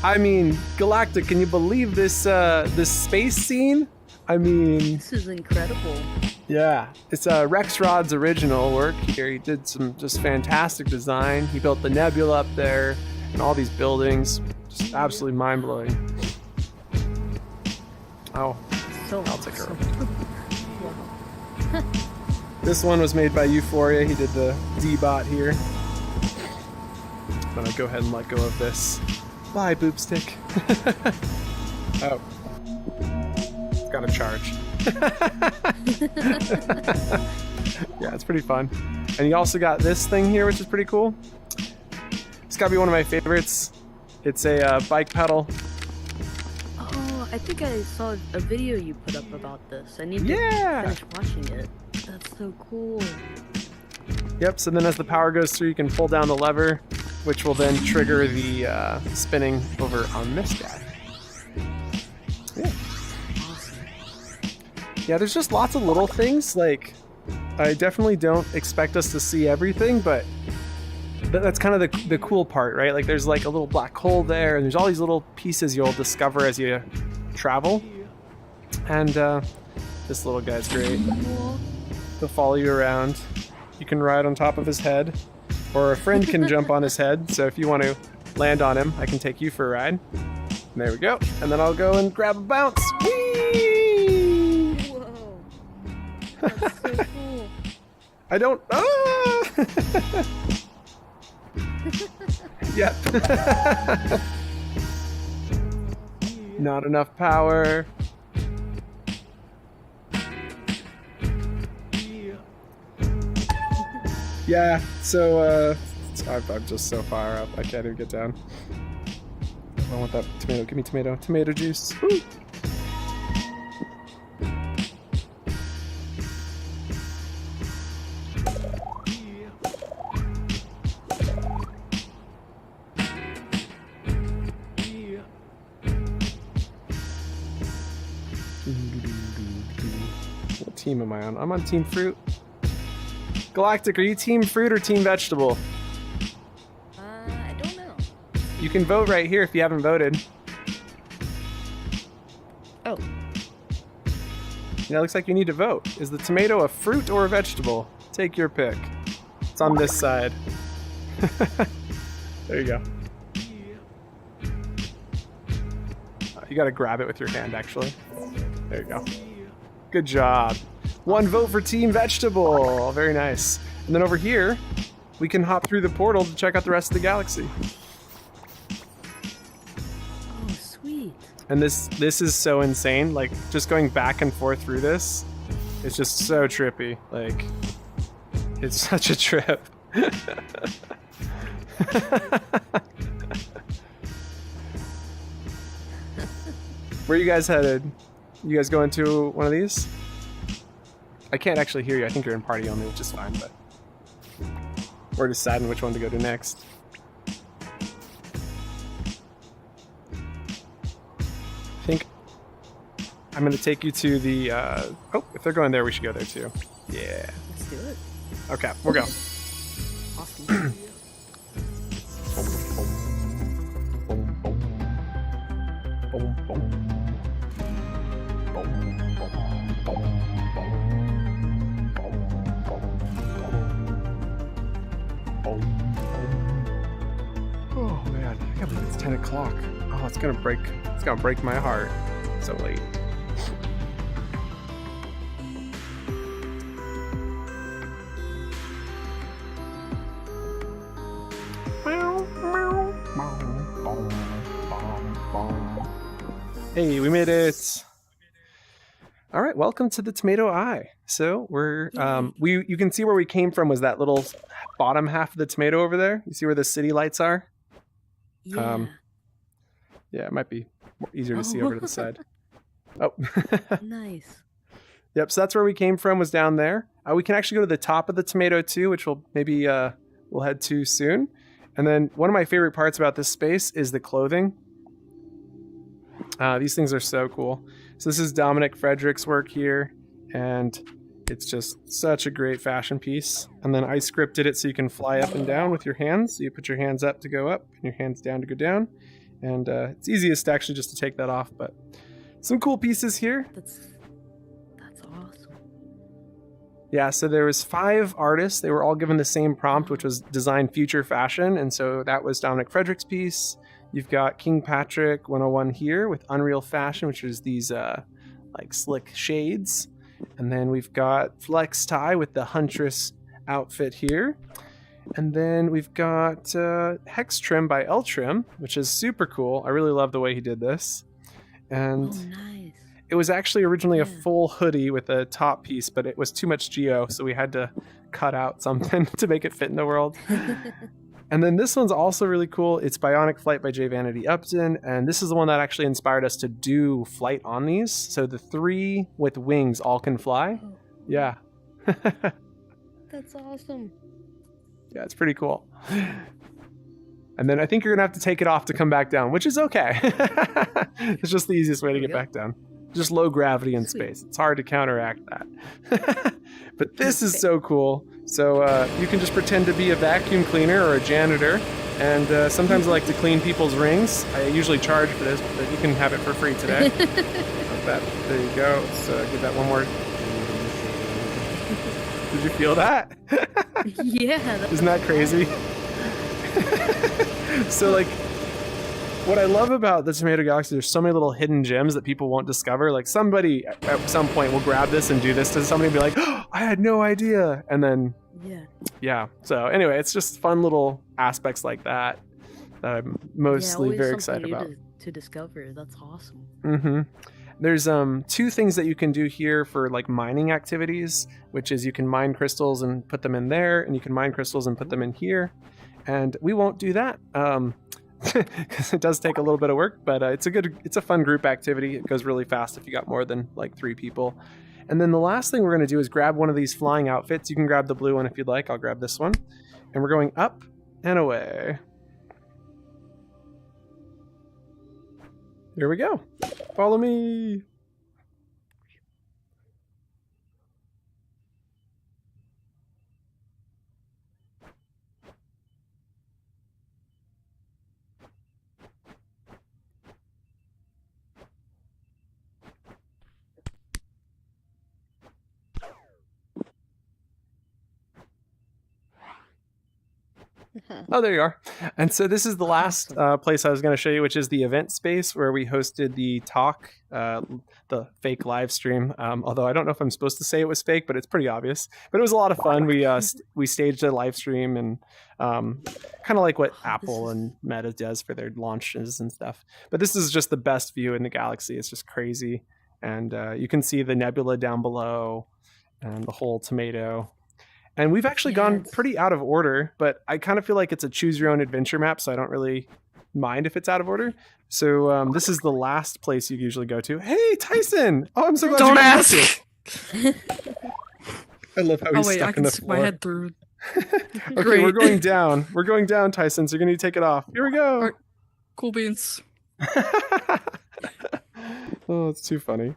I mean, Galactic, can you believe this this space scene? I mean, This is incredible. yeah, it's Rex Rod's original work here. He did some just fantastic design. He built the nebula up there and all these buildings. Just absolutely mind-blowing. Oh, So I'll take her. Wow. This one was made by Euphoria. He did the D-bot here. I'm gonna go ahead and let go of this. Bye, boop stick. Oh. It's got a charge. Yeah, it's pretty fun. And you also got this thing here, which is pretty cool. It's gotta be one of my favorites. It's a bike pedal. Oh, I think I saw a video you put up about this. I need to Yeah. finish watching it. That's so cool. Yep, so then as the power goes through, you can pull down the lever, which will then trigger the spinning over on this guy. Yeah. Yeah, there's just lots of little things. Like, I definitely don't expect us to see everything, but that's kind of the cool part, right? Like, there's like a little black hole there, and there's all these little pieces you'll discover as you travel. And this little guy's great. He'll follow you around. You can ride on top of his head, or a friend can jump on his head. So if you want to land on him, I can take you for a ride. And there we go. And then I'll go and grab a bounce. Whee! Whoa. That's so cool. I don't. Ah! Yep. Not enough power. Yeah, so I'm just so far up, I can't even get down. I want that tomato. Give me tomato. Tomato juice. Woo! team am I on? I'm on Team Fruit. Galactic, are you Team Fruit or Team Vegetable? I don't know. You can vote right here if you haven't voted. Oh. Yeah, it looks like you need to vote. Is the tomato a fruit or a vegetable? Take your pick. It's on this side. There you go. You gotta grab it with your hand, actually. There you go. Good job. 1 vote for Team Vegetable. Very nice. And then over here, we can hop through the portal to check out the rest of the galaxy. Oh, sweet. And this is so insane. Like, just going back and forth through this, it's just so trippy. Like, it's such a trip. Where are you guys headed? You guys going to one of these? I can't actually hear you. I think you're in party only, which is fine, but we're deciding which one to go to next. I think I'm going to take you to the... oh, if they're going there, we should go there too. Yeah. Let's do it. Okay, we'll go. Awesome. Oh man, I can't believe it's 10 o'clock. Oh, it's gonna break my heart. So late. Hey, we made it. All right, welcome to the Tomato Eye. So we're you can see where we came from was that little bottom half of the tomato over there. You see where the city lights are? Yeah. Yeah, it might be more easier to see over to the side. Oh. Nice. Yep, so that's where we came from, was down there. We can actually go to the top of the tomato too, which we'll maybe we'll head to soon. And then one of my favorite parts about this space is the clothing. These things are so cool. So this is Dominic Frederick's work here, and it's just such a great fashion piece. And then I scripted it so you can fly up and down with your hands. So you put your hands up to go up and your hands down to go down. And it's easiest actually just to take that off, but some cool pieces here. That's awesome. Yeah, so there was 5 artists. They were all given the same prompt, which was design future fashion. And so that was Dominic Frederick's piece. You've got King Patrick 101 here with Unreal Fashion, which is these like slick shades. And then we've got Flex Tie with the Huntress outfit here. And then we've got Hex Trim by L Trim, which is super cool. I really love the way he did this. And nice. It was actually originally a full hoodie with a top piece, but it was too much geo, so we had to cut out something to make it fit in the world. And then this one's also really cool. It's Bionic Flight by J. Vanity Upton, and this is the one that actually inspired us to do flight on these. So the 3 with wings all can fly. Oh. Yeah. That's awesome. Yeah, it's pretty cool. And then I think you're going to have to take it off to come back down, which is okay. It's just the easiest way to get back down. Just low gravity in space. It's hard to counteract that. But this is so cool. So you can just pretend to be a vacuum cleaner or a janitor. And sometimes I like to clean people's rings. I usually charge for this, but you can have it for free today. There you go. Let's give that one more. Did you feel that? Yeah. Isn't that crazy? So like, what I love about the Tomato Galaxy, there's so many little hidden gems that people won't discover. Like somebody at some point will grab this and do this to somebody and be like, oh, I had no idea. And then, yeah. So anyway, it's just fun little aspects like that that I'm mostly very excited about. To discover. That's awesome. Mm-hmm. There's 2 things that you can do here for like mining activities, which is you can mine crystals and put them in there, and you can mine crystals and put them in here. And we won't do that because it does take a little bit of work, but it's a fun group activity. It goes really fast if you got more than like 3 people. And then the last thing we're going to do is grab one of these flying outfits. You can grab the blue one if you'd like. I'll grab this one. And we're going up and away. Here we go. Follow me. Oh, there you are. And so this is the last place I was going to show you, which is the event space where we hosted the talk, the fake live stream. Although I don't know if I'm supposed to say it was fake, but it's pretty obvious. But it was a lot of fun. We staged a live stream and kind of like what Apple and Meta does for their launches and stuff. But this is just the best view in the galaxy. It's just crazy. And you can see the nebula down below and the whole tomato. And we've actually gone pretty out of order, but I kind of feel like it's a choose your own adventure map, so I don't really mind if it's out of order. So this is the last place you usually go to. Hey, Tyson! Oh, I'm so glad Don't you ask. I love how he's I stuck can in the stick floor. my head through. Okay, Great. we're going down. We're going down, Tyson, so you're going to need to take it off. Here we go. Alright. Cool beans. Oh, it's too funny.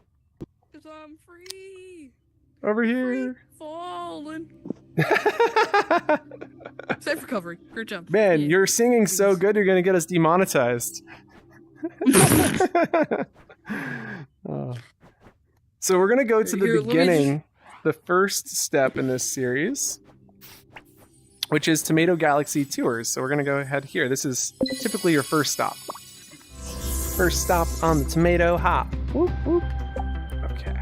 'Cause I'm free. Over here. Falling. Safe recovery. Great job. Man, you're singing so good, you're going to get us demonetized. Oh. So we're going to go to the Here, let me beginning, the first step in this series, which is Tomato Galaxy Tours. So we're going to go ahead here. This is typically your first stop. First stop on the Tomato Hop. Whoop, whoop. Okay.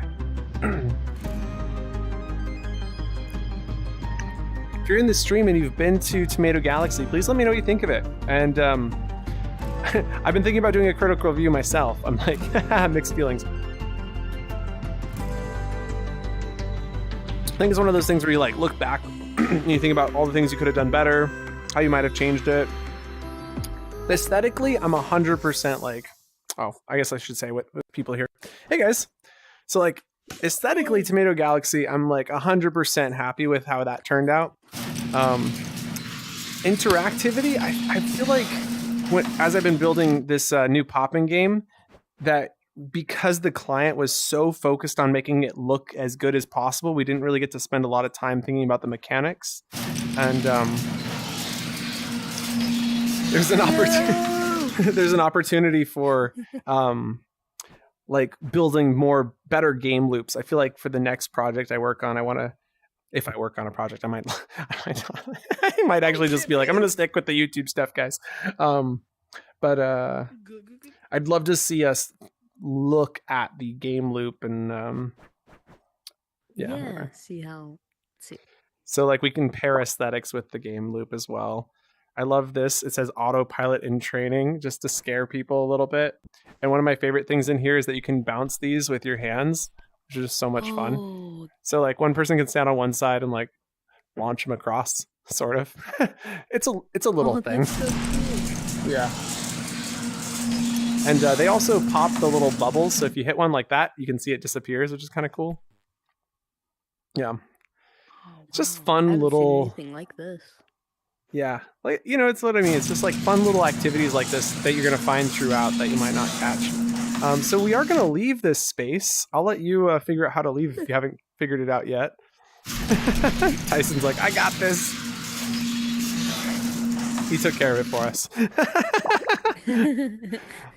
If you're in the stream and you've been to Tomato Galaxy, please let me know what you think of it. And I've been thinking about doing a critical review myself. I'm like, mixed feelings. I think it's one of those things where you like look back and you think about all the things you could have done better, how you might have changed it. Aesthetically, I'm 100% like, oh, I guess I should say what people here. Hey guys. So like aesthetically, Tomato Galaxy, I'm like 100% happy with how that turned out. Interactivity, I feel like as I've been building this new popping game, that because the client was so focused on making it look as good as possible, we didn't really get to spend a lot of time thinking about the mechanics. And there's an opportunity for like building better game loops. I feel like for the next project I work on, if I work on a project, I might actually just be like, I'm going to stick with the YouTube stuff, guys. But I'd love to see us look at the game loop and see how. So like we can pair aesthetics with the game loop as well. I love this. It says autopilot in training just to scare people a little bit. And one of my favorite things in here is that you can bounce these with your hands, which is just so much fun. So like one person can stand on one side and like launch them across, sort of. It's a little thing. That's so cool. Yeah. And they also pop the little bubbles. So if you hit one like that, you can see it disappears, which is kind of cool. Yeah. It's just fun I haven't little. seen anything like this. Yeah, like it's what I mean. It's just like fun little activities like this that you're gonna find throughout that you might not catch. So we are gonna leave this space. I'll let you figure out how to leave if you haven't figured it out yet. Tyson's like, I got this. He took care of it for us.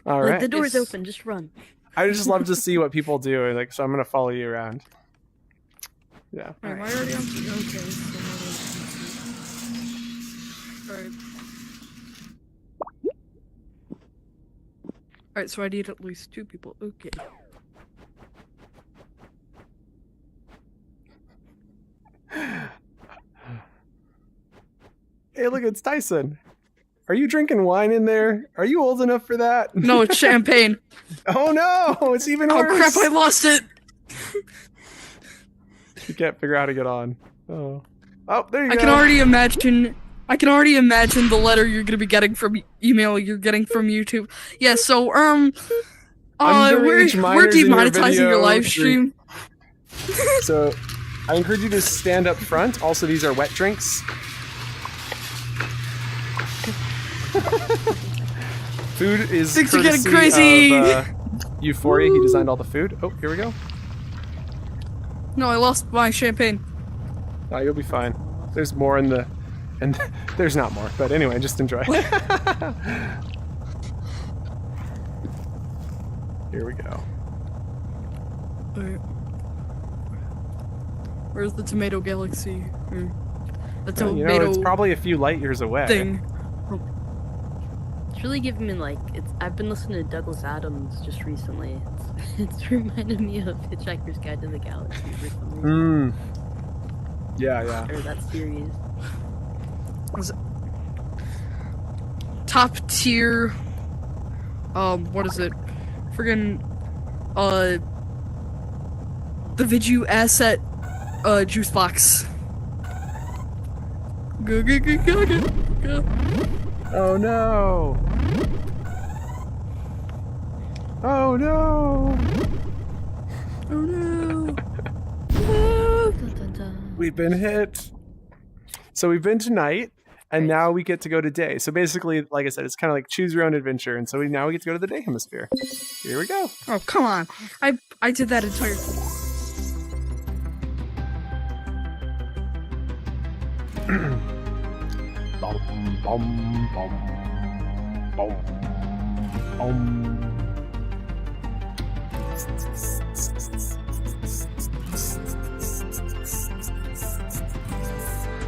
All right. The door's open. Just run. I just love to see what people do. Like, so I'm gonna follow you around. Yeah. Am I already on? Okay. Alright. Alright, so I need at least 2 people. Okay. Hey, look, it's Tyson. Are you drinking wine in there? Are you old enough for that? No, it's champagne. Oh no, it's even worse. Oh crap, I lost it! You can't figure out how to get on. Oh, there you go. I can already imagine the letter you're gonna be getting from email you're getting from YouTube. Yeah, so we're demonetizing your live stream. So I encourage you to stand up front. Also, these are wet drinks. Food is Things are getting courtesy crazy. of Euphoria. He designed all the food. Oh, here we go. No, I lost my champagne. Oh, you'll be fine. There's more in the... And there's not more, but anyway, just enjoy. Here we go. Alright. Where's the Tomato Galaxy? The You know, it's tomato probably a few light years away. thing. It's really giving me like I've been listening to Douglas Adams just recently. It's reminded me of Hitchhiker's Guide to the Galaxy for some reason. Yeah. Or that series. Top tier. What is it? Friggin' the Vidu asset juice box. Go. Oh no! Oh no! Oh no! We've been hit. So we've been tonight, and now we get to go to day. So basically, like I said, it's kind of like choose your own adventure, and so now we get to go to the day hemisphere. Here we go. Oh, come on. I did that entire...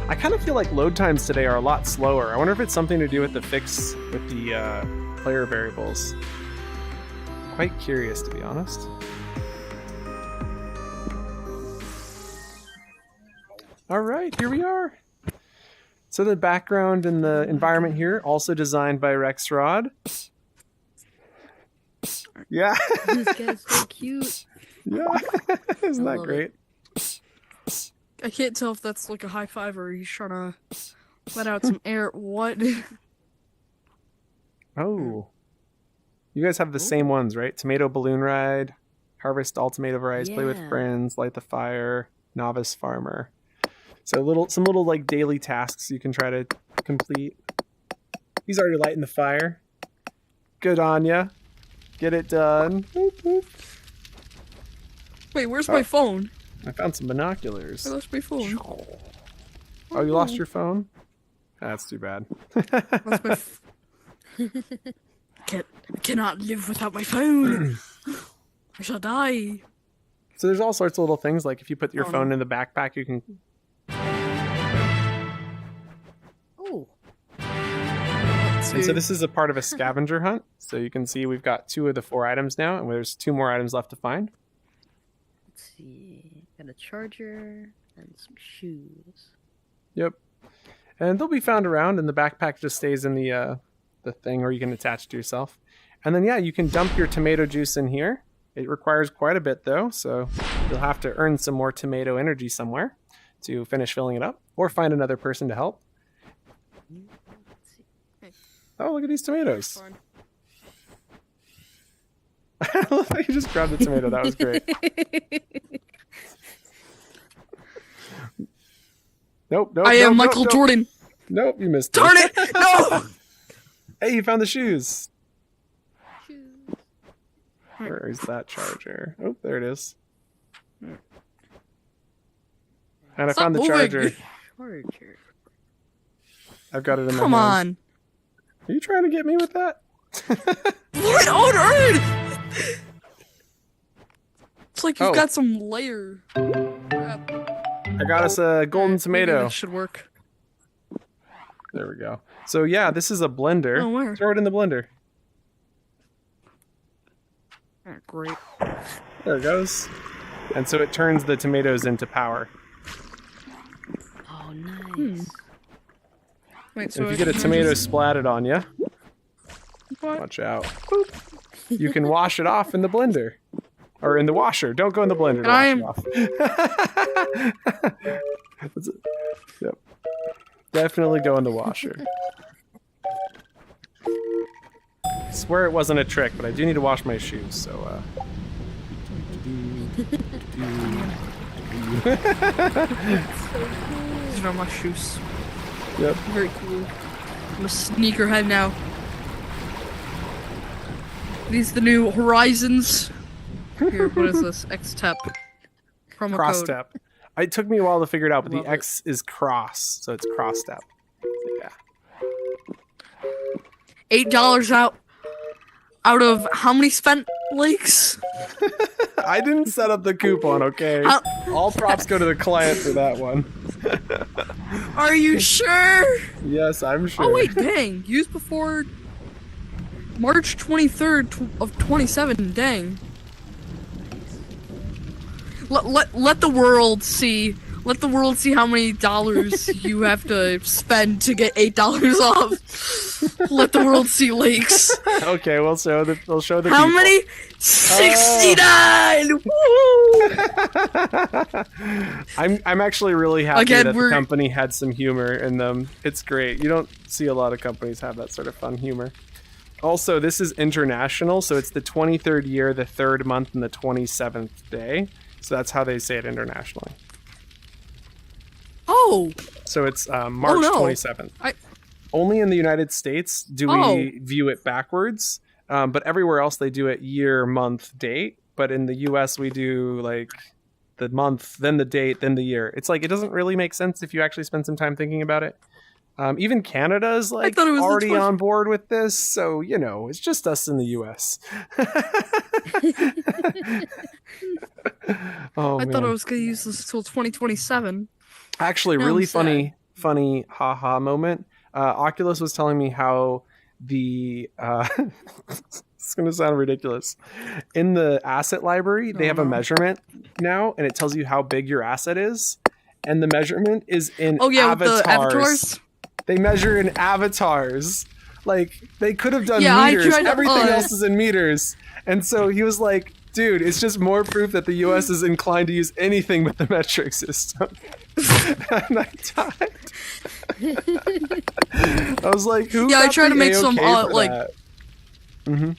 I kind of feel like load times today are a lot slower. I wonder if it's something to do with the fix with the player variables. Quite curious, to be honest. All right, here we are. So the background and the environment here, also designed by Rexrod. Yeah. This guy's so cute. Yeah. Isn't that love great? I can't tell if that's like a high five or he's trying to let out some air. What? Oh. You guys have the same ones, right? Tomato balloon ride, harvest all tomato varieties, play with Yeah. friends, light the fire, novice farmer. So some little like daily tasks you can try to complete. He's already lighting the fire. Good on ya. Get it done. Whoop, whoop. Wait, where's my phone? I found some binoculars. I lost my phone. Oh, you lost your phone? That's too bad. Lost my cannot live without my phone. I shall die. So there's all sorts of little things, like if you put your Oh, phone no. in the backpack, you can... Oh. And so this is a part of a scavenger hunt. So you can see we've got 2 of the 4 items now, and there's 2 more items left to find. Let's see. Got a charger and some shoes. Yep. And they'll be found around, and the backpack just stays in the thing, or you can attach it to yourself. And then, yeah, you can dump your tomato juice in here. It requires quite a bit, though, so you'll have to earn some more tomato energy somewhere to finish filling it up, or find another person to help. Oh, look at these tomatoes. I love how you just grabbed the tomato. That was great. Nope. I am Michael Jordan. Nope, you missed. Darn it! No! Hey, you found the shoes. Where is that charger? Oh, there it is. And I Stop found the moving. charger. Charger. I've got it in my Come hand. on. Are you trying to get me with that? What on earth? It's like you've Oh. got some layer. I got us a golden Maybe tomato. that should work. There we go. So yeah, this is a blender. Oh, where? Throw it in the blender. Oh, great. There it goes. And so it turns the tomatoes into power. Oh, nice. Wait, And so if you I get a can tomato just- splatted on you, What? watch out. Boop. You can wash it off in the blender. Or in the washer. Don't go in the blender to And wash it off. That's it. Yep. Definitely go in the washer. I swear it wasn't a trick, but I do need to wash my shoes, so These are my shoes. Yep. Very cool. I'm a sneakerhead now. These the new Horizons. Here, what is this? X-Tep. Promo Cross code. step. It took me a while to figure it out, but Love the it. X is cross, so it's cross step. Yeah. $8 out of how many spent lakes? I didn't set up the coupon, okay? All props go to the client for that one. Are you sure? Yes, I'm sure. Oh wait, dang! Used before March 23rd of 27. Dang. Let the world see. Let the world see how many dollars you have to spend to get $8 off. Let the world see, Lakes. Okay, we'll show the How people. many? 69. Woo! I'm actually really happy Again, that the we're- company had some humor in them. It's great. You don't see a lot of companies have that sort of fun humor. Also, this is international, so it's the 23rd year, the 3rd month, and the 27th day. So that's how they say it internationally. Oh. So it's March no. 27th. Only in the United States do we view it backwards, but everywhere else they do it year, month, date. But in the US, we do like the month, then the date, then the year. It's like it doesn't really make sense if you actually spend some time thinking about it. Even Canada is like thought it was the already 20 on board with this, so you know it's just us in the US. Oh, I man. thought I was gonna use this till 2027. Actually, Now really I'm funny haha moment. Oculus was telling me how the it's gonna sound ridiculous. In the asset library, they have a measurement now, and it tells you how big your asset is. And the measurement is in Oh yeah, avatars. with the avatars. They measure in avatars. Like they could have done Yeah, I meters. tried to- Everything else is in meters. And so he was like, dude, it's just more proof that the US is inclined to use anything but the metric system. And I died. I was like, who Yeah, I got tried to the make some A-OK for like. that? Mm-hmm.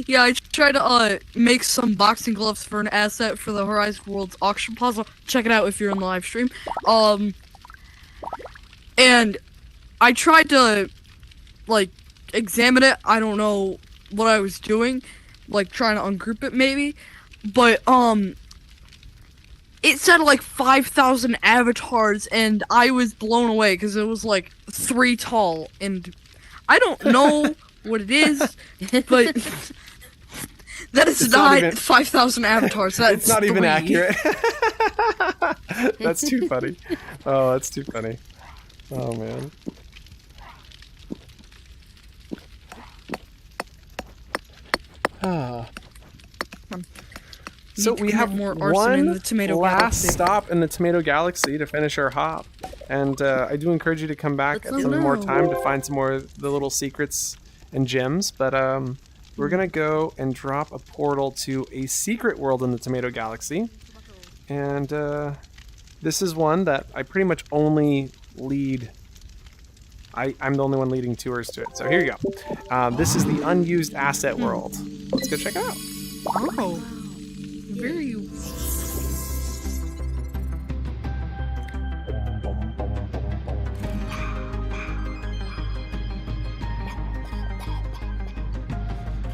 Yeah, I tried to make some boxing gloves for an asset for the Horizon Worlds auction puzzle. Check it out if you're in the live stream. And I tried to like examine it. I don't know what I was doing, like trying to ungroup it maybe, but it said like 5,000 avatars, and I was blown away because it was like 3 tall, and I don't know what it is, but that is It's not even- 5,000 avatars. That's It's not even 3. accurate. That's too funny. Oh, that's too funny. Oh man. Ah. So Need to we commit have more arson in one the Tomato last Galaxy. stop in the Tomato Galaxy to finish our hop, and I do encourage you to come back at Let's some go more now. time to find some more of the little secrets and gems. But we're gonna go and drop a portal to a secret world in the Tomato Galaxy, and this is one that I pretty much only lead. I'm the only one leading tours to it. So here you go. This is the unused asset world. Let's go check it out. Oh, very.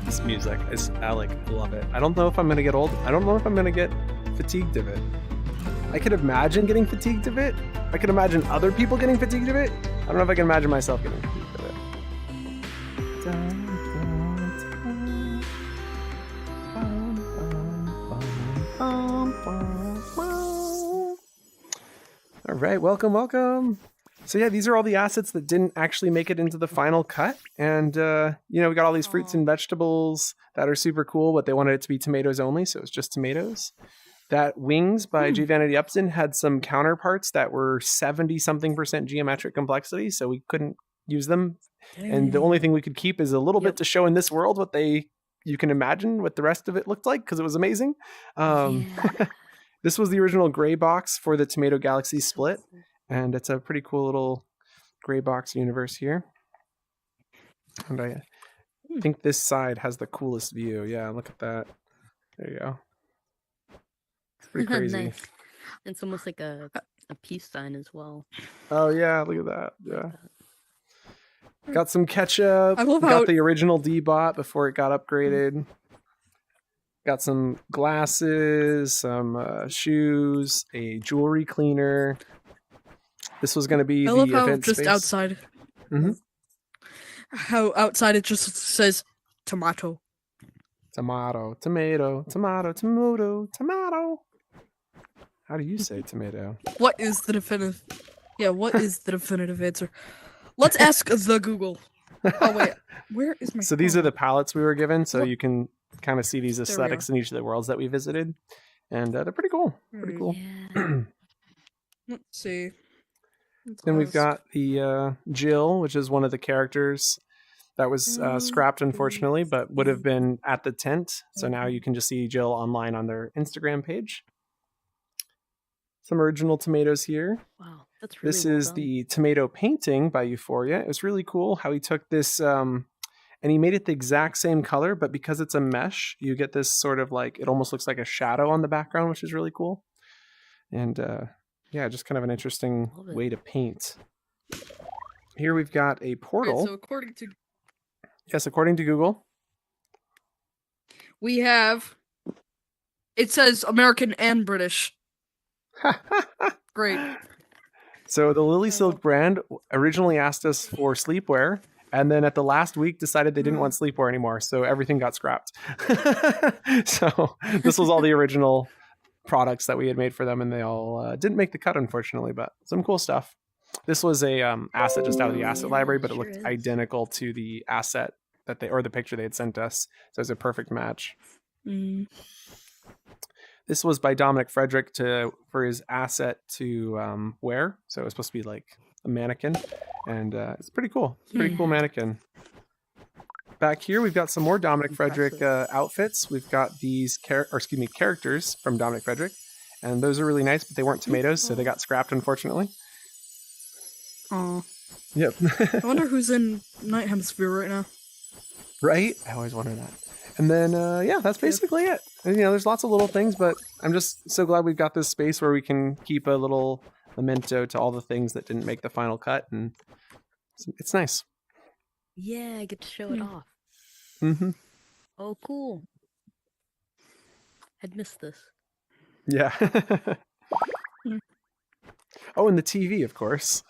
This music is, I love it. I don't know if I'm gonna get old. I don't know if I'm gonna get fatigued of it. I could imagine getting fatigued of it. I could imagine other people getting fatigued of it. I don't know if I can imagine myself getting fatigued of it. All right, welcome. So yeah, these are all the assets that didn't actually make it into the final cut. And, we got all these fruits and vegetables that are super cool, but they wanted it to be tomatoes only, so it's just tomatoes. That Wings by J. Vanity Upson had some counterparts that were 70-something% geometric complexity, so we couldn't use them. And the only thing we could keep is a little bit to show in this world what you can imagine what the rest of it looked like, because it was amazing. This was the original gray box for the Tomato Galaxy split, and it's a pretty cool little gray box universe here. And I think this side has the coolest view. Yeah, look at that. There you go. It's pretty crazy. Nice. It's almost like a peace sign as well. Oh yeah, look at that. Yeah. Got some ketchup. I love Got how- the original D-Bot before it got upgraded. Got some glasses, some shoes, a jewelry cleaner. This was going to be I the love how event just space. outside. Mhm. How outside it just says tomato. Tomato, tomato, tomato, tomato, tomato. How do you say tomato? What is the definitive? Yeah, what is the definitive answer? Let's ask the Google. Oh wait, where is my? So these are the palettes we were given, so Look. you can kind of see these There we aesthetics are. in each of the worlds that we visited, and they're pretty cool. Pretty cool. Let's see. Let's Then we've ask. got the Jill, which is one of the characters that was scrapped, unfortunately, but would have been at the tent. So now you can just see Jill online on their Instagram page. Some original tomatoes here. Wow, that's really This well is done. the tomato painting by Euphoria. It was really cool how he took this and he made it the exact same color, but because it's a mesh, you get this sort of like, it almost looks like a shadow on the background, which is really cool. And yeah, just kind of an interesting Love it. way to paint. Here we've got a portal. So according to Yes, according to Google. we have, it says American and British. Great. So the Lily Silk brand originally asked us for sleepwear, and then at the last week decided they didn't want sleepwear anymore, so everything got scrapped. So this was all the original products that we had made for them, and they all didn't make the cut, unfortunately, but some cool stuff. This was a asset just out of the asset library, but it looked identical to the asset that they, or the picture they had sent us. So it was a perfect match. Mm. This was by Dominic Frederick for his asset to wear. So it was supposed to be like a mannequin, and it's pretty cool. It's a pretty cool mannequin. Back here, we've got some more Dominic Frederick outfits. We've got these characters from Dominic Frederick, and those are really nice, but they weren't tomatoes, so they got scrapped, unfortunately. Oh. Yep. I wonder who's in Night Hemisphere right now. Right? I always wonder that. And then, yeah, that's basically it. And, you know, there's lots of little things, but I'm just so glad we've got this space where we can keep a little memento to all the things that didn't make the final cut, and it's nice. Yeah, I get to show it off. Mm-hmm. Oh, cool. I'd missed this. Yeah. Oh, and the TV, of course.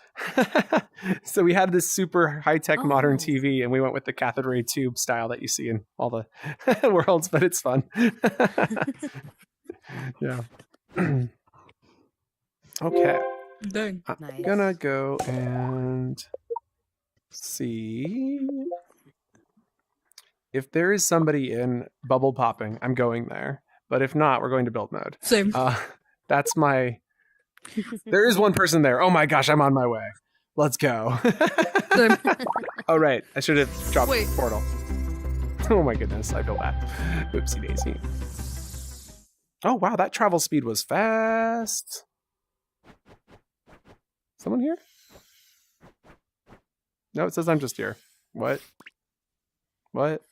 So we had this super high-tech modern TV, and we went with the cathode ray tube style that you see in all the worlds, but it's fun. Yeah. Okay. Dang. I'm gonna go and see if there is somebody in bubble popping. I'm going there, but if not, we're going to build mode. Same. That's my. There is one person there. Oh my gosh, I'm on my way. Let's go. Same. Oh right, I should have dropped Wait. the portal. Oh my goodness, I feel bad. Oopsie daisy. Oh wow, that travel speed was fast. Someone here? No, it says I'm just here. What? What?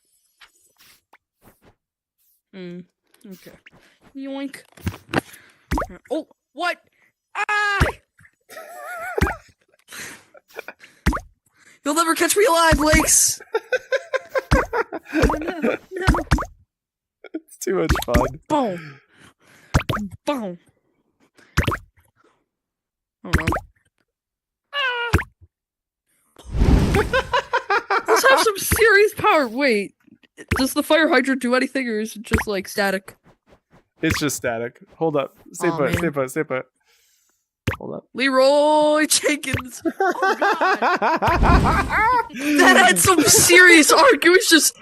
Okay. Yoink. Oh, what? Ah! You'll never catch me alive, Lakes! Oh no, no. It's too much fun. Boom! Boom! Oh no. Let's have some serious power. Wait, does the fire hydrant do anything, or is it just like static? It's just static. Hold up. Stay Aw, put, man. stay put, stay put. Hold up. Leroy Jenkins. Oh, God. That had some serious arc. It was just.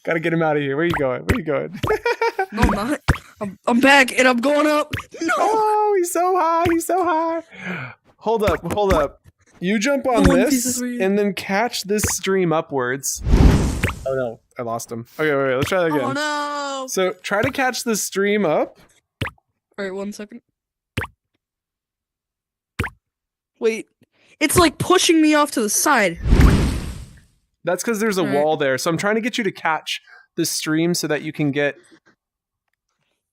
Gotta get him out of here. Where you going? Where you going? No, I'm not. I'm back and I'm going up. No. Oh, he's so high. He's so high. Hold up. Hold up. You jump on One this piece of three. and then catch this stream upwards. Oh no, I lost him. Okay, wait, let's try that again. Oh no. So try to catch the stream up. Alright, 1 second. Wait. It's like pushing me off to the side. That's because there's a Alright. wall there. So I'm trying to get you to catch the stream so that you can get.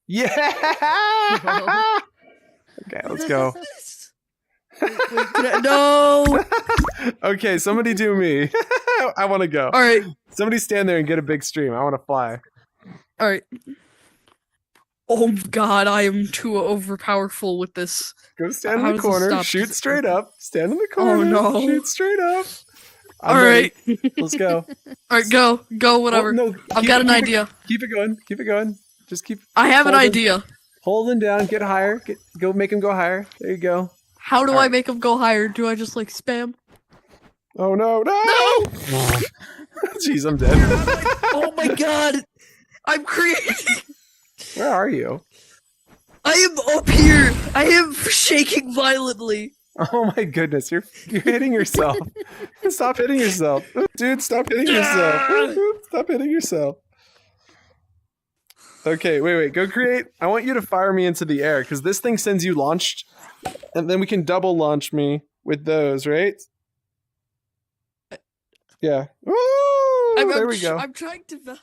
Yeah. Okay, let's go. No. Okay, somebody do me. I want to go. All right. Somebody stand there and get a big stream. I want to fly. All right. Oh God, I am too overpowerful with this. Go stand How in the does this corner. stop? Shoot straight up. Stand in the corner. Oh no. Shoot straight up. All right. Let's go. All right, go, whatever. Oh, no, I've got an idea. Keep it going. Keep it going. Just keep. I have an hold it. idea. Hold him down. Get higher. Go make him go higher. There you go. How do I make him go higher? Do I just like spam? Oh no! No! Jeez, I'm dead. Oh my god! I'm creating. Where are you? I am up here. I am shaking violently. Oh my goodness, you're hitting yourself. Stop hitting yourself. Dude, stop hitting yourself. Stop hitting yourself. Okay, wait, go create. I want you to fire me into the air, because this thing sends you launched, and then we can double launch me with those, right? Yeah. Woo! There we go. I'm trying to...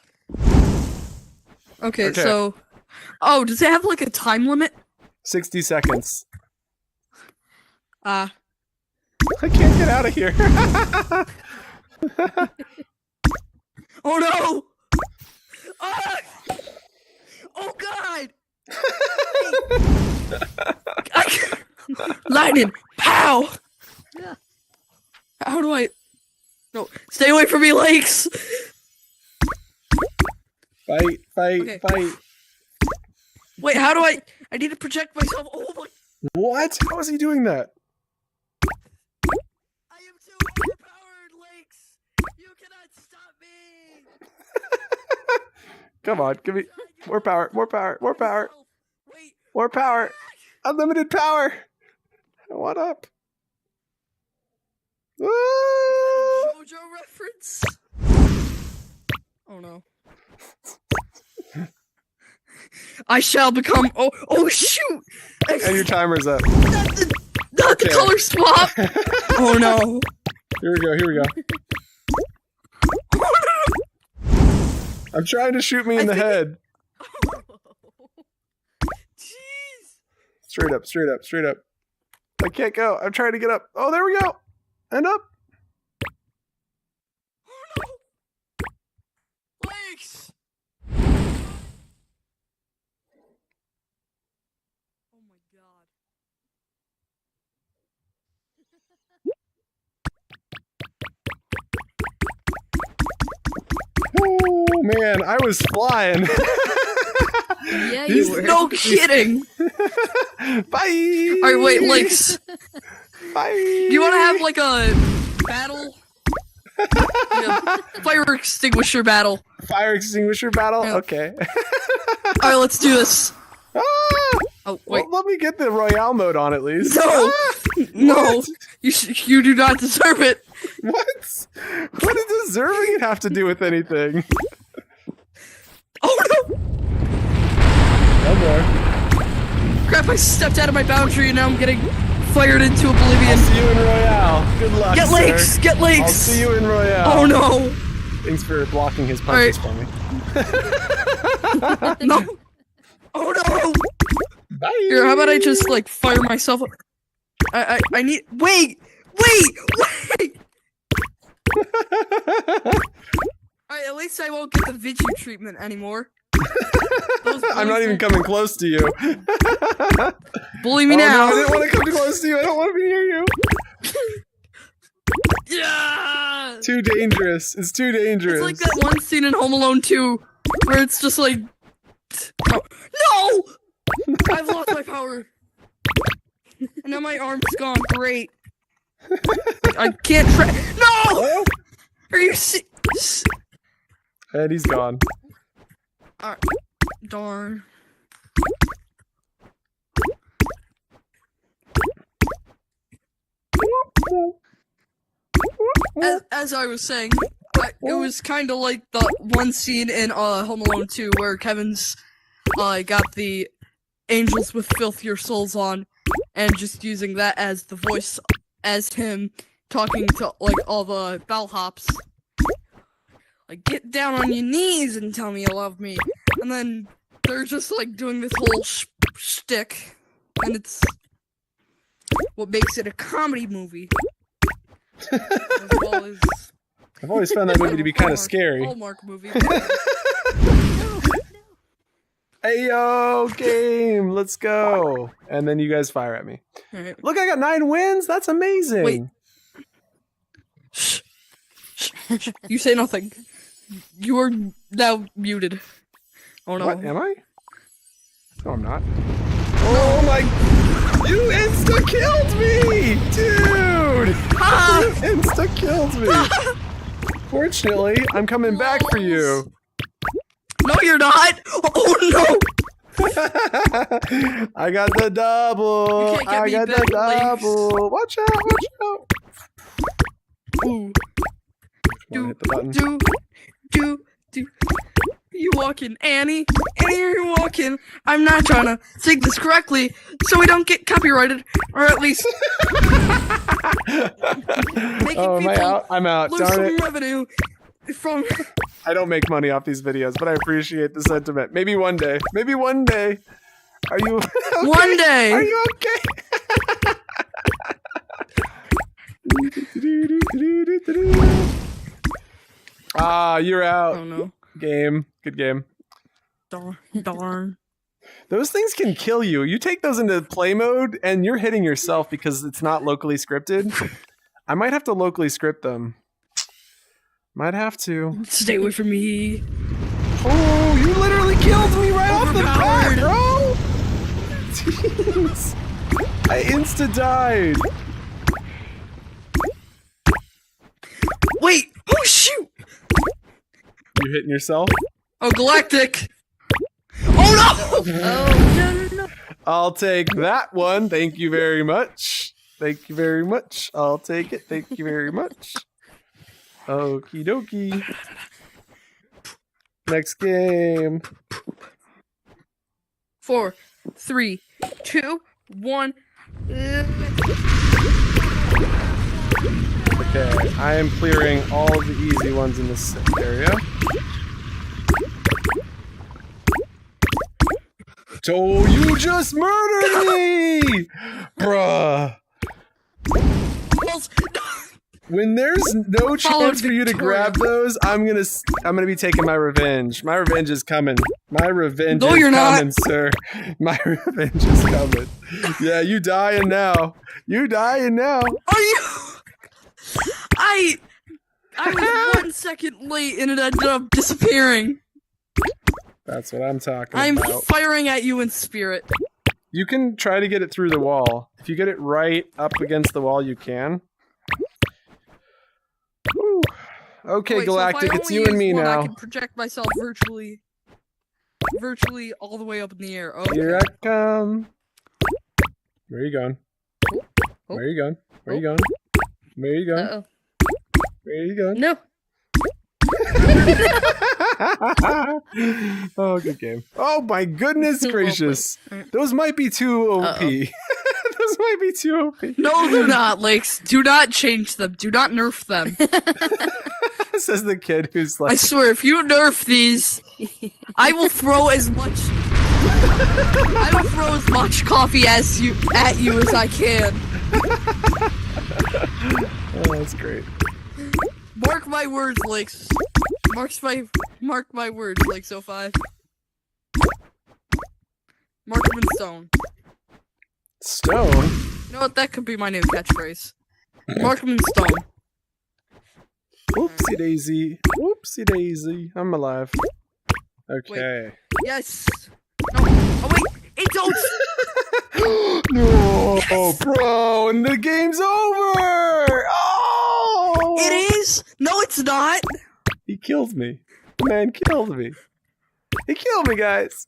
Okay, so... Oh, does it have like a time limit? 60 seconds. Ah. I can't get out of here. Oh no! Ah! Oh god! Lightning! Pow! How do I... No, stay away from me, Lakes! Fight. Okay. Wait, how do I need to project myself. Oh my... What? How is he doing that? I am too overpowered, Lakes! You cannot stop me! Come on, give me more power. More power. Unlimited power. What up? JoJo reference? Oh no. I shall become. Oh shoot! And your timer's up. Not the color swap. Oh no. Here we go. I'm trying to shoot me in the head. Jeez. Straight up. I can't go. I'm trying to get up. Oh, there we go. And up. Lakes. Oh my god. Oh man, I was flying. Yeah, you were. No kidding. Bye. Alright, wait, Lakes. Bye. Do you want to have like a battle? Fire extinguisher battle. Fire extinguisher battle? Yeah. Okay. Alright, let's do this. Ah! Oh, wait. Well, let me get the Royale mode on at least. No! Ah! No! You do not deserve it! What? What does deserving it have to do with anything? Oh no! No more. Crap, I stepped out of my boundary and now I'm getting fired into oblivion. I'll see you in Royale. Good luck, Get sir. Lakes! Get Lakes! I'll see you in Royale. Oh no! Thanks for blocking his punches for me. No! Oh no! Bye! Here, how about I just like fire myself up? I need. Wait! Alright, at least I won't get the Vigi treatment anymore. I'm not even coming close to you. Bully me Oh, now! no, I didn't want to come too close to you. I don't want to be near you. Yeah! Too dangerous. It's too dangerous. It's like that one scene in Home Alone 2 where it's just like. No! I've lost my power. And now my arm's gone. Great. I can't No! Are you And he's gone. Alright. Darn. As I was saying, it was kind of like the one scene in Home Alone 2 where Kevin's got the Angels with Filthier Souls on and just using that as the voice as him talking to like all the bellhops. Like, get down on your knees and tell me you love me. And then they're just like doing this whole shtick, and it's what makes it a comedy movie. As well as I've always found that movie to be kind of scary. Hallmark movie. Ayo, game, let's go. And then you guys fire at me. Alright. Look, I got 9 wins. That's amazing. Wait. Shh. You say nothing. You are now muted. Oh no. What, am I? No, I'm not. Oh my! You insta-killed me! Dude! You insta-killed me! Fortunately, I'm coming back for you. No, you're not! Oh no! I got the double! You can't get I me got back, the double! Watch out! Watch out! Ooh. Hit the button. Do. You walking, Annie? Annie, you're walking. I'm not trying to take this correctly, so we don't get copyrighted, or at least making Oh, am I people out? I'm out. lose Darn some it. revenue from. I don't make money off these videos, but I appreciate the sentiment. Maybe one day. Maybe one day. Are you okay? One day. Are you okay? Ah, you're out. Oh no. Game. Good game. Darn. Those things can kill you. You take those into play mode and you're hitting yourself because it's not locally scripted. I might have to locally script them. Might have to. Stay away from me. Oh, you literally killed me right off the bat, Overpowered. bro! Jeez. I insta-died. Wait! Oh shoot! You hitting yourself? Oh, Galactic! Oh no! Oh, no. I'll take that one. Thank you very much. Thank you very much. I'll take it. Thank you very much. Okie dokie. Next game. 4, 3, 2, 1. Okay, I am clearing all the easy ones in this area. So you just murdered me! Bruh. When there's no chance for you to grab those, I'm gonna be taking my revenge. My revenge is coming. My revenge No, is you're not. coming, sir. My revenge is coming. Yeah, you dying now. You dying now. Are you? I was 1 second late and it ended up disappearing. That's what I'm talking I'm about. firing at you in spirit. You can try to get it through the wall. If you get it right up against the wall, you can. Whew. Okay, Wait, so if Galactic, I it's only you and me use one, now. I can project myself virtually all the way up in the air. Okay. Here I come. Where are you going? Where are you going? Where are you going? Where are you going? Uh-oh. Where are you going? No. Oh, good game. Oh my goodness gracious. Those might be too OP. Those might be too OP. No, they're not, Lakes. Do not change them. Do not nerf them. Says the kid who's like, I swear, if you nerf these, I will throw as much coffee at you as I can. Oh, that's great. Mark my words, Lakes. Mark my words, Lakes 05. Mark them in stone. Stone? You know what? That could be my new catchphrase. Mark them in stone. Whoopsie daisy. Whoopsie daisy. I'm alive. Okay. Yes. No. Oh wait. It don't. No, yes! Bro, and the game's over. Oh, it is. No, it's not. He kills me. The man killed me. He killed me, guys.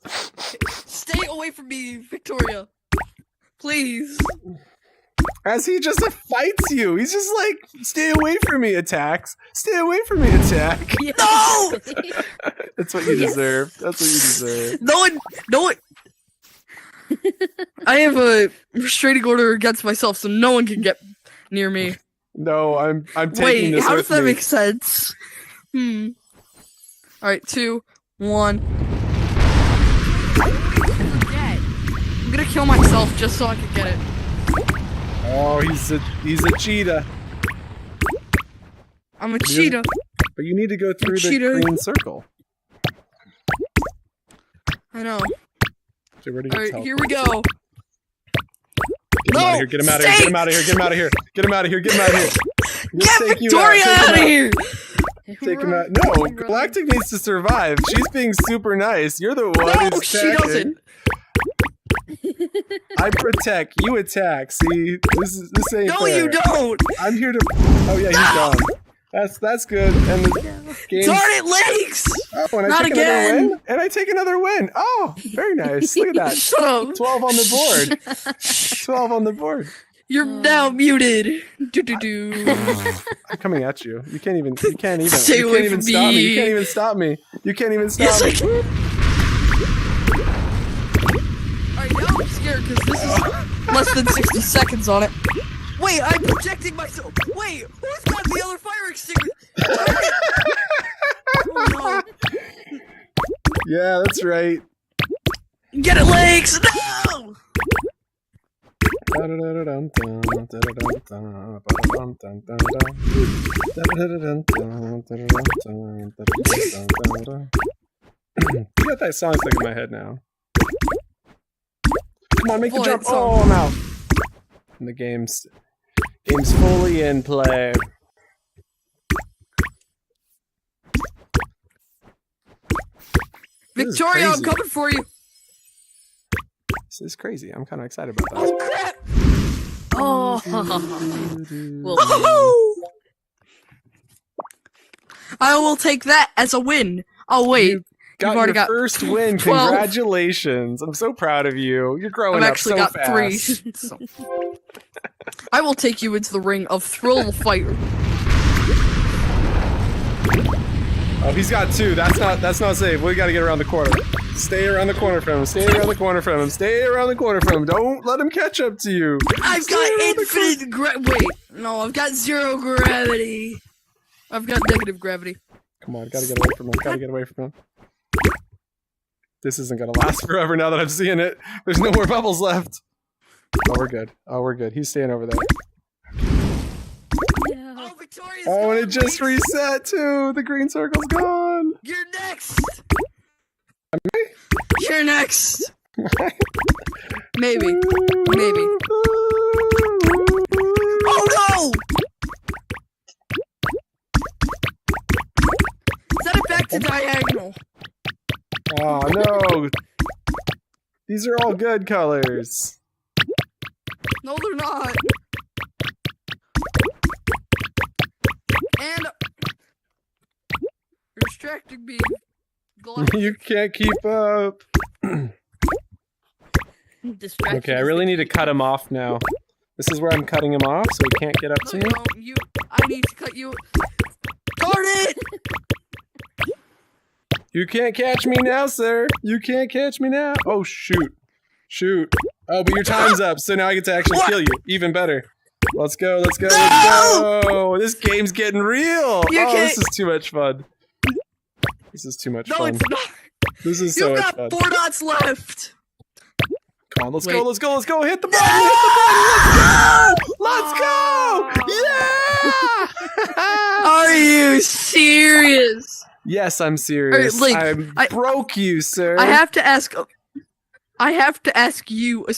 Stay away from me, Victoria. Please. As he just fights you. He's just like, stay away from me, attacks. Stay away from me, attack. Yes. No! That's what you deserve. That's what you deserve. No one. I have a restraining order against myself, so no one can get near me. No, I'm taking this how with does that me. make sense? Alright, 2, 1. I'm gonna kill myself just so I can get it. Oh, he's a cheetah. I'm a cheetah. But you need to go through the green circle. I know. So where do you Alright, here we go. Get him out of here! Get him out of here! Get him out of here! Get him out of here! Get him out of here! Get Victoria out of here! Take him out. No, Galactic needs to survive. She's being super nice. You're the one who's she attacking. doesn't. I protect, you attack. See, this ain't No, fair. you don't. I'm here to. Oh yeah, he's gone. That's good. And the game. Darn it, Lakes! Oh, and I Not take again. another win. And I take another win. Oh, very nice. Look at that. Shut up. 12 on the board. 12 on the board. You're now muted. Do. I'm coming at you. You can't even. Stay You away can't even from stop me. me. You can't even stop me. You can't even stop Yes, me. I can. Alright, now I'm scared because this is less than 60 seconds on it. Wait, I'm projecting myself. Wait, who's got the other fire extinguisher? Oh no. Yeah, that's right. Get it, Lakes! No! You got that song stuck in my head now. Come on, make the Boy, jump. it's Oh, I'm out. And the game's fully in play. This is Victoria, I'm crazy. coming for you. This is crazy. I'm kind of excited about that. Oh crap! Oh. Well, Oh! I will take that as a win. Oh wait, Got you've already your got first win. 12. Congratulations. I'm so proud of you. You're growing I've up actually so got fast. 3. So. I will take you into the ring of Thrill Fighter. Oh, he's got 2. That's not safe. We gotta get around the corner. Stay around the corner from him. Stay around the corner from him. Stay around the corner from him. Don't let him catch up to you. I've got infinite wait, no, I've got 0 gravity. I've got negative gravity. Come on, gotta get away from him. Gotta get away from him. This isn't gonna last forever now that I'm seeing it. There's no more bubbles left. Oh, we're good. Oh, we're good. He's staying over there. Oh, Victoria's Oh, and it gone, just Lakes. reset too. The green circle's gone. You're next. You're next. Maybe. Maybe. Oh no! Set it back to diagonal. Oh no. These are all good colors. No, they're not. And you're distracting me. You can't keep up. Okay, I really need to cut him off now. This is where I'm cutting him off, so he can't get up to me. No, I need to cut you. Darn it! You can't catch me now, sir. You can't catch me now. Oh, shoot. Shoot. Oh, but your time's up, so now I get to actually kill you. Even better. Let's go, let's go, let's go. This game's getting real. You Oh, this can't- is too much fun. This is too much No, fun. it's not. This is so You've much got fun. 4 dots left. Come on, let's Wait. go, let's go, let's go. Hit the button, hit the button. Let's go. Let's go. Yeah. Are you serious? Yes, I'm serious. Link, I broke you, sir. I have to ask. I have to ask you a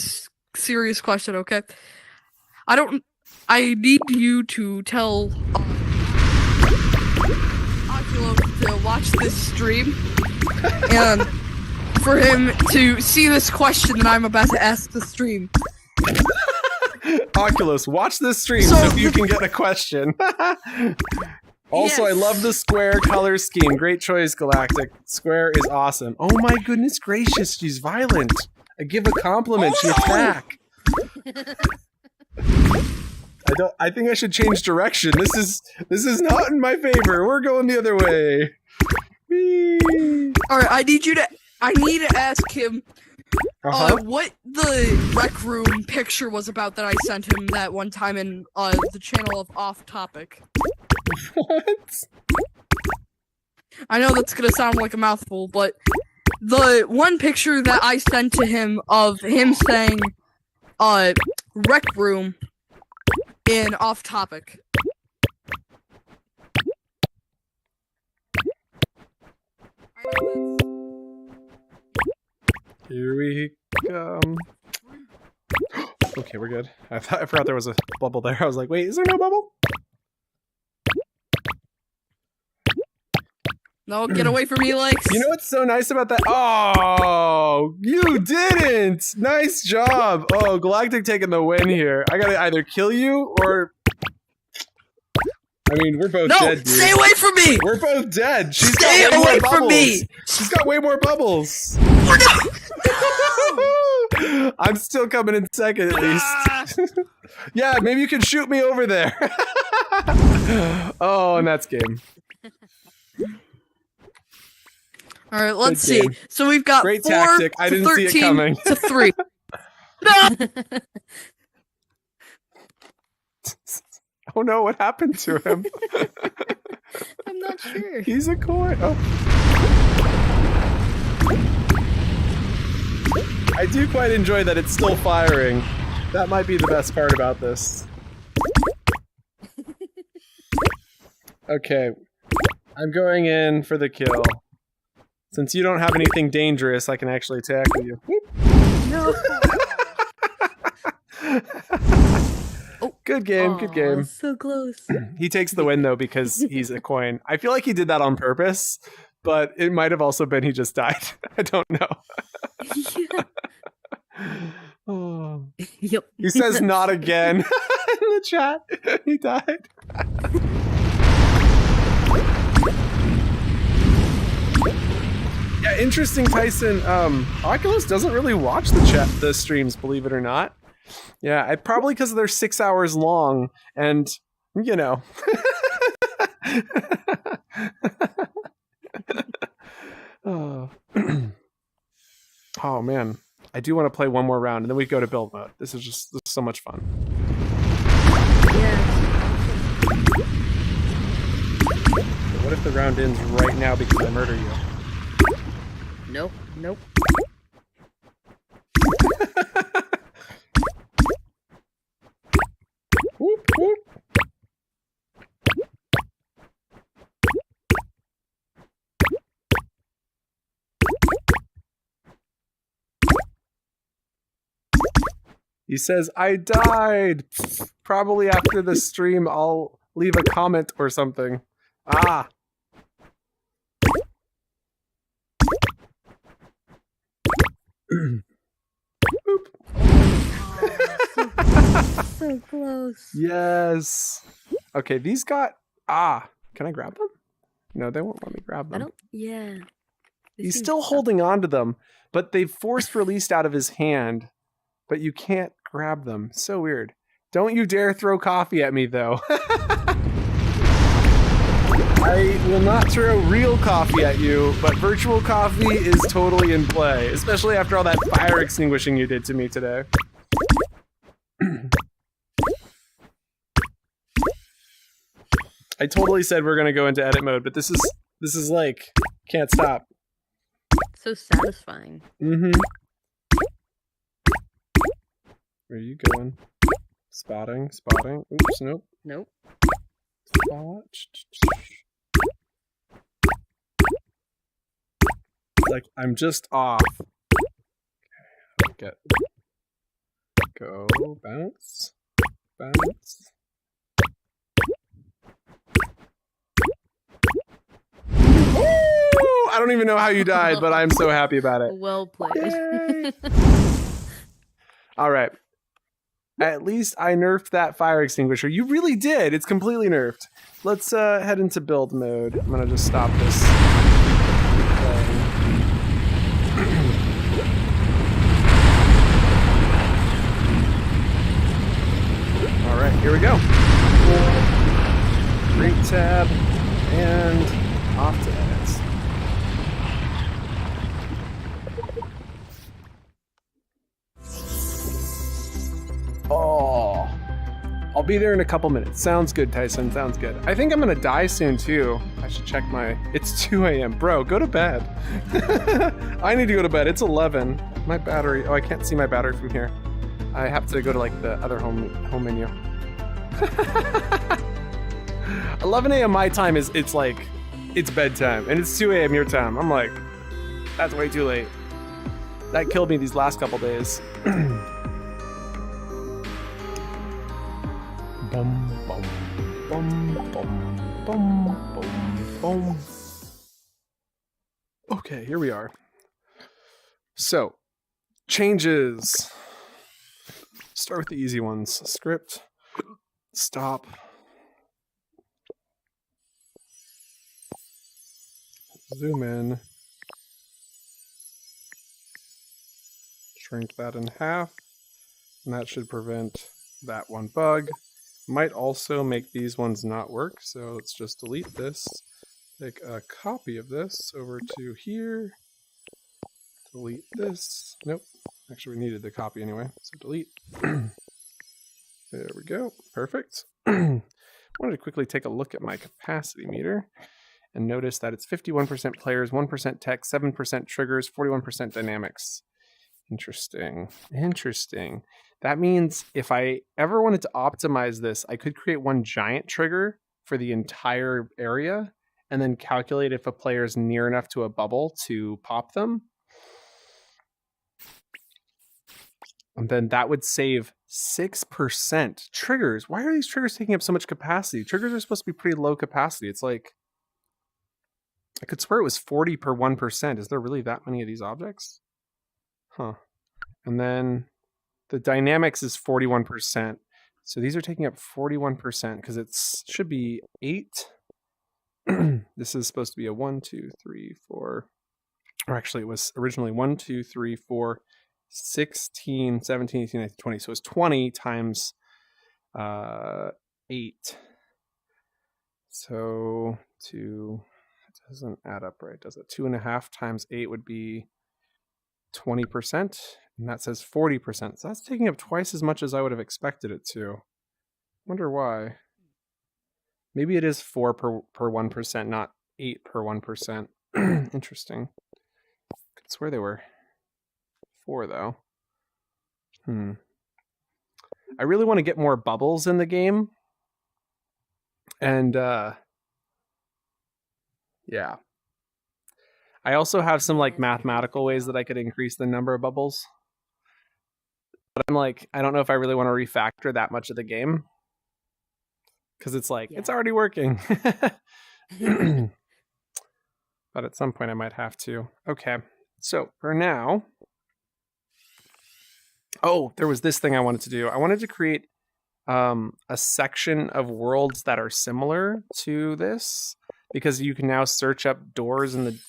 serious question, okay? I need you to tell Oculus to watch this stream, and for him to see this question that I'm about to ask the stream. Oculus, watch this stream So so you can get a question. Also, I love the square color scheme. Great choice, Galactic. Square is awesome. Oh my goodness gracious, she's violent. I give a compliment, she attack. I think I should change direction. This is not in my favor. We're going the other way. Whee! Alright, I need to ask him what the rec room picture was about that I sent him that one time in the channel of Off Topic. What? I know that's gonna sound like a mouthful, but the one picture that I sent to him of him saying rec room in Off Topic. Here we come. Okay, we're good. I forgot there was a bubble there. I was like, wait, is there no bubble? No, get away from me, Lex. You know what's so nice about that? Oh, you didn't! Nice job! Oh, Galactic taking the win here. I gotta either kill you or... I mean, we're both dead, dude. Stay away from me! We're both dead. She's Stay got way away more from bubbles. me! She's got way more bubbles. I'm still coming in second at least. Yeah, maybe you can shoot me over there. Oh, and that's game. All right, let's Good see. game. So we've got Great 4 tactic. I to didn't see it 13 coming. to 3. No! Oh no, what happened to him? I'm not sure. He's a coin. Oh. I do quite enjoy that it's still firing. That might be the best part about this. Okay. I'm going in for the kill. Since you don't have anything dangerous, I can actually tackle you. Whoop. No. Good game, good game. So close. He takes the win though because he's a coin. I feel like he did that on purpose, but it might have also been he just died. I don't know. Oh. Yep. He says not again in the chat. He died. Yeah, interesting, Tyson. Oculus doesn't really watch the streams, believe it or not. Yeah, probably because they're 6 hours long, and you know. Oh. Oh man, I do want to play one more round, and then we go to build mode. This is so much fun. What if the round ends right now because I murder you? Nope. Nope. Whoop, whoop. He says, I died. Probably after the stream, I'll leave a comment or something. Ah. So close. Yes. Okay, these got... Ah. Can I grab them? No, they won't let me grab them. I don't... Yeah. He's still holding on to them, but they've forced released out of his hand, but you can't grab them. So weird. Don't you dare throw coffee at me, though. I will not throw real coffee at you, but virtual coffee is totally in play, especially after all that fire extinguishing you did to me today. I totally said we're gonna go into edit mode, but this is like, can't stop. So satisfying. Mm-hmm. Where are you going? Spotting. Oops, nope. Nope. Spot. Like, I'm just off. Okay, go, bounce. Ooh, I don't even know how you died, but I'm so happy about it. Well played. All right. At least I nerfed that fire extinguisher. You really did. It's completely nerfed. Let's head into build mode. I'm gonna just stop this. All right, here we go. Great tab and off to edits. Oh, I'll be there in a couple minutes. Sounds good, Tyson. Sounds good. I think I'm gonna die soon too. I should check my... It's 2 a.m. Bro, go to bed. I need to go to bed. It's 11. My battery... Oh, I can't see my battery from here. I have to go to like the other home menu. 11 a.m. my time is... It's like... It's bedtime. And it's 2 a.m. your time. I'm like... That's way too late. That killed me these last couple days. Bum, bum, bum, bum, bum, bum, bum. Okay, here we are. So, changes. Start with the easy ones. Script. Stop. Zoom in. Shrink that in half. And that should prevent that one bug. Might also make these ones not work. So let's just delete this. Take a copy of this over to here. Delete this. Nope. Actually, we needed the copy anyway. So delete. There we go. Perfect. I wanted to quickly take a look at my capacity meter and notice that it's 51% players, 1% text, 7% triggers, 41% dynamics. Interesting. Interesting. That means if I ever wanted to optimize this, I could create one giant trigger for the entire area and then calculate if a player is near enough to a bubble to pop them. And then that would save 6%. Triggers. Why are these triggers taking up so much capacity? Triggers are supposed to be pretty low capacity. It's like, I could swear it was 40 per 1%. Is there really that many of these objects? Huh. And then the dynamics is 41%. So these are taking up 41% because it should be 8. This is supposed to be a 1, 2, 3, 4. Or actually, it was originally 1, 2, 3, 4, 16, 17, 18, 19, 20. So it's 20 times 8. So it doesn't add up right, does it? 2.5 times 8 would be 20. And that says 40%. So that's taking up twice as much as I would have expected it to. Wonder why. Maybe it is 4 per 1%, not 8 per 1%. Interesting. Could swear they were 4 though. I really want to get more bubbles in the game. And yeah. I also have some like mathematical ways that I could increase the number of bubbles. But I'm like, I don't know if I really want to refactor that much of the game. Because it's like, it's already working. But at some point I might have to. Okay. So for now, there was this thing I wanted to do. I wanted to create a section of worlds that are similar to this, because you can now search up doors in the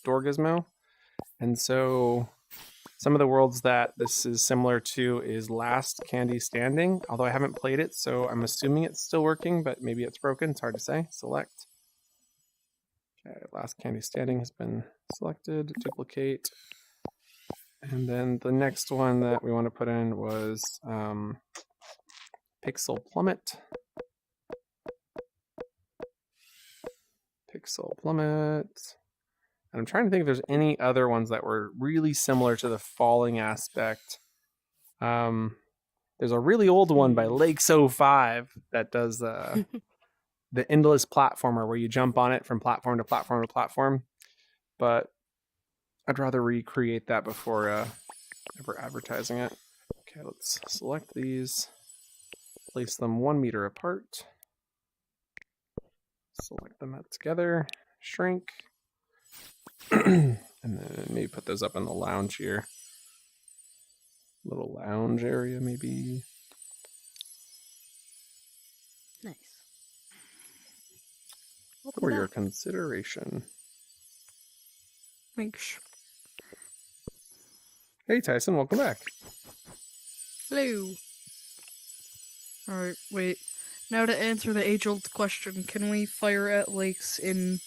door gizmo. And so some of the worlds that this is similar to is Last Candy Standing, although I haven't played it, so I'm assuming it's still working, but maybe it's broken. It's hard to say. Select. Okay, Last Candy Standing has been selected. Duplicate. And then the next one that we want to put in was Pixel Plummet. Pixel Plummet. And I'm trying to think if there's any other ones that were really similar to the falling aspect. There's a really old one by Lakes05 that does the endless platformer where you jump on it from platform to platform to platform. But I'd rather recreate that before ever advertising it. Okay, let's select these. Place them 1 meter apart. Select them out together. Shrink. And then maybe put those up in the lounge here. Little lounge area, maybe. Nice. For your consideration. Thanks. Hey Tyson, welcome back. Hello. Alright, wait. Now to answer the age-old question, can we fire at lakes in...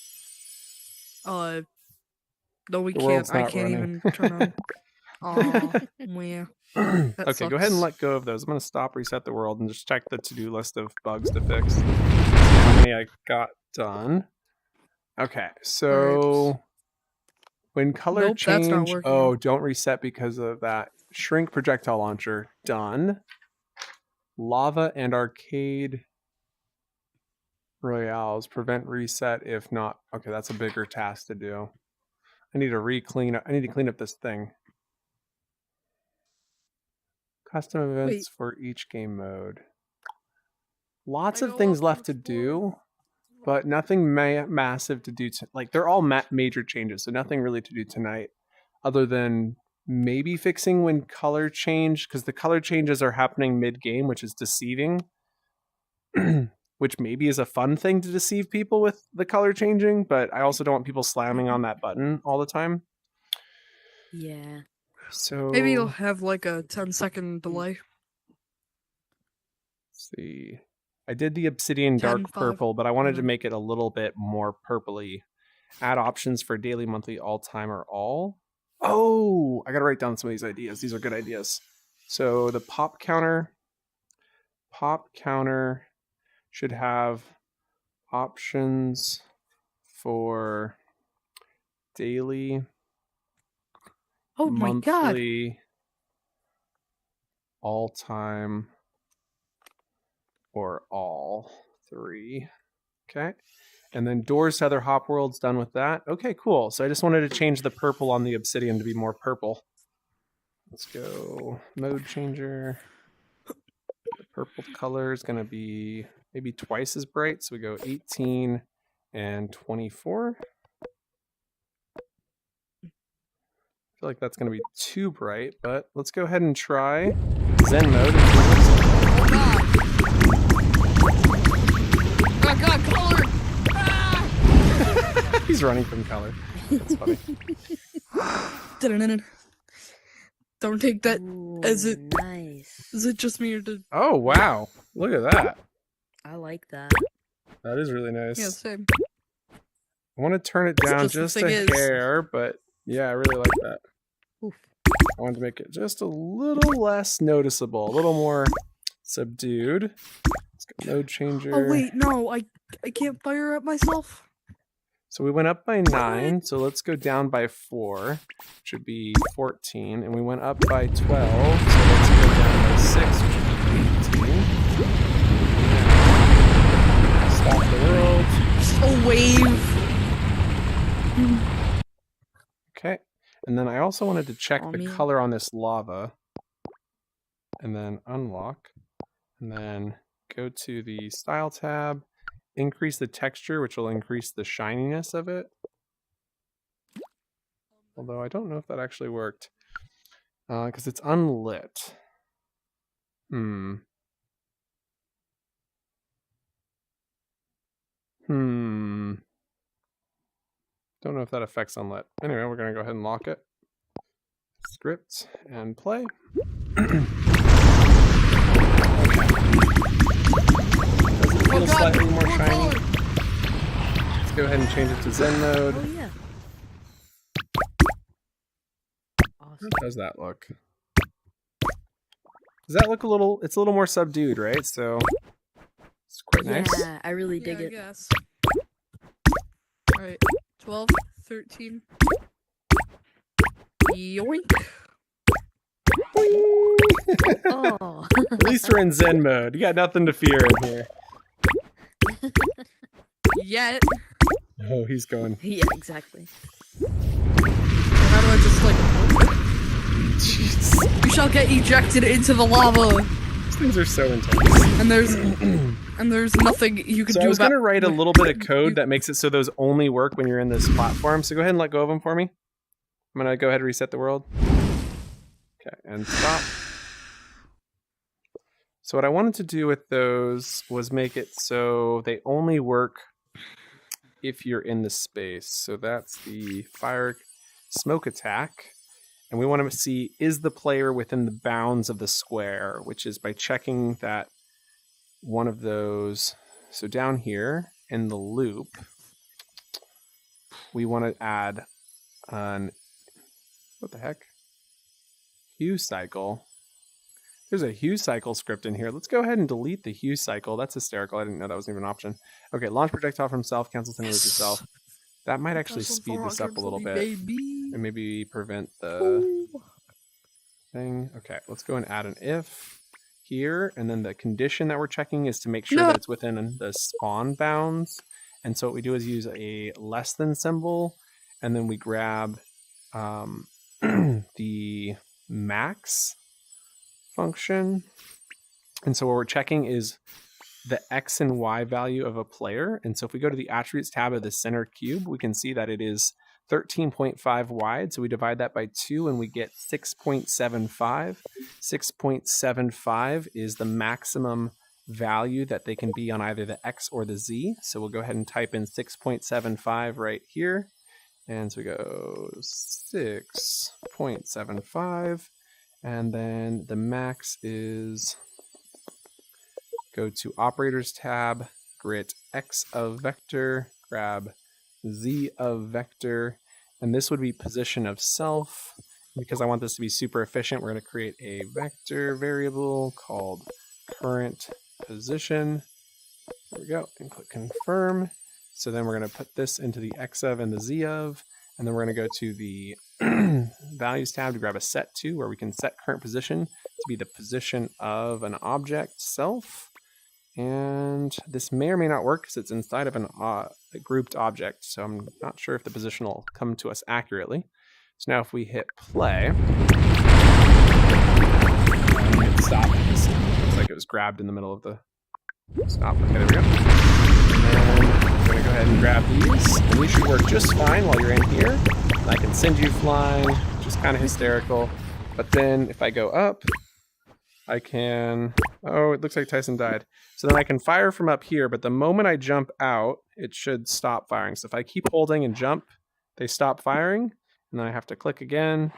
No, we can't. I can't even turn on. Aw, yeah. Okay, go ahead and let go of those. I'm going to stop, reset the world, and just check the to-do list of bugs to fix. How many I got done. Okay, so when color change... That's not working. Oh, don't reset because of that. Shrink projectile launcher. Done. Lava and arcade royales. Prevent reset if not. Okay, that's a bigger task to do. I need to clean up this thing. Custom events for each game mode. Lots of things left to do. but nothing massive to do. Like they're all major changes, so nothing really to do tonight, other than maybe fixing when color change, because the color changes are happening mid-game, which is deceiving. Which maybe is a fun thing to deceive people with the color changing, but I also don't want people slamming on that button all the time. Yeah. So Maybe you'll have like a 10-second delay. Let's see. I did the obsidian 10, dark 5, purple, but I wanted to 9. make it a little bit more purpley. Add options for daily, monthly, all time, or all. Oh, I gotta write down some of these ideas. These are good ideas. So the pop counter should have options for daily, Oh my god. monthly, all time, or all 3. Okay. And then doors to other hop worlds, done with that. Okay, cool. So I just wanted to change the purple on the obsidian to be more purple. Let's go mode changer. The purple color is going to be maybe twice as bright. So we go 18 and 24. I feel like that's going to be too bright, but let's go ahead and try Zen mode. Oh god, color! He's running from color. That's funny. Don't take that as it. Nice. Is it just me or did? Oh, wow. Look at that. I like that. That is really nice. Yeah, same. I want to turn it down Just the just thing a is- hair, but yeah, I really like that. Oof. I wanted to make it just a little less noticeable, a little more subdued. Let's go mode changer. Oh wait, no, I can't fire at myself. So we went up by 9, so let's go down by 4, which would be 14, and we went up by 12, so let's go down by 6, which would be 18. Stop the world. A wave. Okay, and then I also wanted to check Oh, the man. color on this lava, and then unlock, and then go to the style tab, increase the texture, which will increase the shininess of it. Although I don't know if that actually worked, because it's unlit. Don't know if that affects unlit. Anyway, we're going to go ahead and lock it. Script and play. Okay. Does it feel slightly more shiny? Let's go ahead and change it to Zen mode. Oh yeah. How does that look? Does that look a little, it's a little more subdued, right? So it's quite nice. Yeah, I really dig I it. guess. Alright, 12, 13. Yoink. Oh. At least we're in Zen mode. You got nothing to fear in here. Yet. Oh, he's going. Yeah, exactly. How do I just like... Jeez. You shall get ejected into the lava. These things are so intense. And there's nothing you can So do I was about going to write a little bit of code that makes it so those only work when you're in this platform. So go ahead and let go of them for me. I'm going to go ahead and reset the world. Okay, and stop. So what I wanted to do with those was make it so they only work if you're in the space. So that's the fire smoke attack. And we want to see, is the player within the bounds of the square, which is by checking that one of those. So down here in the loop, we want to add an, what the heck? Hue cycle. There's a hue cycle script in here. Let's go ahead and delete the hue cycle. That's hysterical. I didn't know that was even an option. Okay, launch projectile from self, cancel thing with yourself. That might actually speed this up a little bit. And maybe prevent the thing. Okay, let's go and add an if here. And then the condition that we're checking is to make sure that it's within the spawn bounds. And so what we do is use a less than symbol. And then we grab the max function. And so what we're checking is the X and Y value of a player. And so if we go to the attributes tab of the center cube, we can see that it is 13.5 wide. So we divide that by 2 and we get 6.75. 6.75 is the maximum value that they can be on either the X or the Z. So we'll go ahead and type in 6.75 right here. And so we go 6.75. And then the max is, go to operators tab, grit X of vector, grab Z of vector, and this would be position of self. Because I want this to be super efficient, we're going to create a vector variable called current position. There we go, and click confirm. So then we're going to put this into the X of and the Z of, and then we're going to go to the values tab to grab a set to, where we can set current position to be the position of an object self. And this may or may not work because it's inside of a grouped object. So I'm not sure if the position will come to us accurately. So now if we hit play, and hit stop, looks like it was grabbed in the middle of the stop. Okay, there we go. And then I'm going to go ahead and grab these. And these should work just fine while you're in here. I can send you flying, which is kind of hysterical. But then if I go up, I can, oh, it looks like Tyson died. So then I can fire from up here, but the moment I jump out, it should stop firing. So if I keep holding and jump, they stop firing, and then I have to click again.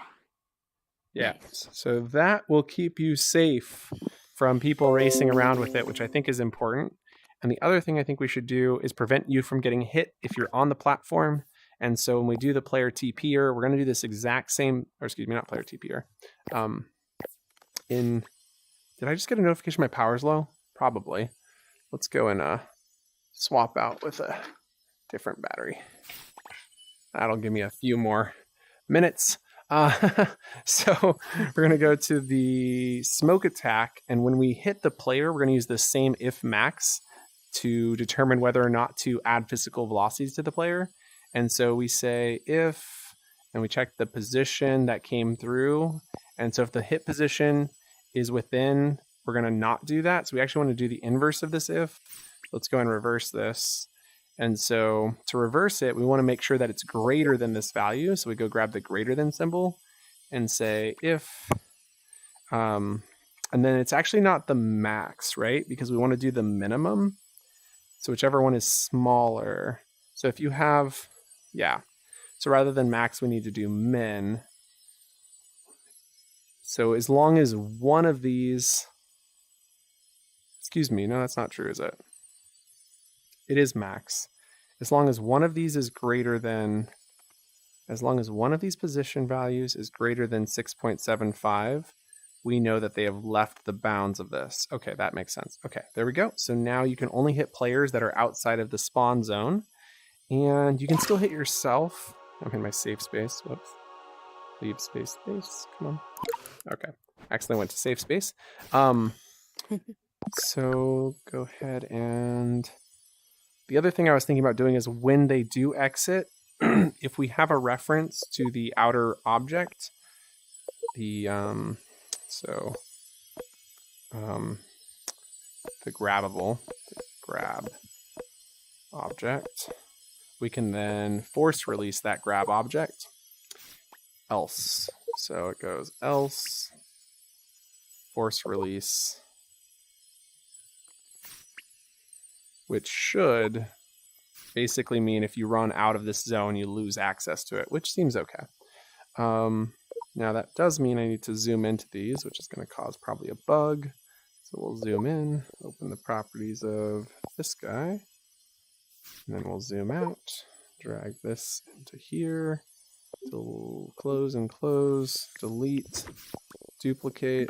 Yeah, so that will keep you safe from people racing around with it, which I think is important. And the other thing I think we should do is prevent you from getting hit if you're on the platform. And so when we do the player TPer, we're going to do this exact same, or excuse me, not player TPer. Did I just get a notification my power's low? Probably. Let's go and swap out with a different battery. That'll give me a few more minutes. So we're going to go to the smoke attack. And when we hit the player, we're going to use the same if max to determine whether or not to add physical velocities to the player. And so we say if, and we check the position that came through. And so if the hit position is within, we're going to not do that. So we actually want to do the inverse of this if. Let's go and reverse this. And so to reverse it, we want to make sure that it's greater than this value. So we go grab the greater than symbol and say if, and then it's actually not the max, right? Because we want to do the minimum. So whichever one is smaller. So if you have, yeah. So rather than max, we need to do min. So as long as one of these, excuse me, no, that's not true, is it? It is max. As long as one of these is greater than, as long as one of these position values is greater than 6.75, we know that they have left the bounds of this. Okay, that makes sense. Okay, there we go. So now you can only hit players that are outside of the spawn zone, and you can still hit yourself. I'm in my safe space. Whoops. Leave space. Come on. Okay. Accidentally went to safe space. So go ahead and the other thing I was thinking about doing is when they do exit, if we have a reference to the outer object, the grabbable, grab object, we can then force release that grab object. Else. So it goes else, force release, which should basically mean if you run out of this zone, you lose access to it, which seems okay. Now that does mean I need to zoom into these, which is going to cause probably a bug. So we'll zoom in, open the properties of this guy, and then we'll zoom out, drag this into here, close and close, delete, duplicate,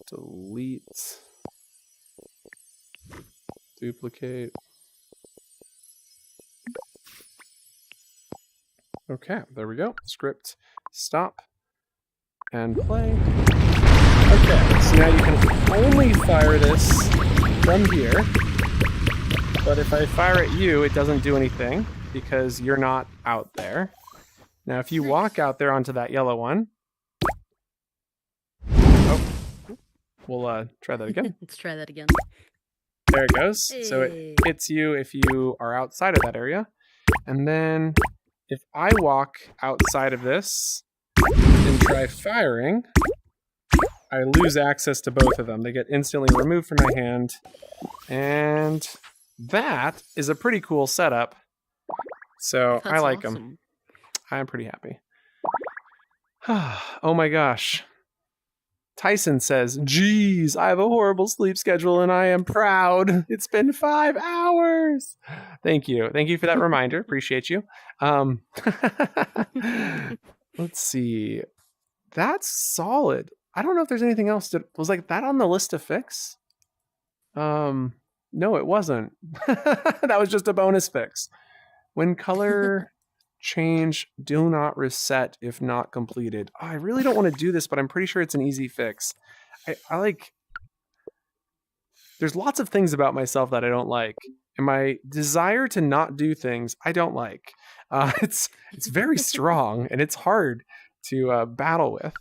delete, duplicate. Okay, there we go. Script, stop, and play. Okay, so now you can only fire this from here, but if I fire at you, it doesn't do anything because you're not out there. Now, if you walk out there onto that yellow one, oh, we'll try that again. Let's try that again. There it goes. So it Hey. hits you if you are outside of that area. And then if I walk outside of this and try firing, I lose access to both of them. They get instantly removed from my hand. And that is a pretty cool setup. So I That's like them. awesome. I'm pretty happy. Oh my gosh. Tyson says, geez, I have a horrible sleep schedule and I am proud. It's been 5 hours. Thank you. Thank you for that reminder. Appreciate you. Let's see. That's solid. I don't know if there's anything else. Was like that on the list to fix? No, it wasn't. That was just a bonus fix. When color change, do not reset if not completed. Oh, I really don't want to do this, but I'm pretty sure it's an easy fix. I like... There's lots of things about myself that I don't like. And my desire to not do things, I don't like. It's very strong, and it's hard to battle with.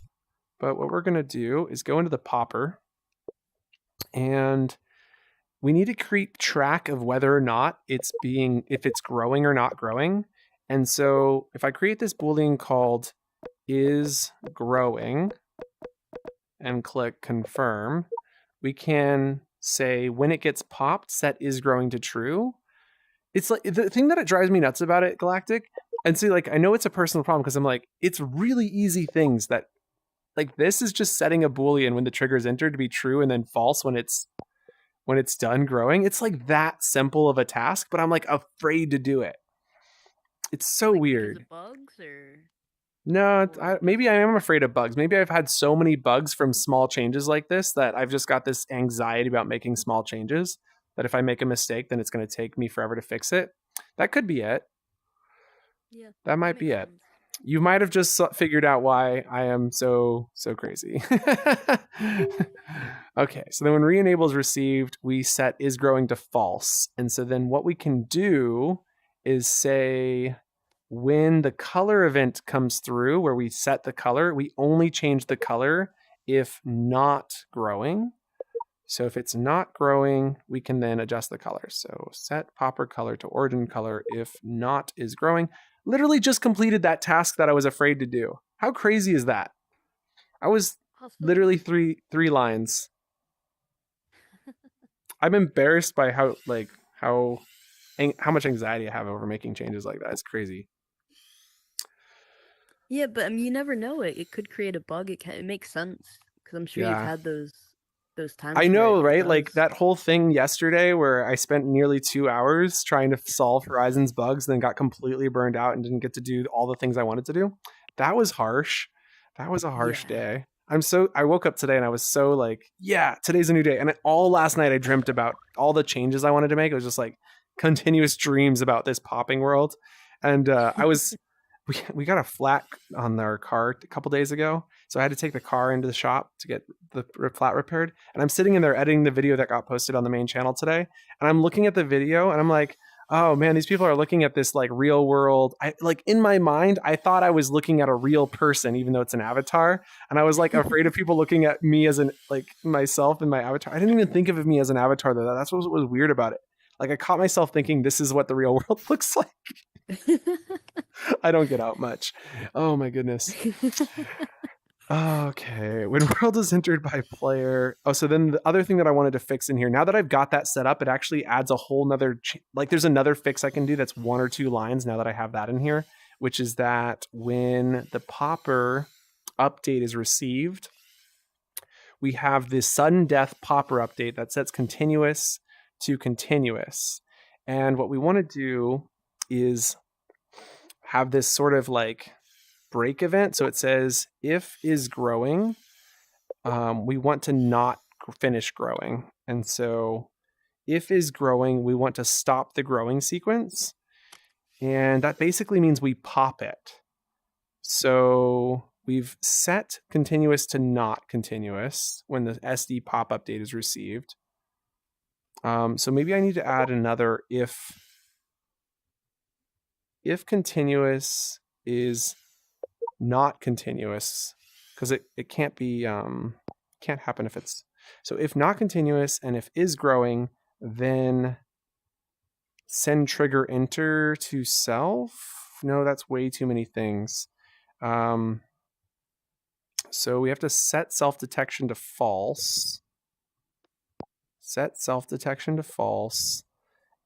But what we're going to do is go into the popper, and we need to keep track of whether or not if it's growing or not growing. And so if I create this Boolean called is growing and click confirm, we can say when it gets popped, set is growing to true. It's like the thing that it drives me nuts about it, Galactic. And see, like, I know it's a personal problem because I'm like, it's really easy things that, like, this is just setting a Boolean when the trigger is entered to be true and then false when it's done growing. It's like that simple of a task, but I'm like afraid to do it. It's so weird. Bugs or no, maybe I am afraid of bugs. Maybe I've had so many bugs from small changes like this that I've just got this anxiety about making small changes that if I make a mistake, then it's going to take me forever to fix it. That could be it. Yeah, that might be it. You might have just figured out why I am so crazy. Okay, so then when re-enable is received, we set is growing to false. And so then what we can do is say when the color event comes through where we set the color, we only change the color if not growing. So if it's not growing, we can then adjust the color. So set popper color to origin color if not is growing. Literally just completed that task that I was afraid to do. How crazy is that? I was literally three lines. I'm embarrassed by how much anxiety I have over making changes like that. It's crazy. Yeah, but I mean, you never know it. It could create a bug. It makes sense because I'm sure you've had those times. I know, right? Like that whole thing yesterday where I spent nearly 2 hours trying to solve Horizon's bugs, then got completely burned out and didn't get to do all the things I wanted to do. That was harsh. That was a harsh day. I woke up today and I was so like, yeah, today's a new day. And all last night I dreamt about all the changes I wanted to make. It was just like continuous dreams about this popping world. And we got a flat on our car a couple days ago. So I had to take the car into the shop to get the flat repaired. And I'm sitting in there editing the video that got posted on the main channel today. And I'm looking at the video and I'm like, oh man, these people are looking at this like real world. In my mind, I thought I was looking at a real person, even though it's an avatar. And I was like afraid of people looking at me as myself and my avatar. I didn't even think of me as an avatar though. That's what was weird about it. Like I caught myself thinking this is what the real world looks like. I don't get out much. Oh my goodness. Okay, when world is entered by player. Oh, so then the other thing that I wanted to fix in here, now that I've got that set up, it actually adds a whole nother, there's another fix I can do that's 1 or 2 lines now that I have that in here, which is that when the popper update is received, we have this sudden death popper update that sets continuous to continuous. And what we want to do is have this sort of like break event. So it says if is growing, we want to not finish growing. And so if is growing, we want to stop the growing sequence. And that basically means we pop it. So we've set continuous to not continuous when the SD pop update is received. So maybe I need to add another if continuous is not continuous, because it can't be can't happen if it's So if not continuous and if is growing, then send trigger enter to self. No, that's way too many things. So we have to set self detection to false. Set self detection to false.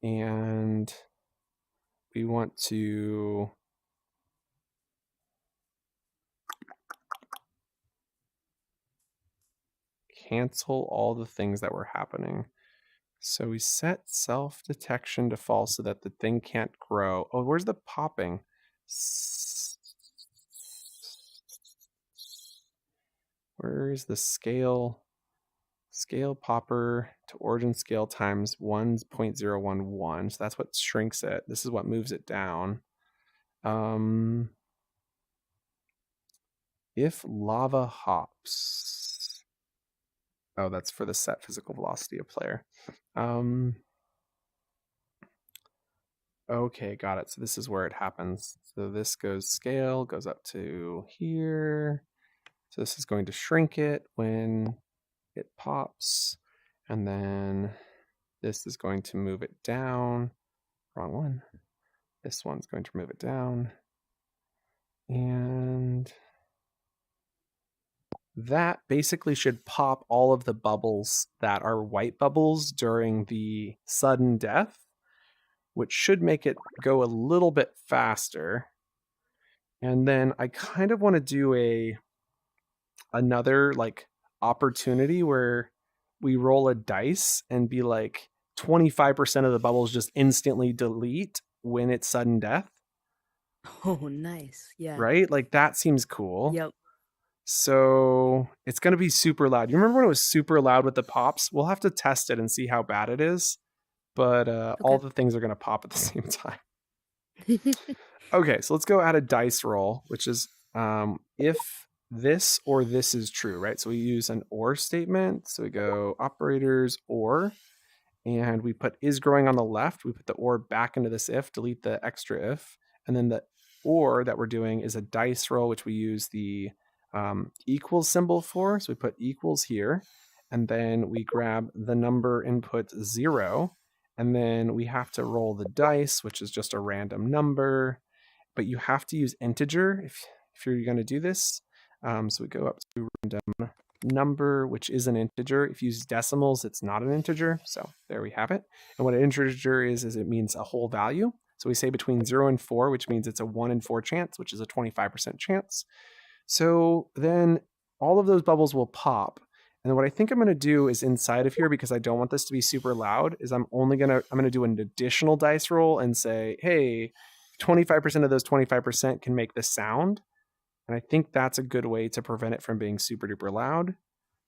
And we want to cancel all the things that were happening. So we set self detection to false so that the thing can't grow. Oh, where's the popping? Where is the scale? Scale popper to origin scale times 1.011. So that's what shrinks it. This is what moves it down. If lava hops. Oh, that's for the set physical velocity of player. Okay, got it. So this is where it happens. So this goes scale, goes up to here. So this is going to shrink it when it pops. And then this is going to move it down. Wrong one. This one's going to move it down. And that basically should pop all of the bubbles that are white bubbles during the sudden death, which should make it go a little bit faster. And then I kind of want to do another like opportunity where we roll a dice and be like 25% of the bubbles just instantly delete when it's sudden death. Oh, nice. Yeah. Right? Like that seems cool. Yep. So it's going to be super loud. You remember when it was super loud with the pops? We'll have to test it and see how bad it is. But all the things are going to pop at the same time. Okay, so let's go add a dice roll, which is if this or this is true, right? So we use an OR statement. So we go operators OR, and we put is growing on the left. We put the OR back into this if, delete the extra if. And then the OR that we're doing is a dice roll, which we use the equals symbol for. So we put equals here, and then we grab the number input 0, and then we have to roll the dice, which is just a random number, but you have to use integer if you're going to do this. So we go up to random number, which is an integer. If you use decimals, it's not an integer. So there we have it. And what an integer is it means a whole value. So we say between 0 and 4, which means it's a 1 in 4 chance, which is a 25% chance. So then all of those bubbles will pop. And then what I think I'm going to do is inside of here, because I don't want this to be super loud, is I'm going to do an additional dice roll and say, hey, 25% of those 25% can make this sound. And I think that's a good way to prevent it from being super duper loud.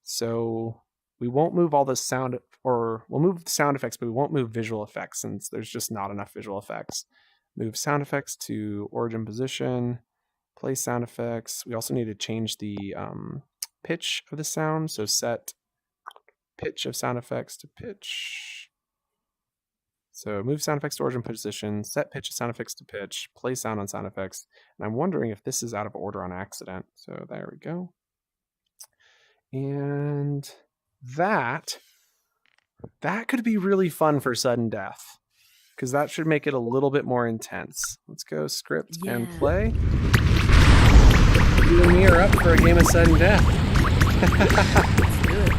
So we won't move all the sound, or we'll move the sound effects, but we won't move visual effects since there's just not enough visual effects. Move sound effects to origin position. Play sound effects. We also need to change the pitch of the sound. So set pitch of sound effects to pitch. So move sound effects to origin position, set pitch of sound effects to pitch, play sound on sound effects. And I'm wondering if this is out of order on accident. So there we go. And that could be really fun for sudden death, because that should make it a little bit more intense. Let's go script and play. You and me are up for a game of sudden death. Let's do it.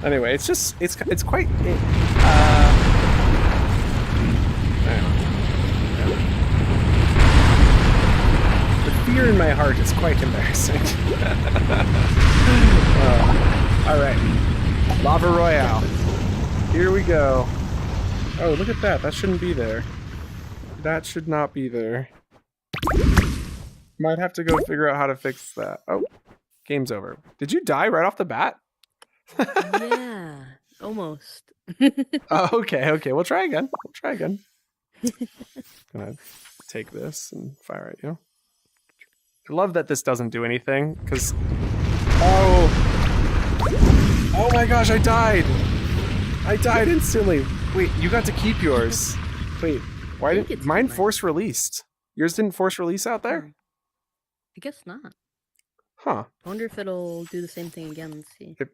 Anyway, it's quite. The fear in my heart is quite embarrassing. All right, Lava Royale. Here we go. Oh, look at that. That shouldn't be there. That should not be there. Might have to go figure out how to fix that. Oh, game's over. Did you die right off the bat? Yeah, almost. Okay. We'll try again. Gonna take this and fire at you. I love that this doesn't do anything, because... Oh my gosh, I died! I died instantly! Wait, you got to keep yours. Wait, why didn't... Mine force released. Yours didn't force release out there? I guess not. Huh. I wonder if it'll do the same thing again. Let's see. If-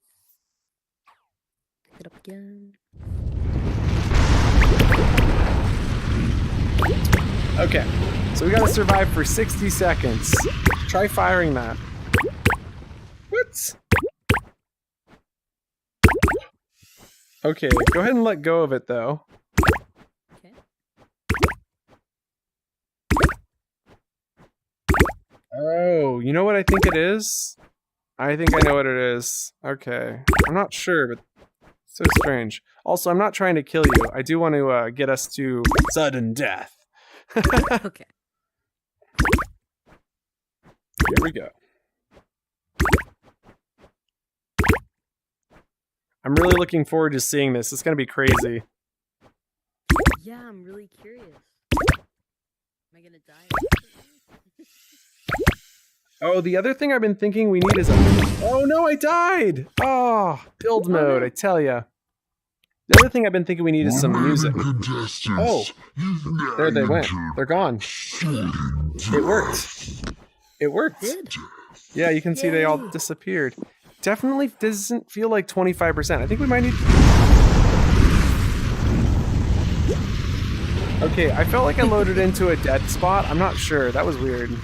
Pick it up again. Okay, so we gotta survive for 60 seconds. Try firing that. What? Okay, go ahead and let go of it though. Okay. Oh, you know what I think it is? I think I know what it is. Okay, I'm not sure, but so strange. Also, I'm not trying to kill you. I do want to get us to sudden death. Okay. Here we go. I'm really looking forward to seeing this. It's gonna be crazy. Yeah, I'm really curious. Am I gonna die? Oh, the other thing I've been thinking we need is a... Oh no, I died! Oh, build mode, I tell ya. The other thing I've been thinking we need is some music. Oh, there they went. They're gone. It worked. It worked. Yeah, you can see they all disappeared. Definitely doesn't feel like 25%. I think we might need... Okay, I felt like I loaded into a dead spot. I'm not sure. That was weird.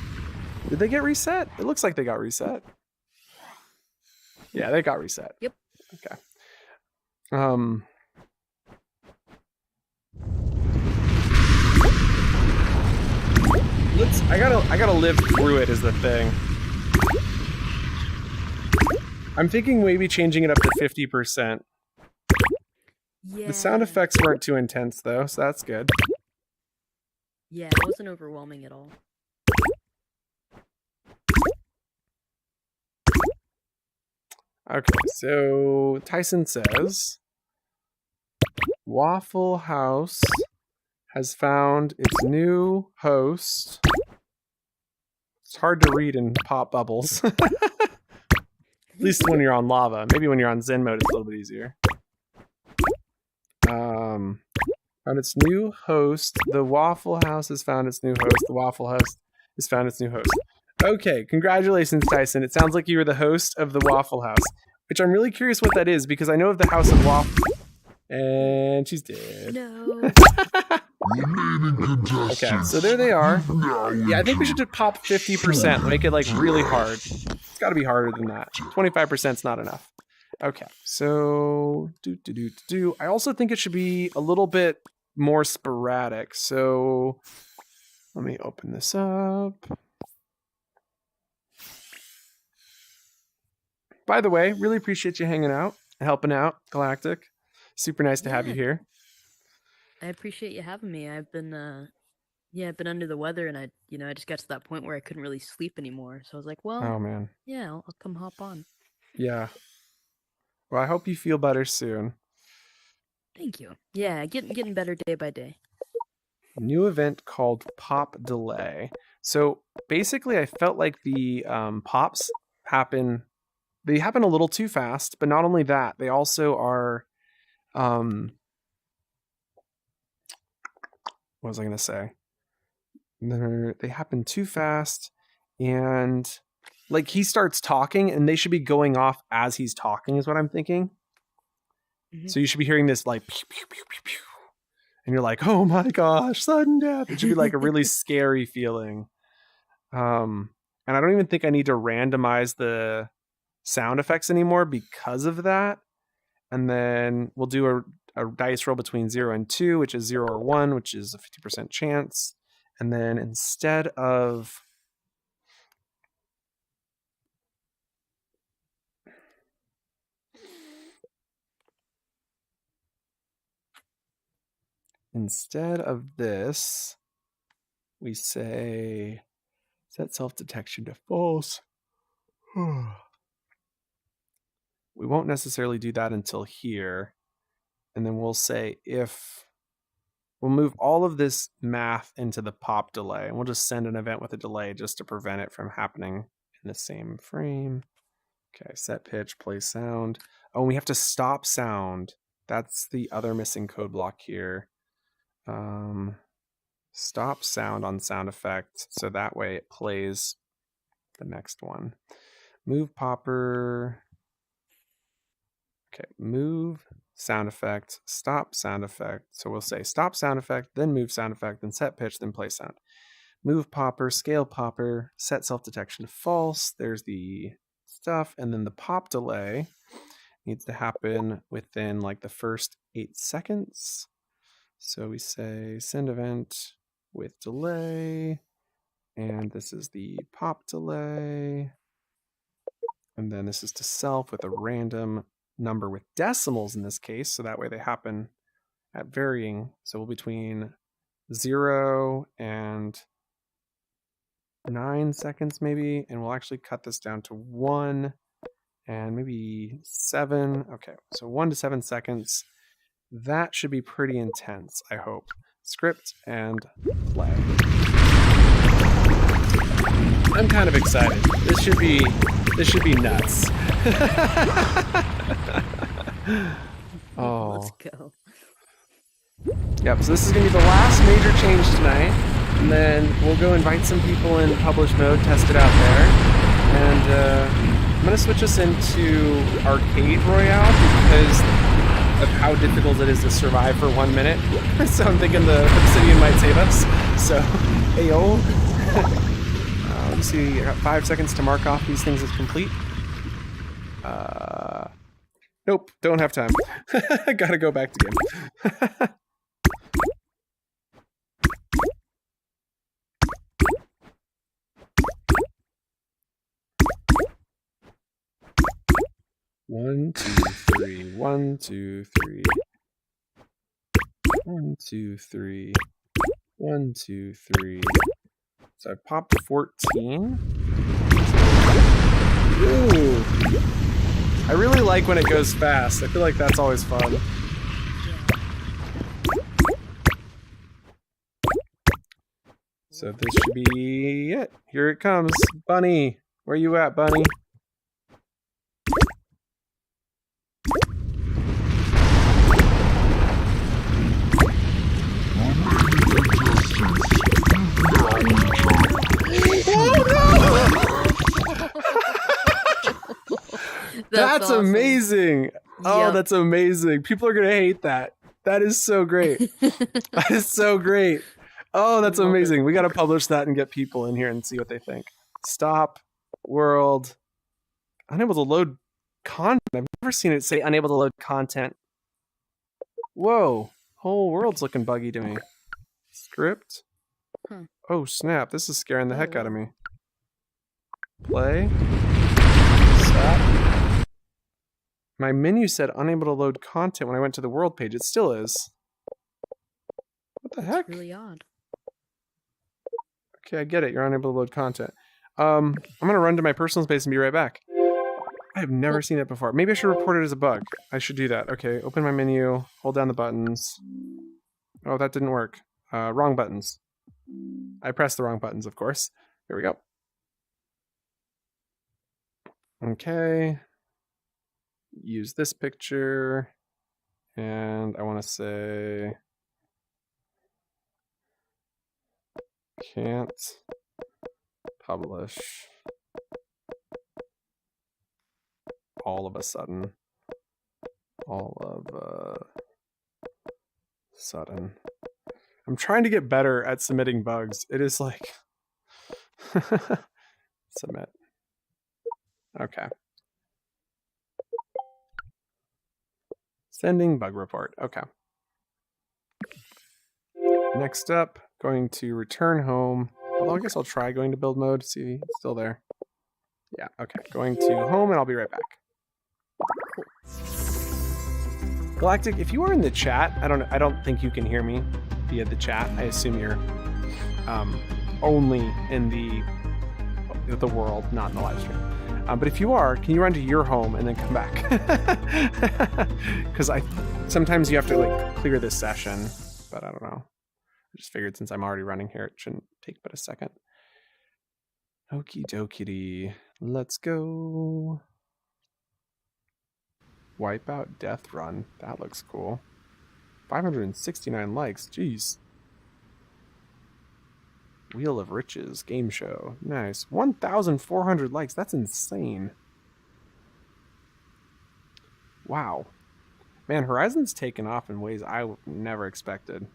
Did they get reset? It looks like they got reset. Yeah, they got reset. Yep. Okay. I gotta live through it is the thing. I'm thinking maybe changing it up to 50%. Yeah. The sound effects weren't too intense though, so that's good. Yeah, it wasn't overwhelming at all. Okay, so Tyson says Waffle House has found its new host. It's hard to read in pop bubbles. At least when you're on lava. Maybe when you're on Zen mode, it's a little bit easier. Found its new host. The Waffle House has found its new host. The Waffle House has found its new host. Okay, congratulations, Tyson. It sounds like you were the host of the Waffle House, which I'm really curious what that is because I know of the House of Waffle. And she's dead. No. Okay, so there they are. Yeah, I think we should just pop 50%, make it like really hard. It's got to be harder than that. 25% is not enough. Okay, so I also think it should be a little bit more sporadic. So let me open this up. By the way, really appreciate you hanging out, helping out, Galactic. Super nice to have you here. I appreciate you having me. I've been under the weather, and I just got to that point where I couldn't really sleep anymore. So I was like, well, Oh man. yeah, I'll come hop on. Yeah. Well, I hope you feel better soon. Thank you. Yeah, getting better day by day. New event called Pop Delay. So basically, I felt like the pops happen. They happen a little too fast, but not only that, they also are. What was I going to say? They happen too fast, and like he starts talking, and they should be going off as he's talking. Is what I'm thinking. Mm-hmm. So you should be hearing this like pew, pew, pew, pew, pew. And you're like, oh my gosh, sudden death. It should be like a really scary feeling. And I don't even think I need to randomize the sound effects anymore because of that. And then we'll do a dice roll between 0 and 2, which is 0 or 1, which is a 50% chance. And then instead of this, we say set self-detection to false. We won't necessarily do that until here. And then we'll say if we'll move all of this math into the pop delay, and we'll just send an event with a delay just to prevent it from happening in the same frame. Okay, set pitch, play sound. Oh, and we have to stop sound. That's the other missing code block here. Stop sound on sound effect, so that way it plays the next one. Move popper. Okay, move sound effect, stop sound effect. So we'll say stop sound effect, then move sound effect, then set pitch, then play sound. Move popper, scale popper, set self-detection to false. There's the stuff. And then the pop delay needs to happen within like the first 8 seconds. So we say send event with delay. And this is the pop delay. And then this is to self with a random number with decimals in this case. So that way they happen at varying. So between 0 and 9 seconds maybe. And we'll actually cut this down to 1 and maybe 7. Okay, so 1 to 7 seconds. That should be pretty intense, I hope. Script and play. I'm kind of excited. This should be nuts. Oh. Let's go. Yep, so this is going to be the last major change tonight. And then we'll go invite some people in publish mode, test it out there. And I'm going to switch us into Arcade Royale because of how difficult it is to survive for 1 minute. So I'm thinking the Obsidian might save us. So, ayo. Let me see, I got 5 seconds to mark off these things as complete. Nope, don't have time. Gotta go back to game. One, two, three. 1, 2, 3. 1, 2, 3. 1, 2, 3. So I popped 14. Ooh. I really like when it goes fast. I feel like that's always fun. So this should be it. Here it comes. Bunny. Where you at, Bunny? That's awesome. Amazing. Oh, yep. That's amazing. People are going to hate that. That is so great. That is so great. Oh, that's amazing. We got to publish that and get people in here and see what they think. Stop world. Unable to load content. I've never seen it say unable to load content. Whoa. Whole world's looking buggy to me. Script. Oh, snap. This is scaring the heck out of me. Play. Stop. My menu said unable to load content when I went to the world page. It still is. What the heck? That's really odd. Okay, I get it. You're unable to load content. I'm going to run to my personal space and be right back. I have never seen it before. Maybe I should report it as a bug. I should do that. Okay, open my menu. Hold down the buttons. Oh, that didn't work. Wrong buttons. I pressed the wrong buttons, of course. Here we go. Okay. Use this picture. And I want to say... Can't publish all of a sudden. All of a sudden. I'm trying to get better at submitting bugs. It is like... Submit. Okay. Sending bug report. Okay. Next up, going to return home. Well, I guess I'll try going to build mode. See, it's still there. Yeah, okay. Going to home and I'll be right back. Cool. Galactic, if you are in the chat, I don't think you can hear me via the chat. I assume you're only in the world, not in the live stream. But if you are, can you run to your home and then come back? Because sometimes you have to like clear this session, but I don't know. I just figured since I'm already running here, it shouldn't take but a second. Okie dokie. Let's go. Wipeout Death Run. That looks cool. 569 likes. Jeez. Wheel of Riches game show. Nice. 1,400 likes. That's insane. Wow. Man, Horizon's taken off in ways I never expected.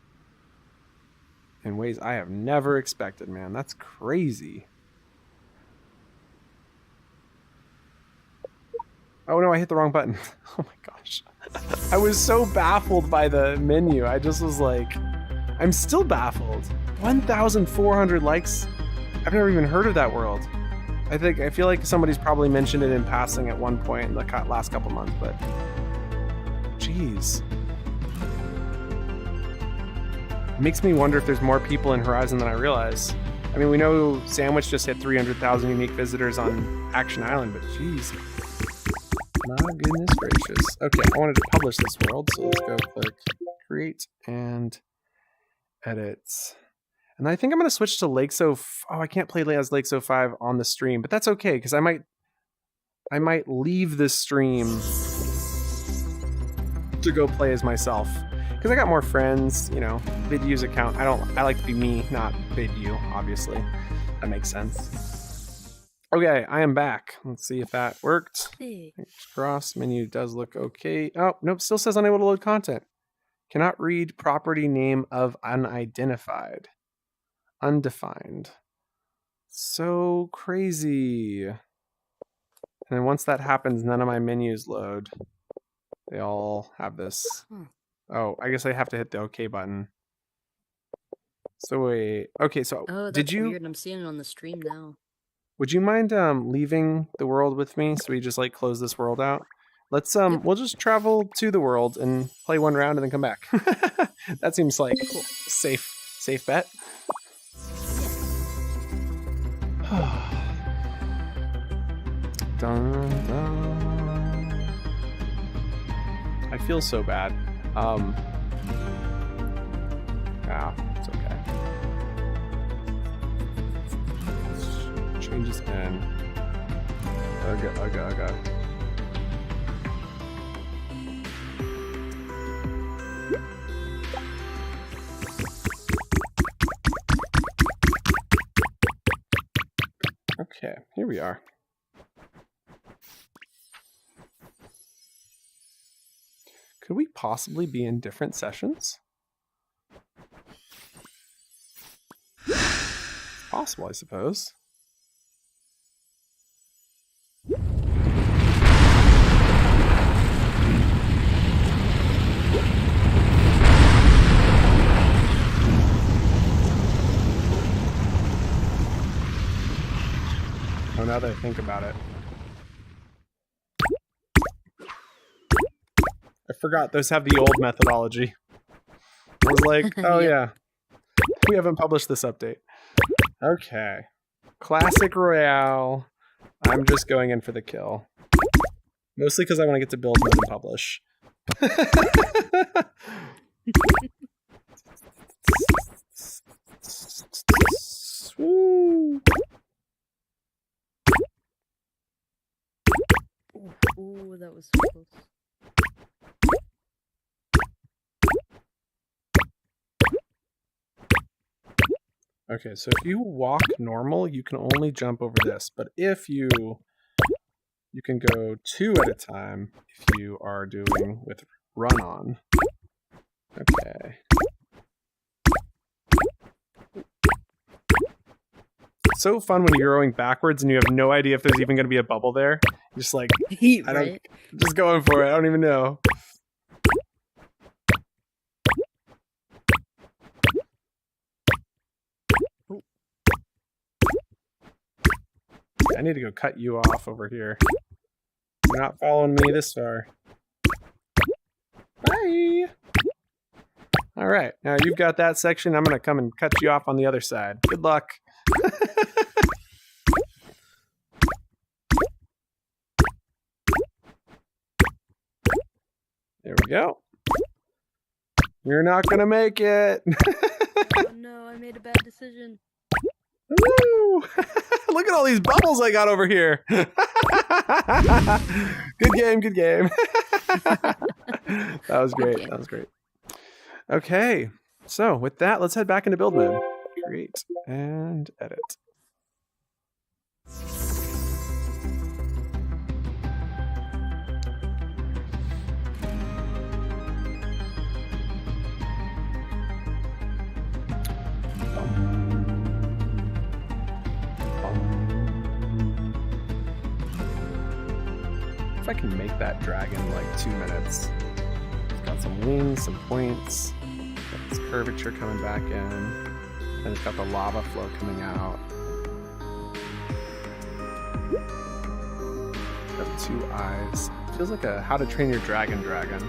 In ways I have never expected, man. That's crazy. Oh no, I hit the wrong button. Oh my gosh. I was so baffled by the menu. I just was like, I'm still baffled. 1,400 likes? I've never even heard of that world. I feel like somebody's probably mentioned it in passing at one point in the last couple months, but jeez. It makes me wonder if there's more people in Horizon than I realize. I mean, we know Sandwich just hit 300,000 unique visitors on Action Island, but jeez. My goodness gracious. Okay, I wanted to publish this world, so let's go click create and edit. And I think I'm going to switch to Lakeso. Oh, I can't play as Lakeso 5 on the stream, but that's okay because I might leave this stream to go play as myself because I got more friends. You know, VidU's account. I like to be me, not VidU. Obviously, that makes sense. Okay, I am back. Let's see if that worked. Fingers crossed. Menu does look okay. Oh nope, still says unable to load content. Cannot read property name of unidentified. Undefined. So crazy. And then once that happens, none of my menus load. They all have this. Oh, I guess I have to hit the OK button. So wait. Okay, so That's weird. I'm seeing it on the stream now. Would you mind leaving the world with me so we just like close this world out? Let's we'll just travel to the world and play one round and then come back. That seems like cool. Safe bet. Dun, dun. I feel so bad. It's okay. Changes in. Ugga. Okay, here we are. Could we possibly be in different sessions? It's possible, I suppose. Oh, now that I think about it. I forgot those have the old methodology. I was like, oh yeah, we haven't published this update. Okay. Classic Royale. I'm just going in for the kill. Mostly because I want to get to build mode and publish. Woo. Ooh, that was so close. Okay, so if you walk normal, you can only jump over this. But if you can go 2 at a time if you are doing with run on. Okay. It's so fun when you're going backwards and you have no idea if there's even going to be a bubble there. You're just like, Right? just going for it. I don't even know. I need to go cut you off over here. You're not following me this far. Bye! Alright, now you've got that section. I'm going to come and cut you off on the other side. Good luck. There we go. You're not going to make it. Oh no, I made a bad decision. Woo! Look at all these bubbles I got over here. Good game. That was great. Okay, so with that, let's head back into build mode. create, and edit. If I can make that dragon like 2 minutes. It's got some wings, some points, got this curvature coming back in, and it's got the lava flow coming out. Got 2 eyes. Feels like a How to Train Your Dragon dragon.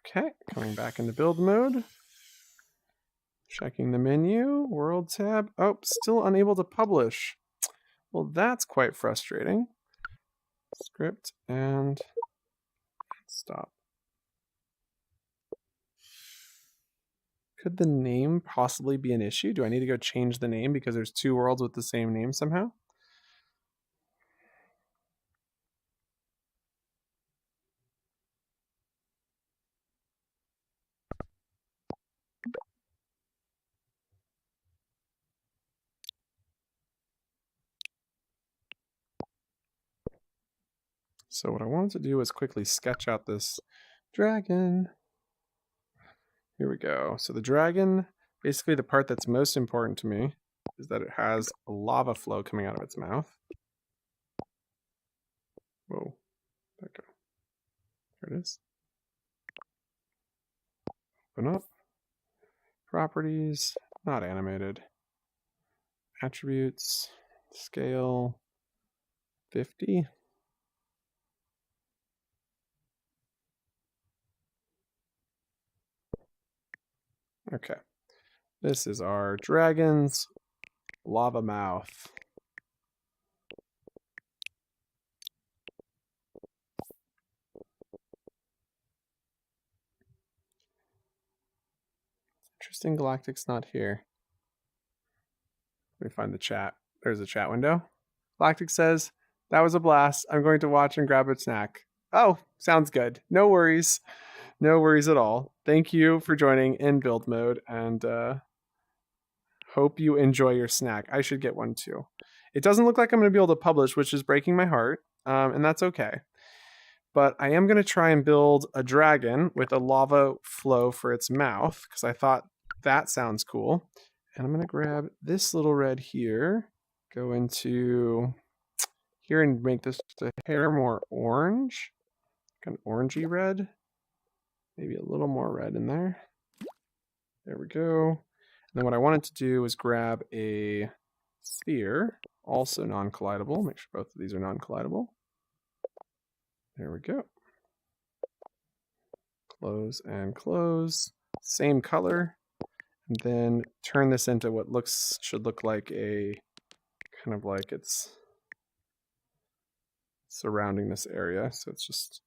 Okay, coming back into build mode. Checking the menu, world tab. Oh, still unable to publish. Well, that's quite frustrating. Script and stop. Could the name possibly be an issue? Do I need to go change the name because there's 2 worlds with the same name somehow? So what I wanted to do was quickly sketch out this dragon. Here we go. So the dragon, basically the part that's most important to me is that it has a lava flow coming out of its mouth. Whoa, there we go. There it is. Open up. Properties, not animated. Attributes, scale, 50. Okay, this is our dragon's lava mouth. Interesting, Galactic's not here. Let me find the chat. There's a chat window. Galactic says, that was a blast. I'm going to watch and grab a snack. Oh, sounds good. No worries. No worries at all. Thank you for joining in build mode, and hope you enjoy your snack. I should get one too. It doesn't look like I'm going to be able to publish, which is breaking my heart, and that's okay. But I am going to try and build a dragon with a lava flow for its mouth, because I thought that sounds cool. And I'm going to grab this little red here, go into here and make this the hair more orange, kind of orangey red. Maybe a little more red in there. There we go. And then what I wanted to do was grab a sphere, also non-collidable. Make sure both of these are non-collidable. There we go. Close and close. Same color. And then turn this into what should look like a kind of like it's surrounding this area. So it's just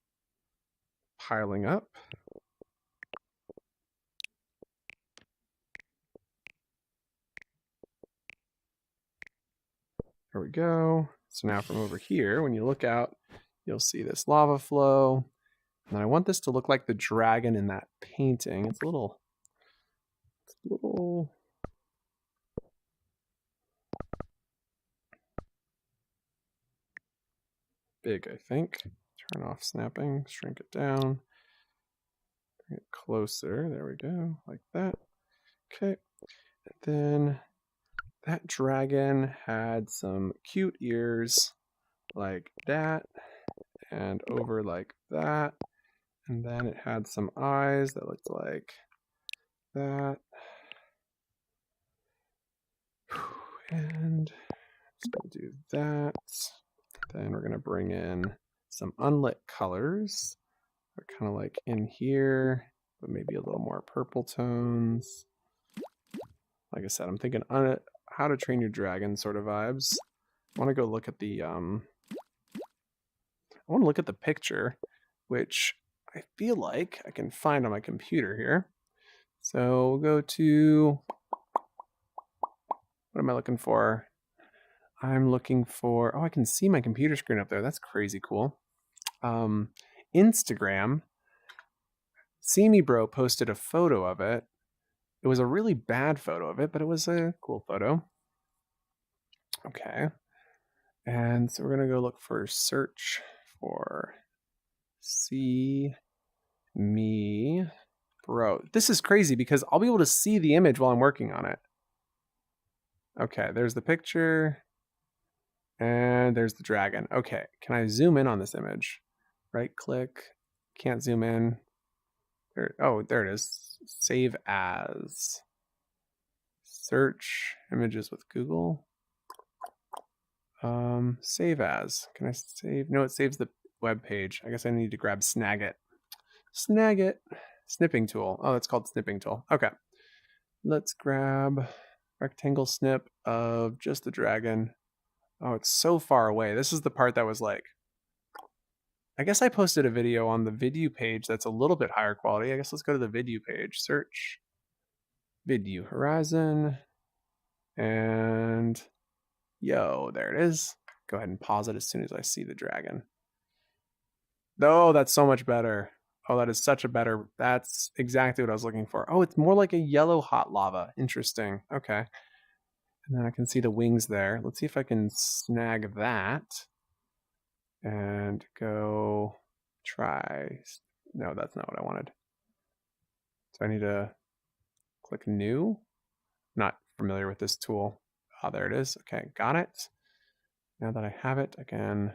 piling up. There we go. So now from over here, when you look out, you'll see this lava flow. And I want this to look like the dragon in that painting. It's a little big, I think. Turn off snapping, shrink it down. Bring it closer. There we go, like that. Okay. And then that dragon had some cute ears like that, and over like that. And then it had some eyes that looked like that. And it's going to do that. Then we're going to bring in some unlit colors. They're kind of like in here, but maybe a little more purple tones. Like I said, I'm thinking How to Train Your Dragon sort of vibes. I want to go look at the picture, which I feel like I can find on my computer here. So we'll go to, what am I looking for? I'm looking for, oh, I can see my computer screen up there. That's crazy cool. Instagram. See Me Bro posted a photo of it. It was a really bad photo of it, but it was a cool photo. Okay. And so we're going to go look for search for See Me Bro. This is crazy because I'll be able to see the image while I'm working on it. Okay, there's the picture. And there's the dragon. Okay, can I zoom in on this image? Right click. Can't zoom in. There, oh, there it is. Save as. Search images with Google. Save as. Can I save? No, it saves the web page. I guess I need to grab Snagit. Snagit. Snipping tool. Oh, it's called snipping tool. Okay. Let's grab rectangle snip of just the dragon. Oh, it's so far away. This is the part that was like, I guess I posted a video on the video page that's a little bit higher quality. I guess let's go to the video page. Search video horizon. And yo, there it is. Go ahead and pause it as soon as I see the dragon. Oh, that's so much better. Oh, that is such a better, that's exactly what I was looking for. Oh, it's more like a yellow hot lava. Interesting. Okay. And then I can see the wings there. Let's see if I can snag that and go try. No, that's not what I wanted. So I need to click new. Not familiar with this tool. Oh, there it is. Okay, got it. Now that I have it, I can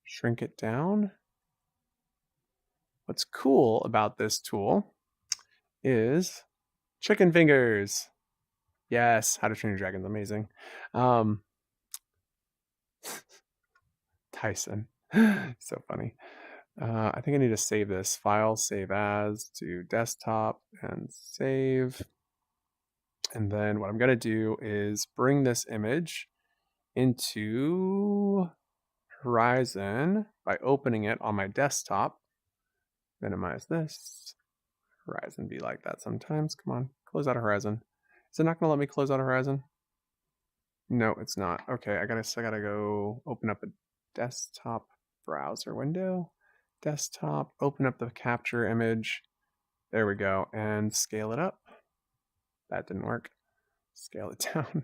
shrink it down. What's cool about this tool is chicken fingers. Yes, How to Train Your Dragon is amazing. Tyson, so funny. I think I need to save this. File, save as, to desktop, and save. And then what I'm going to do is bring this image into Horizon by opening it on my desktop. Minimize this. Horizon be like that sometimes. Come on, close out of Horizon. Is it not going to let me close out of Horizon? No, it's not. Okay, I gotta go open up a desktop browser window. Desktop, open up the capture image. There we go, and scale it up. That didn't work. Scale it down.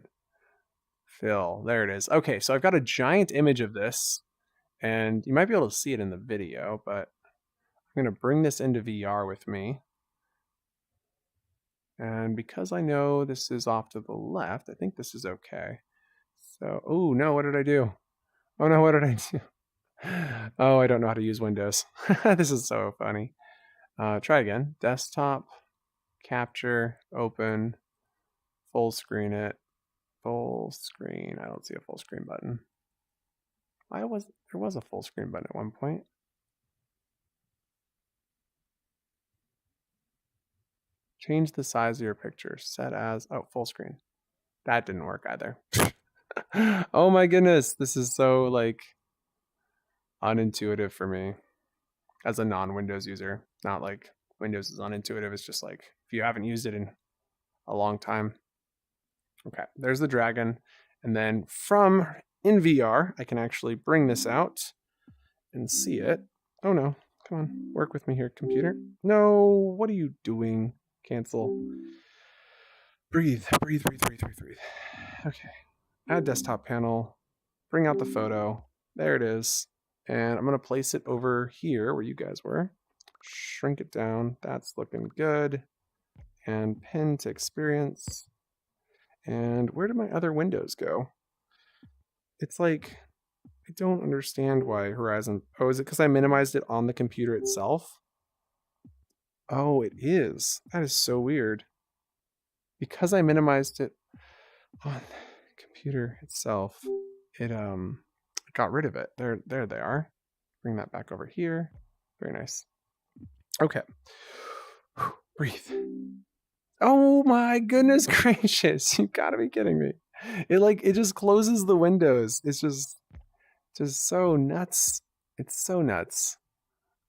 Fill, there it is. Okay, so I've got a giant image of this, and you might be able to see it in the video, but I'm gonna bring this into VR with me. And because I know this is off to the left, I think this is okay. So, oh no, what did I do? Oh no, what did I do? Oh, I don't know how to use Windows. This is so funny. Try again. Desktop, capture, open, full screen it. Full screen. I don't see a full screen button. There was a full screen button at one point. Change the size of your picture. Set as, oh, full screen. That didn't work either. Oh my goodness. This is so like unintuitive for me as a non-Windows user. Not like Windows is unintuitive. It's just like if you haven't used it in a long time. Okay, there's the dragon. And then from in VR, I can actually bring this out and see it. Oh no, come on, work with me here, computer. No, what are you doing? Cancel. Breathe, breathe, breathe, breathe, breathe, breathe. Okay, add desktop panel, bring out the photo. There it is. And I'm gonna place it over here where you guys were. Shrink it down, that's looking good. And pin to experience. And where did my other windows go? It's like, I don't understand why Horizon, oh, is it because I minimized it on the computer itself? Oh, it is. That is so weird. Because I minimized it on the computer itself, it got rid of it. There they are. Bring that back over here. Very nice. Okay. Breathe. Oh my goodness gracious. You gotta be kidding me. It just closes the windows. It's just so nuts. It's so nuts.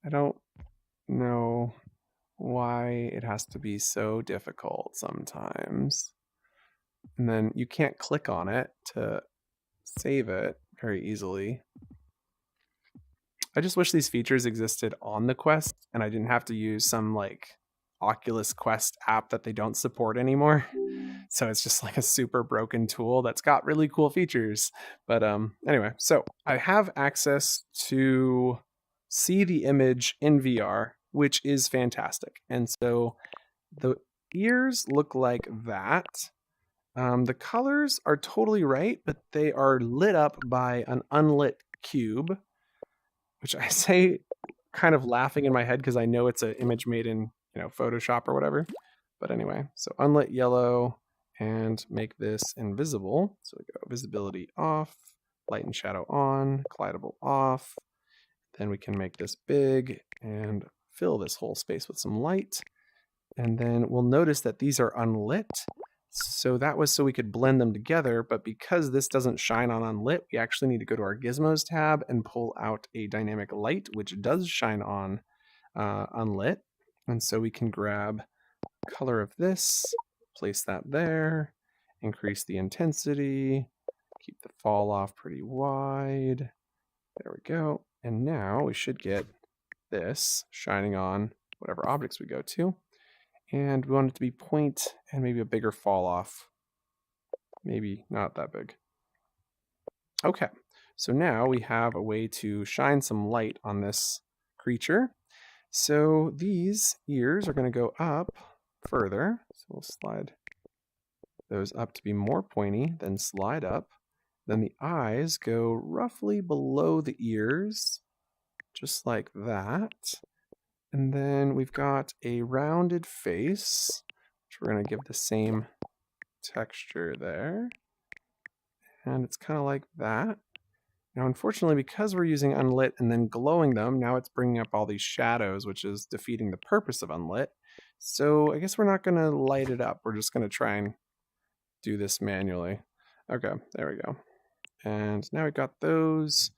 I don't know why it has to be so difficult sometimes. And then you can't click on it to save it very easily. I just wish these features existed on the Quest and I didn't have to use some like Oculus Quest app that they don't support anymore. So it's just like a super broken tool that's got really cool features. But anyway, so I have access to see the image in VR, which is fantastic. And so the ears look like that. The colors are totally right, but they are lit up by an unlit cube, which I say kind of laughing in my head because I know it's an image made in, Photoshop or whatever. But anyway, so unlit yellow and make this invisible. So we go visibility off, light and shadow on, collidable off. Then we can make this big and fill this whole space with some light. And then we'll notice that these are unlit. So that was so we could blend them together, but because this doesn't shine on unlit, we actually need to go to our gizmos tab and pull out a dynamic light, which does shine on unlit. And so we can grab color of this, place that there, increase the intensity, keep the fall off pretty wide. There we go. And now we should get this shining on whatever objects we go to. And we want it to be point and maybe a bigger fall off. Maybe not that big. Okay, so now we have a way to shine some light on this creature. So these ears are going to go up further. So we'll slide those up to be more pointy, then slide up. Then the eyes go roughly below the ears, just like that. And then we've got a rounded face, which we're going to give the same texture there. And it's kind of like that. Now, unfortunately, because we're using unlit and then glowing them, now it's bringing up all these shadows, which is defeating the purpose of unlit. So I guess we're not going to light it up. We're just going to try and do this manually. Okay, there we go. And now we've got those.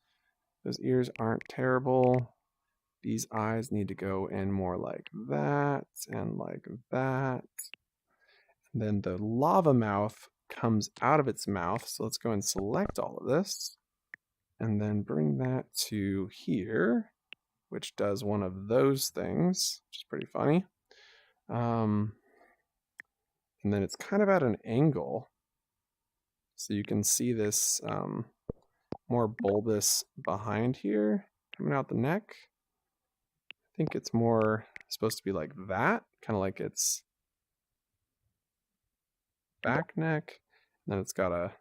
Those ears aren't terrible. These eyes need to go in more like that and like that. And then the lava mouth comes out of its mouth. So let's go and select all of this. And then bring that to here, which does one of those things, which is pretty funny. And then it's kind of at an angle. So you can see this more bulbous behind here coming out the neck. I think it's more supposed to be like that, kind of like its back neck. And then it's got a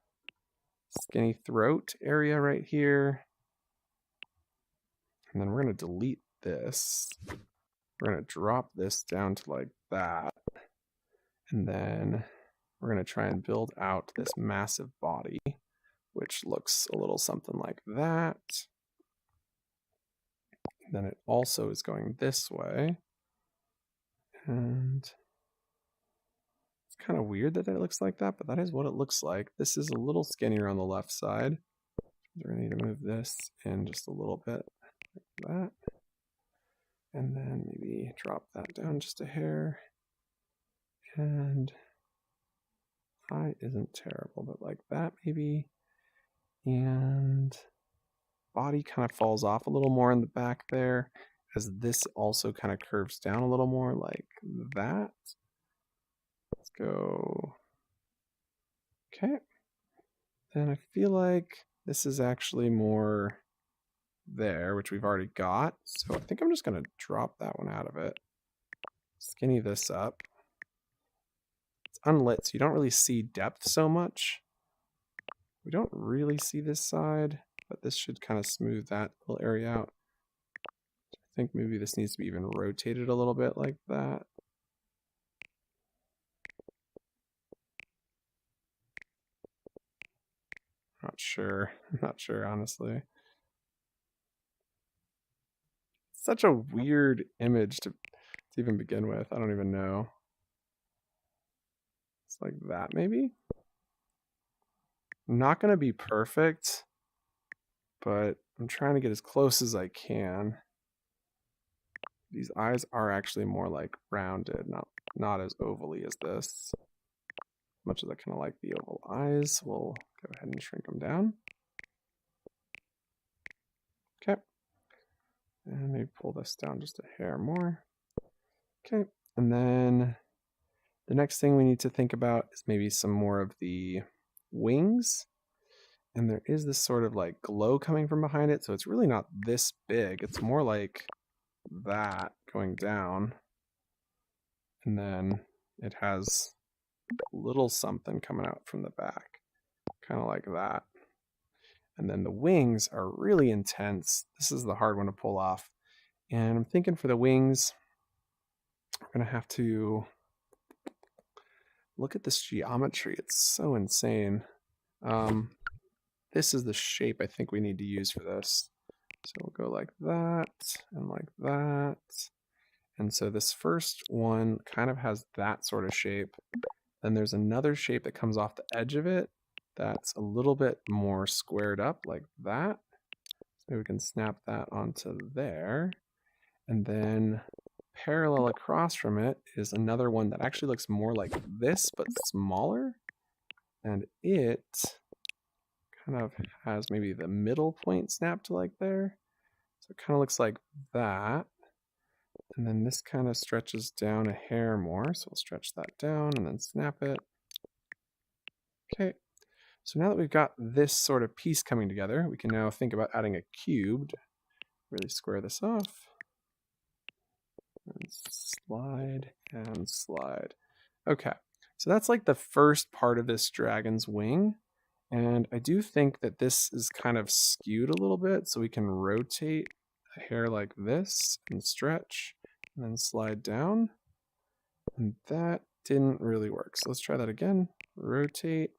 skinny throat area right here. And then we're going to delete this. We're going to drop this down to like that. And then we're going to try and build out this massive body, which looks a little something like that. Then it also is going this way. And it's kind of weird that it looks like that, but that is what it looks like. This is a little skinnier on the left side. We're going to need to move this in just a little bit like that. And then maybe drop that down just a hair. And eye isn't terrible, but like that maybe. And body kind of falls off a little more in the back there, as this also kind of curves down a little more like that. Let's go. Okay. Then I feel like this is actually more there, which we've already got. So I think I'm just going to drop that one out of it. Skinny this up. It's unlit, so you don't really see depth so much. We don't really see this side, but this should kind of smooth that little area out. I think maybe this needs to be even rotated a little bit like that. Not sure. I'm not sure, honestly. Such a weird image to even begin with. I don't even know. It's like that, maybe? I'm not going to be perfect, but I'm trying to get as close as I can. These eyes are actually more like rounded, not as ovally as this. Much as I kind of like the oval eyes, we'll go ahead and shrink them down. Okay. And maybe pull this down just a hair more. Okay, and then the next thing we need to think about is maybe some more of the wings. And there is this sort of like glow coming from behind it, so it's really not this big. It's more like that going down. And then it has a little something coming out from the back, kind of like that. And then the wings are really intense. This is the hard one to pull off. And I'm thinking for the wings, we're going to have to look at this geometry. It's so insane. This is the shape I think we need to use for this. So we'll go like that and like that. And so this first one kind of has that sort of shape. Then there's another shape that comes off the edge of it that's a little bit more squared up like that. So we can snap that onto there. And then parallel across from it is another one that actually looks more like this, but smaller. And it kind of has maybe the middle point snapped like there. So it kind of looks like that. And then this kind of stretches down a hair more. So we'll stretch that down and then snap it. Okay. So now that we've got this sort of piece coming together, we can now think about adding a cube. Really square this off. And slide and slide. Okay. So that's like the first part of this dragon's wing. And I do think that this is kind of skewed a little bit, so we can rotate a hair like this and stretch and then slide down. And that didn't really work. So let's try that again. Rotate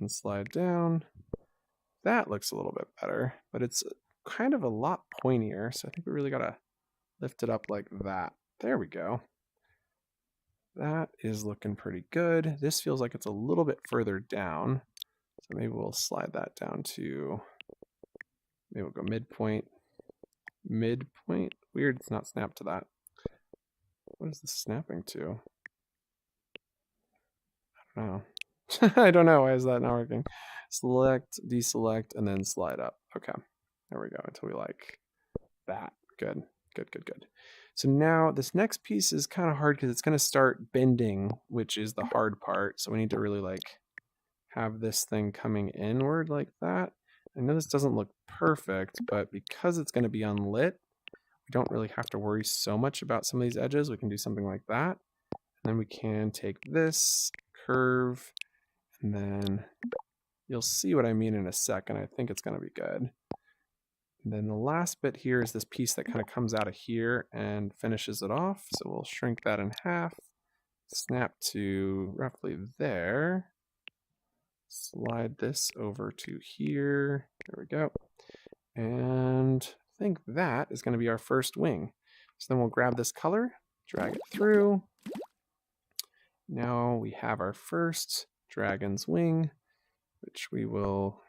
and slide down. That looks a little bit better, but it's kind of a lot pointier. So I think we really got to lift it up like that. There we go. That is looking pretty good. This feels like it's a little bit further down. So maybe we'll slide that down to, maybe we'll go midpoint. Midpoint. Weird, it's not snapped to that. What is this snapping to? I don't know. I don't know. Why is that not working? Select, deselect, and then slide up. Okay. There we go. Until we like that. Good. Good, good, good. So now this next piece is kind of hard because it's going to start bending, which is the hard part. So we need to really like have this thing coming inward like that. I know this doesn't look perfect, but because it's going to be unlit, we don't really have to worry so much about some of these edges. We can do something like that. And then we can take this curve, and then you'll see what I mean in a second. I think it's going to be good. And then the last bit here is this piece that kind of comes out of here and finishes it off. So we'll shrink that in half, snap to roughly there. Slide this over to here. There we go. And I think that is going to be our first wing. So then we'll grab this color, drag it through. Now we have our first dragon's wing, which we will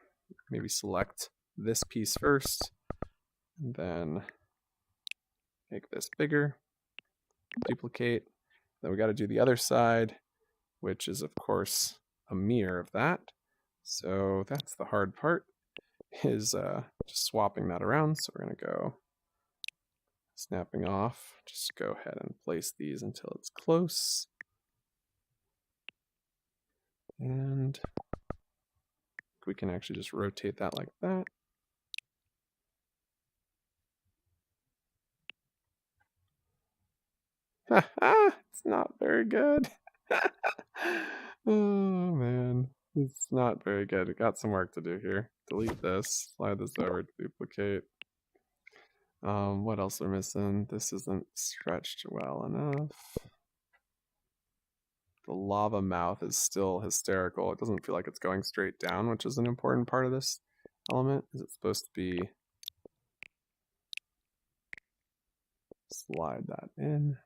maybe select this piece first, and then make this bigger, duplicate. Then we got to do the other side, which is of course a mirror of that. So that's the hard part, is just swapping that around. So we're going to go snapping off. Just go ahead and place these until it's close. And we can actually just rotate that like that. It's not very good. Oh man, it's not very good. We got some work to do here. Delete this, slide this over, duplicate. What else are missing? This isn't stretched well enough. The lava mouth is still hysterical. It doesn't feel like it's going straight down, which is an important part of this element. Is it supposed to be? Slide that in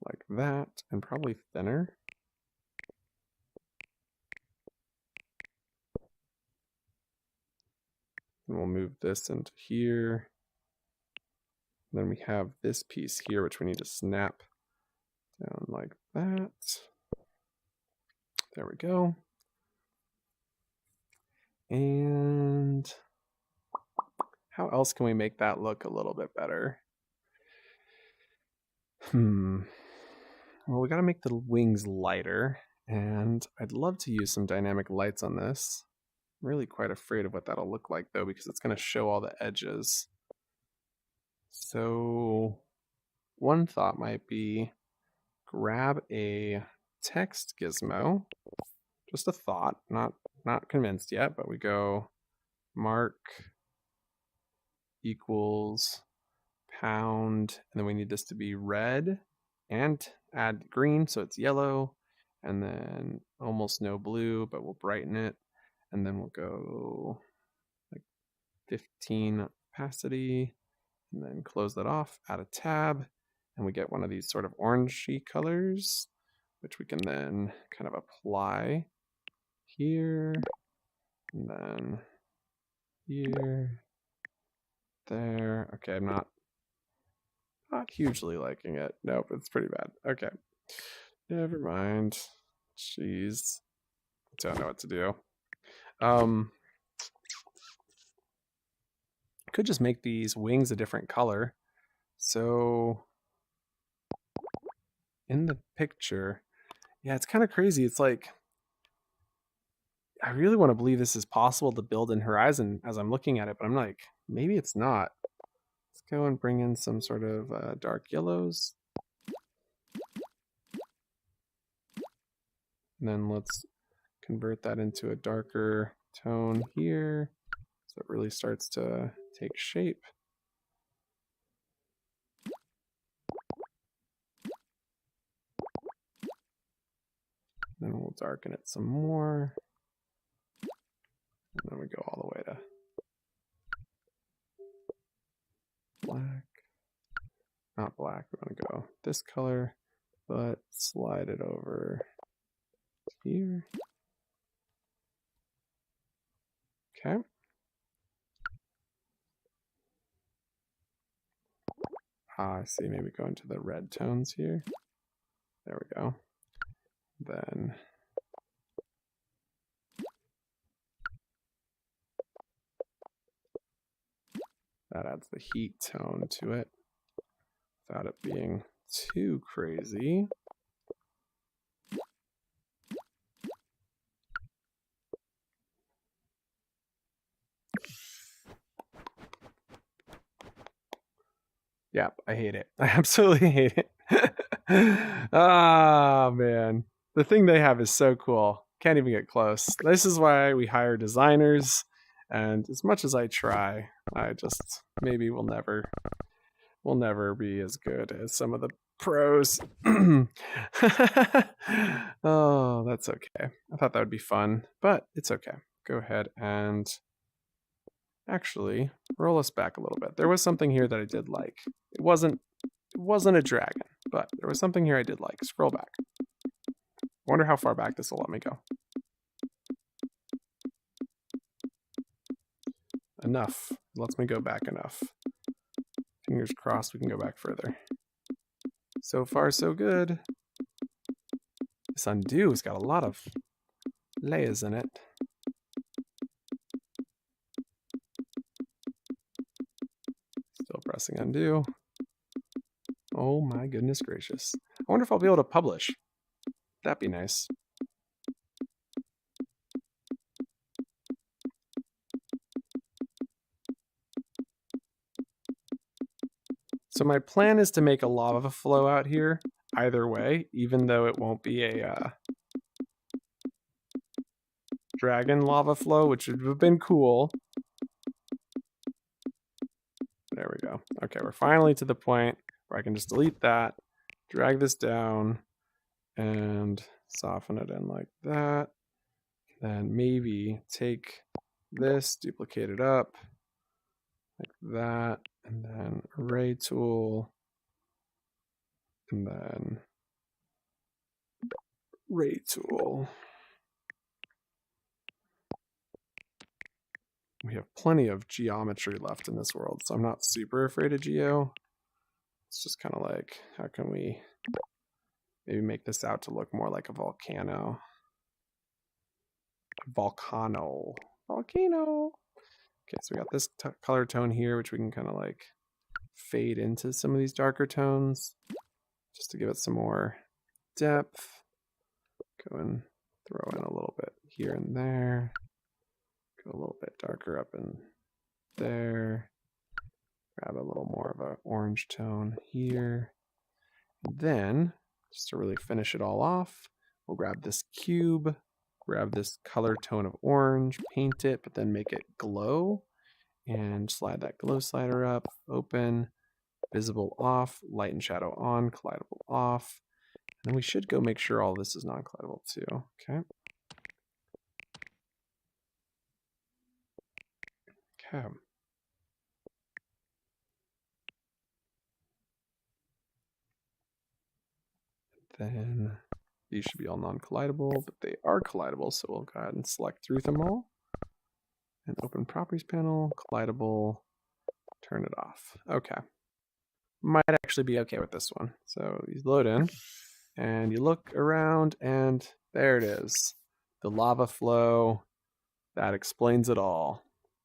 like that, and probably thinner. And we'll move this into here. And then we have this piece here, which we need to snap down like that. There we go. And How else can we make that look a little bit better? Well, we got to make the wings lighter, and I'd love to use some dynamic lights on this. I'm really quite afraid of what that'll look like, though, because it's going to show all the edges. So one thought might be grab a text gizmo. Just a thought, not convinced yet, but we go mark equals pound, and then we need this to be red and add green so it's yellow, and then almost no blue, but we'll brighten it, and then we'll go like 15 opacity, and then close that off, add a tab, and we get one of these sort of orangey colors, which we can then kind of apply here, and then here, there. Okay, I'm not hugely liking it. Nope, it's pretty bad. Okay, never mind. Jeez, don't know what to do. Could just make these wings a different color. So in the picture, yeah, it's kind of crazy. It's like, I really want to believe this is possible to build in Horizon as I'm looking at it, but I'm like, maybe it's not. Let's go and bring in some sort of dark yellows. And then let's convert that into a darker tone here, so it really starts to take shape. Then we'll darken it some more. And then we go all the way to black. Not black, we want to go this color, but slide it over here. Okay. I see, maybe go into the red tones here. There we go. Then that adds the heat tone to it without it being too crazy. Yep, I hate it. I absolutely hate it. Ah, man. The thing they have is so cool. Can't even get close. This is why we hire designers. And as much as I try, I just maybe will never be as good as some of the pros. Oh, that's okay. I thought that would be fun, but it's okay. Go ahead and actually roll us back a little bit. There was something here that I did like. It wasn't a dragon, but there was something here I did like. Scroll back. Wonder how far back this will let me go. Enough. Lets me go back enough. Fingers crossed we can go back further. So far, so good. This undo has got a lot of layers in it. Still pressing undo. Oh my goodness gracious. I wonder if I'll be able to publish. That'd be nice. So my plan is to make a lava flow out here either way, even though it won't be a dragon lava flow, which would have been cool. There we go. Okay, we're finally to the point where I can just delete that, drag this down, and soften it in like that. Then maybe take this, duplicate it up like that, and then array tool, and then array tool. We have plenty of geometry left in this world, so I'm not super afraid of geo. It's just kind of like, how can we maybe make this out to look more like a volcano? Volcano. Okay, so we got this color tone here, which we can kind of like fade into some of these darker tones just to give it some more depth. Go and throw in a little bit here and there. Go a little bit darker up in there. Grab a little more of an orange tone here. And then, just to really finish it all off, we'll grab this cube, grab this color tone of orange, paint it, but then make it glow. And slide that glow slider up, open, visible off, light and shadow on, collidable off. And then we should go make sure all this is non-collidable too, okay? Okay. Then these should be all non-collidable, but they are collidable, so we'll go ahead and select through them all. And open properties panel, collidable, turn it off. Okay. Might actually be okay with this one. So you load in and you look around and there it is. The lava flow, that explains it all.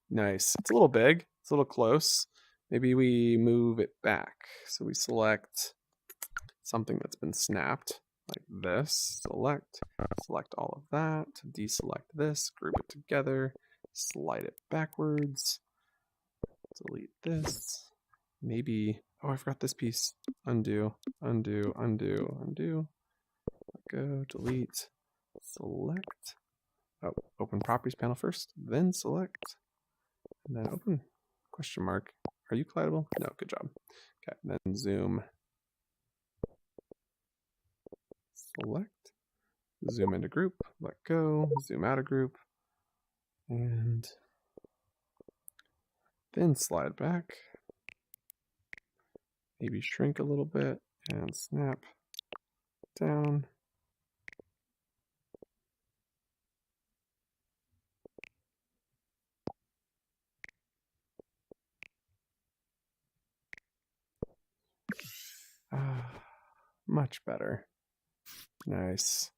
Nice. It's a little big, it's a little close. Maybe we move it back. So we select something that's been snapped like this. Select all of that, deselect this, group it together. Slide it backwards, delete this, maybe, oh, I forgot this piece, undo, undo, undo, undo, go, delete, select, oh, open properties panel first, then select, and then open, question mark, are you collidable? No, good job. Okay, then zoom, select, zoom into group, let go, zoom out of group, and then slide back, maybe shrink a little bit and snap down. Much better. Nice.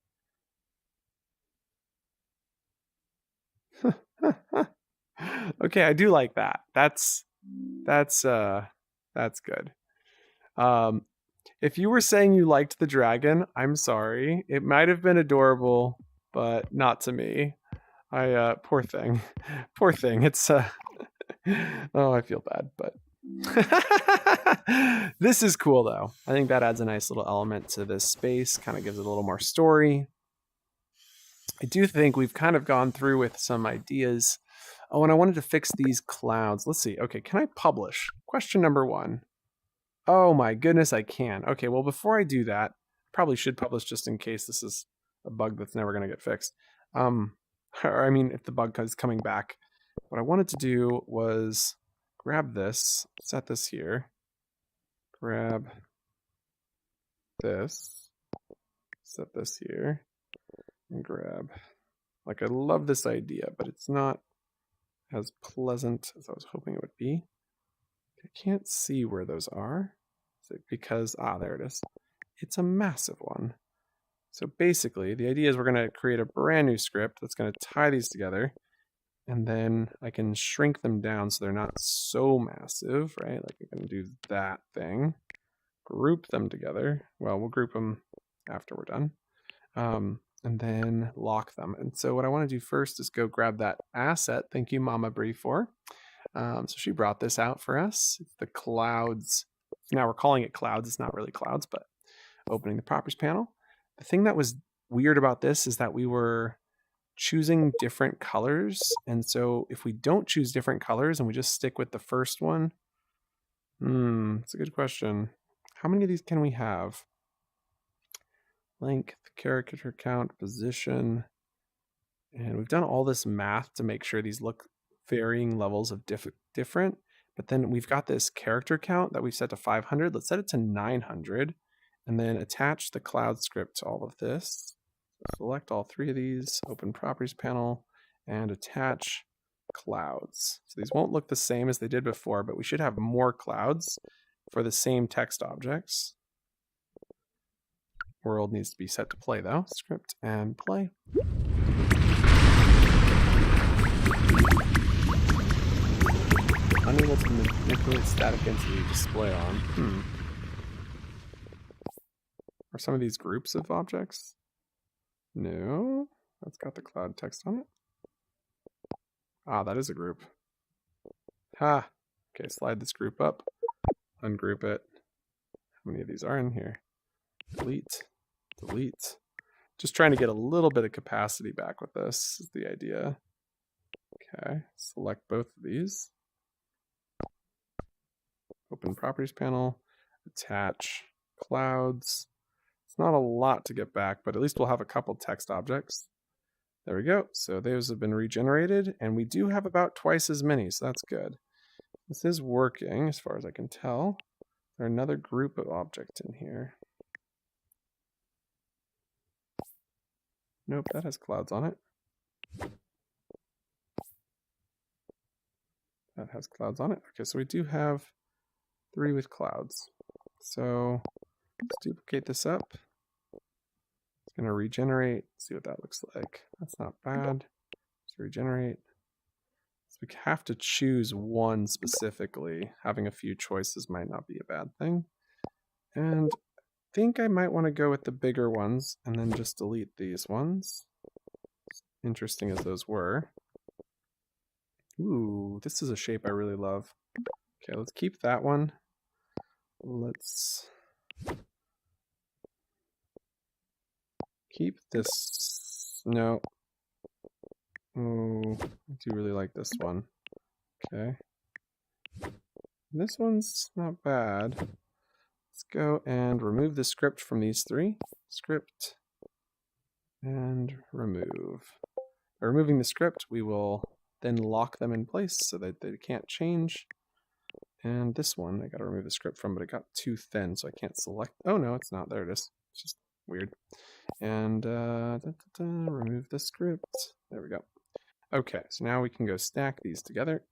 Okay, I do like that. That's good. If you were saying you liked the dragon, I'm sorry. It might have been adorable, but not to me. Poor thing. Poor thing. It's oh, I feel bad, but this is cool though. I think that adds a nice little element to this space, kind of gives it a little more story. I do think we've kind of gone through with some ideas. Oh, and I wanted to fix these clouds. Let's see. Okay, can I publish? Question number 1. Oh my goodness, I can. Okay, well, before I do that, probably should publish just in case this is a bug that's never going to get fixed. Or I mean, if the bug is coming back. What I wanted to do was grab this, set this here, grab this, set this here, and grab, like I love this idea, but it's not as pleasant as I was hoping it would be. I can't see where those are. Is it because, there it is. It's a massive one. So basically, the idea is we're going to create a brand new script that's going to tie these together, and then I can shrink them down so they're not so massive, right? Like I can do that thing, group them together. Well, we'll group them after we're done. And then lock them. And so what I want to do first is go grab that asset. Thank you, Mama Bree, for. So she brought this out for us. It's the clouds. Now we're calling it clouds. It's not really clouds, but opening the properties panel. The thing that was weird about this is that we were choosing different colors. And so if we don't choose different colors and we just stick with the first one, it's a good question. How many of these can we have? Length, character count, position. And we've done all this math to make sure these look varying levels of different. But then we've got this character count that we've set to 500. Let's set it to 900. And then attach the cloud script to all of this. Select all 3 of these, open properties panel, and attach clouds. So these won't look the same as they did before, but we should have more clouds for the same text objects. World needs to be set to play though. Script and play. Unable to manipulate static entity display on. Are some of these groups of objects? No. That's got the cloud text on it. Ah, that is a group. Ha! Okay, slide this group up. Ungroup it. How many of these are in here? Delete. Delete. Just trying to get a little bit of capacity back with this is the idea. Okay, select both of these. Open properties panel. Attach clouds. It's not a lot to get back, but at least we'll have a couple text objects. There we go. So those have been regenerated, and we do have about twice as many, so that's good. This is working as far as I can tell. There's another group of objects in here. Nope, that has clouds on it. That has clouds on it. Okay, so we do have 3 with clouds. So let's duplicate this up. It's going to regenerate. See what that looks like. That's not bad. Let's regenerate. So we have to choose one specifically. Having a few choices might not be a bad thing. And I think I might want to go with the bigger ones and then just delete these ones. Interesting as those were. Ooh, this is a shape I really love. Okay, let's keep that one. Let's keep this. No. Oh, I do really like this one. Okay. This one's not bad. Let's go and remove the script from these 3. Script and remove. By removing the script, we will then lock them in place so that they can't change. And this one, I gotta remove the script from, but it got too thin, so I can't select. Oh no, it's not. There it is. It's just weird. And remove the script. There we go. Okay, so now we can go stack these together.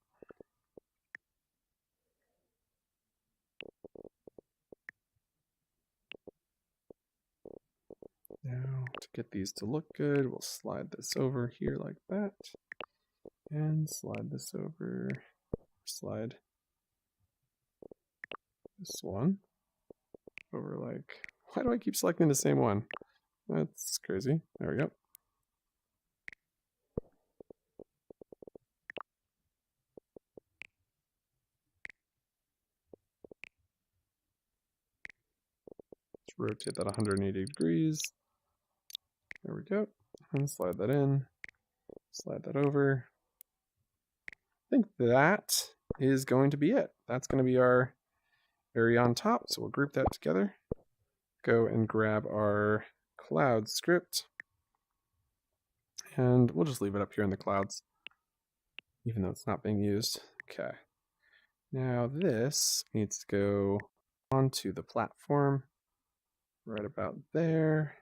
Now, to get these to look good, we'll slide this over here like that. And slide this over. Slide this one over like... Why do I keep selecting the same one? That's crazy. There we go. Let's rotate that 180 degrees. There we go. And slide that in. Slide that over. I think that is going to be it. That's going to be our area on top. So we'll group that together. Go and grab our cloud script. And we'll just leave it up here in the clouds, even though it's not being used. Okay. Now this needs to go onto the platform right about there.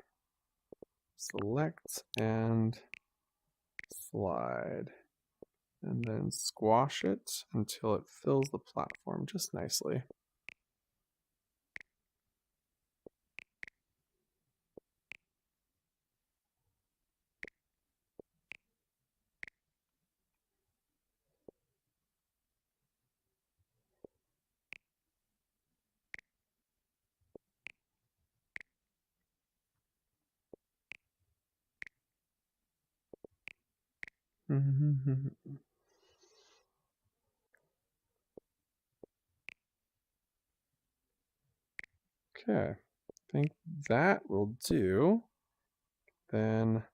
Select and slide. And then squash it until it fills the platform just nicely. Okay, I think that will do. Then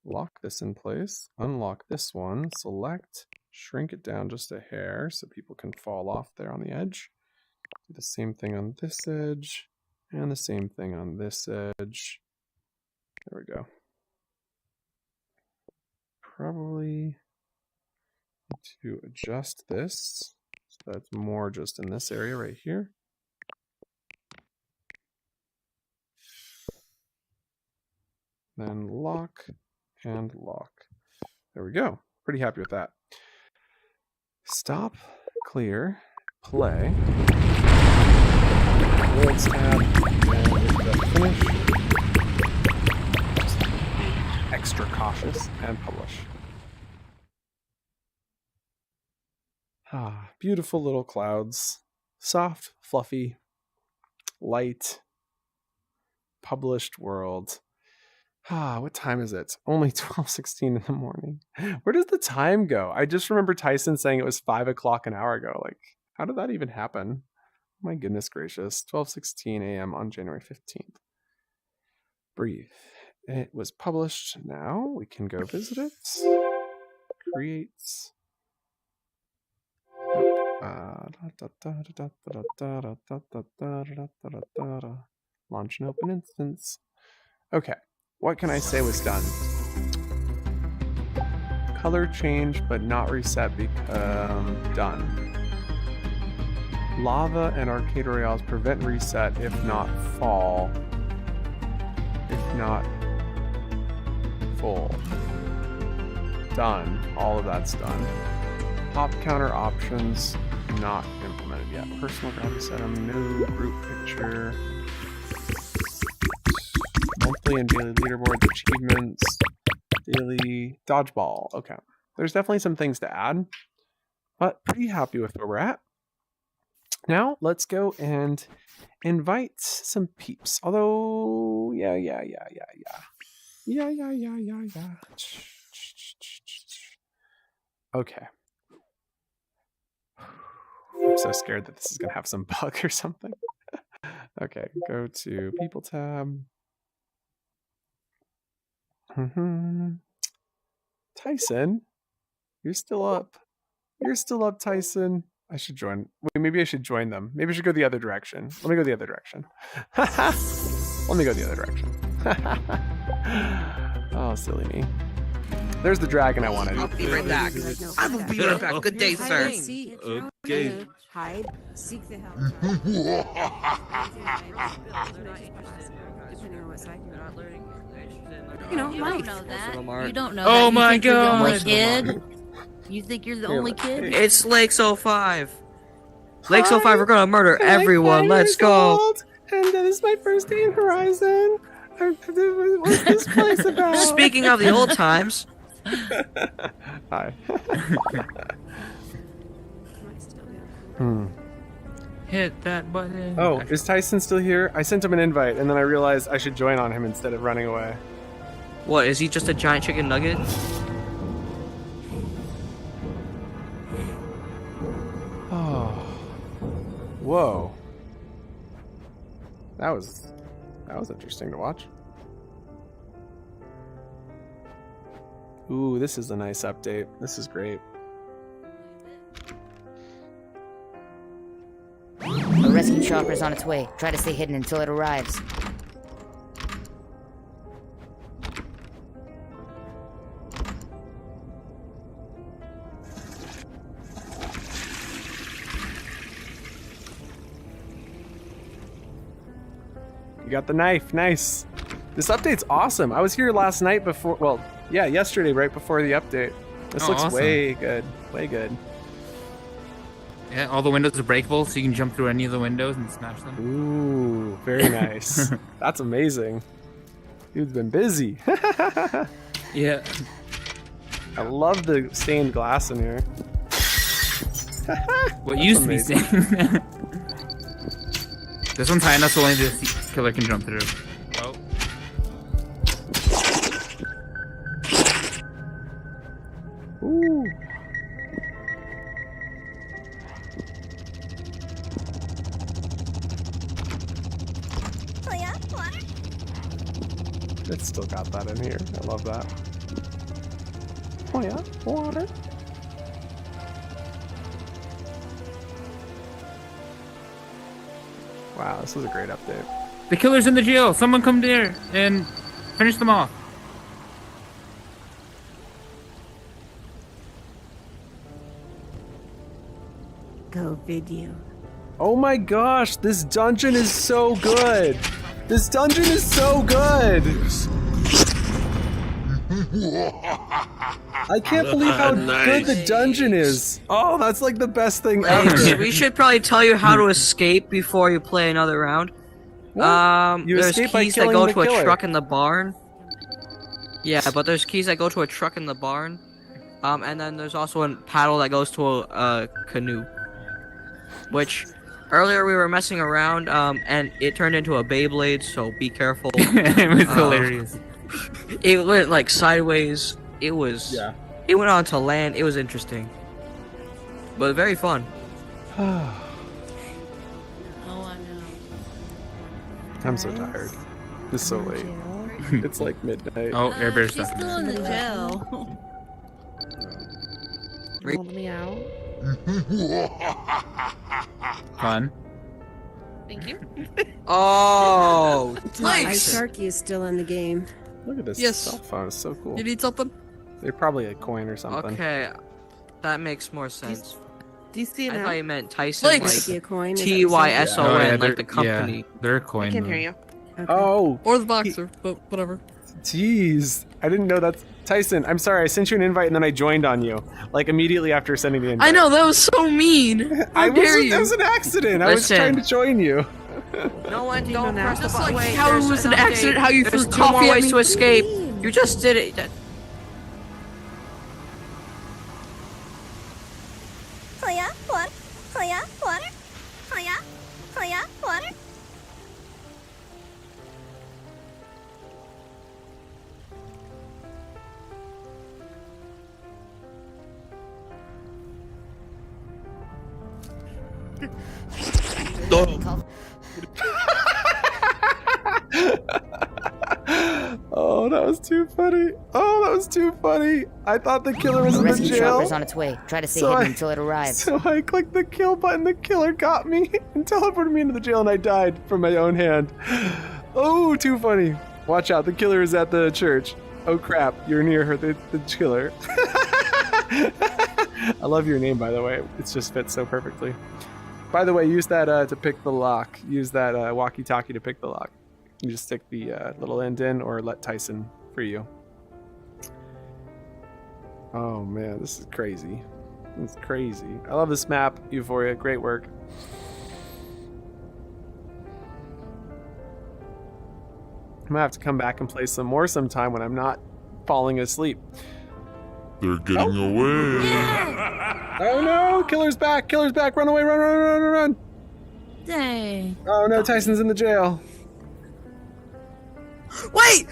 lock this in place, unlock this one, select, shrink it down just a hair so people can fall off there on the edge. Do the same thing on this edge, and the same thing on this edge. There we go. Probably need to adjust this so that's more just in this area right here. Then lock and lock. There we go. Pretty happy with that. Stop, clear, play. Worlds tab, and hit that finish. Just be extra cautious and publish. Ah, beautiful little clouds. Soft, fluffy, light, published world. Ah, what time is it? Only 12:16 in the morning. Where does the time go? I just remember Tyson saying it was 5 o'clock an hour ago. Like, how did that even happen? My goodness gracious. 12:16 a.m. on January 15th. Breathe. It was published. Now we can go visit it. Create. Launch an open instance. Okay. What can I say was done? Color change, but not reset done. Lava and arcade royales prevent reset if not fall. If not full. Done. All of that's done. Pop counter options not implemented yet. Personal graphics item, no group picture. Monthly and daily leaderboards, achievements, daily dodgeball. Okay. There's definitely some things to add, but pretty happy with where we're at. Now let's go and invite some peeps. Although, yeah. Okay. I'm so scared that this is going to have some bug or something. Okay, go to people tab. Tyson, you're still up. You're still up, Tyson. I should join. Wait, maybe I should join them. Maybe I should go the other direction. Let me go the other direction. Let me go the other direction. Oh, silly me. There's the dragon I wanted. I'll be right back. I will be right back. Good day, sir. Okay. Hide. Seek the help. You know, You don't know that. You don't know Oh that. my You think you're the only God. kid? You think you're the only kid? It's Lakes 05. Lakes 05, we're gonna murder everyone. Let's go. And this is my first day in Horizon. What's this place about? Speaking of the old times. Hi. Hit that button. Oh, is Tyson still here? I sent him an invite, and then I realized I should join on him instead of running away. What, is he just a giant chicken nugget? Oh. Whoa. That was interesting to watch. Ooh, this is a nice update. This is great. A rescue chopper is on its way. Try to stay hidden until it arrives. You got the knife. Nice. This update's awesome. I was here last night before, well, yeah, yesterday, right before the update. This looks awesome. way good. Way good. Yeah, all the windows are breakable, so you can jump through any of the windows and smash them. Ooh, very nice. That's amazing. Dude's been busy. Yeah. I love the stained glass in here. What used to be amazing. stained. This one's high enough so only the killer can jump through. Oh. Ooh. It's still got that in here. I love that. Oh yeah, water. Wow, this was a great update. The killer's in the jail. Someone come there and finish them off. Go video. Oh my gosh, this dungeon is so good. This dungeon is so good. I can't believe how good the dungeon is. Oh, that's like the best thing ever. We should probably tell you how to escape before you play another round. You There's escape by keys that killing go the to a killer. truck in the barn. Yeah, but there's keys that go to a truck in the barn. And then there's also a paddle that goes to a canoe. Which earlier we were messing around, and it turned into a Beyblade, so be careful. It was hilarious. It went like sideways. It was. Yeah. It went on to land. It was interesting, but very fun. Oh, I know. I'm so tired. It's so late. It's like midnight. Oh, Air Bear's She's stuff. still in the jail. Hold me out. Fun. Thank you. Oh, Ice nice. Sharky is still in the game. Look at this Yes. cell phone. It's so cool. You need something? They're probably a coin or something. Okay, that makes more sense. Do you see it I now? thought you meant Tyson, Thanks. Might be a coin. Is that what you're saying? TYSON, Oh, yeah, like they're- the company. Yeah, they're a coin. I can hear though. you. Okay. Oh, Or the boxer, but whatever. jeez. I didn't know that's Tyson. I'm sorry. I sent you an invite and then I joined on you. Like immediately after sending the invite. I know, that was so mean. How dare you? That was an accident. I was Listen. trying to join you. No one, Do you know don't now? press the Just button. like Wait, how it there's was an update. accident, how you There's threw 2 more coffee at ways me. to escape. You just did it. Clear water. Clear water. Clear. Clear water. Oh, that was too funny. Oh, that was too funny. I thought the killer was A in the rescue jail. chopper's on its way. Try to stay So hidden I- until it arrives. So I clicked the kill button. The killer got me and teleported me into the jail, and I died from my own hand. Oh, too funny. Watch out. The killer is at the church. Oh, crap. You're near her, the killer. I love your name, by the way. It just fits so perfectly. By the way, use that to pick the lock. Use that walkie-talkie to pick the lock. You just stick the little end in or let Tyson free you. Oh, man. This is crazy. It's crazy. I love this map, Euphoria. Great work. I'm gonna have to come back and play some more sometime when I'm not falling asleep. They're getting away. Oh no! Killer's back! Killer's back! Run away! Run! Run! Run! Run! Run! Dang. Oh no! Tyson's in the jail. Wait!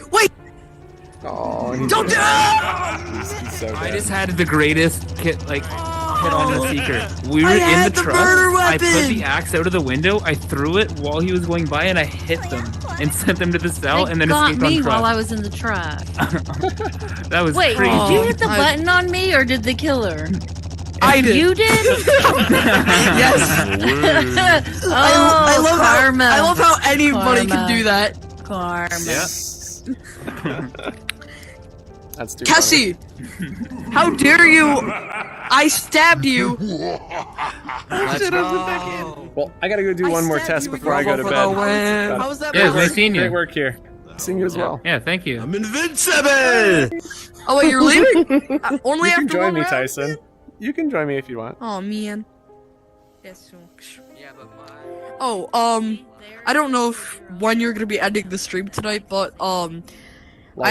Oh, and he's Don't do it! He's so I dead. just had the greatest hit on the seeker. We were I in had the the truck. murder I put weapon! the axe out of the window. I threw it while he was going by, and I hit them and sent them to the cell, They and then got escaped on me truck. while I was in the truck. That was Wait, crazy. did you hit the I- button on me or did the killer? I did. You did? Yes. Oh, I love karma. How, I love how anybody Karma. can do that. Karma. That's too Cassie, how dare you? I stabbed you. Let's go. Well, I gotta go do I one more stabbed test you before I go to for bed. the win. How was that? Yeah, possible? nice seeing you. Great work here. Seeing you as well. Yeah, thank you. I'm invincible. Oh wait, you're leaving? Only You after can join one me, round? Tyson. You can join me if you want. Oh man. Yes, sure. Yeah, but my... Oh, I don't know when you're gonna be ending the stream tonight, but Like,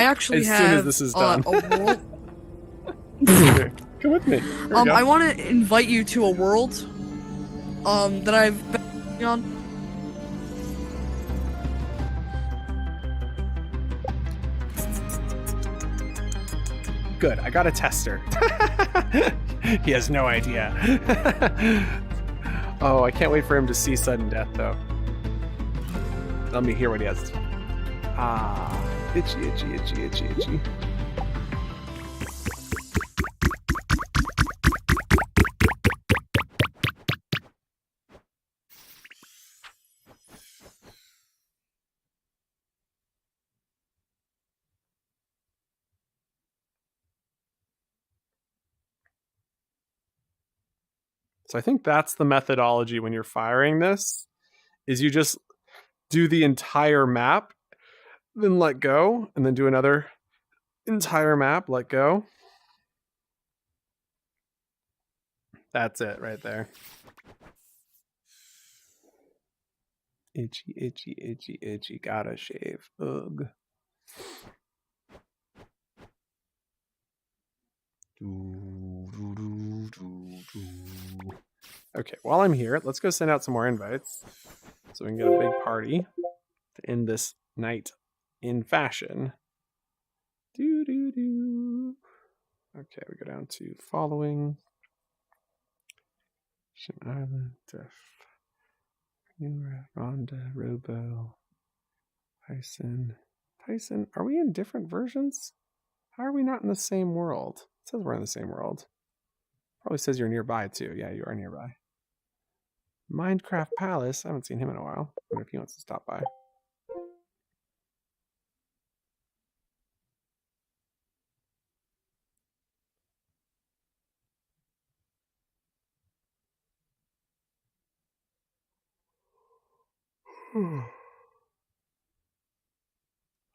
I actually as have soon as this is done. a world. Here, come with me. There we go. I want to invite you to a world that I've been working on. Good. I got a tester. He has no idea. Oh, I can't wait for him to see sudden death, though. Let me hear what he has. Ah, itchy, itchy, itchy, itchy, itchy. So I think that's the methodology when you're firing this, is you just do the entire map, then let go, and then do another entire map, let go. That's it right there. Itchy, itchy, itchy, itchy, gotta shave. Ugh. Doo. Okay, while I'm here, let's go send out some more invites so we can get a big party to end this night in fashion. Doo-doo-doo. Okay, we go down to following. Shin Island, Def, Rhonda, Robo, Tyson. Tyson, are we in different versions? How are we not in the same world? It says we're in the same world. Probably says you're nearby too. Yeah, you are nearby. Minecraft Palace. I haven't seen him in a while. I wonder if he wants to stop by.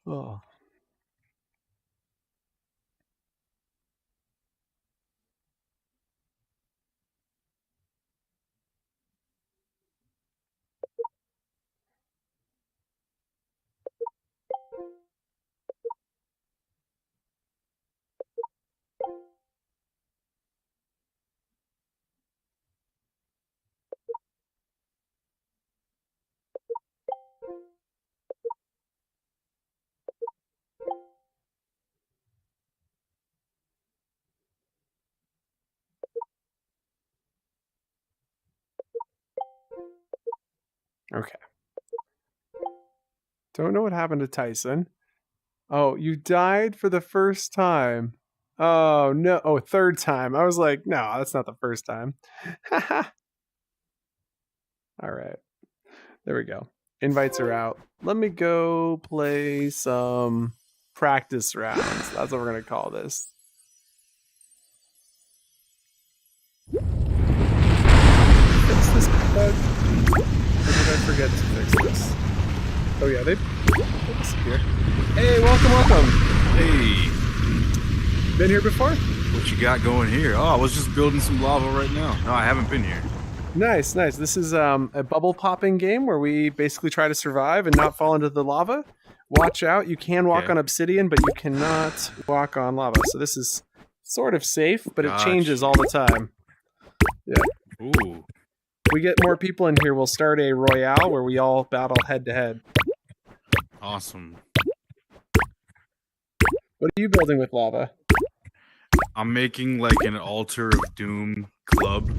Oh. Okay. Don't know what happened to Tyson. Oh, you died for the first time. Oh, no. Oh, third time. I was like, no, that's not the first time. All right. There we go. Invites are out. Let me go play some practice rounds. That's what we're going to call this. Fix this bug. Or did I forget to fix this? Oh yeah, they disappear. Hey, welcome. Hey. Been here before? What you got going here? Oh, I was just building some lava right now. No, I haven't been here. Nice. This is a bubble popping game where we basically try to survive and not fall into the lava. Watch out, you can walk on obsidian, but you cannot walk on lava. So this is sort of safe, but it changes all the time. Yeah. Ooh. We get more people in here, we'll start a royale where we all battle head to head. Awesome. What are you building with lava? I'm making like an altar of doom club,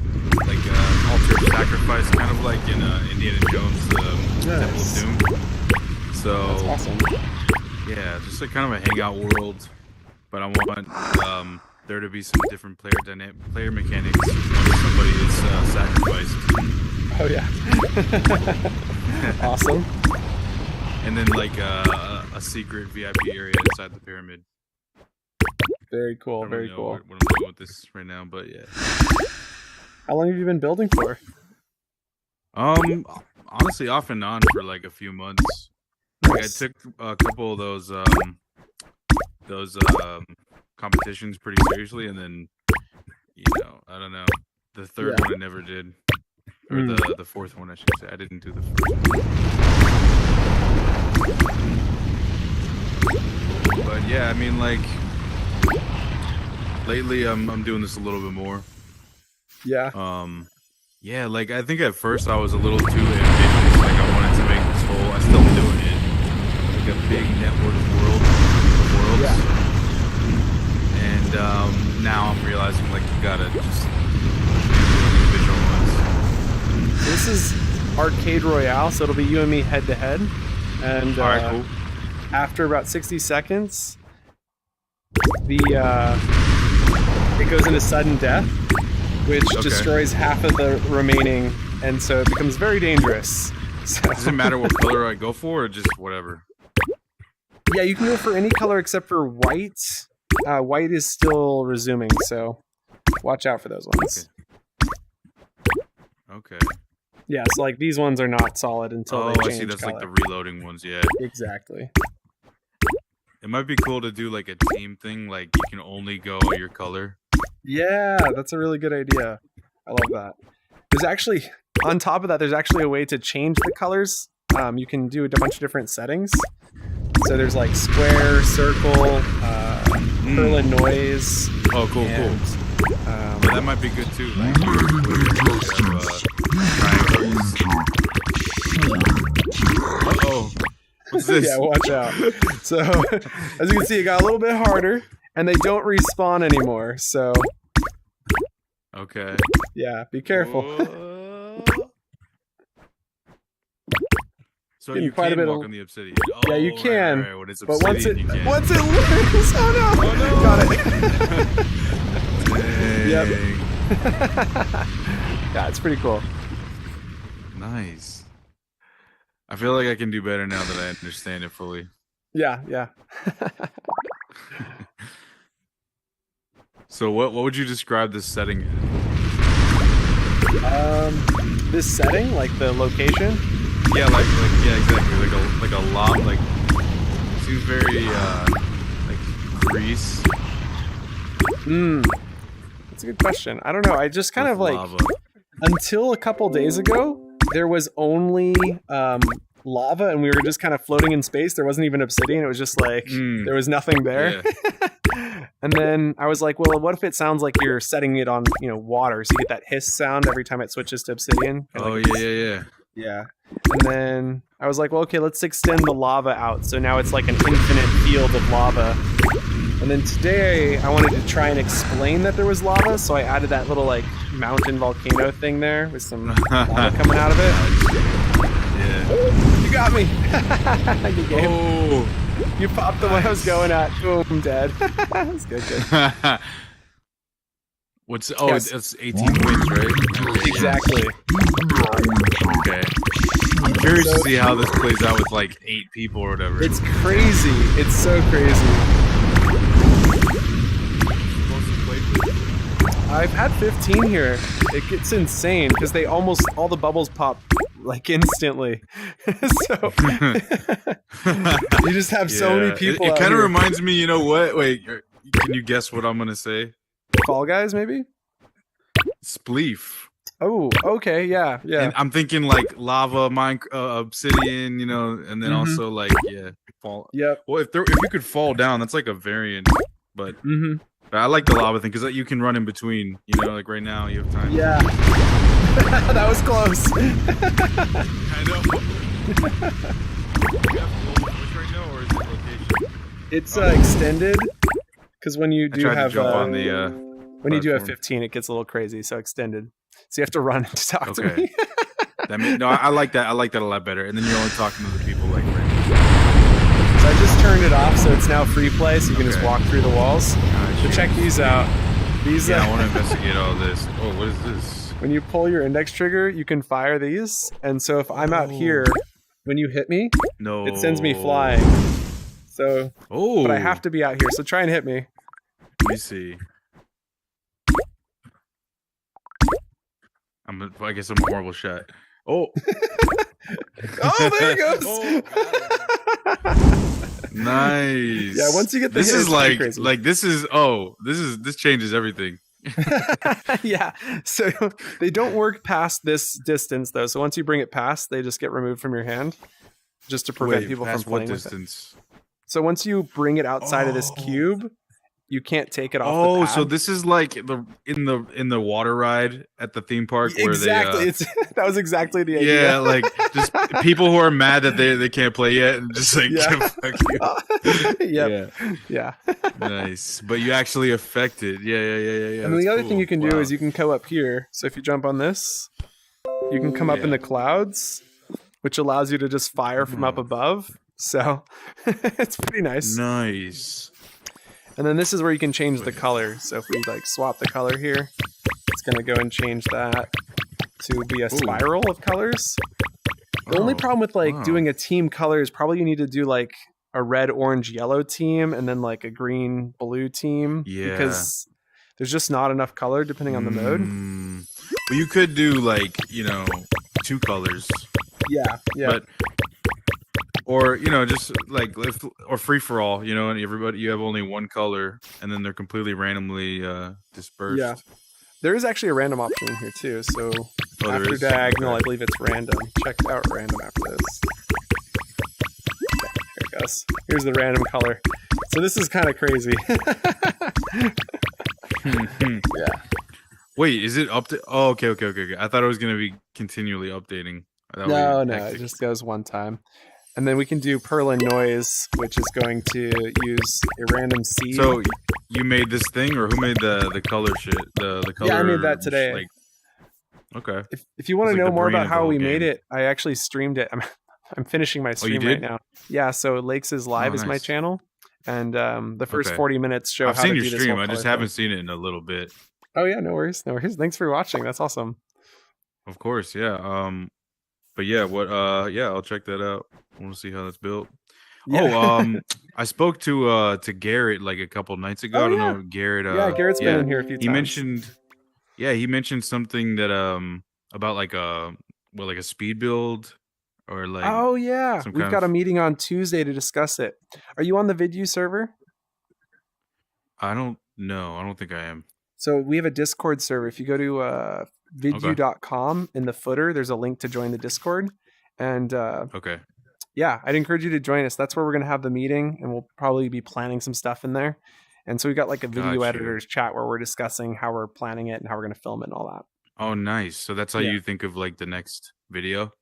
like an altar of sacrifice, kind of like in Indiana Jones, Temple of Doom. So that's awesome. Yeah, just like kind of a hangout world, but I want there to be some different player mechanics when somebody is sacrificed. Oh yeah. Awesome. And then like a secret VIP area inside the pyramid. Very cool. Very cool. What I'm doing with this right now, but yeah. How long have you been building for? Honestly, off and on for like a few months. Like I took a couple of those competitions pretty seriously, and then I don't know, the third one I never did, or the fourth one I should say. I didn't do the first one. But yeah, I mean, like lately I'm doing this a little bit more. Yeah. Yeah, like I think at first I was a little too ambitious. Like I wanted to make this whole, I still doing it, like a big network of worlds. Yeah. And now I'm realizing like you gotta just do individual ones. This is Arcade Royale, so it'll be you and me head to head. And Alright, cool. After about 60 seconds, it goes into sudden death, which destroys half of the remaining, and so it becomes very dangerous. So. Does it matter what color I go for, or just whatever? Yeah, you can go for any color except for white. White is still resuming, so watch out for those ones. Okay. Yeah, so like these ones are not solid until they change I see. That's color. like the reloading ones, yeah. Exactly. It might be cool to do like a team thing, like you can only go your color. Yeah, that's a really good idea. I love that. There's actually, on top of that, there's actually a way to change the colors. You can do a bunch of different settings. So there's like square, circle, Perlin noise. Oh, cool. That might be good too. Like, uh-oh. What's this? Yeah, watch out. So, as you can see, it got a little bit harder, and they don't respawn anymore. So, Okay. yeah, be careful. So Getting you quite a can bit walk of- on the obsidian. Yeah, you Oh, can. Right. When it's But once obsidian, you can't. it leaves, oh no! Got it. Yep. Yeah, it's pretty cool. Nice. I feel like I can do better now that I understand it fully. Yeah. So what would you describe this setting as? This setting, like the location. Yeah, yeah, exactly. Like a lot, like seems very like Greece. That's a good question. I don't know. I just kind of like lava. until a couple days ago, there was only lava, and we were just kind of floating in space. There wasn't even obsidian. It was just like there was nothing there. And then I was like, well, what if it sounds like you're setting it on, water, so you get that hiss sound every time it switches to obsidian? Oh like yeah. Yeah. And then I was like, well, okay, let's extend the lava out. So now it's like an infinite field of lava. And then today I wanted to try and explain that there was lava, so I added that little like mountain volcano thing there with some lava coming out of it. Yeah. You got me. Good game. Oh. You popped the one I was going at. Boom, dead. That's good. It's 18 wins, right? Exactly. Okay. I'm curious to see how this plays out with like 8 people or whatever. It's crazy. It's so crazy. I've had 15 here. It gets insane because all the bubbles pop like instantly. So you just have so many people. It out kind of here. reminds me. You know what? Wait, can you guess what I'm gonna say? Fall Guys, maybe. Spleef. Oh, okay, yeah. And I'm thinking like lava, obsidian, and then also like fall. Yep. Well, if you could fall down, that's like a variant, but. But I like the lava thing because you can run in between. Like right now you have time. Yeah. That was close. I know. It's extended because when you do tried to have jump on the, when you do have platform. 15, it gets a little crazy. So extended. So you have to run to talk to me. I like that. I like that a lot better. And then you're only talking to the people like right now. So I just turned it off, so it's now free play, so you can just walk through the walls. So check these out. These. I want to investigate all this. Oh, what is this? When you pull your index trigger, you can fire these, and so if I'm out here, when you hit me, it sends me flying. So, but I have to be out here. So try and hit me. Let me see. I guess I'm a horrible shot. Oh. Oh, there it goes. Nice. Yeah, once you get the this hit, is it's pretty like crazy. this changes everything. Yeah. So they don't work past this distance though. So once you bring it past, they just get removed from your hand, just to prevent people from past what playing with it. distance? So once you bring it outside of this cube, you can't take it off. Oh, the pad. so this is like in the water ride at the theme park where exactly. they That was exactly the idea. yeah, like just people who are mad that they can't play yet and just like fuck you. Yep. Yeah. Nice, but you actually affect it. Yeah. And then the other thing you can do is you can go up here. So if you jump on this, you can come up in the clouds, which allows you to just fire from up above. So it's pretty nice. Nice. And then this is where you can change the color. So if we like swap the color here, it's gonna go and change that to be a spiral of colors. The only problem with like doing a team color is probably you need to do like a red, orange, yellow team and then like a green, blue team. Yeah. Because there's just not enough color depending on the mode. Well, you could do like 2 colors. Yeah. But or just like or free for all, and everybody you have only one color, and then they're completely randomly dispersed. Yeah, there is actually a random option in here too. So after is? diagonal, I believe it's random. Check out random after this. Okay, here it goes. Here's the random color. So this is kind of crazy. Yeah. Wait, is it Oh, okay. I thought it was gonna be continually updating. That would No, be no, it hectic. just goes one time. And then we can do Perlin Noise, which is going to use a random seed. So you made this thing, or who made the color shit? The color. Yeah, I made that today. Like, okay. If you want to It's like know the more brain about of the how whole we made game. it, I actually streamed it. I'm finishing my you stream right did? now. Yeah, so Lakes is Live Oh, is my nice. channel, and the first Okay. 40 minutes show I've how seen to your do this stream. whole I just color haven't thing. seen it in a little bit. Oh yeah, no worries. Thanks for watching. That's awesome. Of course, yeah. But yeah, yeah, I'll check that out. I want to see how that's built. Yeah. Oh, I spoke to Garrett like a couple nights ago. Oh, I don't yeah. know, Garrett. Yeah, Garrett's been in here a few He times. he mentioned something that about like a speed build or like Oh yeah, some we've kind got of- a meeting on Tuesday to discuss it. Are you on the Vidu server? I don't know. I don't think I am. So we have a Discord server. If you go to vidu.com in the footer, there's a link to join the Discord. And Okay. yeah, I'd encourage you to join us. That's where we're going to have the meeting, and we'll probably be planning some stuff in there. And so we got like a video Gotcha. editors chat where we're discussing how we're planning it and how we're going to film it and all that. Oh, nice. So that's how Yeah. you think of like the next video?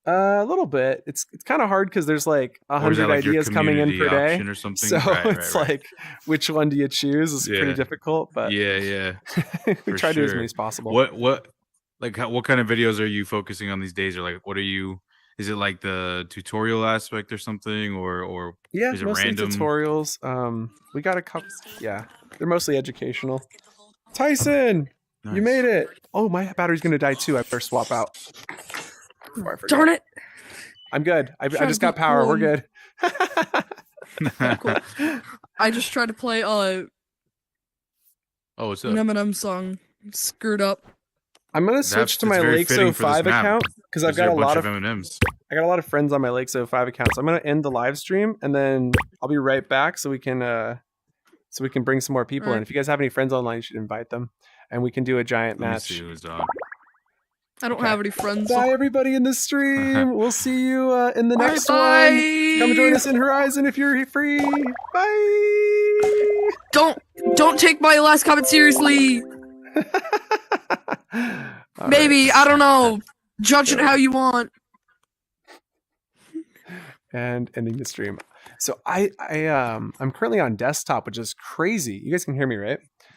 A little bit. It's kind of hard because there's like Or is that 100 like your ideas coming in per community day, option or something? so Right, it's right. like which one do you choose is pretty Yeah. difficult. But Yeah. we For try to do as sure. many as possible. What like what kind of videos are you focusing on these days, or like what are you? Is it like the tutorial aspect or something, or Yeah, is it mostly random? tutorials. We got a couple. Yeah, they're mostly educational. Tyson, you made it. Oh, my battery's gonna die too. I better swap out. Before I forget. Darn it! I'm good. I Trying just to got be power. We're cool. good. I just tried to play Oh, what's an up? Eminem song. Screwed up. I'm gonna That's- switch to that's my very Lakes fitting for this 05 map. account because I've Is there got a a bunch lot of of M&Ms? I got a lot of friends on my Lakes 05 account. So I'm gonna end the live stream and then I'll be right back so we can bring some more people in. Alright. If you guys have any friends online, you should invite them, and we can do a giant Let me match. see who's on. I don't Okay. have any friends. Bye, everybody in the stream. We'll see you in the next Bye. one. Come join us in Horizon if you're free. Bye. Don't take my last comment seriously. All Maybe right. I don't know. Judge it how you want. And ending the stream. So I'm currently on desktop, which is crazy. You guys can hear me, right?